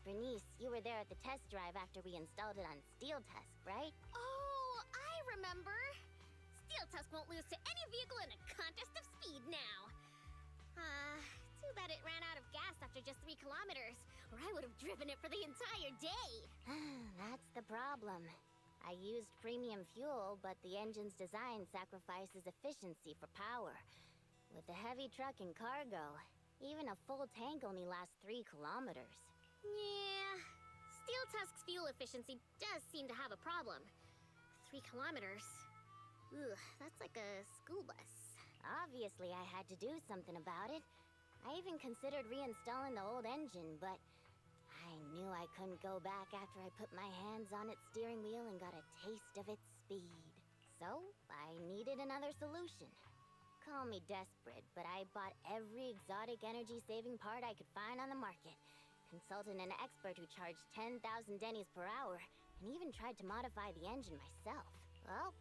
Bernice, you were there at the test drive after we installed it on Steel Tusk, right? Oh, I remember. Steel Tusk won't lose to any vehicle in a contest of speed now. Too bad it ran out of gas after just 3 kilometers, or I would have driven it for the entire day. That's the problem. I used premium fuel, but the engine's design sacrifices efficiency for power. With the heavy truck and cargo, even a full tank only lasts 3 kilometers. Yeah, Steel Tusk's fuel efficiency does seem to have a problem. 3 kilometers. Ugh, that's like a school bus. Obviously, I had to do something about it. I even considered reinstalling the old engine, but I knew I couldn't go back after I put my hands on its steering wheel and got a taste of its speed. So, I needed another solution. Call me desperate, but I bought every exotic energy-saving part I could find on the market, consulted an expert who charged 10,000 Denny's per hour, and even tried to modify the engine myself. Well,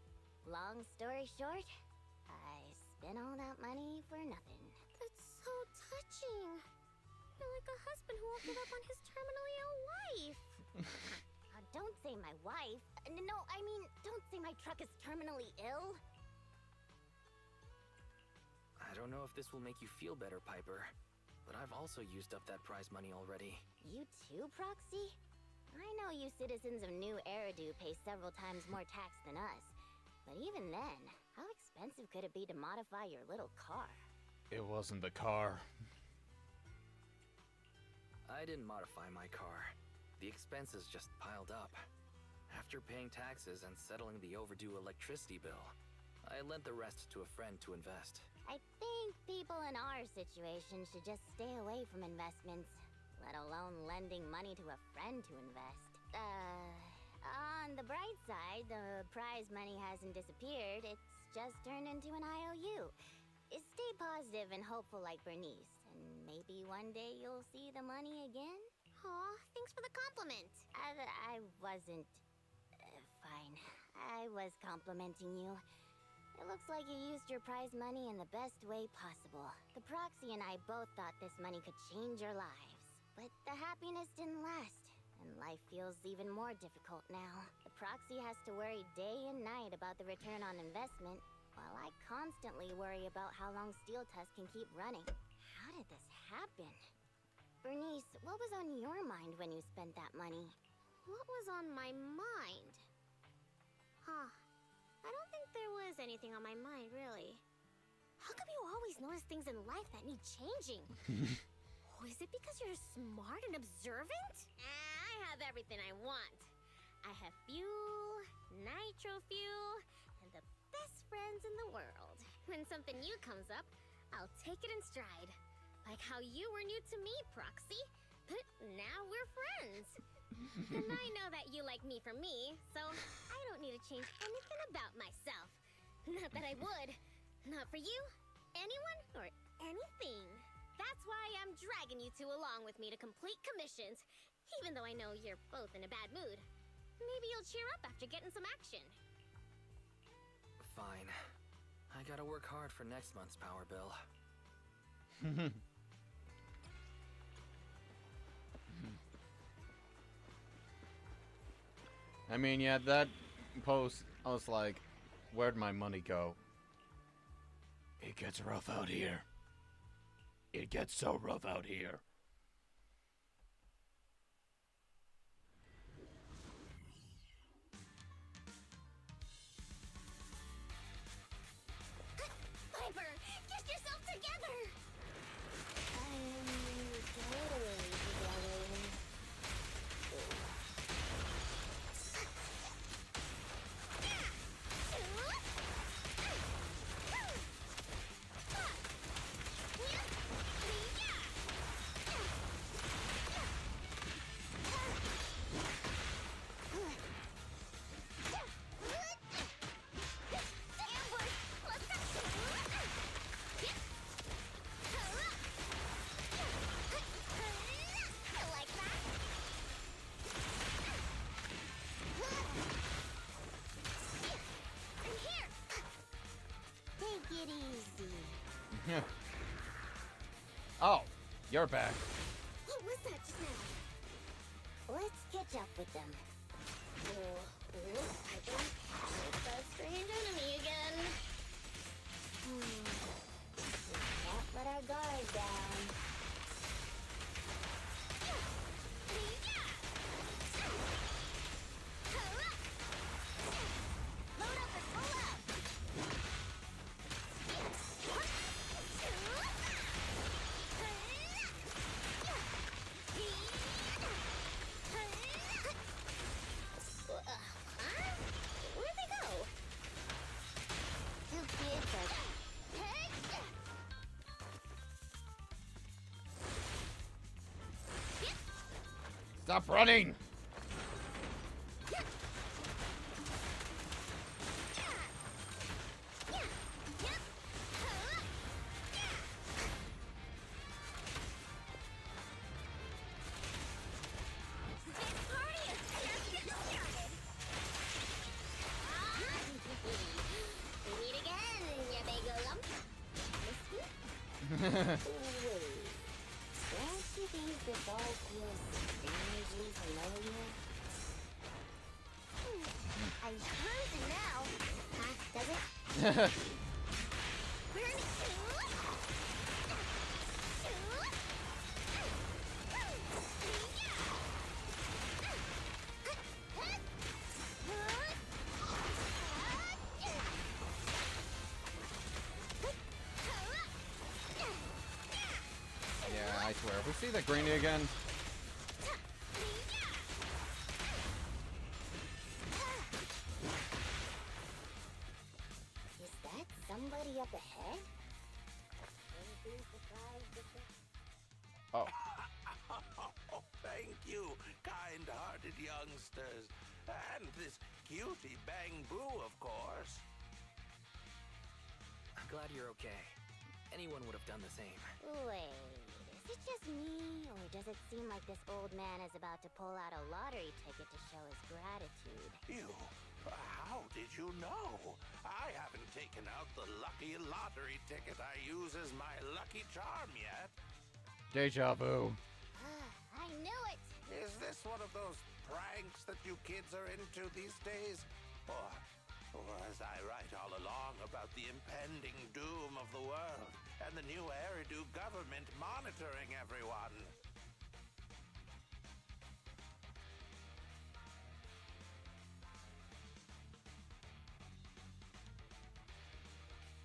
long story short, I spent all that money for nothing. That's so touching. You're like a husband who won't give up on his terminally ill wife. Don't say my wife. No, I mean, don't say my truck is terminally ill. I don't know if this will make you feel better, Piper, but I've also used up that prize money already. You too, Proxy? I know you citizens of New Eridu pay several times more tax than us. But even then, how expensive could it be to modify your little car? It wasn't the car. I didn't modify my car. The expenses just piled up. After paying taxes and settling the overdue electricity bill, I lent the rest to a friend to invest. I think people in our situation should just stay away from investments, let alone lending money to a friend to invest. On the bright side, the prize money hasn't disappeared, it's just turned into an IOU. Stay positive and hopeful like Bernice, and maybe one day you'll see the money again? Aw, thanks for the compliment. I wasn't... fine. I was complimenting you. It looks like you used your prize money in the best way possible. The Proxy and I both thought this money could change your lives. But the happiness didn't last, and life feels even more difficult now. The Proxy has to worry day and night about the return on investment, while I constantly worry about how long Steel Tusk can keep running. How did this happen? Bernice, what was on your mind when you spent that money? What was on my mind? Huh. I don't think there was anything on my mind, really. How come you always notice things in life that need changing? Oh, is it because you're smart and observant? I have everything I want. I have fuel, nitro fuel, and the best friends in the world. When something new comes up, I'll take it in stride. Like how you were new to me, Proxy. But now we're friends. And I know that you like me for me, so I don't need to change anything about myself. Not that I would. Not for you, anyone, or anything. That's why I'm dragging you two along with me to complete commissions, even though I know you're both in a bad mood. Maybe you'll cheer up after getting some action. Fine. I gotta work hard for next month's power bill. I mean, yeah, that post, I was like, where'd my money go? It gets rough out here. It gets so rough out here. Piper, get yourself together! Take it easy. Oh, you're back. What was that just now? Let's catch up with them. Piper, it's a strange enemy again. Can't let our guard down. Load up and pull up. Where'd they go? Two kids are... Stop running! Meet again, you big lump. Wait. Don't you think this all feels strangely familiar? I heard it now. Huh? Does it? Burn it. Yeah, I swear, if we see that greenie again... Is that somebody up ahead? Don't be surprised if it... Oh. Thank you, kind-hearted youngsters. And this cutie Bang Boo, of course. I'm glad you're okay. Anyone would have done the same. Wait, is it just me, or does it seem like this old man is about to pull out a lottery ticket to show his gratitude? You? How did you know? I haven't taken out the lucky lottery ticket I use as my lucky charm yet. Deja vu. I knew it! Is this one of those pranks that you kids are into these days? Or as I write all along about the impending doom of the world and the new Eridu government monitoring everyone?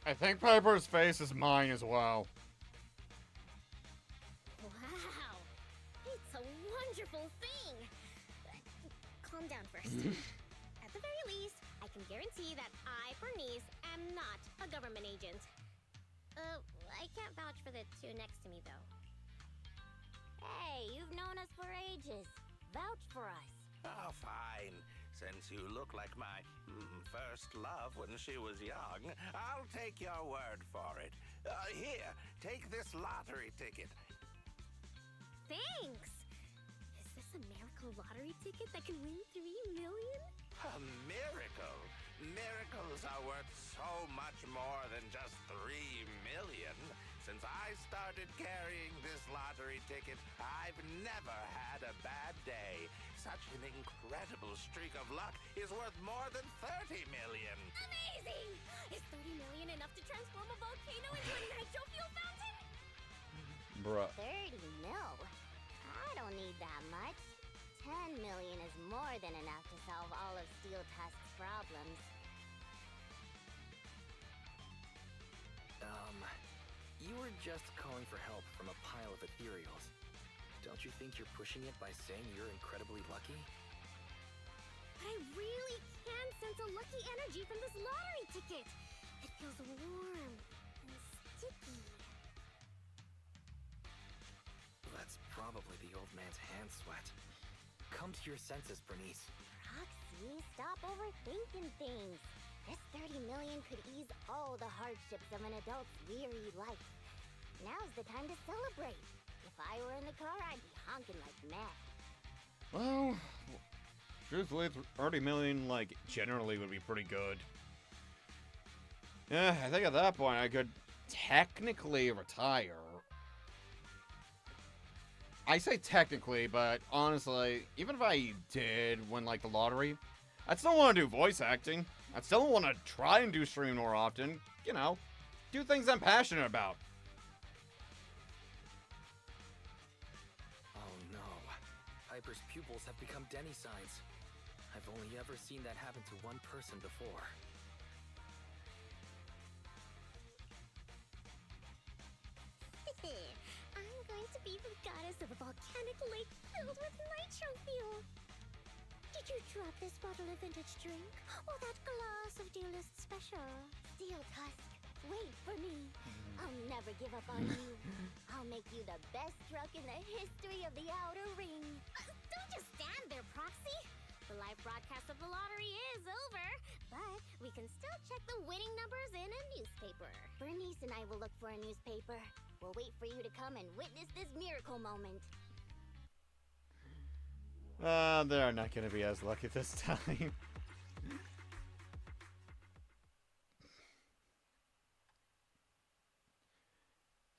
I think Piper's face is mine as well. Wow. It's a wonderful thing. Calm down first. At the very least, I can guarantee that I, Bernice, am not a government agent. I can't vouch for the two next to me, though. Hey, you've known us for ages. Vouch for us. Oh, fine. Since you look like my first love when she was young, I'll take your word for it. Here, take this lottery ticket. Thanks! Is this a miracle lottery ticket that can win 3 million? A miracle? Miracles are worth so much more than just 3 million. Since I started carrying this lottery ticket, I've never had a bad day. Such an incredible streak of luck is worth more than 30 million. Amazing! Is 30 million enough to transform a volcano into a nitro fuel fountain? Bruh. 30 mil? I don't need that much. 10 million is more than enough to solve all of Steel Tusk's problems. You were just calling for help from a pile of ethereals. Don't you think you're pushing it by saying you're incredibly lucky? But I really can sense a lucky energy from this lottery ticket. It feels warm and sticky. That's probably the old man's hand sweat. Come to your senses, Bernice. Roxy, stop overthinking things. This 30 million could ease all the hardships of an adult's weary life. Now's the time to celebrate. If I were in the car, I'd be honking like mad. Well, truthfully, 30 million, like, generally would be pretty good. Yeah, I think at that point I could technically retire. I say technically, but honestly, even if I did win, like, the lottery, I'd still want to do voice acting. I'd still want to try and do stream more often. You know, do things I'm passionate about. Oh no. Piper's pupils have become Denny signs. I've only ever seen that happen to one person before. I'm going to be the goddess of a volcanic lake filled with nitro fuel. Did you drop this bottle of vintage drink? Or that glass of dearest special? Steel Tusk, wait for me. I'll never give up on you. I'll make you the best drunk in the history of the Outer Ring. Don't just stand there, Proxy. The live broadcast of the lottery is over, but we can still check the winning numbers in a newspaper. Bernice and I will look for a newspaper. We'll wait for you to come and witness this miracle moment. They're not gonna be as lucky this time.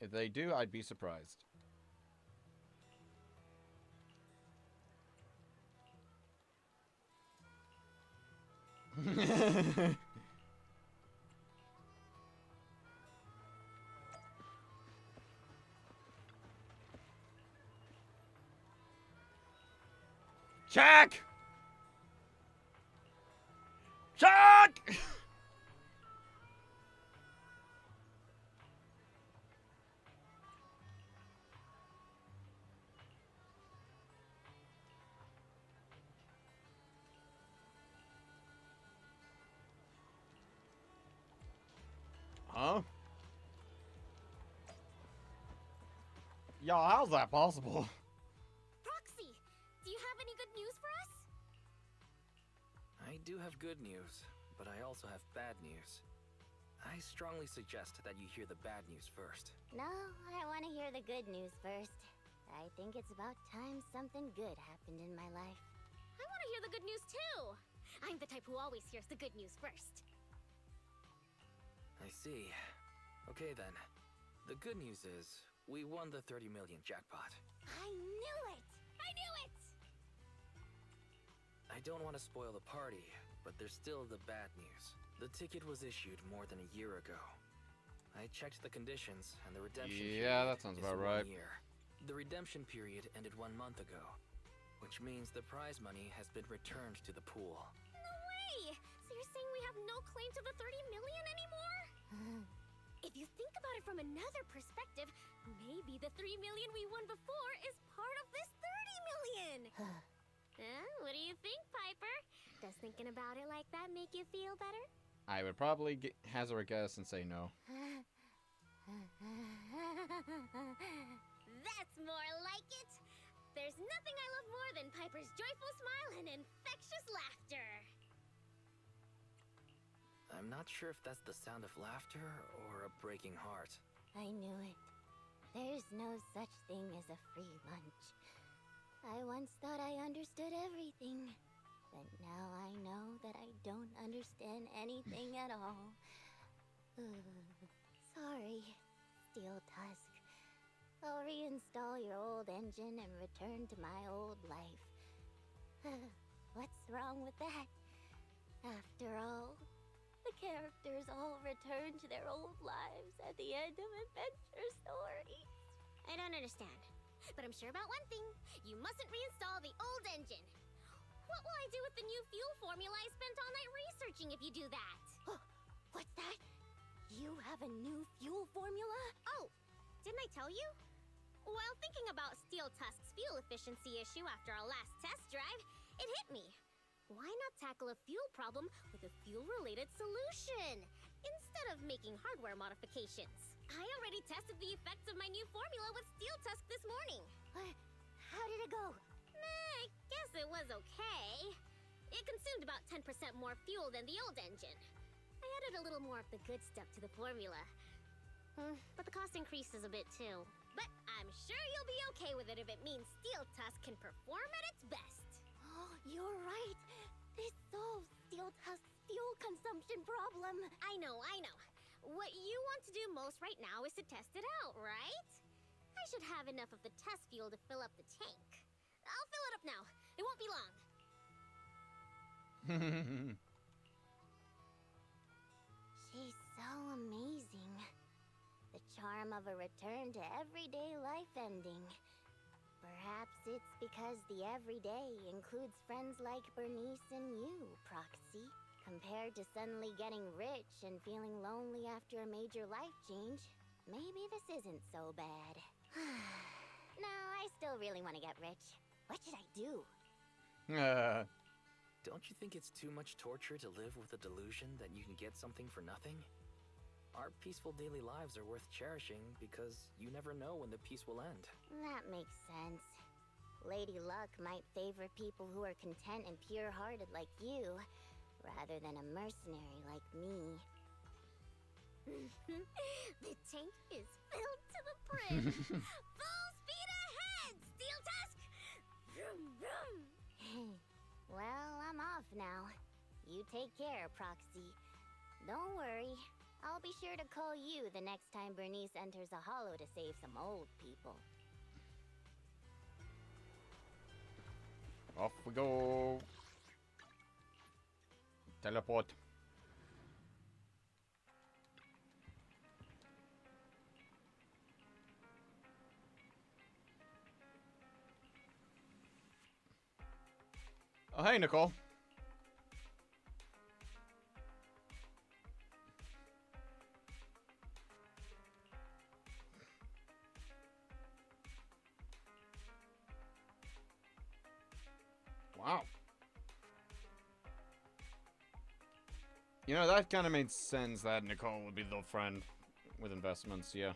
If they do, I'd be surprised. Check! Check! Huh? Yo, how's that possible? Proxy, do you have any good news for us? I do have good news, but I also have bad news. I strongly suggest that you hear the bad news first. No, I want to hear the good news first. I think it's about time something good happened in my life. I want to hear the good news too. I'm the type who always hears the good news first. I see. Okay then. The good news is, we won the 30 million jackpot. I knew it! I knew it! I don't want to spoil the party, but there's still the bad news. The ticket was issued more than a year ago. I checked the conditions, and the redemption period that sounds about is right. 1 year. The redemption period ended 1 month ago, which means the prize money has been returned to the pool. No way! So you're saying we have no claim to the 30 million anymore? If you think about it from another perspective, maybe the 3 million we won before is part of this 30 million! What do you think, Piper? Does thinking about it like that make you feel better? I would probably hazard a guess and say no. That's more like it! There's nothing I love more than Piper's joyful smile and infectious laughter! I'm not sure if that's the sound of laughter or a breaking heart. I knew it. There's no such thing as a free lunch. I once thought I understood everything, but now I know that I don't understand anything at all. Sorry, Steel Tusk. I'll reinstall your old engine and return to my old life. What's wrong with that? After all, the characters all return to their old lives at the end of adventure stories. I don't understand, but I'm sure about one thing. You mustn't reinstall the old engine. What will I do with the new fuel formula I spent all night researching if you do that? What's that? You have a new fuel formula? Oh, didn't I tell you? While thinking about Steel Tusk's fuel efficiency issue after our last test drive, it hit me. Why not tackle a fuel problem with a fuel-related solution, instead of making hardware modifications? I already tested the effects of my new formula with Steel Tusk this morning. How did it go? I guess it was okay. It consumed about 10% more fuel than the old engine. I added a little more of the good stuff to the formula. But the cost increases a bit too. But I'm sure you'll be okay with it if it means Steel Tusk can perform at its best. You're right. This solves Steel Tusk's fuel consumption problem. I know. What you want to do most right now is to test it out, right? I should have enough of the test fuel to fill up the tank. I'll fill it up now. It won't be long. She's so amazing. The charm of a return to everyday life ending. Perhaps it's because the everyday includes friends like Bernice and you, Proxy. Compared to suddenly getting rich and feeling lonely after a major life change, maybe this isn't so bad. No, I still really want to get rich. What should I do? Don't you think it's too much torture to live with the delusion that you can get something for nothing? Our peaceful daily lives are worth cherishing because you never know when the peace will end. That makes sense. Lady Luck might favor people who are content and pure-hearted like you, rather than a mercenary like me. The tank is filled to the brim. Full speed ahead, Steel Tusk! Vroom, vroom. Well, I'm off now. You take care, Proxy. Don't worry. I'll be sure to call you the next time Bernice enters a hollow to save some old people. Off we go. Teleport. Oh, hey, Nicole. Wow. You know, that kind of made sense that Nicole would be the friend with investments, yeah.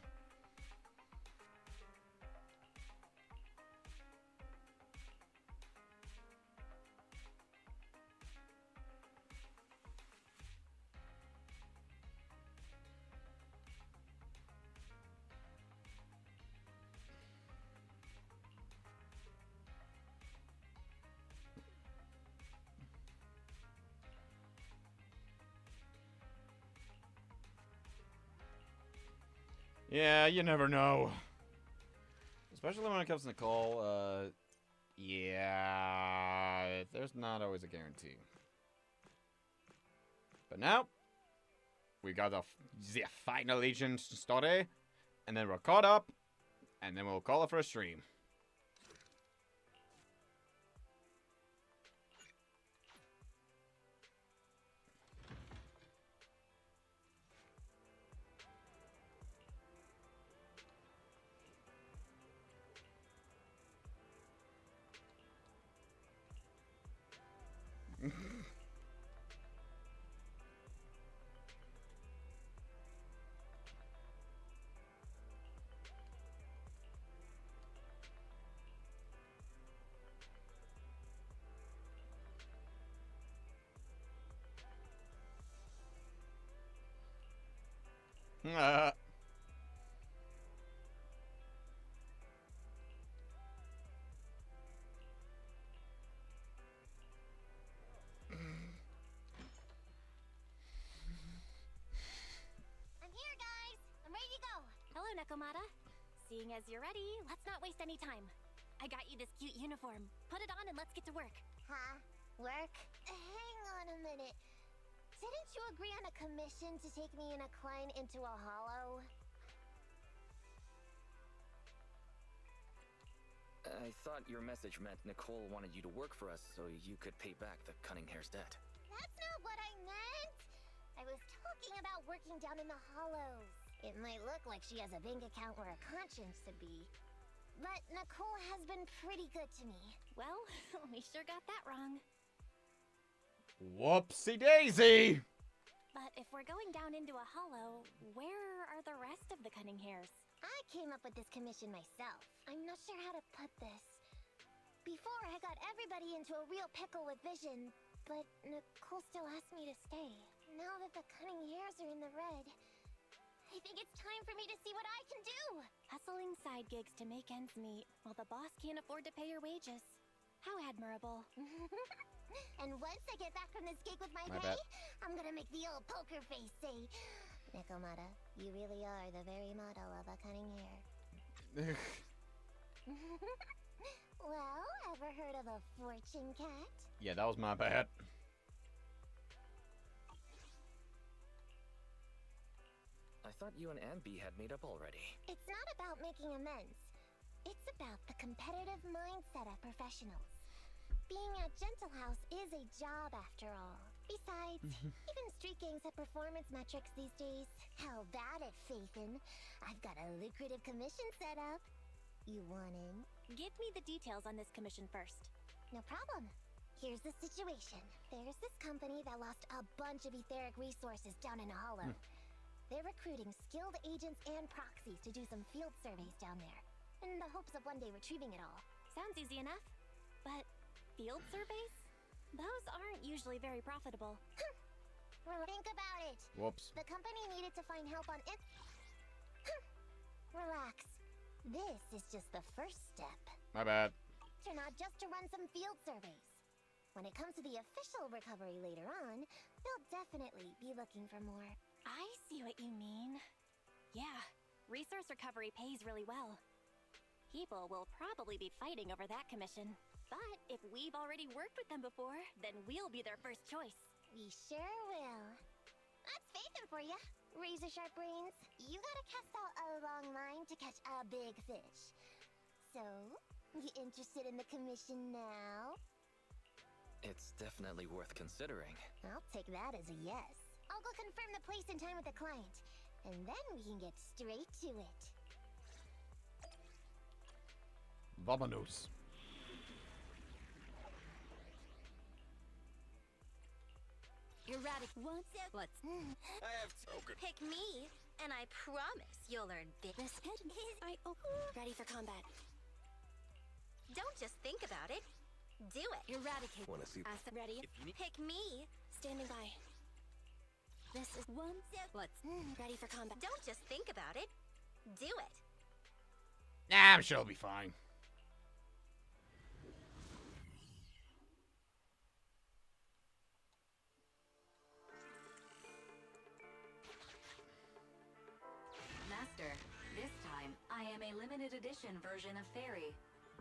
Yeah, you never know. Especially when it comes to Nicole, yeah, there's not always a guarantee. But now, we got the final agent story, and then we're caught up, and then we'll call it for a stream. I'm here, guys. I'm ready to go. Hello, Nekomata. Seeing as you're ready, let's not waste any time. I got you this cute uniform. Put it on and let's get to work. Huh? Work? Hang on a minute. Didn't you agree on a commission to take me and a client into a hollow? I thought your message meant Nicole wanted you to work for us so you could pay back the cunning hair's debt. That's not what I meant! I was talking about working down in the hollows. It might look like she has a bank account or a conscience to be, but Nicole has been pretty good to me. Well, we sure got that wrong. Whoopsie daisy! But if we're going down into a hollow, where are the rest of the cunning hairs? I came up with this commission myself. I'm not sure how to put this. Before, I got everybody into a real pickle with vision, but Nicole still asked me to stay. Now that the cunning hairs are in the red, I think it's time for me to see what I can do! Hustling side gigs to make ends meet, while the boss can't afford to pay your wages. How admirable. And once I get back from this gig with my My pay, bad. I'm gonna make the old poker face say, Nekomata, you really are the very model of a cunning hair. Well, ever heard of a fortune cat? Yeah, that was my bad. I thought you and Anby had made up already. It's not about making amends. It's about the competitive mindset of professionals. Being at Gentle House is a job after all. Besides, even street gangs have performance metrics these days. How about it, Faithin? I've got a lucrative commission set up. You want in? Give me the details on this commission first. No problem. Here's the situation. There's this company that lost a bunch of etheric resources down in a hollow. They're recruiting skilled agents and proxies to do some field surveys down there, in the hopes of one day retrieving it all. Sounds easy enough. But field surveys? Those aren't usually very profitable. Well, think about it. Whoops. The company needed to find help on it. Relax. This is just the first step. My bad. They're not just to run some field surveys. When it comes to the official recovery later on, they'll definitely be looking for more. I see what you mean. Yeah, resource recovery pays really well. People will probably be fighting over that commission. But if we've already worked with them before, then we'll be their first choice. We sure will. That's Faithin for ya. Razor sharp brains. You gotta cast out a long line to catch a big fish. So, you interested in the commission now? It's definitely worth considering. I'll take that as a yes. I'll go confirm the place and time with the client, and then we can get straight to it. Vamonos. Erratic wants it. What's I have token. Pick me, and I promise you'll learn business. Ready for combat. Don't just think about it. Do it. Eradicate. Wanna see? I said ready. If you need- Pick me. Standing by. This is one. What's Ready for combat. Don't just think about it. Do it. Nah, I'm sure it'll be fine. Master, this time I am a limited edition version of Fairy.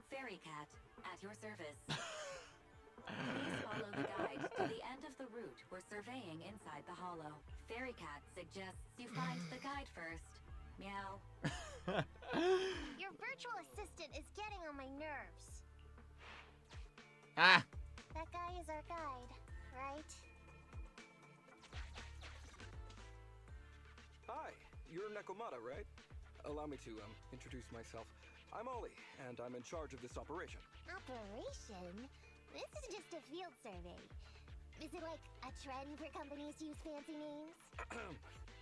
Fairy Cat, at your service. Please follow the guide to the end of the route we're surveying inside the hollow. Fairy Cat suggests you find the guide first. Meow. Your virtual assistant is getting on my nerves. Ah. That guy is our guide, right? Hi, you're Nekomata, right? Allow me to introduce myself. I'm Ollie, and I'm in charge of this operation. Operation? This is just a field survey. Is it like a trend for companies to use fancy names?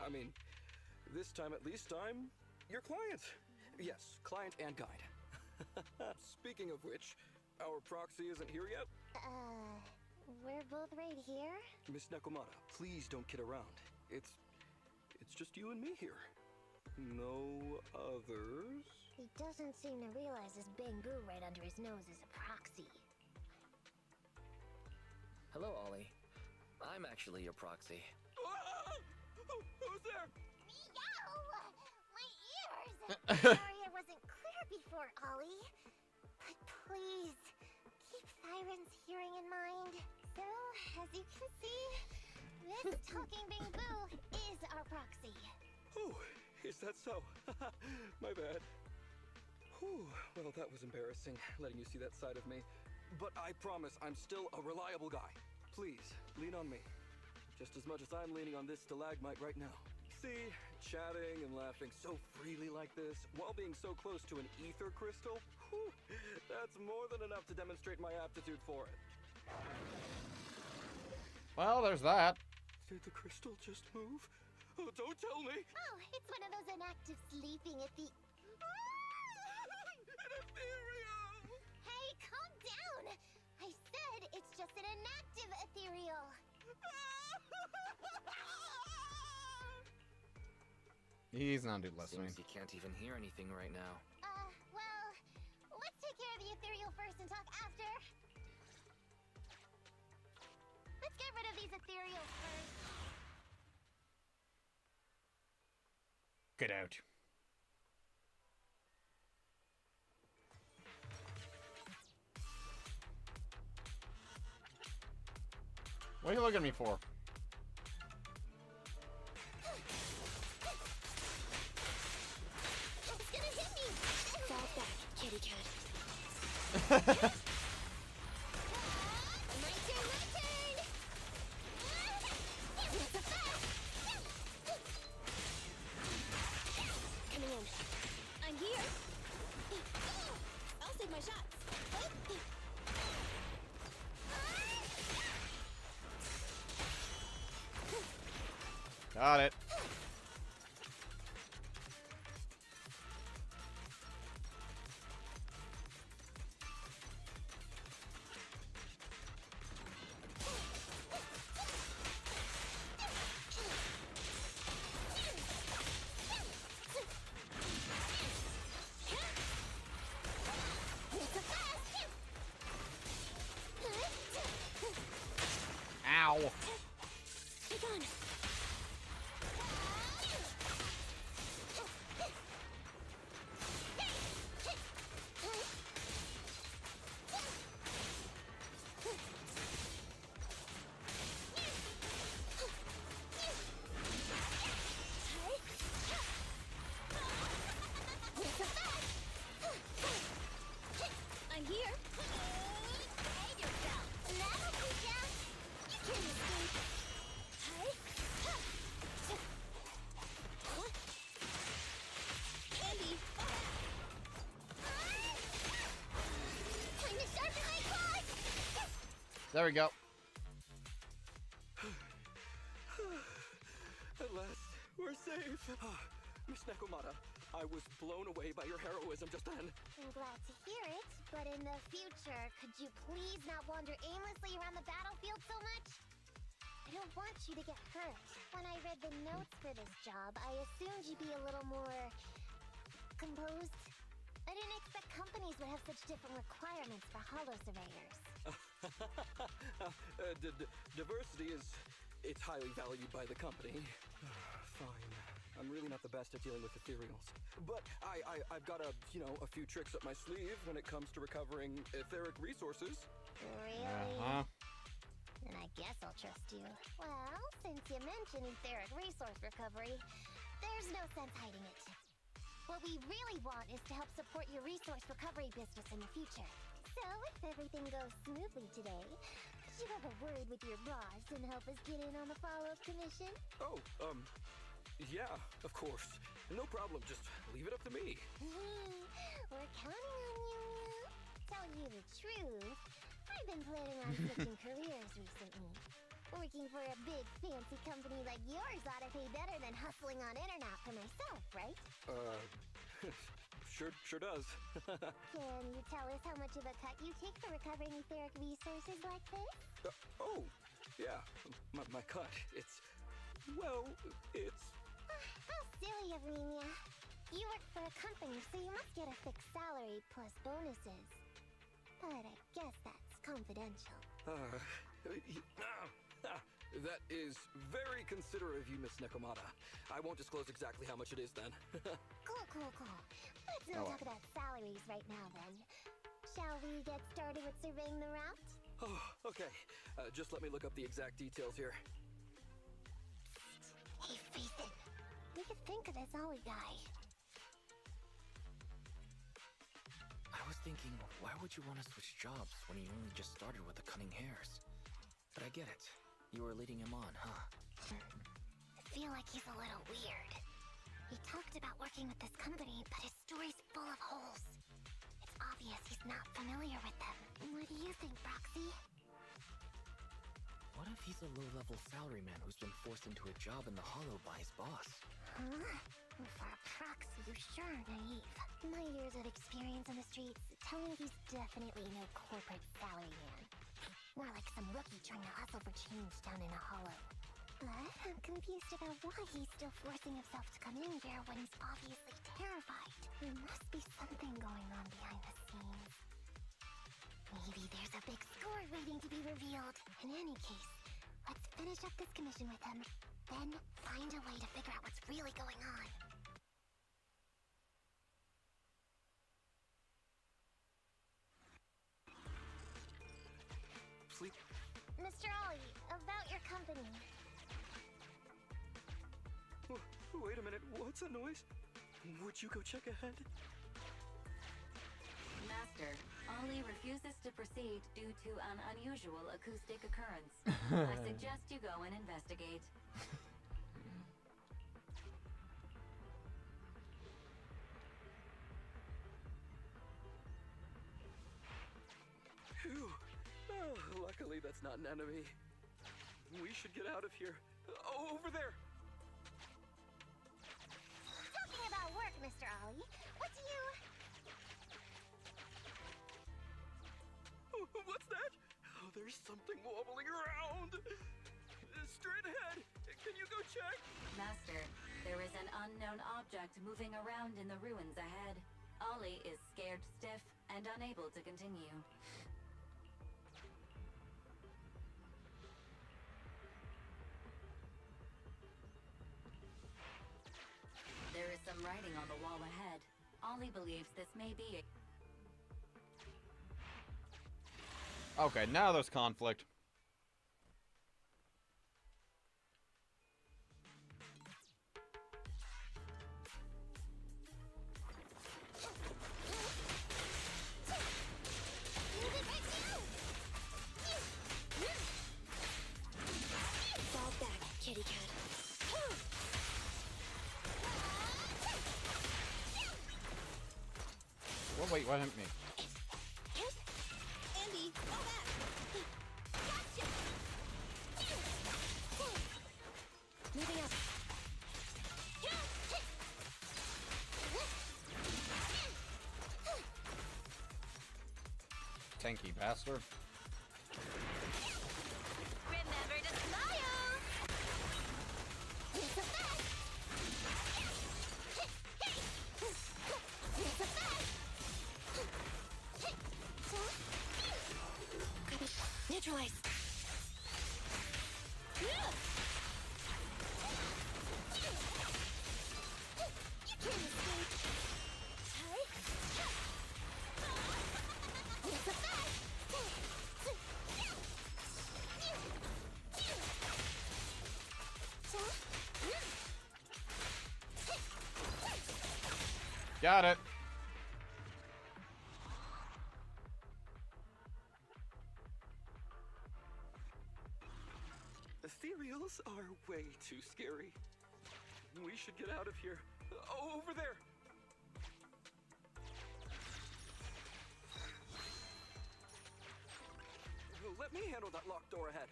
I mean, this time at least I'm your client. Yes, client and guide. Speaking of which, our proxy isn't here yet. We're both right here? Miss Nekomata, please don't kid around. It's just you and me here. No others? He doesn't seem to realize this bamboo right under his nose is a proxy. Hello, Ollie. I'm actually your proxy. Who's there? Meow! My ears! Sorry I wasn't clear before, Ollie. But please, keep Siren's hearing in mind. So, as you can see, this talking bamboo is our proxy. Oh, is that so? My bad. Whew, well, that was embarrassing, letting you see that side of me. But I promise I'm still a reliable guy. Please, lean on me. Just as much as I'm leaning on this stalagmite right now. See, chatting and laughing so freely like this, while being so close to an ether crystal, whew, that's more than enough to demonstrate my aptitude for it. Well, there's that. Did the crystal just move? Oh, don't tell me! Oh, it's one of those inactive sleeping at the... An ethereal! Hey, calm down! I said it's just an inactive ethereal. He's not listening. Seems you can't even hear anything right now. Well, let's take care of the ethereal first and talk after. Let's get rid of these ethereals first. Get out. What are you looking at me for? It's gonna hit me! Fall back, kitty cat. My turn, my turn! It's a fast! Coming in. I'm here! I'll save my shots. Got it. Ow. Take on. I'm here. Behave yourself. That'll teach ya. You can't escape. Andy. Time to sharpen my claws. There we go. At last, we're safe. Miss Nekomata, I was blown away by your heroism just then. I'm glad to hear it, but in the future, could you please not wander aimlessly around the battlefield so much? I don't want you to get hurt. When I read the notes for this job, I assumed you'd be a little more... composed. I didn't expect companies would have such different requirements for holo surveyors. Diversity is... it's highly valued by the company. Fine. I'm really not the best at dealing with ethereals. But I've got a few tricks up my sleeve when it comes to recovering etheric resources. Really? Uh-huh. Then I guess I'll trust you. Well, since you mentioned etheric resource recovery, there's no sense hiding it. What we really want is to help support your resource recovery business in the future. So, if everything goes smoothly today, could you have a word with your boss and help us get in on the follow-up commission? Oh, yeah, of course. No problem, just leave it up to me. We're counting on you. Tell you the truth, I've been planning on switching careers recently. Working for a big, fancy company like yours ought to pay better than hustling on internet for myself, right? Sure does. Can you tell us how much of a cut you take for recovering etheric resources like this? Oh, yeah. My cut. It's... Well, it's... How silly of me, Mia. You work for a company, so you must get a fixed salary plus bonuses. But I guess that's confidential. That is very considerate of you, Miss Nekomata. I won't disclose exactly how much it is then. Cool. Let's not talk about salaries right now, then. Shall we get started with surveying the route? Oh, okay. Just let me look up the exact details here. Hey, Ethan. We could think of this Ollie guy. I was thinking, why would you want to switch jobs when you only just started with the cutting hairs? But I get it. You were leading him on, huh? I feel like he's a little weird. He talked about working with this company, but his story's full of holes. It's obvious he's not familiar with them. What do you think, Proxy? What if he's a low-level salaryman who's been forced into a job in the Hollow by his boss? Huh? For a Proxy, you sure are naive. My years of experience on the streets tell me he's definitely no corporate salaryman. More like some rookie trying to hustle for change down in a Hollow. But I'm confused about why he's still forcing himself to come in here when he's obviously terrified. There must be something going on behind the scenes. Maybe there's a big score waiting to be revealed. In any case, let's finish up this commission with him, then find a way to figure out what's really going on. Sleep. Mr. Ollie, about your company. Wait a minute, what's that noise? Would you go check ahead? Master, Ollie refuses to proceed due to an unusual acoustic occurrence. I suggest you go and investigate. Phew. Oh, luckily that's not an enemy. We should get out of here. Oh, over there! Talking about work, Mr. Ollie, what do you... What's that? Oh, there's something wobbling around. Straight ahead. Can you go check? Master, there is an unknown object moving around in the ruins ahead. Ollie is scared stiff and unable to continue. There is some writing on the wall ahead. Ollie believes this may be a... Okay, now there's conflict. Fall back, kitty cat. Well, wait, what hit me? Andy, fall back! Gotcha! Moving up. Tanky bastard. Remember to smile! It's a fact! It's a fact! Grab it. Neutralize. You can't escape. It's a fact! Got it. Ethereals are way too scary. We should get out of here. Oh, over there! Let me handle that locked door ahead.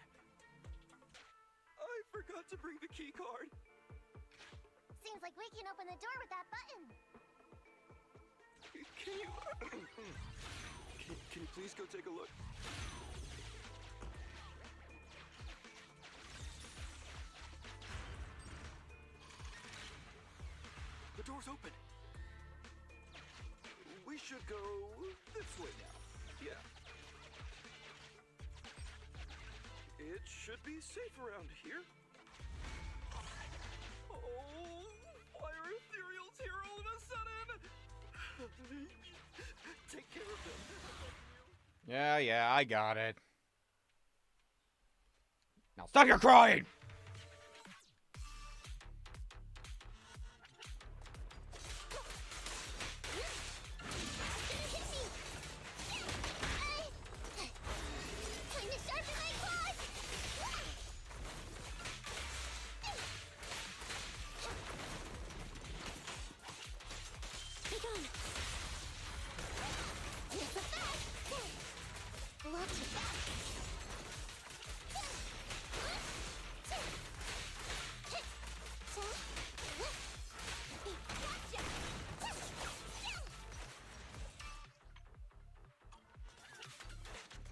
to bring the key card. Seems like we can open the door with that button. Can you... can you please go take a look? The door's open. We should go this way now. Yeah. It should be safe around here. Oh, why are ethereals here all of a sudden? Take care of them. Yeah, I got it. Now stop your crying!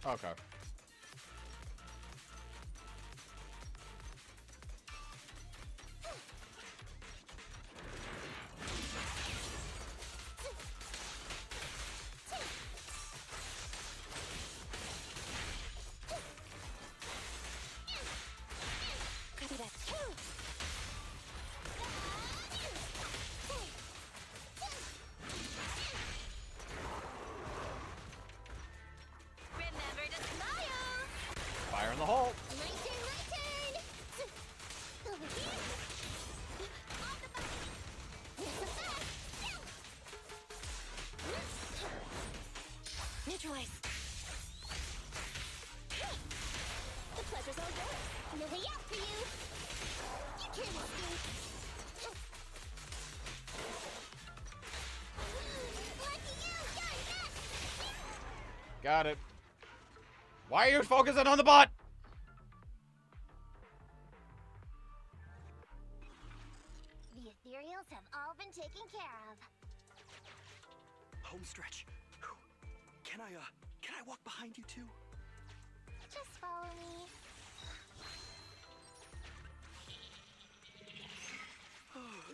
Okay. Fire in the hole. Neutralize. The pleasure's all yours. No way out for you. You can't escape. Lucky you, you're next. Got it. Why are you focusing on the bot? The ethereals have all been taken care of. Home stretch. Can I walk behind you too? Just follow me.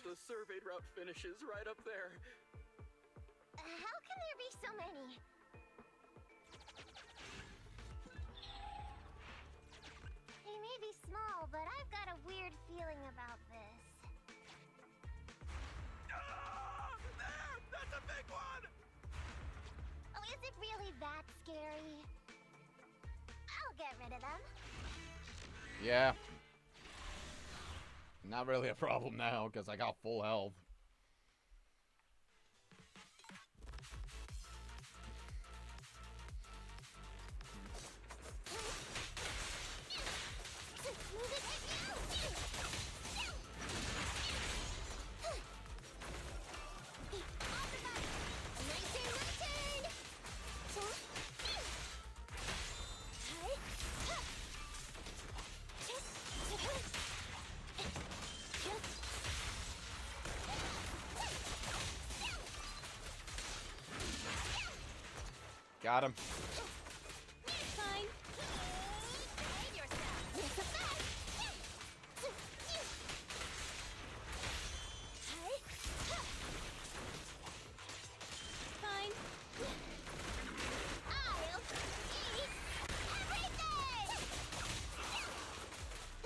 The surveyed route finishes right up there. How can there be so many? They may be small, but I've got a weird feeling about this. There! That's a big one! Oh, is it really that scary? I'll get rid of them. Yeah. Not really a problem now, because I got full health. Got him. Fine. Save yourself. It's a fact. Fine. I'll eat everything.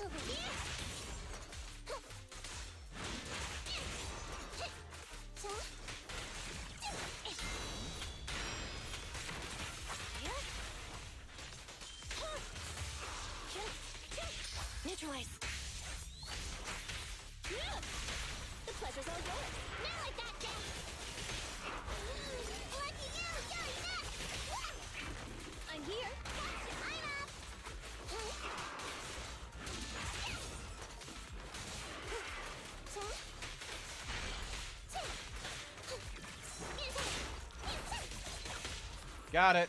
Over here. Neutralize. The pleasure's all yours. Not like that, Jack. Lucky you, you're next. I'm here. Gotcha, I'm up. Got it.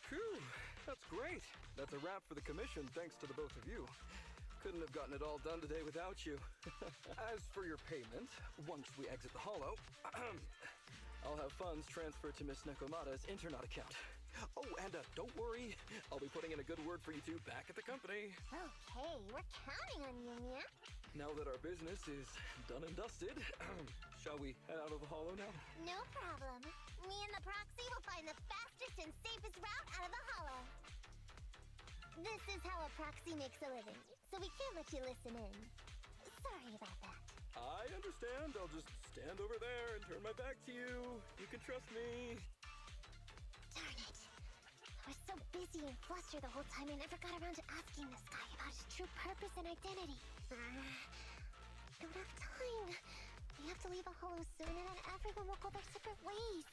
Phew, that's great. That's a wrap for the commission thanks to the both of you. Couldn't have gotten it all done today without you. As for your payment, once we exit the hollow, I'll have funds transferred to Miss Nekomata's Internet account. Oh, and don't worry, I'll be putting in a good word for you two back at the company. Okay, we're counting on you, Mia. Now that our business is done and dusted, shall we head out of the hollow now? No problem. Me and the proxy will find the fastest and safest route out of the hollow. This is how a proxy makes a living, so we can't let you listen in. Sorry about that. I understand. I'll just stand over there and turn my back to you. You can trust me. Darn it. I was so busy and flustered the whole time I never got around to asking this guy about his true purpose and identity. Don't have time. We have to leave a hollow soon and then everyone will go their separate ways.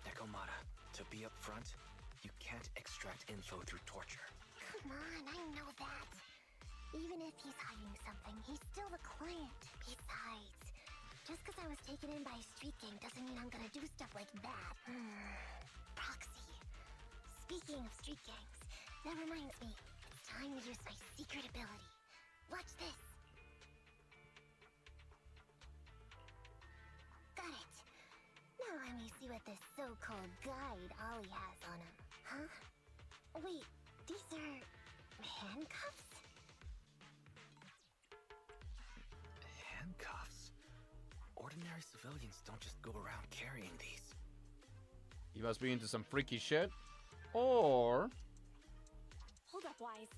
Nekomata, to be up front, you can't extract info through torture. Come on, I know that. Even if he's hiding something, he's still the client. Besides, just because I was taken in by a street gang doesn't mean I'm gonna do stuff like that. Proxy. Speaking of street gangs, that reminds me, it's time to use my secret ability. Watch this. Got it. Now let me see what this so-called guide Ollie has on him. Huh? Wait, these are handcuffs? Handcuffs? Ordinary civilians don't just go around carrying these. You must be into some freaky shit. Or... Hold up, Wise.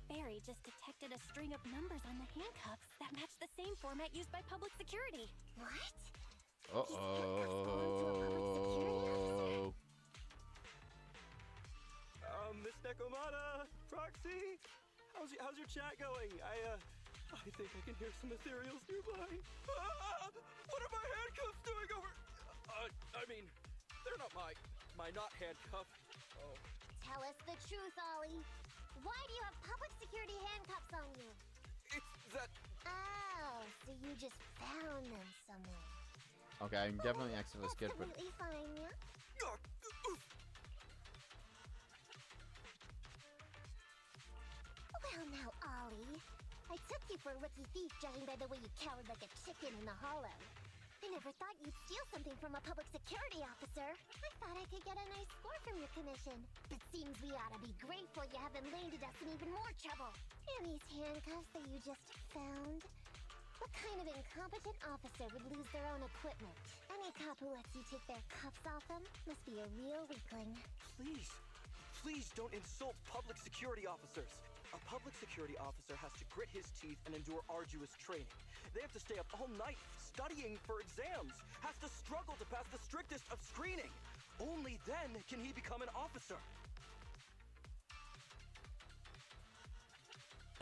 Barry just detected a string of numbers on the handcuffs that match the same format used by public security. What? Uh-oh. Miss Nekomata, Proxy, how's your chat going? I think I can hear some ethereals nearby. What are my handcuffs doing over? I mean, they're not my not handcuff. Oh. Tell us the truth, Ollie. Why do you have public security handcuffs on you? It's that... Oh, so you just found them somewhere. Okay, I'm definitely accidentally skipped, but... Completely fine, yeah? Well now, Ollie. I took you for a rookie thief judging by the way you cowered like a chicken in the hollow. I never thought you'd steal something from a public security officer. I thought I could get a nice score from your commission. But seems we ought to be grateful you haven't landed us in even more trouble. And these handcuffs that you just found? What kind of incompetent officer would lose their own equipment? Any cop who lets you take their cuffs off them must be a real weakling. Please don't insult public security officers. A public security officer has to grit his teeth and endure arduous training. They have to stay up all night studying for exams, has to struggle to pass the strictest of screening. Only then can he become an officer.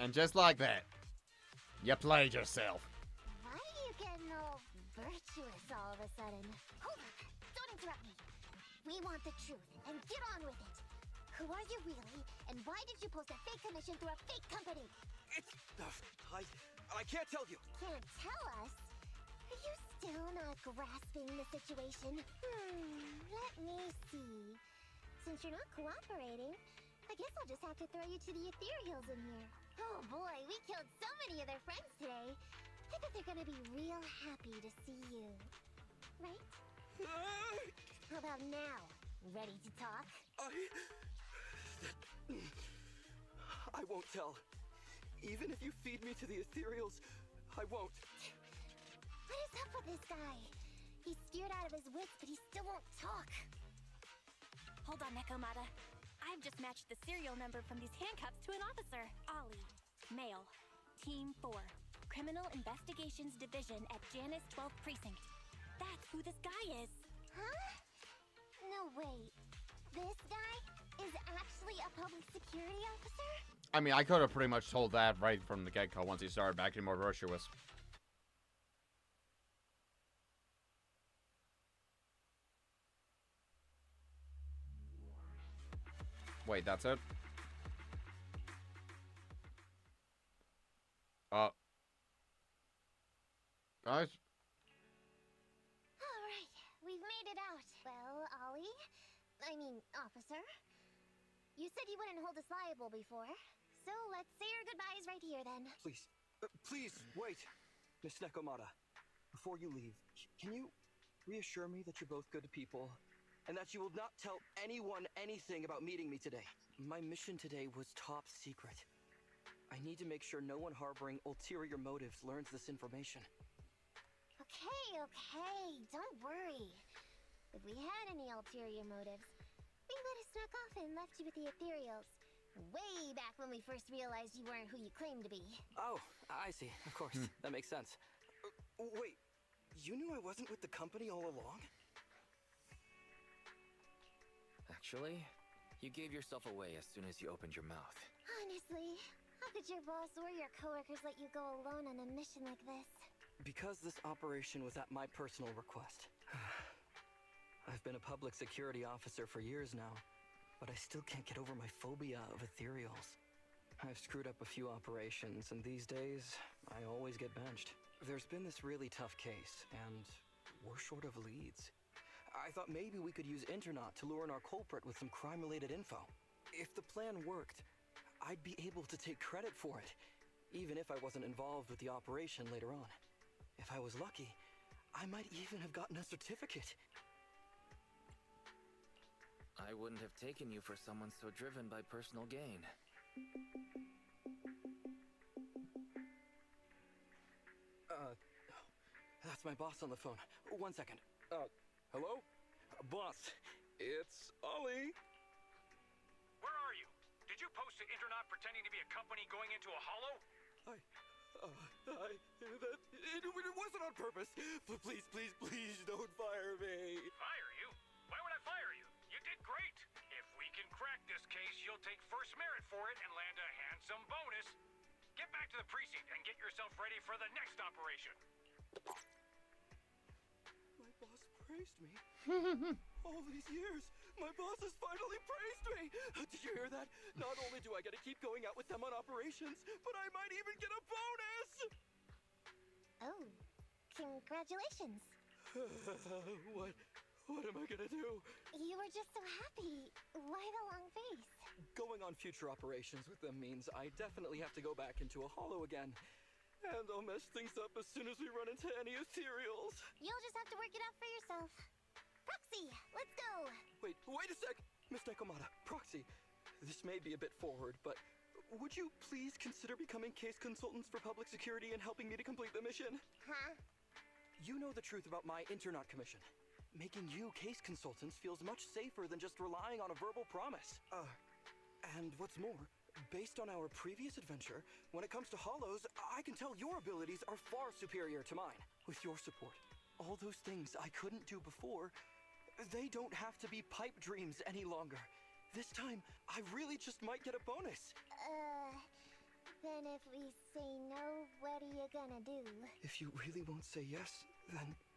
And just like that, you played yourself. Why are you getting all virtuous all of a sudden? Hold on, don't interrupt me. We want the truth, and get on with it. Who are you really, and why did you post a fake commission through a fake company? It's... I can't tell you. Can't tell us? Are you still not grasping the situation? Let me see. Since you're not cooperating, I guess I'll just have to throw you to the ethereals in here. Oh boy, we killed so many of their friends today. I bet they're gonna be real happy to see you. Right? How about now? Ready to talk? I won't tell. Even if you feed me to the ethereals, I won't. What is up with this guy? He's scared out of his wits, but he still won't talk. Hold on, Nekomata. I've just matched the serial number from these handcuffs to an officer. Ollie. Male. Team 4. Criminal Investigations Division at Janus 12th Precinct. That's who this guy is. Huh? No, wait. This guy is actually a public security officer? I mean, I could have pretty much told that right from the get-go once he started acting more virtuous. Wait, that's it? Guys? Alright, we've made it out. Well, Ollie? Officer? You said you wouldn't hold us liable before, so let's say our goodbyes right here then. Please, wait! Miss Nekomata, before you leave, can you reassure me that you're both good people, and that you will not tell anyone anything about meeting me today? My mission today was top secret. I need to make sure no one harboring ulterior motives learns this information. Okay, don't worry. If we had any ulterior motives, we would have snuck off and left you with the ethereals. Way back when we first realized you weren't who you claimed to be. Oh, I see. Of course. That makes sense. Wait, you knew I wasn't with the company all along? Actually, you gave yourself away as soon as you opened your mouth. Honestly, how could your boss or your coworkers let you go alone on a mission like this? Because this operation was at my personal request. I've been a public security officer for years now, but I still can't get over my phobia of ethereals. I've screwed up a few operations, and these days, I always get benched. There's been this really tough case, and we're short of leads. I thought maybe we could use Internaut to lure in our culprit with some crime-related info. If the plan worked, I'd be able to take credit for it, even if I wasn't involved with the operation later on. If I was lucky, I might even have gotten a certificate. I wouldn't have taken you for someone so driven by personal gain. That's my boss on the phone. 1 second. Hello? Boss, it's Ollie. Where are you? Did you post to Internaut pretending to be a company going into a hollow? It wasn't on purpose. Please, please, please don't fire me. Fire you? Why would I fire you? You did great. If we can crack this case, you'll take first merit for it and land a handsome bonus. Get back to the precinct and get yourself ready for the next operation. My boss praised me. All these years, my boss has finally praised me. Did you hear that? Not only do I get to keep going out with them on operations, but I might even get a bonus. Oh, congratulations. What am I gonna do? You were just so happy. Why the long face? Going on future operations with them means I definitely have to go back into a hollow again. And I'll mess things up as soon as we run into any ethereals. You'll just have to work it out for yourself. Proxy, let's go! Wait a sec! Miss Nekomata, Proxy, this may be a bit forward, but would you please consider becoming case consultants for public security and helping me to complete the mission? Huh? You know the truth about my Internaut commission. Making you case consultants feels much safer than just relying on a verbal promise. And what's more, based on our previous adventure, when it comes to hollows, I can tell your abilities are far superior to mine. With your support, all those things I couldn't do before, they don't have to be pipe dreams any longer. This time, I really just might get a bonus. Then if we say no, what are you gonna do? If you really won't say yes,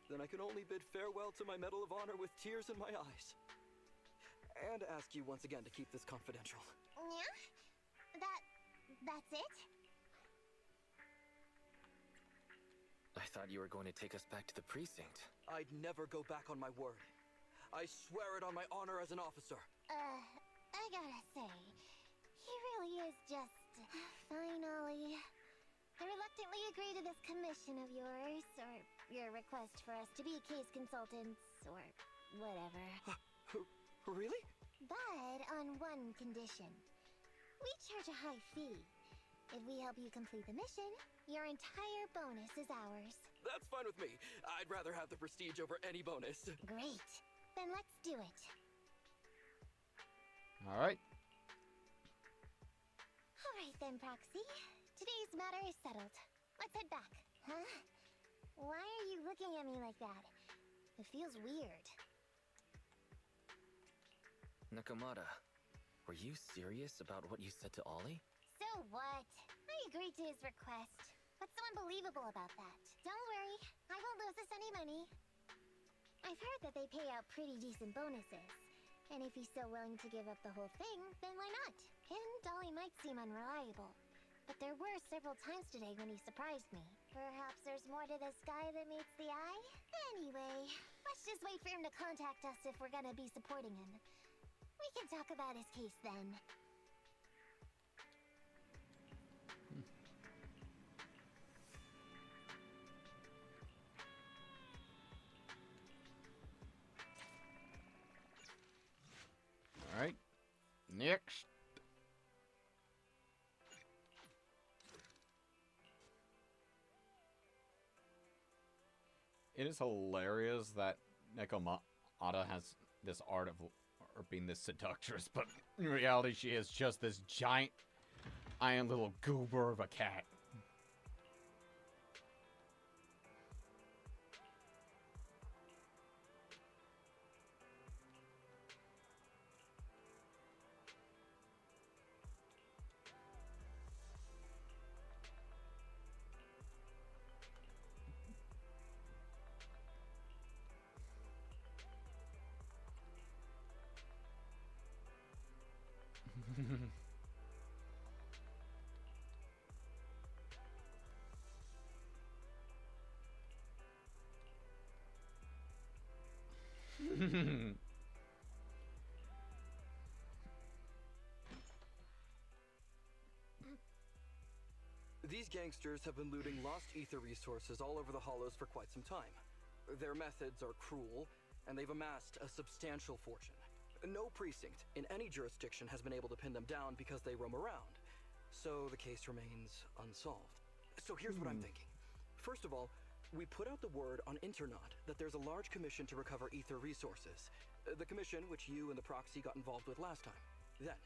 then I can only bid farewell to my Medal of Honor with tears in my eyes. And ask you once again to keep this confidential. Yeah? That's it? I thought you were going to take us back to the precinct. I'd never go back on my word. I swear it on my honor as an officer. I gotta say, he really is just... Fine, Ollie. I reluctantly agree to this commission of yours, or your request for us to be case consultants, or whatever. Really? But on one condition. We charge a high fee. If we help you complete the mission, your entire bonus is ours. That's fine with me. I'd rather have the prestige over any bonus. Great. Then let's do it. Alright. Alright then, Proxy. Today's matter is settled. Let's head back. Huh? Why are you looking at me like that? It feels weird. Nekomata, were you serious about what you said to Ollie? So what? I agreed to his request. What's so unbelievable about that? Don't worry, I won't lose us any money. I've heard that they pay out pretty decent bonuses. And if he's so willing to give up the whole thing, then why not? And Ollie might seem unreliable. But there were several times today when he surprised me. Perhaps there's more to this guy than meets the eye? Anyway, let's just wait for him to contact us if we're gonna be supporting him. We can talk about his case then. All right. Next. It is hilarious that Nekomata has this art of being this seductress, but in reality she is just this giant iron little goober of a cat. These gangsters have been looting lost ether resources all over the hollows for quite some time. Their methods are cruel, and they've amassed a substantial fortune. No precinct in any jurisdiction has been able to pin them down because they roam around, so the case remains unsolved. So here's what I'm thinking. First of all, we put out the word on Internaut that there's a large commission to recover ether resources. The commission which you and the proxy got involved with last time. Then,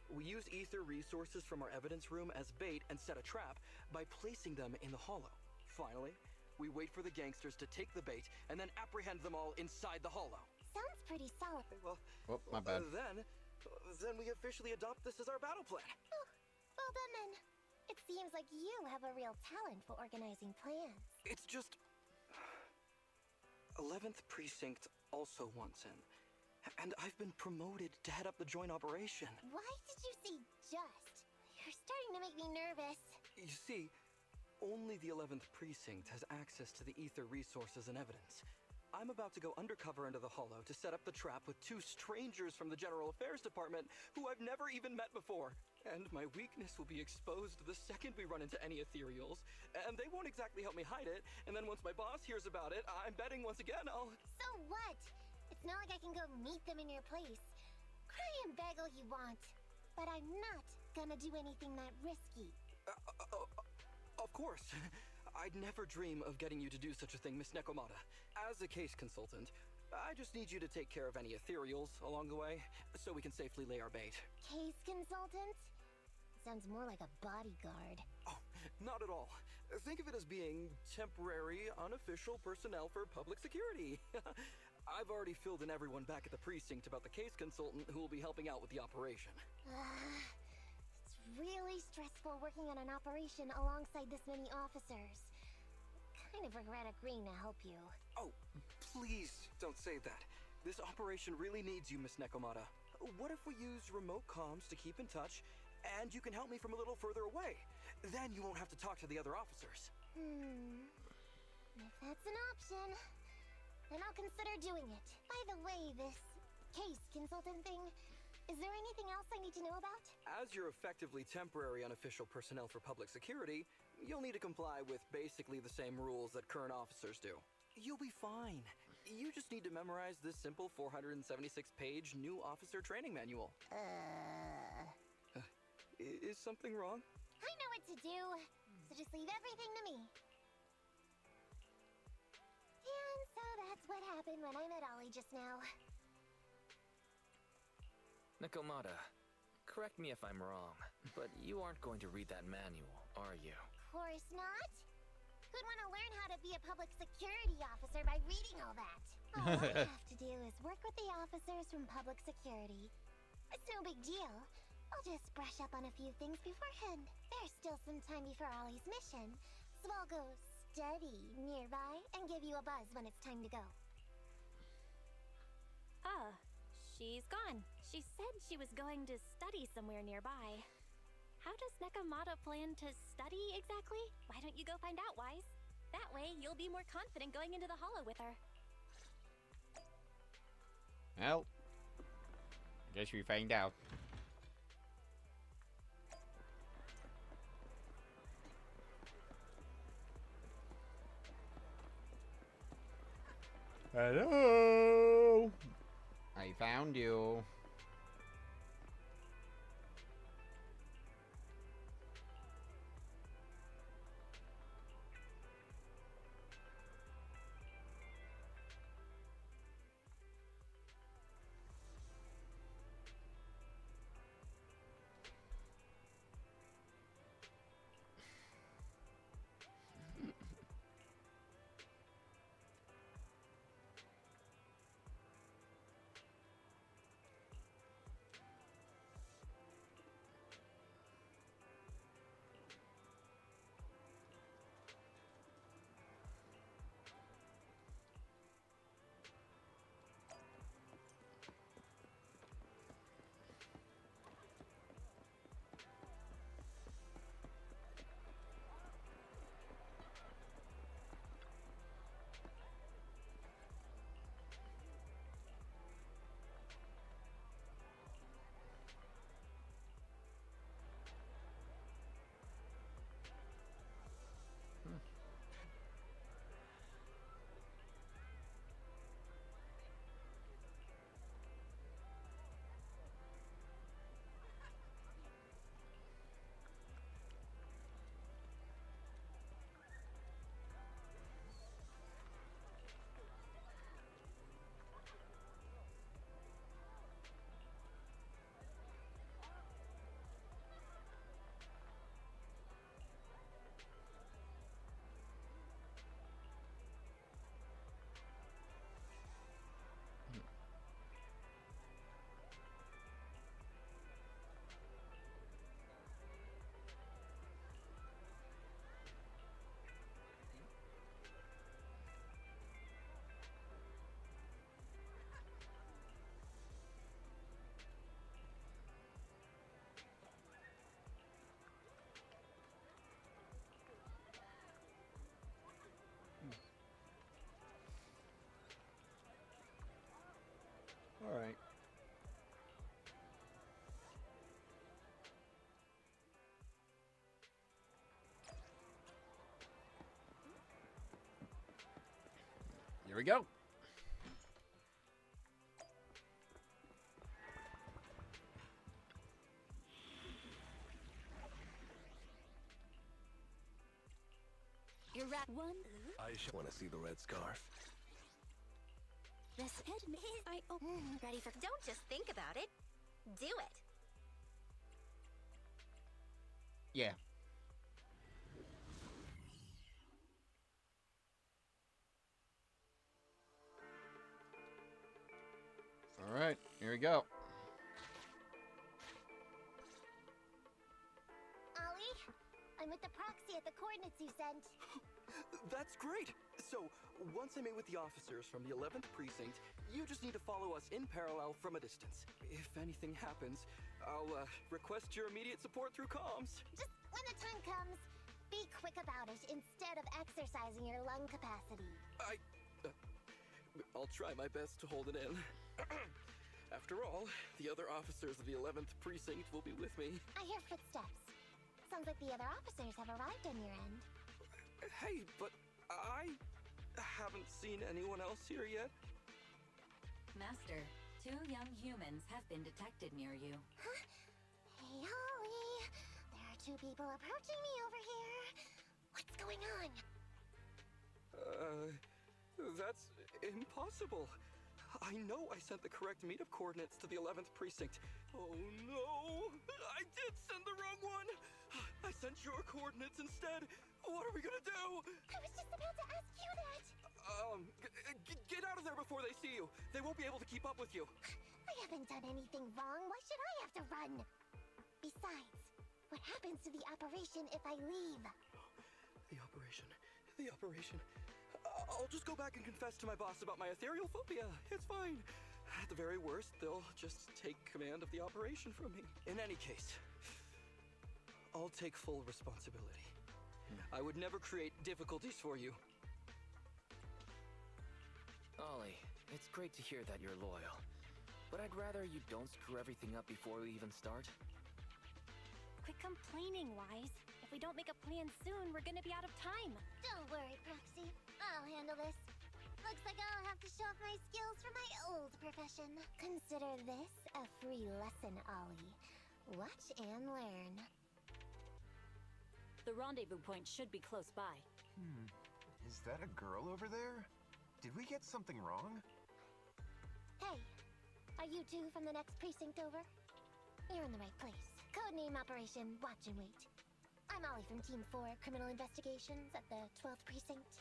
we use ether resources from our evidence room as bait and set a trap by placing them in the hollow. Finally, we wait for the gangsters to take the bait and then apprehend them all inside the hollow. Sounds pretty solid. Well, oh, my bad. Then we officially adopt this as our battle plan. Oh, well done then. It seems like you have a real talent for organizing plans. It's just 11th Precinct also wants in. And I've been promoted to head up the joint operation. Why did you say just? You're starting to make me nervous. You see, only the 11th Precinct has access to the ether resources and evidence. I'm about to go undercover into the hollow to set up the trap with two strangers from the General Affairs Department who I've never even met before. And my weakness will be exposed the second we run into any ethereals, and they won't exactly help me hide it, and then once my boss hears about it, I'm betting once again I'll... So what? It's not like I can go meet them in your place. Cry and beg all you want, but I'm not gonna do anything that risky. Of course. I'd never dream of getting you to do such a thing, Miss Nekomata. As a case consultant, I just need you to take care of any ethereals along the way, so we can safely lay our bait. Case consultant? Sounds more like a bodyguard. Oh, not at all. Think of it as being temporary, unofficial personnel for public security. I've already filled in everyone back at the precinct about the case consultant who will be helping out with the operation. It's really stressful working on an operation alongside this many officers. Kind of regret agreeing to help you. Oh, please don't say that. This operation really needs you, Miss Nekomata. What if we use remote comms to keep in touch, and you can help me from a little further away? Then you won't have to talk to the other officers. If that's an option, then I'll consider doing it. By the way, this case consultant thing, is there anything else I need to know about? As you're effectively temporary unofficial personnel for public security, you'll need to comply with basically the same rules that current officers do. You'll be fine. You just need to memorize this simple 476-page new officer training manual. Is something wrong? I know what to do, so just leave everything to me. And so that's what happened when I met Ollie just now. Nekomata, correct me if I'm wrong, but you aren't going to read that manual, are you? Of course not. Who'd want to learn how to be a public security officer by reading all that? All I have to do is work with the officers from public security. It's no big deal. I'll just brush up on a few things beforehand. There's still some time before Ollie's mission, so I'll go study nearby and give you a buzz when it's time to go. She's gone. She said she was going to study somewhere nearby. How does Nekomata plan to study exactly? Why don't you go find out, Wise? That way, you'll be more confident going into the hollow with her. Well, I Guess we find out. Hello. I found you. All right. Here we go. You're right. One. I want to see the red scarf. This head I ready for. Don't just think about it. Do it. Yeah. All right, here we go. Ollie, I'm with the proxy at the coordinates you sent. That's great! So, once I meet with the officers from the 11th Precinct, you just need to follow us in parallel from a distance. If anything happens, I'll request your immediate support through comms. Just when the time comes, be quick about it instead of exercising your lung capacity. I'll try my best to hold it in. After all, the other officers of the 11th Precinct will be with me. I hear footsteps. Sounds like the other officers have arrived on your end. Hey, but I haven't seen anyone else here yet. Master, 2 young humans have been detected near you. Huh? Hey, Ollie. There are 2 people approaching me over here. What's going on? That's impossible. I know I sent the correct meetup coordinates to the 11th Precinct. Oh no! I did send the wrong one! I sent your coordinates instead! What are we gonna do? I was just about to ask you that! Get out of there before they see you! They won't be able to keep up with you! I haven't done anything wrong. Why should I have to run? Besides, what happens to the operation if I leave? The operation. I'll just go back and confess to my boss about my ethereal phobia. It's fine. At the very worst, they'll just take command of the operation from me. In any case, I'll take full responsibility. I would never create difficulties for you. Ollie, it's great to hear that you're loyal. But I'd rather you don't screw everything up before we even start. Quit complaining, Wise. If we don't make a plan soon, we're gonna be out of time. Don't worry, Proxy. I'll handle this. Looks like I'll have to show off my skills from my old profession. Consider this a free lesson, Ollie. Watch and learn. The rendezvous point should be close by. Is that a girl over there? Did we get something wrong? Hey, are you two from the next precinct over? You're in the right place. Codename Operation Watch and Wait. I'm Ollie from Team 4 Criminal Investigations at the 12th Precinct,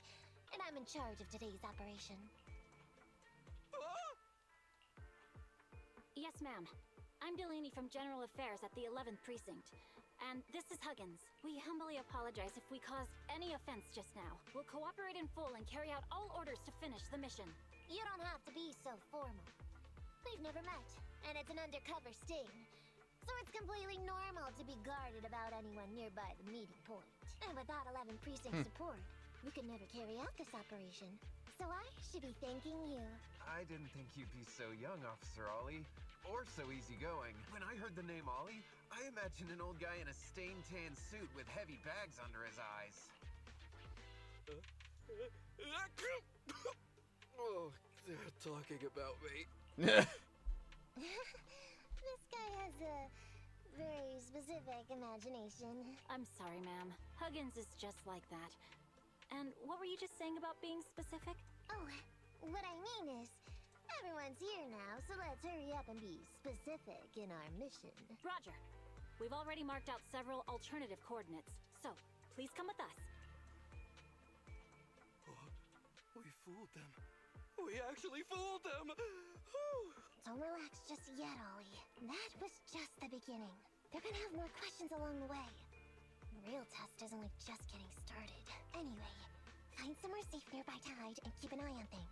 and I'm in charge of today's operation. Yes, ma'am. I'm Delaney from General Affairs at the 11th Precinct. And this is Huggins. We humbly apologize if we caused any offense just now. We'll cooperate in full and carry out all orders to finish the mission. You don't have to be so formal. We've never met, and it's an undercover sting. So it's completely normal to be guarded about anyone nearby the meeting point. And without 11 Precinct support, we could never carry out this operation. So I should be thanking you. I didn't think you'd be so young, Officer Ollie. Or so easygoing. When I heard the name Ollie, I imagined an old guy in a stained tan suit with heavy bags under his eyes. Oh, they're talking about me. This guy has a very specific imagination. I'm sorry, ma'am. Huggins is just like that. And what were you just saying about being specific? Oh, what I mean is, everyone's here now, so let's hurry up and be specific in our mission. Roger. We've already marked out several alternative coordinates, so please come with us. We fooled them. We actually fooled them! Don't relax just yet, Ollie. That was just the beginning. They're gonna have more questions along the way. The real test is only just getting started. Anyway, find somewhere safe nearby to hide and keep an eye on things.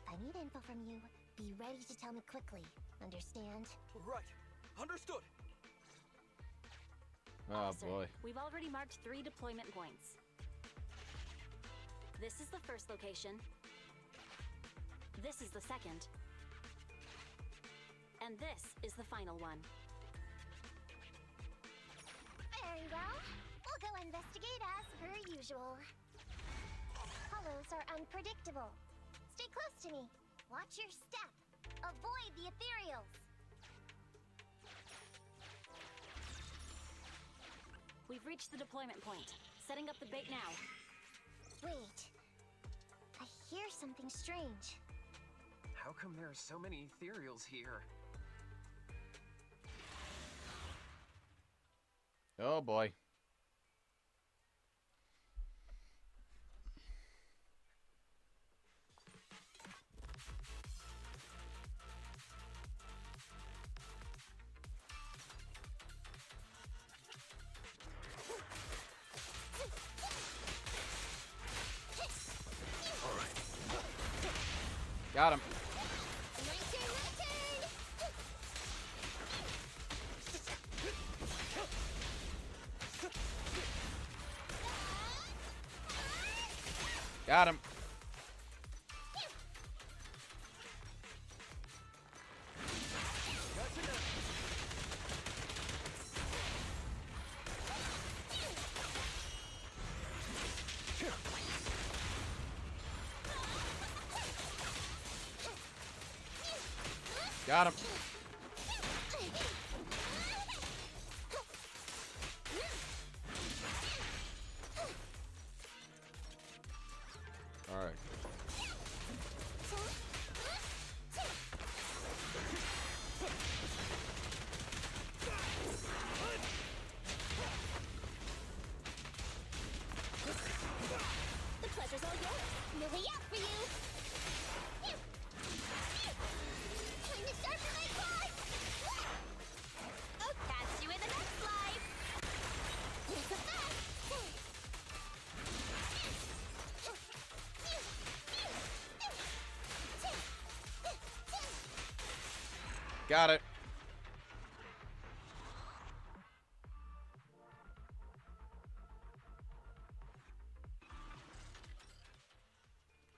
If I need info from you, be ready to tell me quickly. Understand? Right. Understood. Oh Officer, boy. We've already marked 3 deployment points. This is the first location. This is the second. And this is the final one. Very well. We'll go investigate as per usual. Hollows are unpredictable. Stay close to me. Watch your step. Avoid the ethereals. We've reached the deployment point. Setting up the bait now. Wait. I hear something strange. How come there are so many ethereals here? Oh boy. Got him. Got him. Got him. All right. The pleasure's all yours. No way out for you. Time to start for my claws. Oh, catch you in the next life. Here's the best. Got it.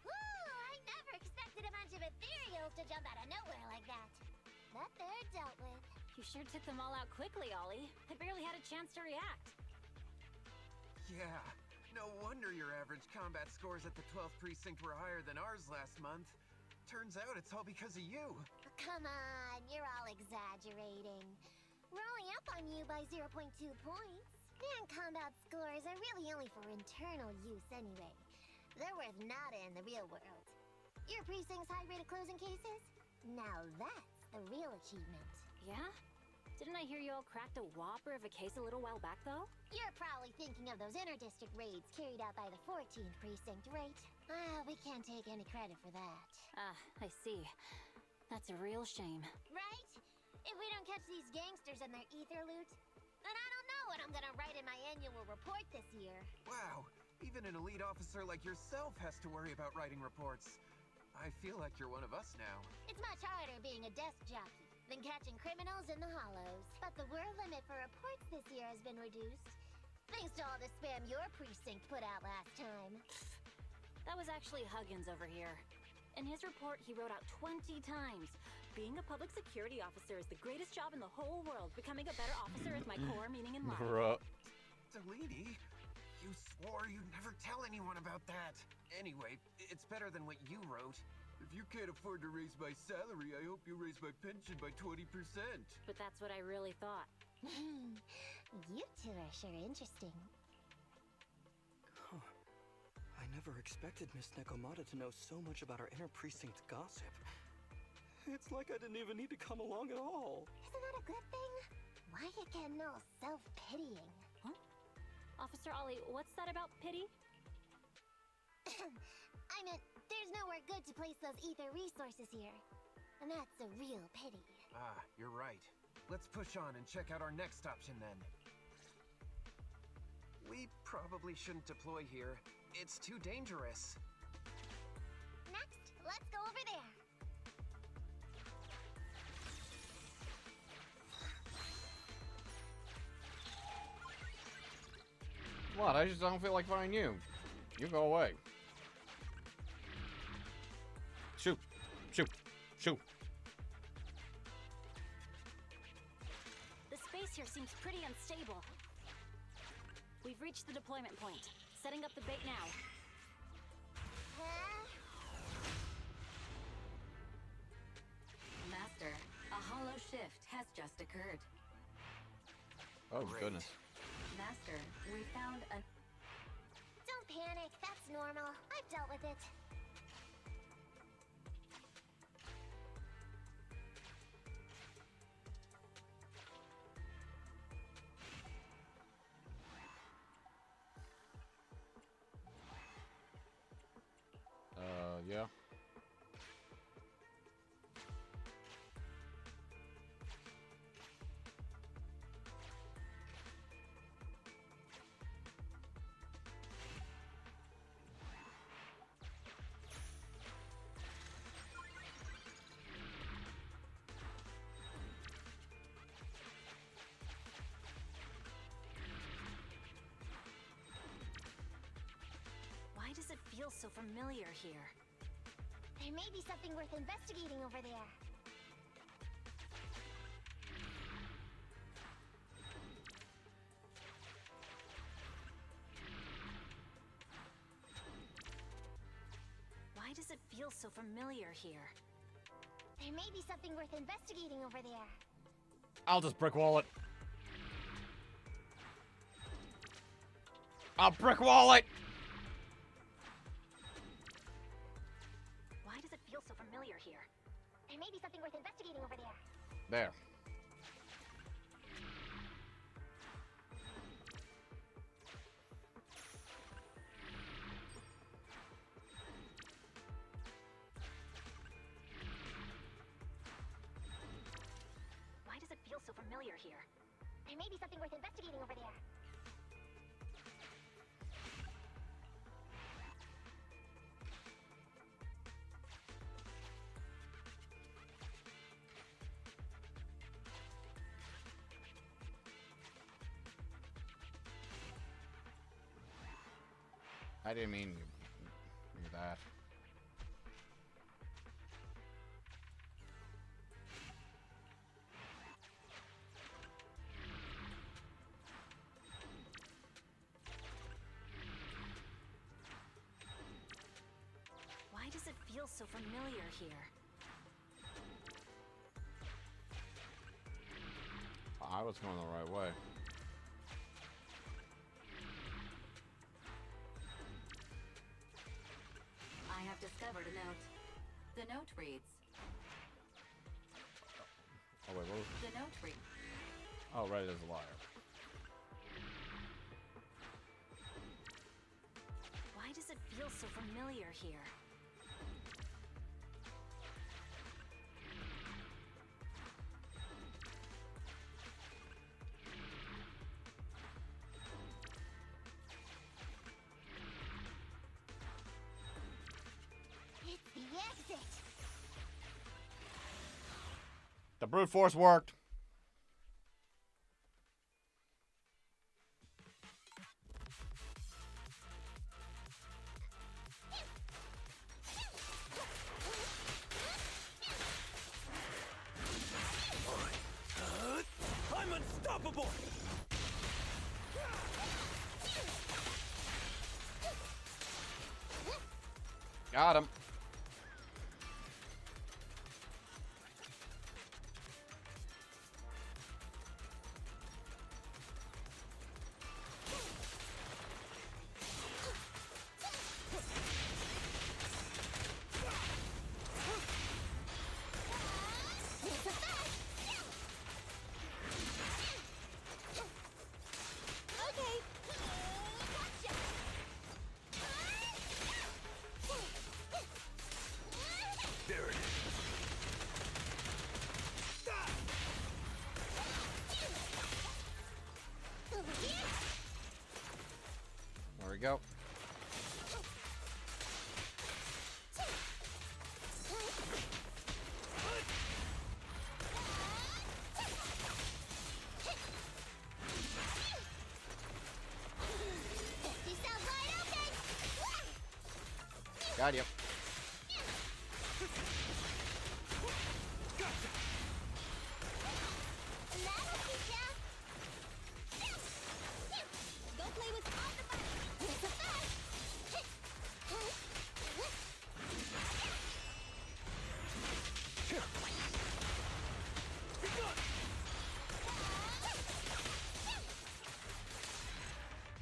Woo! I never expected a bunch of ethereals to jump out of nowhere like that. sure took them all out quickly, Ollie. I barely had a chance to react. Yeah, no wonder your average combat scores at the 12th precinct were higher than ours last month. Turns out it's all because of you. Come on, you're all exaggerating. We're only up on you by 0.2 points. And combat scores are really only for internal use anyway. They're worth nada in the real world. Your precinct's high rate of closing cases? Now that's the real achievement. Yeah? Didn't I hear you all cracked a whopper of a case a little while back, though? You're probably thinking of those inter-district raids carried out by the 14th precinct, right? We can't take any credit for that. Ah, I see. That's a real shame. Right? If we don't catch these gangsters and their ether loot, then I don't know what I'm gonna write in my annual report this year. Wow, even an elite officer like yourself has to worry about writing reports. I feel like you're one of us now. It's much harder being a desk jockey than catching criminals in the hollows. But the word limit for reports this year has been reduced, thanks to all the spam your precinct put out last time. That was actually Huggins over here. In his report, he wrote out 20 times. Being a public security officer is the greatest job in the whole world. Becoming a better officer is my core meaning in life. Bruh. Deledy, you swore you'd never tell anyone about that. Anyway, it's better than what you wrote. If you can't afford to raise my salary, I hope you raise my pension by 20%. But that's what I really thought. You two are sure interesting. Huh. I never expected Miss Nekomata to know so much about our inner precinct gossip. It's like I didn't even need to come along at all. Isn't that a good thing? Why you getting all self-pitying? Huh? Officer Ollie, what's that about pity? I meant, there's nowhere good to place those ether resources here. And that's a real pity. Ah, you're right. Let's push on and check out our next option then. We probably shouldn't deploy here. It's too dangerous. Next, let's go over there. What? I just don't feel like fighting you. You go away. Shoot. Shoot. Shoot. The space here seems pretty unstable. We've reached the deployment point. Setting up the bait now. Master, a hollow shift has just occurred. Oh, goodness. Master, we found a... Don't panic, that's normal. I've dealt with it. Yeah. Why does it feel so familiar here? There may be something worth investigating over there. Why does it feel so familiar here? There may be something worth investigating over there. I'll just brick wall it. I'll brick wall it! Why does it feel so familiar here? There may be something worth investigating over there. There. Why does it feel so familiar here? There may be something worth investigating over there. I didn't mean that. so familiar here. I was going the right way. I have discovered a note. The note reads. Oh wait, what was The note reads. Oh, right, as a liar. Why does it feel so familiar here? It's the exit. The brute force worked. I'm unstoppable! Got him. Okay. Gotcha. There it is. Over here. There we go. You sound wide open. Got you. That'll teach ya. Go play with off the button. It's a fact.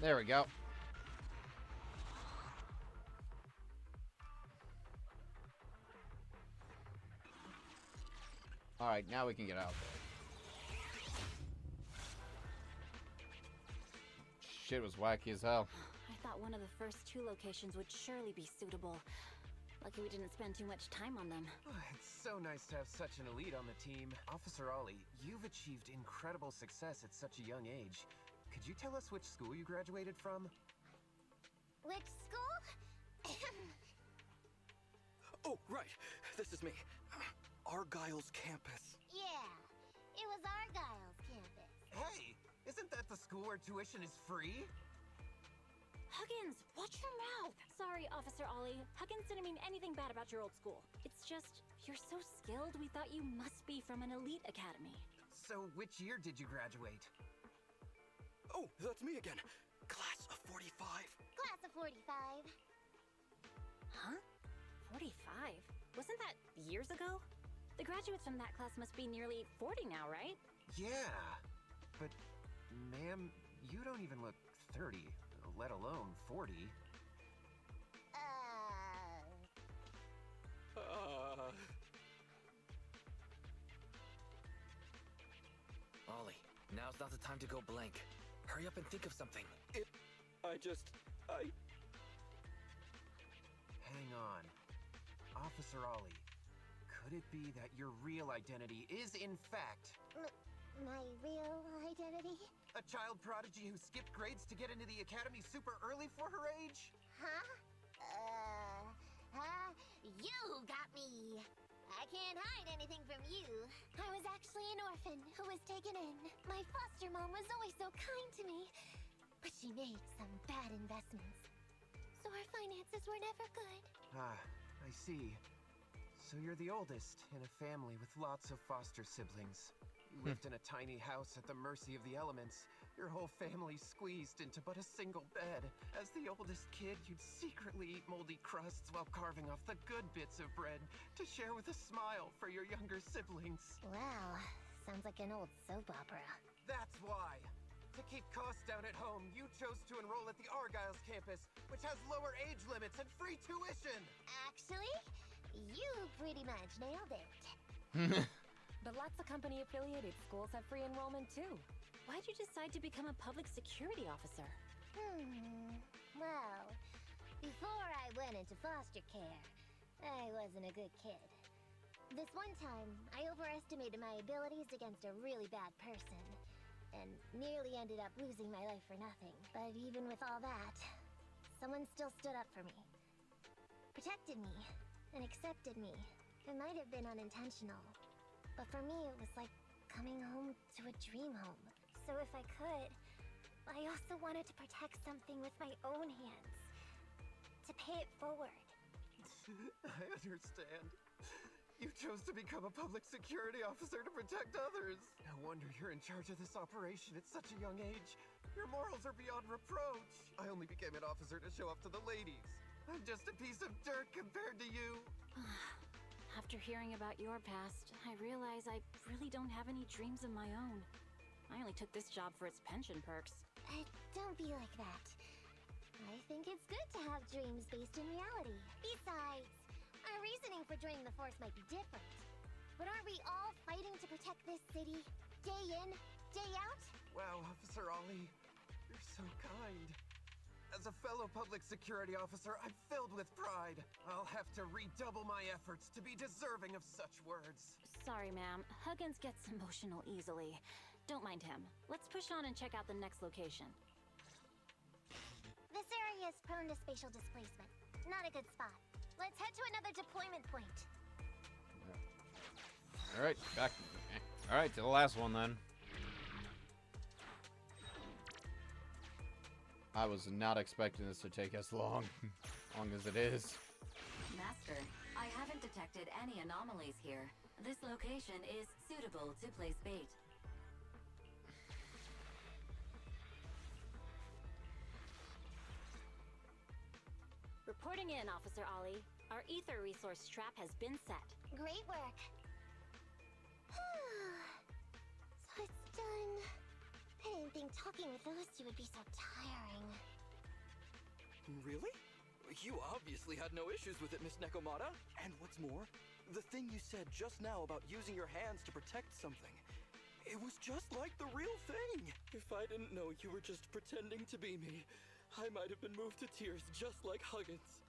There we go. Alright, now we can get out there. Shit was wacky as hell. I thought one of the first two locations would surely be suitable. Lucky we didn't spend too much time on them. It's so nice to have such an elite on the team. Officer Ollie, you've achieved incredible success at such a young age. Could you tell us which school you graduated from? Which school? Oh, right. This is me. Argyle's campus. Yeah, it was Argyle's campus. Hey, isn't that the school where tuition is free? Huggins, watch your mouth! Sorry, Officer Ollie. Huggins didn't mean anything bad about your old school. It's just, you're so skilled, we thought you must be from an elite academy. So, which year did you graduate? Oh, that's me again. Class of 45. Class of 45. Huh? 45? Wasn't that years ago? The graduates from that class must be nearly 40 now, right? Yeah, but ma'am, you don't even look 30, let alone 40. Ollie, now's not the time to go blank. Hurry up and think of something. Hang on. Officer Ollie, could it be that your real identity is, in fact, My real identity? a child prodigy who skipped grades to get into the academy super early for her age? Huh? You got me. I can't hide anything from you. I was actually an orphan who was taken in. My foster mom was always so kind to me, but she made some bad investments. So our finances were never good. Ah, I see. So you're the oldest in a family with lots of foster siblings. You lived in a tiny house at the mercy of the elements, Your whole family squeezed into but a single bed. As the oldest kid, you'd secretly eat moldy crusts while carving off the good bits of bread to share with a smile for your younger siblings. Wow, sounds like an old soap opera. That's why. To keep costs down at home, you chose to enroll at the Argyle's campus, which has lower age limits and free tuition. Actually, you pretty much nailed it. But lots of company-affiliated schools have free enrollment too. Why'd you decide to become a public security officer? Well, before I went into foster care, I wasn't a good kid. This one time, I overestimated my abilities against a really bad person, and nearly ended up losing my life for nothing. But even with all that, someone still stood up for me. Protected me, and accepted me. It might have been unintentional, but for me it was like coming home to a dream home. So if I could, I also wanted to protect something with my own hands. To pay it forward. I understand. You chose to become a public security officer to protect others. No wonder you're in charge of this operation at such a young age. Your morals are beyond reproach. I only became an officer to show off to the ladies. I'm just a piece of dirt compared to you. After hearing about your past, I realize I really don't have any dreams of my own. I only took this job for its pension perks. Don't be like that. I think it's good to have dreams based in reality. Besides, our reasoning for joining the force might be different. But aren't we all fighting to protect this city, day in, day out? Wow, Officer Ollie, you're so kind. As a fellow public security officer, I'm filled with pride. I'll have to redouble my efforts to be deserving of such words. Sorry, ma'am. Huggins gets emotional easily. Don't mind him. Let's push on and check out the next location. This area is prone to spatial displacement. Not a good spot. Let's head to another deployment point. Alright, back. Alright, to the last one then. I was not expecting this to take as long as it is. Master, I haven't detected any anomalies here. This location is suitable to place bait. Reporting in, Officer Ollie. Our ether resource trap has been set. Great work. So it's done. I didn't think talking with those two would be so tiring. Really? You obviously had no issues with it, Miss Nekomata. And what's more, the thing you said just now about using your hands to protect something, it was just like the real thing. If I didn't know you were just pretending to be me, I might have been moved to tears just like Huggins.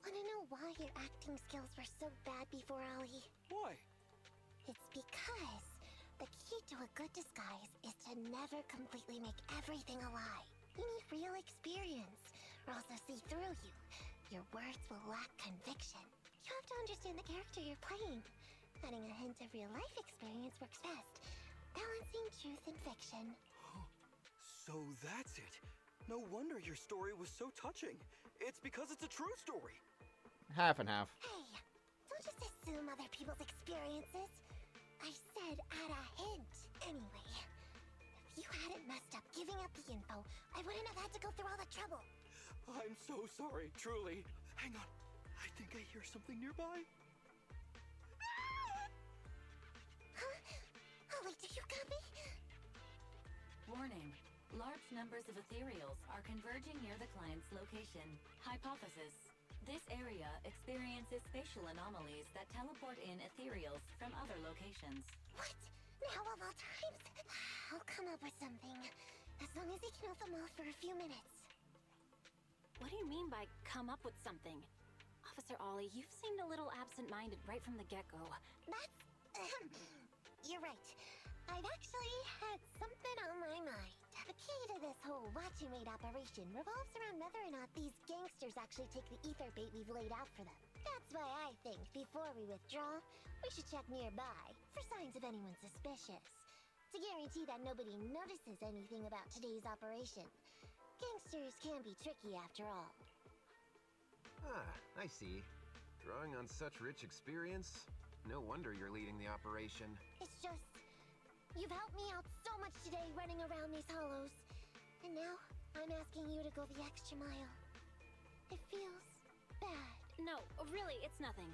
Wanna know why your acting skills were so bad before, Ollie? Why? It's because the key to a good disguise is to never completely make everything a lie. You need real experience, or else they'll see through you. Your words will lack conviction. You have to understand the character you're playing. Adding a hint of real-life experience works best. Balancing truth and fiction. So that's it. No wonder your story was so touching. It's because it's a true story. Half and half. Hey, don't just assume other people's experiences. I said add a hint. Anyway, if you hadn't messed up giving up the info, I wouldn't have had to go through all the trouble. I'm so sorry, truly. Hang on. I think I hear something nearby. Huh? Ollie, do you copy? Warning. Large numbers of ethereals are converging near the client's location. Hypothesis. This area experiences spatial anomalies that teleport in ethereals from other locations. What? Now of all times? I'll come up with something. As long as he can hold them off for a few minutes. What do you mean by come up with something? Officer Ollie, you've seemed a little absent-minded right from the get-go. That's... You're right. I've actually had something on my mind. The key to this whole watch-you-made operation revolves around whether or not these gangsters actually take the ether bait we've laid out for them. That's why I think, before we withdraw, we should check nearby for signs of anyone suspicious. To guarantee that nobody notices anything about today's operation. Gangsters can be tricky after all. Ah, I see. Drawing on such rich experience, no wonder you're leading the operation. It's just... You've helped me out so much today running around these hollows. And now, I'm asking you to go the extra mile. It feels bad. No, really, it's nothing.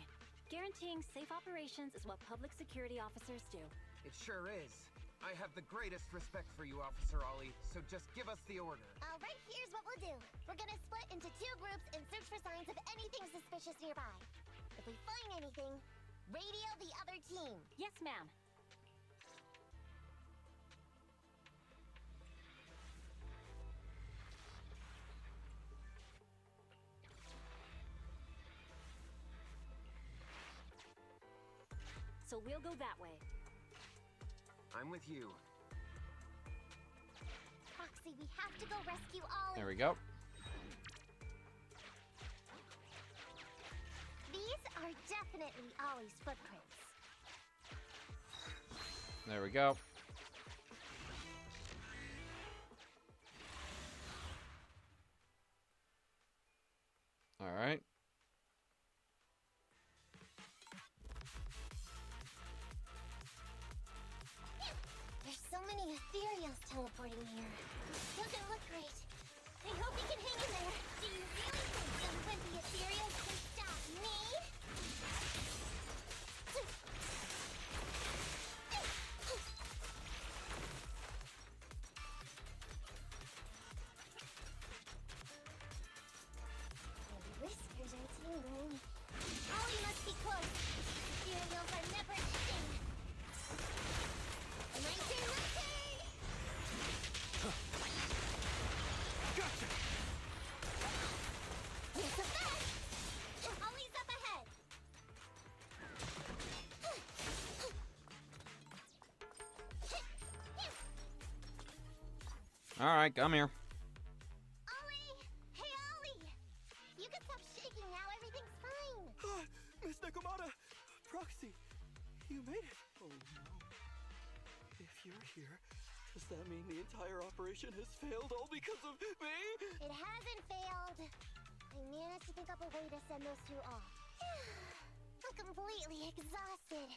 Guaranteeing safe operations is what public security officers do. It sure is. I have the greatest respect for you, Officer Ollie, so just give us the order. Alright, here's what we'll do. We're gonna split into 2 groups and search for signs of anything suspicious nearby. If we find anything, radio the other team. Yes, ma'am. So we'll go that way. I'm with you. Proxy, we have to go rescue Ollie. There we go. These are definitely Ollie's footprints. There we go. All right. There's so many ethereals teleporting here. Doesn't look great. I hope we can hang in there. Do you really think some wimpy ethereals can stop me? My whiskers are tingling. Ollie must be close. Ethereals are never ending. My turn, my turn! Gotcha! Here's the best! Ollie's up ahead! All right, come here. Ollie! Hey, Ollie! You can stop shaking now, everything's fine! Miss Nekomata! Proxy! You made it! Oh no. If you're here, does that mean the entire operation has failed all because of me? It hasn't failed. I managed to think up a way to send those 2 off. I'm completely exhausted.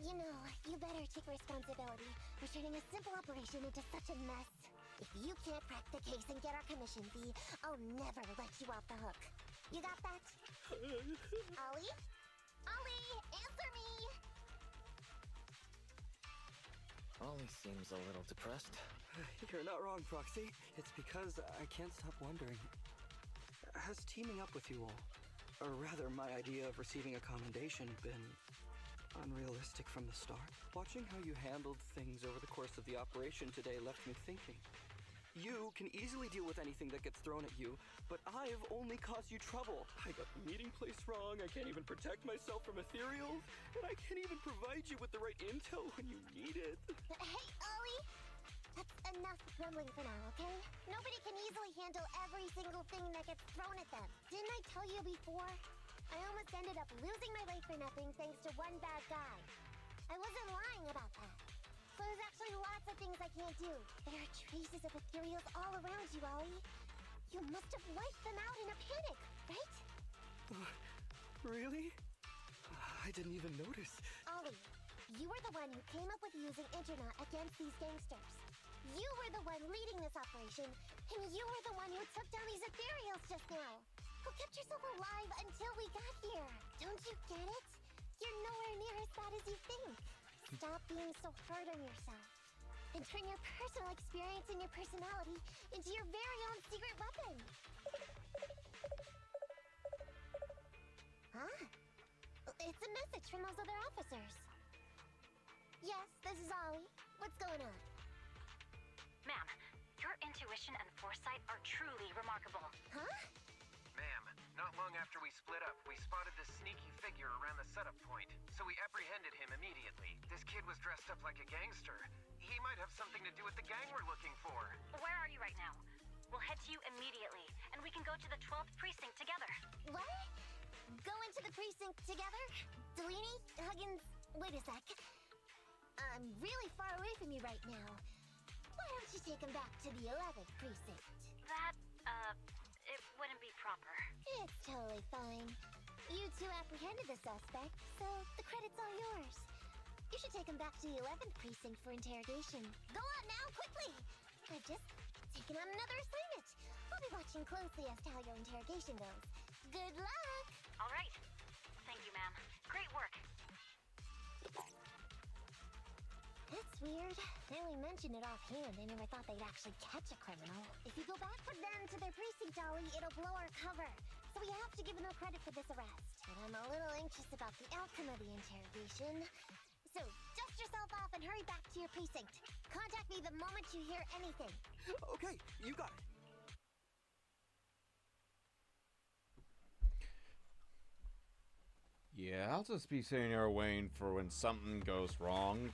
You know, you better take responsibility for turning a simple operation into such a mess. If you can't crack the case and get our commission fee, I'll never let you off the hook. You got that? Ollie? Ollie, answer me! Ollie seems a little depressed. You're not wrong, Proxy. It's because I can't stop wondering. Has teaming up with you all, or rather my idea of receiving a commendation, been unrealistic from the start? Watching how you handled things over the course of the operation today left me thinking. You can easily deal with anything that gets thrown at you, but I've only caused you trouble. I got the meeting place wrong, I can't even protect myself from ethereals, and I can't even provide you with the right intel when you need it. Hey, Ollie! That's enough grumbling for now, okay? Nobody can easily handle every single thing that gets thrown at them. Didn't I tell you before? I almost ended up losing my leg for nothing thanks to one bad guy. I wasn't lying about that. So there's actually lots of things I can't do. There are traces of ethereals all around you, Ollie. You must have wiped them out in a panic, right? Really? I didn't even notice. Ollie, you were the one who came up with using Internet against these gangsters. You were the one leading this operation, and you were the one who took down these ethereals just now. Who kept yourself alive until we got here. Don't you get it? You're nowhere near as bad as you think. Stop being so hard on yourself. And turn your personal experience and your personality into your very own secret weapon. Huh? It's a message from those other officers. Yes, this is Ollie. What's going on? Ma'am, your intuition and foresight are truly remarkable. Huh? Ma'am, not long after we split up, we spotted this sneaky figure around the setup point, so we apprehended him immediately. This kid was dressed up like a gangster. He might have something to do with the gang we're looking for. Where are you right now? We'll head to you immediately, and we can go to the 12th precinct together. What? Go into the precinct together? Delaney? Huggins? Wait a sec. I'm really far away from you right now. Why don't you take him back to the 11th precinct? That, it wouldn't be proper. It's totally fine. You two apprehended the suspect, so the credit's all yours. You should take him back to the 11th precinct for interrogation. Go on now, quickly! I've just taken on another assignment. I'll be watching closely as to how your interrogation goes. Good luck! All right. Thank you, ma'am. Great work. That's weird. They only mentioned it offhand. They never thought they'd actually catch a criminal. If you go back with them to their precinct, Ollie, it'll blow our cover. So we have to give them credit for this arrest. But I'm a little anxious about the outcome of the interrogation. So, dust yourself off and hurry back to your precinct. Contact me the moment you hear anything. Okay, you got it. Yeah, I'll just be sitting here waiting for when something goes wrong.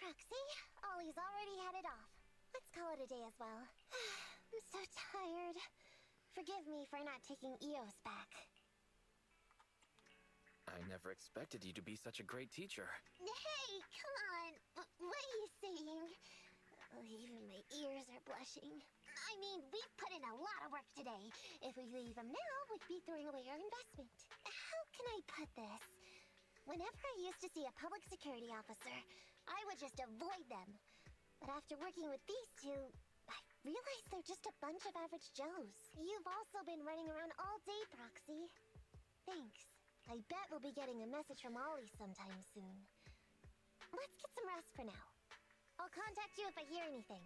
Roxy, Ollie's already headed off. Let's call it a day as well. I'm so tired. Forgive me for not taking Eos back. I never expected you to be such a great teacher. Hey, come on. What are you saying? Oh, even my ears are blushing. I mean, we've put in a lot of work today. If we leave them now, we'd be throwing away our investment. How can I put this? Whenever I used to see a public security officer, I would just avoid them. But after working with these two, I realized they're just a bunch of average Joes. You've also been running around all day, Proxy. Thanks. I bet we'll be getting a message from Ollie sometime soon. Let's get some rest for now. I'll contact you if I hear anything.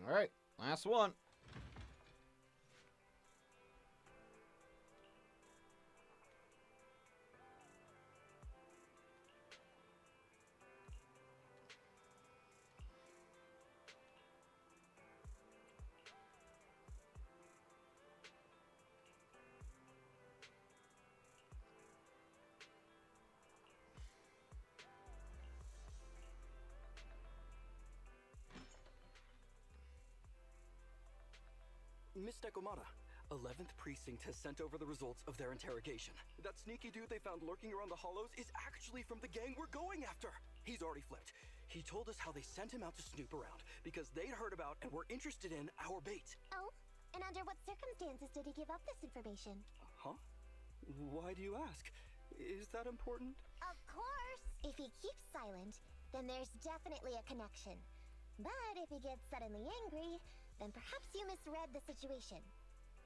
Alright, last one. Miss Nekomata, 11th Precinct has sent over the results of their interrogation. That sneaky dude they found lurking around the hollows is actually from the gang we're going after. He's already flipped. He told us how they sent him out to snoop around because they'd heard about and were interested in our bait. Oh? And under what circumstances did he give up this information? Huh? Why do you ask? Is that important? Of course! If he keeps silent, then there's definitely a connection. But if he gets suddenly angry, then perhaps you misread the situation.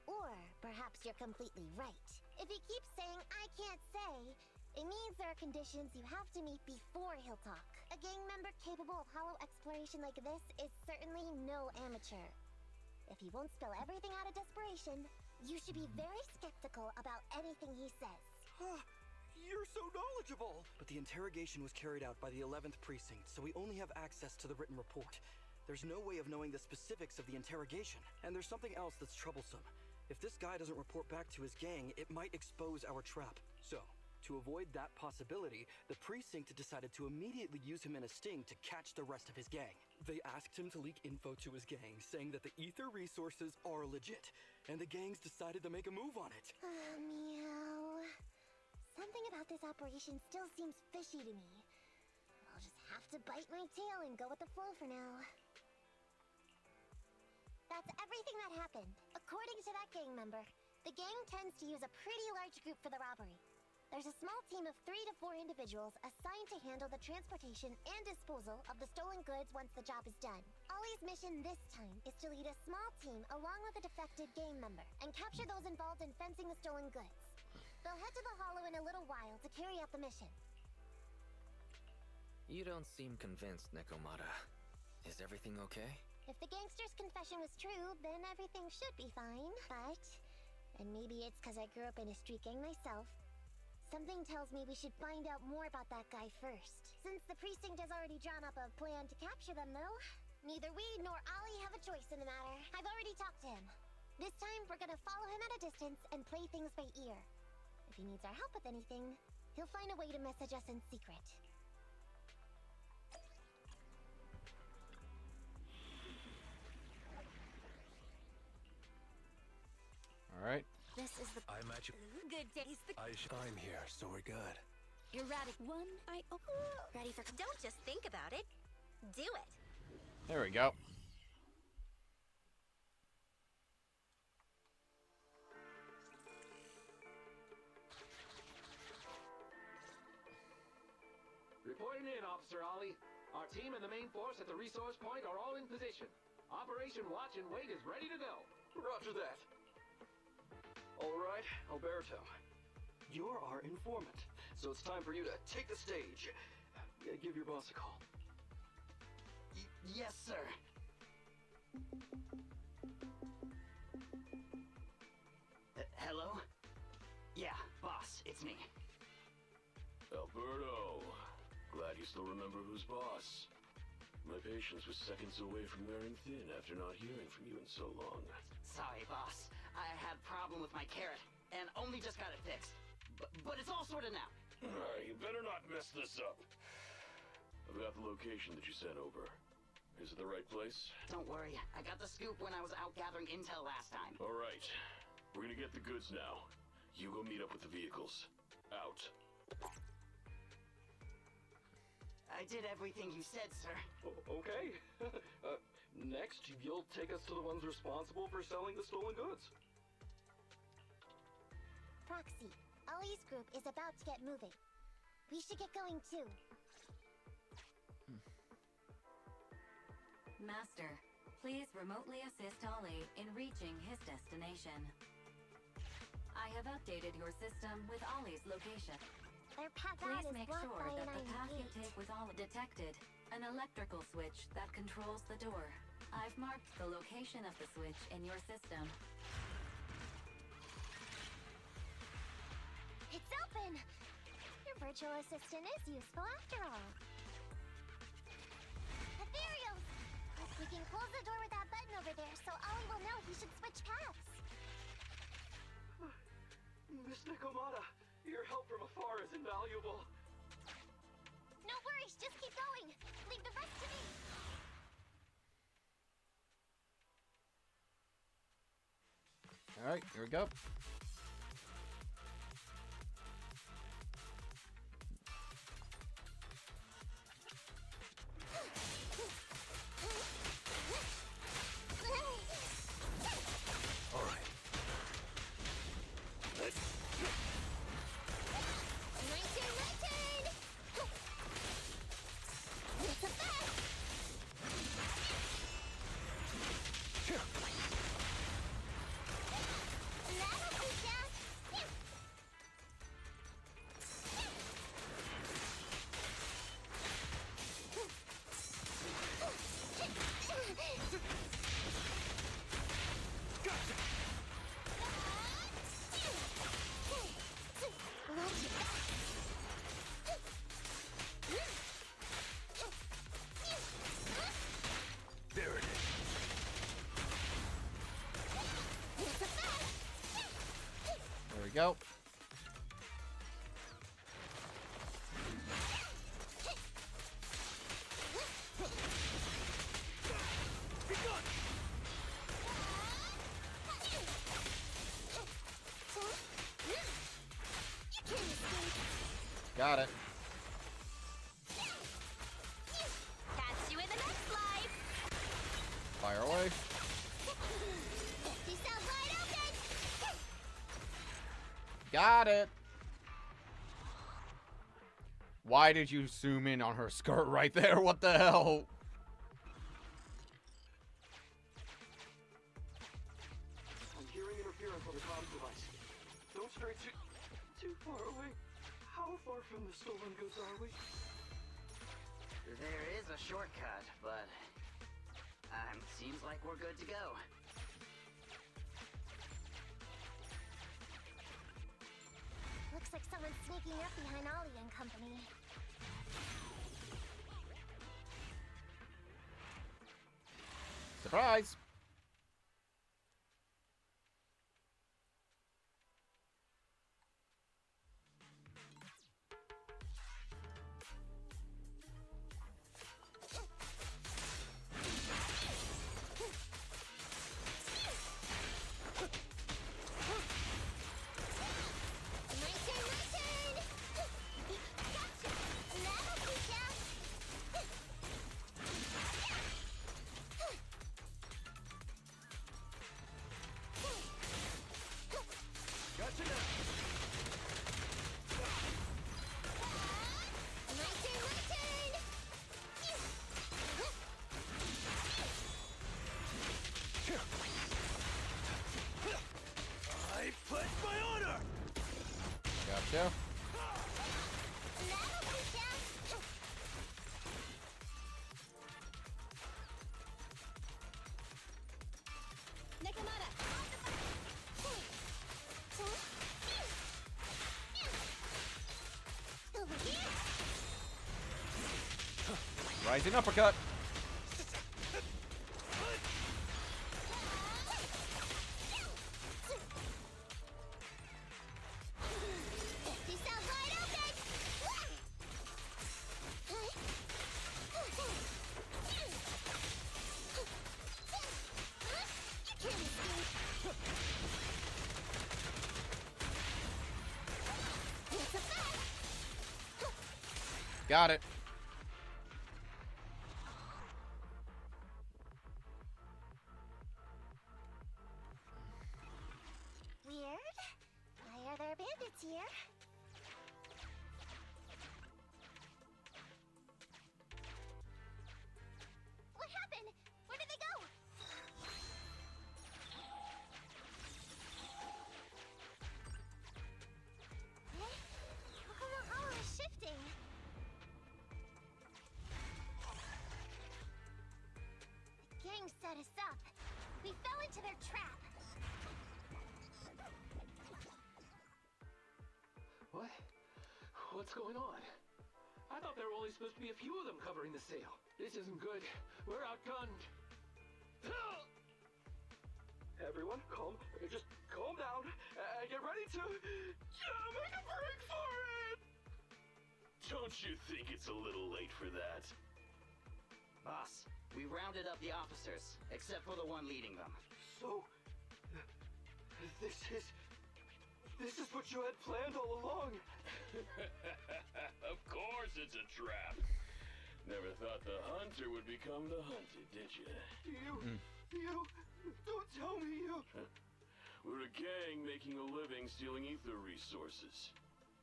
Or perhaps you're completely right. If he keeps saying, I can't say, it means there are conditions you have to meet before he'll talk. A gang member capable of hollow exploration like this is certainly no amateur. If he won't spill everything out of desperation, you should be very skeptical about anything he says. You're so knowledgeable! But the interrogation was carried out by the 11th Precinct, so we only have access to the written report. There's no way of knowing the specifics of the interrogation. And there's something else that's troublesome. If this guy doesn't report back to his gang, it might expose our trap. So, to avoid that possibility, the precinct decided to immediately use him in a sting to catch the rest of his gang. They asked him to leak info to his gang, saying that the ether resources are legit, and the gangs decided to make a move on it. Meow. Something about this operation still seems fishy to me. I'll just have to bite my tail and go with the flow for now. That's everything that happened. According to that gang member, the gang tends to use a pretty large group for the robbery. There's a small team of 3 to 4 individuals assigned to handle the transportation and disposal of the stolen goods once the job is done. Ollie's mission this time is to lead a small team along with a defected gang member and capture those involved in fencing the stolen goods. They'll head to the hollow in a little while to carry out the mission. You don't seem convinced, Nekomata. Is everything okay? If the gangster's confession was true, then everything should be fine. But, and maybe it's because I grew up in a street gang myself, Something tells me we should find out more about that guy first. Since the precinct has already drawn up a plan to capture them, though, neither we nor Ollie have a choice in the matter. I've already talked to him. This time, we're gonna follow him at a distance and play things by ear. If he needs our help with anything, he'll find a way to message us in secret. Alright. This is the I'm at you. good days. I'm here, so we're good. Erratic one. Ready for? Don't just think about it. Do it. There we go. Reporting in, Officer Ollie. Our team and the main force at the resource point are all in position. Operation Watch and Wait is ready to go. Roger that. All right, Alberto. You're our informant, so it's time for you to take the stage. Give your boss a call. Yes, sir. Hello? Yeah, boss, it's me. Alberto, glad you still remember who's boss. My patience was seconds away from wearing thin after not hearing from you in so long. Sorry, boss. I had a problem with my carrot, and only just got it fixed. But it's all sorted now. You better not mess this up. I've got the location that you sent over. Is it the right place? Don't worry, I got the scoop when I was out gathering intel last time. All right. We're gonna get the goods now. You go meet up with the vehicles. Out. I did everything you said, sir. Okay. Next, you'll take us to the ones responsible for selling the stolen goods. Proxy, Ollie's group is about to get moving. We should get going too. Master, please remotely assist Ollie in reaching his destination. I have updated your system with Ollie's location. Their path Please out is make blocked sure by that an the path you iron take with Ollie detected an electrical switch that controls the door. I've marked the location of the switch in your system. It's open! Your virtual assistant is useful after all. Ethereals! We can close the door with that button over there so Ollie will know he should switch paths. Miss Nikomata, your help from afar is invaluable. No worries, just keep going. Leave the rest to me. Alright, here we go. All right. It's a bet! That'll teach ya! There it is. There we go. Got it. Catch you in the next life. Fire away. You sound wide open! Got it. Why did you zoom in on her skirt right there? What the hell? I'm hearing interference on the comms device. Don't stray too far away. How far from the stolen goods are we? There is a shortcut, but seems like we're good to go. Looks like someone's sneaking Denali and Company. Surprise! I pledge my honor! Gotcha. Rising uppercut. Got it. Weird. Why are there bandits here? What happened? Where did they go? All is shifting. The gang set us up. We fell into their trap. What? What's going on? I thought there were only supposed to be a few of them covering the sale. This isn't good. We're outgunned. Everyone, just calm down and get ready to make a break for it! Don't you think it's a little late for that? Boss, we rounded up the officers, except for the one leading them. So, this is what you had planned all along? Of course it's a trap. Never thought the hunter would become the hunted, did you? You, don't tell me you... We're a gang making a living stealing ether resources.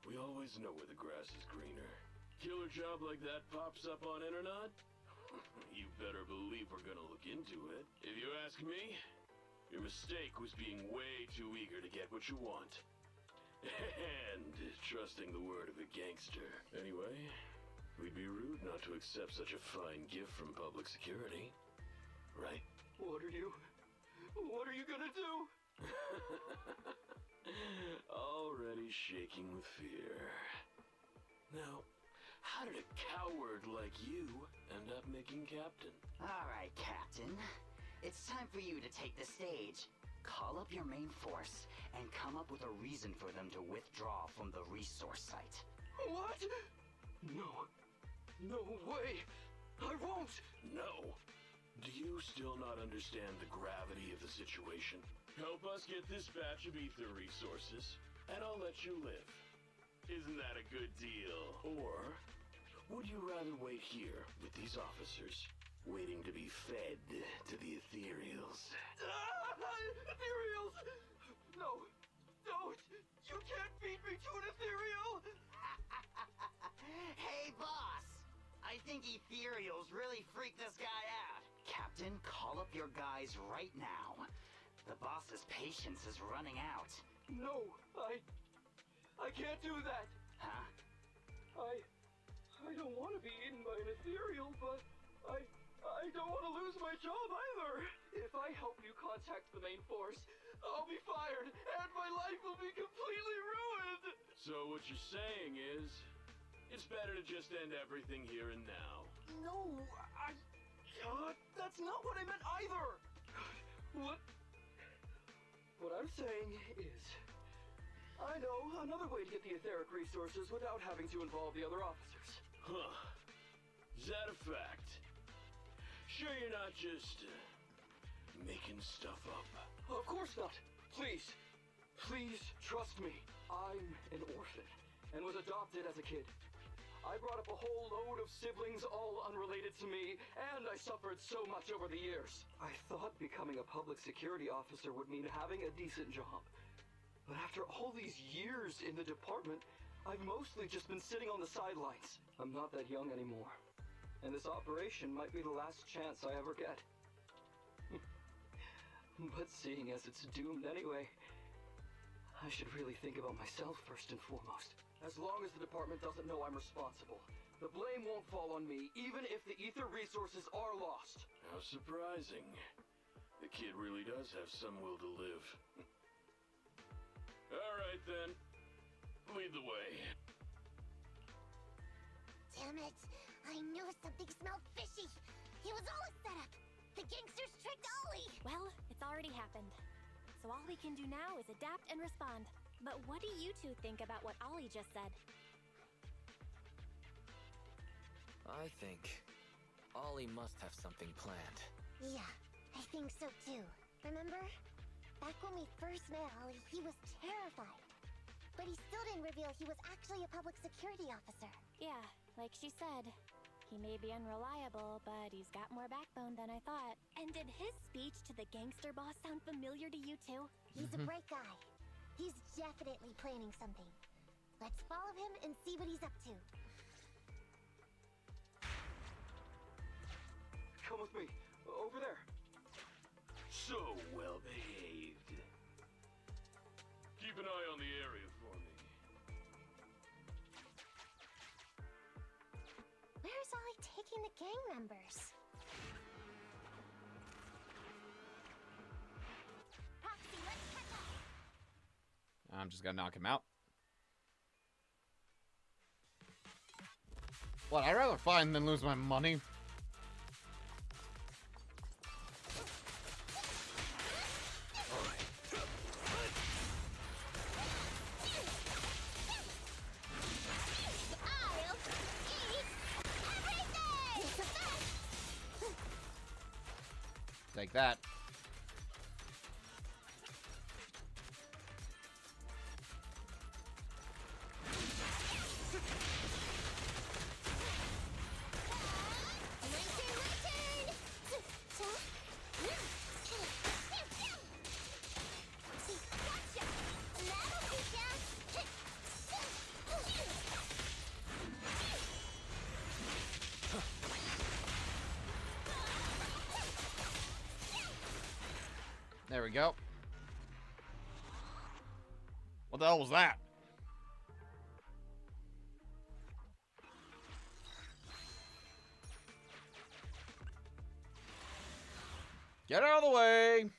We always know where the grass is greener. Killer job like that pops up on internet? You better believe we're gonna look into it. If you ask me, your mistake was being way too eager to get what you want. And trusting the word of a gangster. Anyway, we'd be rude not to accept such a fine gift from public security. Right? What are you gonna do? Already shaking with fear. Now, how did a coward like you end up making captain? Alright, Captain. It's time for you to take the stage. Call up your main force and come up with a reason for them to withdraw from the resource site. What? No way! I won't! No. Do you still not understand the gravity of the situation? Help us get this batch of ether resources, and I'll let you live. Isn't that a good deal? Or would you rather wait here with these officers, waiting to be fed to the ethereals? Ethereals! No! Don't! You can't feed me to an ethereal! Hey, boss! I think ethereals really freaked this guy out. Captain, call up your guys right now. The boss's patience is running out. No, I can't do that. Huh? I don't want to be eaten by an ethereal, but I don't want to lose my job either. If I help you contact the main force, I'll be fired, and my life will be completely ruined. So what you're saying is, it's better to just end everything here and now. No, that's not what I meant either! What I'm saying is, I know another way to get the etheric resources without having to involve the other officers. Huh. Is that a fact? Sure you're not just, making stuff up? Of course not. Please trust me. I'm an orphan and was adopted as a kid. I brought up a whole load of siblings, all unrelated to me, and I suffered so much over the years. I thought becoming a public security officer would mean having a decent job. But after all these years in the department, I've mostly just been sitting on the sidelines. I'm not that young anymore. And this operation might be the last chance I ever get. But seeing as it's doomed anyway, I should really think about myself first and foremost. As long as the department doesn't know I'm responsible, the blame won't fall on me, even if the ether resources are lost. How surprising. The kid really does have some will to live. Alright then. Lead the way. Damn it! I knew something smelled fishy! It was all a setup! The gangsters tricked Ollie! Well, it's already happened. So all we can do now is adapt and respond. But what do you two think about what Ollie just said? I think Ollie must have something planned. Yeah, I think so too. Remember? Back when we first met Ollie, he was terrified. But he still didn't reveal he was actually a public security officer. Yeah, like she said. He may be unreliable, but he's got more backbone than I thought. And did his speech to the gangster boss sound familiar to you too? He's a bright guy. He's definitely planning something. Let's follow him and see what he's up to. Come with me. Over there. So well behaved. Keep an eye on the area for me. Where's Ollie taking the gang members? Proxy, let's catch up! I'm just gonna knock him out. What, I'd rather find than lose my money. Take that. There we go. What the hell was that? Get out of the way!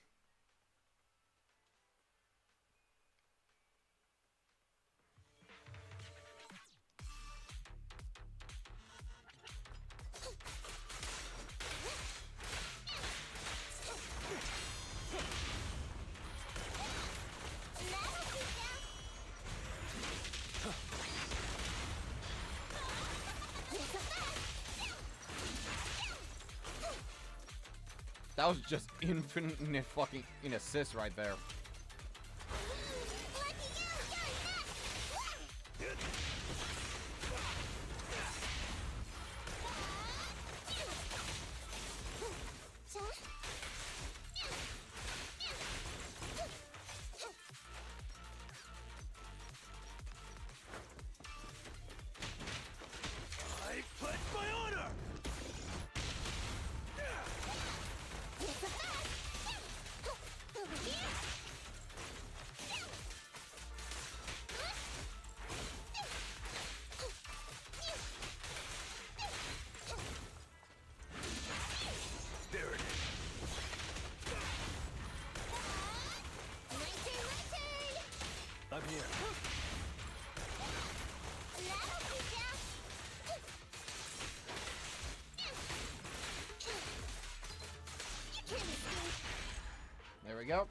That was just infinite fucking assist right there. I pledge my honor! There it is. I'm here. go.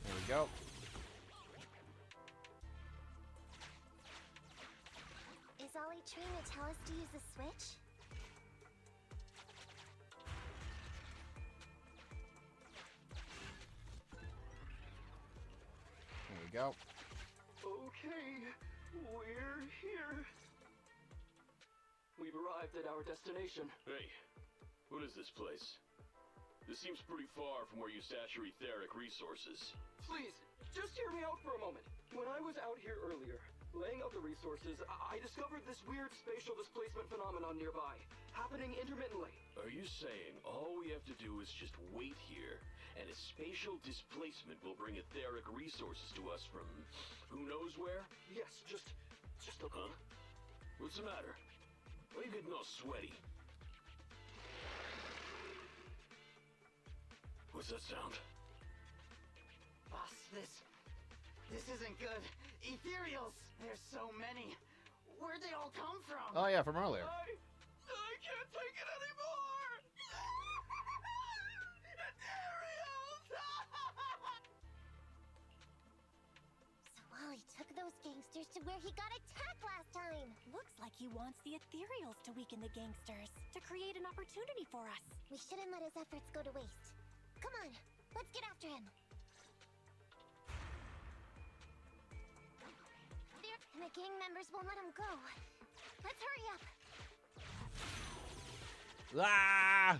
There we go. Is Ollie trying to tell us to use the switch? There we go. Okay, we're here. We've arrived at our destination. Hey, what is this place? This seems pretty far from where you stash your etheric resources. Please, just hear me out for a moment. When I was out here earlier, laying out the resources, I discovered this weird spatial displacement phenomenon nearby, happening intermittently. Are you saying all we have to do is just wait here, and a spatial displacement will bring etheric resources to us from who knows where? Yes, just a... Huh? What's the matter? Why are you getting all sweaty? What's that sound? Boss, this isn't good. Ethereals! There's so many. Where'd they all come from? Oh yeah, from earlier. I can't take it anymore! Ethereals! So Wally took those gangsters to where he got attacked last time. Looks like he wants the ethereals to weaken the gangsters, to create an opportunity for us. We shouldn't let his efforts go to waste. Come on, let's get after him. And the gang members won't let him go. Let's hurry up. Ah!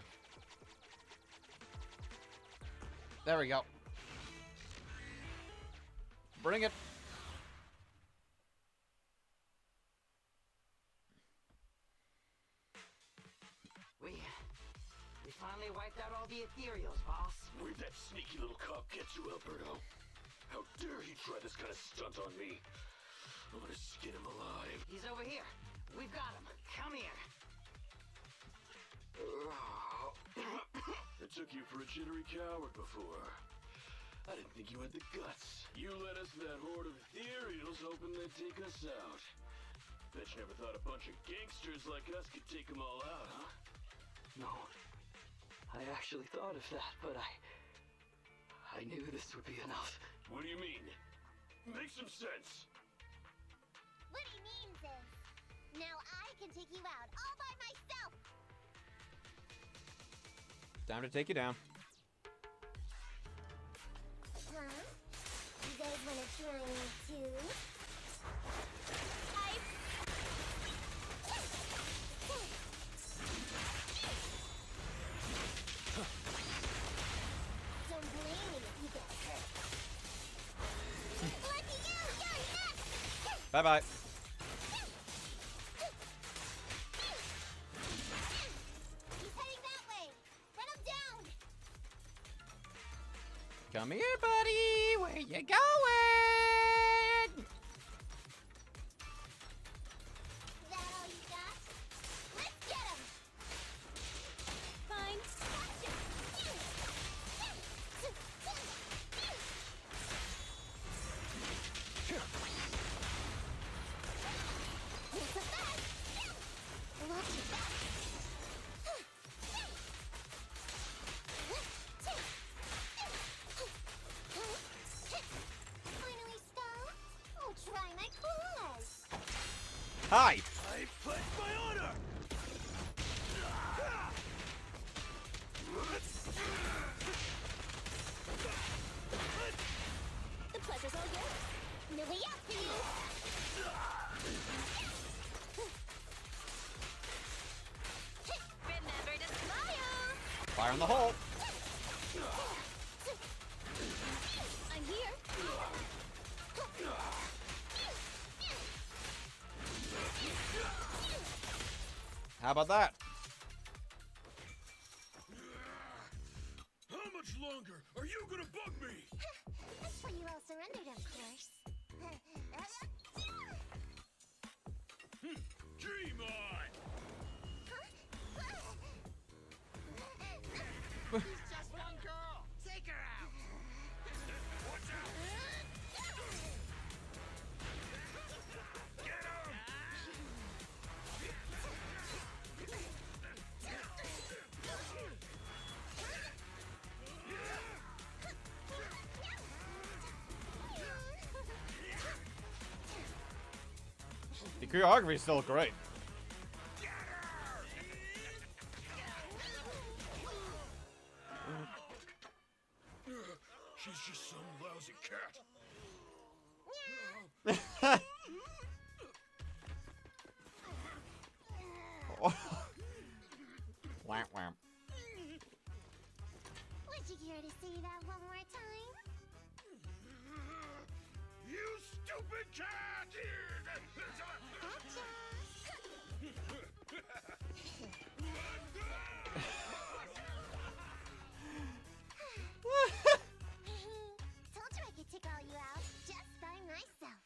There we go. Bring it. We finally wiped out all the ethereals, boss. Where'd that sneaky little cop get you, Alberto? How dare he try this kind of stunt on me? I'm gonna skin him alive. He's over here. We've got him. Come here. I took you for a jittery coward before. I didn't think you had the guts. You led us to that horde of ethereals hoping they'd take us out. Bet you never thought a bunch of gangsters like us could take them all out, huh? No. I actually thought of that, but I knew this would be enough. What do you mean? Make some sense. What he means is, now I can take you out all by myself. Time to take you down. Huh? You guys wanna try me too? Don't blame me if you get hurt. Lucky you! You're next! Bye-bye. He's heading that way! Run him down! Come here, buddy. Where you going? That all you got? Let's get him! Fine. Here's the best! Watch your back! Finally stopped? I'll try my coolest! Hi. I pledge my honor! The pleasure's all yours. No way out for you! Remember to smile. Fire in the hole. I'm here. How about that? How much longer are you gonna bug me? That's why you all surrendered, of course. Dream on! He's just one choreography's still great. She's just some lousy cat. Wham wham. Would you care to say that one more time? You stupid cat! Told you I could take all you out just by myself.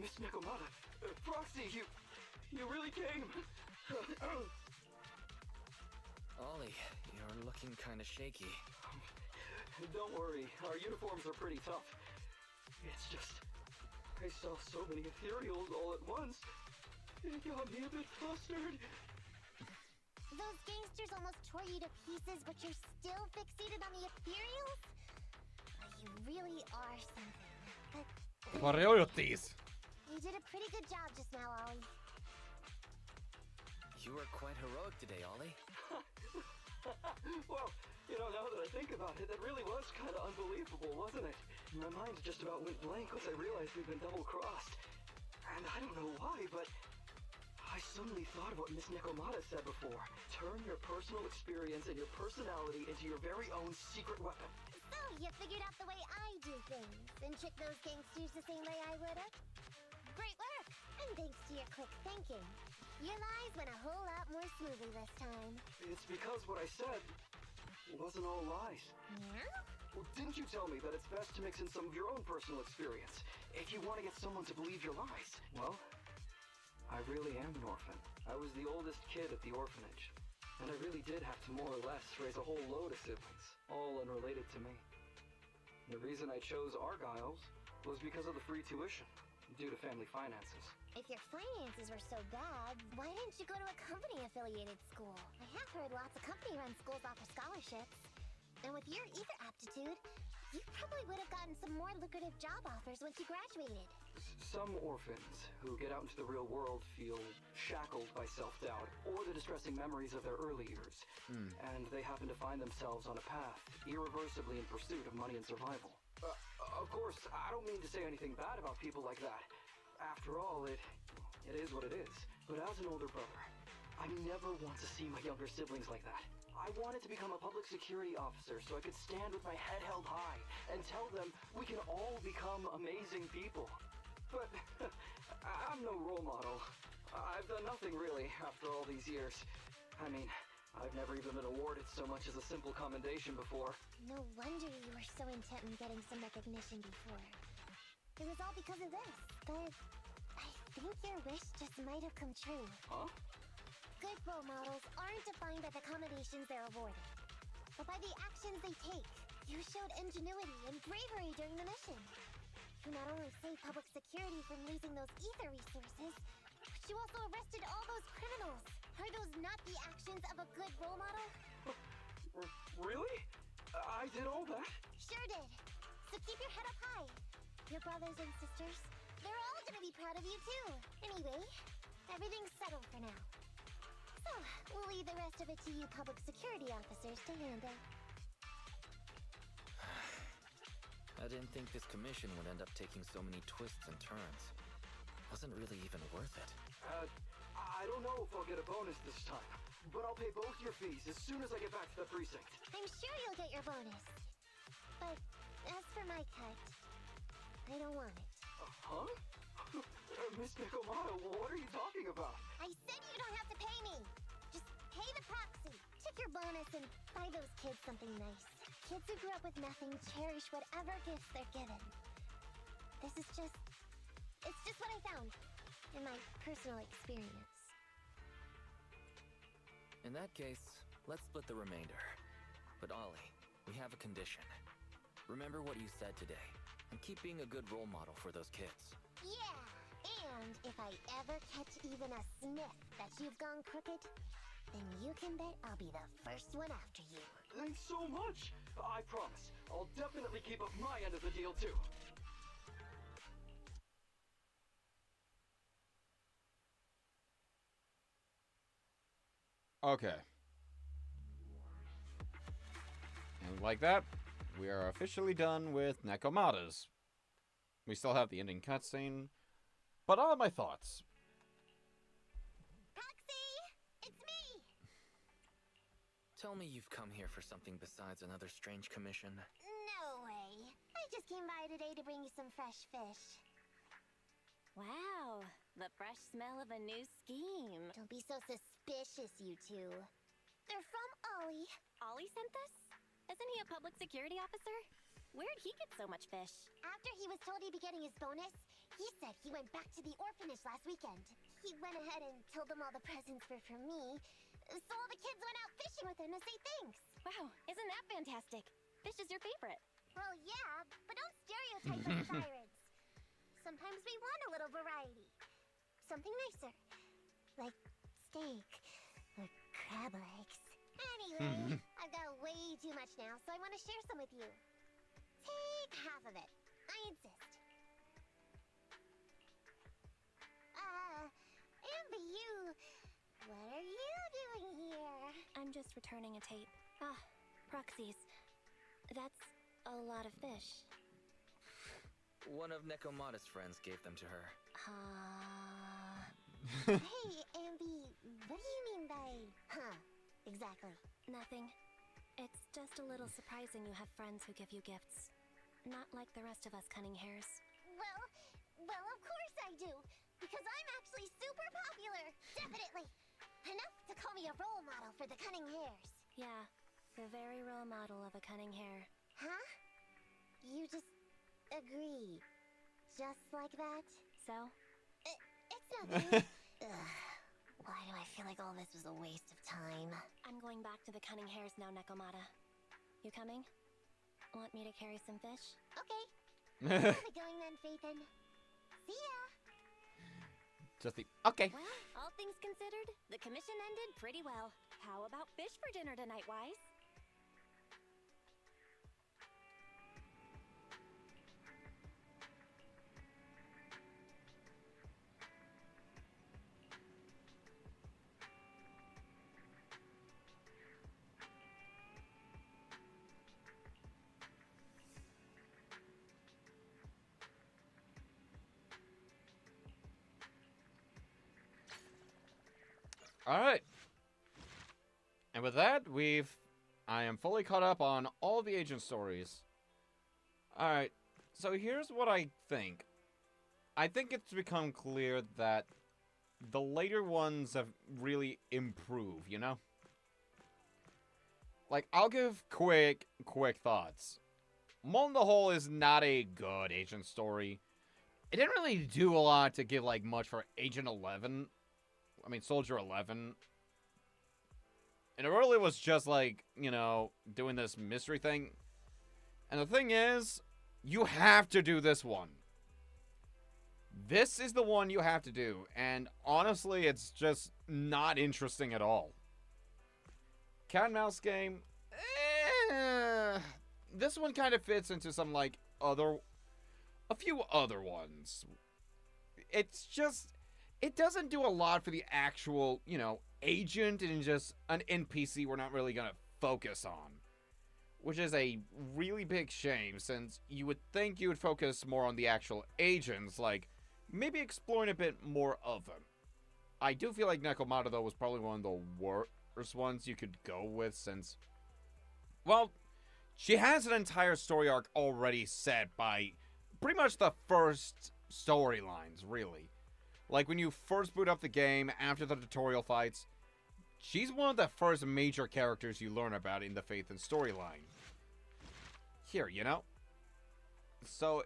Miss Nekomata, Proxy, you really came. Ollie, you're looking kind of shaky. Don't worry, our uniforms are pretty tough. It's just, I saw so many ethereals all at once. It got me a bit flustered. Those gangsters almost tore you to pieces, but you're still fixated on the ethereals? You really are something. But Priorities. you did a pretty good job just now, Ollie. You were quite heroic today, Ollie. Well, now that I think about it, that really was kind of unbelievable, wasn't it? My mind just about went blank once I realized we'd been double-crossed. And I don't know why, but I suddenly thought of what Miss Nekomata said before. Turn your personal experience and your personality into your very own secret weapon. So, you figured out the way I do things, and tricked those gangsters the same way I would've? Great work! And thanks to your quick thinking, your lies went a whole lot more smoothly this time. It's because what I said wasn't all lies. Yeah? Well, didn't you tell me that it's best to mix in some of your own personal experience if you want to get someone to believe your lies? Well, I really am an orphan. I was the oldest kid at the orphanage, and I really did have to more or less raise a whole load of siblings, all unrelated to me. The reason I chose Argyle's was because of the free tuition, due to family finances. If your finances were so bad, why didn't you go to a company-affiliated school? I have heard lots of company-run schools offer scholarships. And with your ether aptitude, you probably would have gotten some more lucrative job offers once you graduated. Some orphans who get out into the real world feel shackled by self-doubt or the distressing memories of their early years. And they happen to find themselves on a path, irreversibly in pursuit of money and survival. Of course, I don't mean to say anything bad about people like that. After all, it is what it is. But as an older brother, I never want to see my younger siblings like that. I wanted to become a public security officer so I could stand with my head held high and tell them we can all become amazing people. But I'm no role model. I've done nothing really after all these years. I mean, I've never even been awarded so much as a simple commendation before. No wonder you were so intent on getting some recognition before. It was all because of this, but I think your wish just might have come true. Huh? Good role models aren't defined by the accommodations they're awarded, but by the actions they take. You showed ingenuity and bravery during the mission. You not only saved public security from losing those ether resources, but you also arrested all those criminals. Are those not the actions of a good role model? Really? I did all that? Sure did. So keep your head up high. Your brothers and sisters, they're all gonna be proud of you too. Anyway, everything's settled for now. So, we'll leave the rest of it to you public security officers to handle. I didn't think this commission would end up taking so many twists and turns. Wasn't really even worth it. I don't know if I'll get a bonus this time, but I'll pay both your fees as soon as I get back to the precinct. I'm sure you'll get your bonus. But as for my cut, I don't want it. Huh? Miss Nekomata, what are you talking about? I said you don't have to pay me. Just pay the proxy. Take your bonus and buy those kids something nice. Kids who grew up with nothing cherish whatever gifts they're given. It's just what I found in my personal experience. In that case, let's split the remainder. But Ollie, we have a condition. Remember what you said today, and keep being a good role model for those kids. Yeah, and if I ever catch even a sniff that you've gone crooked, then you can bet I'll be the first one after you. Thanks so much. I promise. I'll definitely keep up my end of the deal too. Okay. And like that, we are officially done with Nekomatas. We still have the ending cutscene, but all my thoughts. Tell me you've come here for something besides another strange commission. No way. I just came by today to bring you some fresh fish. Wow, the fresh smell of a new scheme. Don't be so suspicious, you two. They're from Ollie. Ollie sent this? Isn't he a public security officer? Where'd he get so much fish? After he was told he'd be getting his bonus, he said he went back to the orphanage last weekend. He went ahead and told them all the presents were for me, so all the kids went out fishing with him to say thanks. Wow, isn't that fantastic? Fish is your favorite. Well, yeah, but don't stereotype us pirates. Sometimes we want a little variety. Something nicer. Like steak or crab legs. Anyway, I've got way too much now, so I want to share some with you. Take half of it. I insist. Amber, what are you doing here? I'm just returning a tape. Ah, proxies. That's a lot of fish. One of Nekomata's friends gave them to her. Hey, Amby, what do you mean by, huh? Exactly. Nothing. It's just a little surprising you have friends who give you gifts. Not like the rest of us cunning hares. Well, of course I do. Because I'm actually super popular. Definitely. Enough to call me a role model for the cunning hares. Yeah, the very role model of a cunning hare. Huh? You just agree. Just like that? So? It's nothing. Ugh. Why do I feel like all this was a waste of time? I'm going back to the cunning hares now, Nekomata. You coming? Want me to carry some fish? Okay. I'll be going then, Phaethon. See ya! Okay. Well, all things considered, the commission ended pretty well. How about fish for dinner tonight, Wise? Alright. And with that, I am fully caught up on all the agent stories. Alright, so here's what I think. I think it's become clear that the later ones have really improved, you know? Like, I'll give quick thoughts. Mole in the Hole is not a good agent story. It didn't really do a lot to give, like, much for Agent 11. I mean, Soldier 11. And it really was just, like, you know, doing this mystery thing. And the thing is, you have to do this one. This is the one you have to do. And honestly, it's just not interesting at all. Cat and Mouse game, this one kind of fits into some, like, a few other ones. It's just, it doesn't do a lot for the actual, you know, agent and just an NPC we're not really gonna focus on. Which is a really big shame, since you would think you would focus more on the actual agents, like, maybe exploring a bit more of them. I do feel like Nekomata, though, was probably one of the worst ones you could go with, since, well, she has an entire story arc already set by pretty much the first storylines, really. Like, when you first boot up the game, after the tutorial fights, she's one of the first major characters you learn about in the Phaethon storyline. Here, you know? So,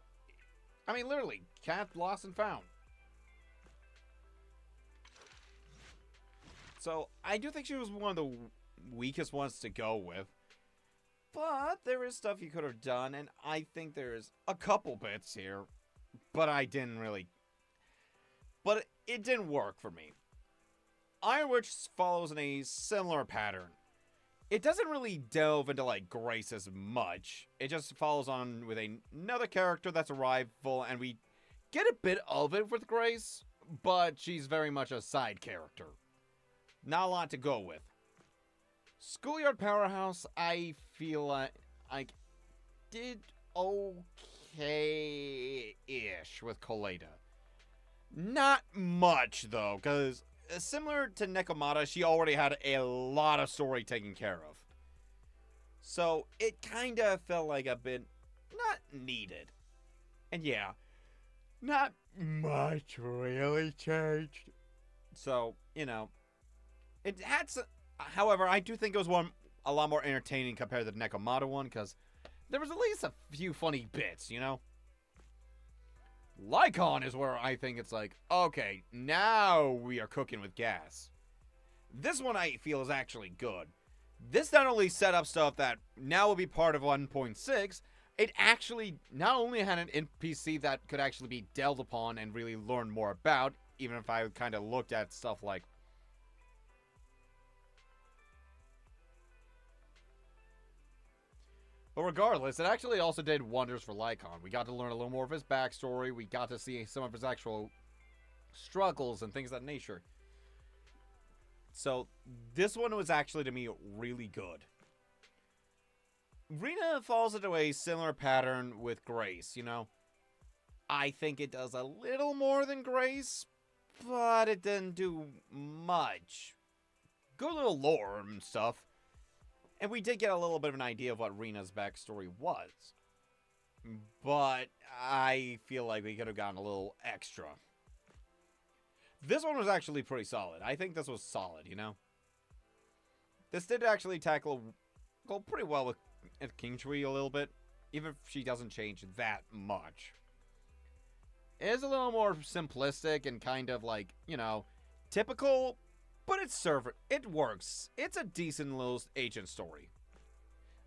I mean, literally, cat lost and found. So, I do think she was one of the weakest ones to go with. But there is stuff you could have done, and I think there's a couple bits here. But I didn't really... But it didn't work for me. Iron Witch follows in a similar pattern. It doesn't really delve into, like, Grace as much. It just follows on with another character that's a rival, and we get a bit of it with Grace, but she's very much a side character. Not a lot to go with. Schoolyard Powerhouse, I feel like I did okay-ish with Coleta. Not much, though, because similar to Nekomata, she already had a lot of story taken care of. So it kind of felt like a bit not needed. And yeah, not much really changed. So, you know, it had some. However, I do think it was a lot more entertaining compared to the Nekomata one, because there was at least a few funny bits, you know? Lycon is where I think it's like, okay, now we are cooking with gas. This one I feel is actually good. This not only set up stuff that now will be part of 1.6, it actually not only had an NPC that could actually be delved upon and really learn more about, even if I kind of looked at stuff like... But regardless, it actually also did wonders for Lycon. We got to learn a little more of his backstory. We got to see some of his actual struggles and things of that nature. So, this one was actually, to me, really good. Rena falls into a similar pattern with Grace, you know? I think it does a little more than Grace, but it didn't do much. Good little lore and stuff. And we did get a little bit of an idea of what Rena's backstory was. But I feel like we could have gotten a little extra. This one was actually pretty solid. I think this was solid, you know? This did actually go pretty well with King Shui a little bit, even if she doesn't change that much. It is a little more simplistic and kind of like, you know, typical... But it works. It's a decent little agent story.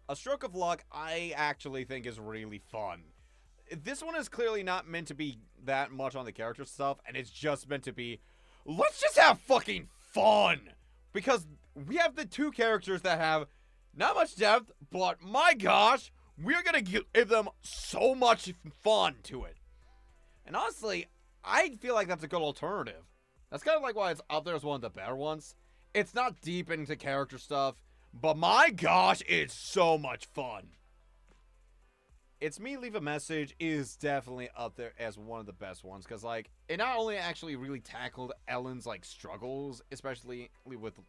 A Stroke of Luck, I actually think is really fun. This one is clearly not meant to be that much on the character stuff, and it's just meant to be, let's just have fucking fun! Because we have the two characters that have not much depth, but my gosh, we're gonna give them so much fun to it. And honestly, I feel like that's a good alternative. That's kind of like why it's up there as one of the better ones. It's not deep into character stuff, but my gosh, it's so much fun. It's Me Leave a Message is definitely up there as one of the best ones, because like, it not only actually really tackled Ellen's like struggles, especially with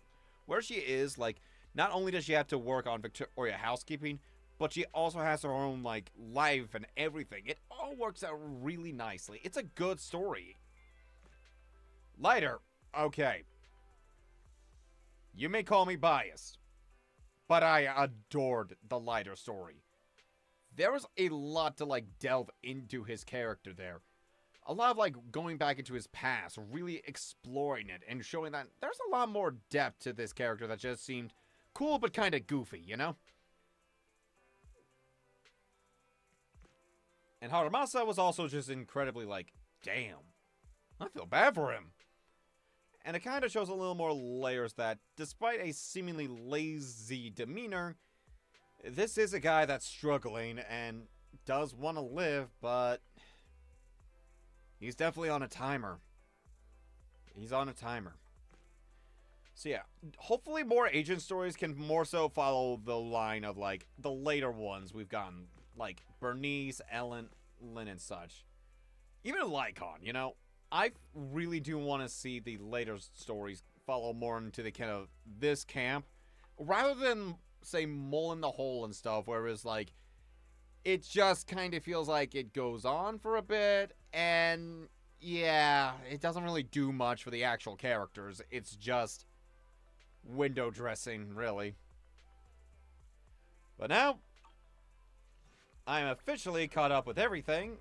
where she is, like, not only does she have to work on Victoria housekeeping, but she also has her own like life and everything. It all works out really nicely. It's a good story. Lighter, okay. You may call me biased, but I adored the Lighter story. There was a lot to, like, delve into his character there. A lot of, like, going back into his past, really exploring it, and showing that there's a lot more depth to this character that just seemed cool but kind of goofy, you know? And Haramasa was also just incredibly, like, damn, I feel bad for him. And it kind of shows a little more layers that, despite a seemingly lazy demeanor, this is a guy that's struggling and does want to live, but he's definitely on a timer. He's on a timer. So yeah, hopefully more agent stories can more so follow the line of, like, the later ones we've gotten, like Bernice, Ellen, Lynn, and such. Even Lycon, you know? I really do want to see the later stories follow more into the kind of this camp, rather than, say, Mole in the Hole and stuff, whereas, like, it just kind of feels like it goes on for a bit, and, yeah, it doesn't really do much for the actual characters. It's just window dressing, really. But now, I am officially caught up with everything,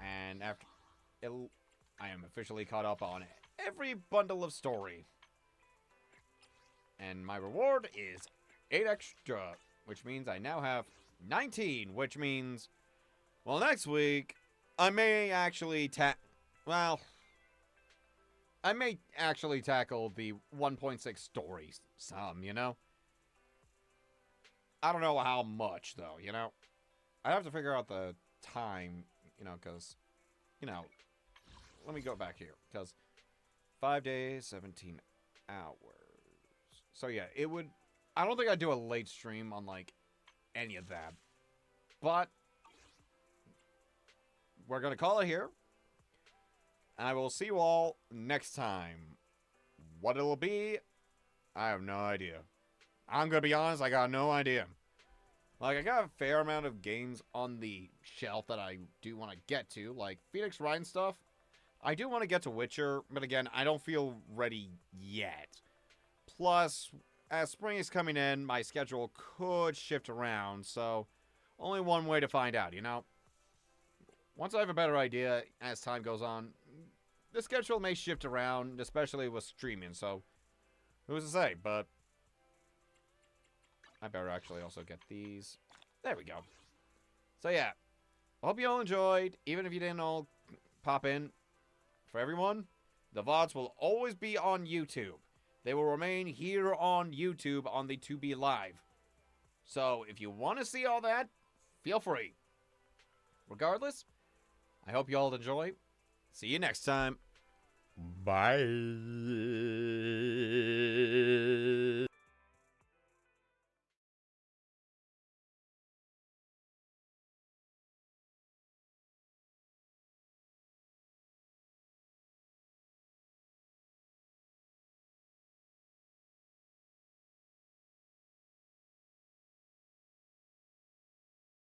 and after... I am officially caught up on every bundle of story. And my reward is 8 extra, which means I now have 19, which means, well, next week, I may actually I may actually tackle the 1.6 story some, you know? I don't know how much, though, you know? I have to figure out the time, you know, because, you know, let me go back here, because 5 days, 17 hours. So yeah, it would I don't think I'd do a late stream on, like, any of that. But we're going to call it here. And I will see you all next time. What it'll be, I have no idea. I'm going to be honest, I got no idea. Like, I got a fair amount of games on the shelf that I do want to get to. Like, Phoenix Wright and stuff. I do want to get to Witcher, but again, I don't feel ready yet. Plus, as spring is coming in, my schedule could shift around, so only one way to find out, you know? Once I have a better idea as time goes on, the schedule may shift around, especially with streaming, so who's to say, but I better actually also get these. There we go. So yeah, I hope you all enjoyed, even if you didn't all pop in. For everyone, the VODs will always be on YouTube. They will remain here on YouTube on the To Be Live. So if you want to see all that, feel free. Regardless, I hope you all enjoy. See you next time. Bye.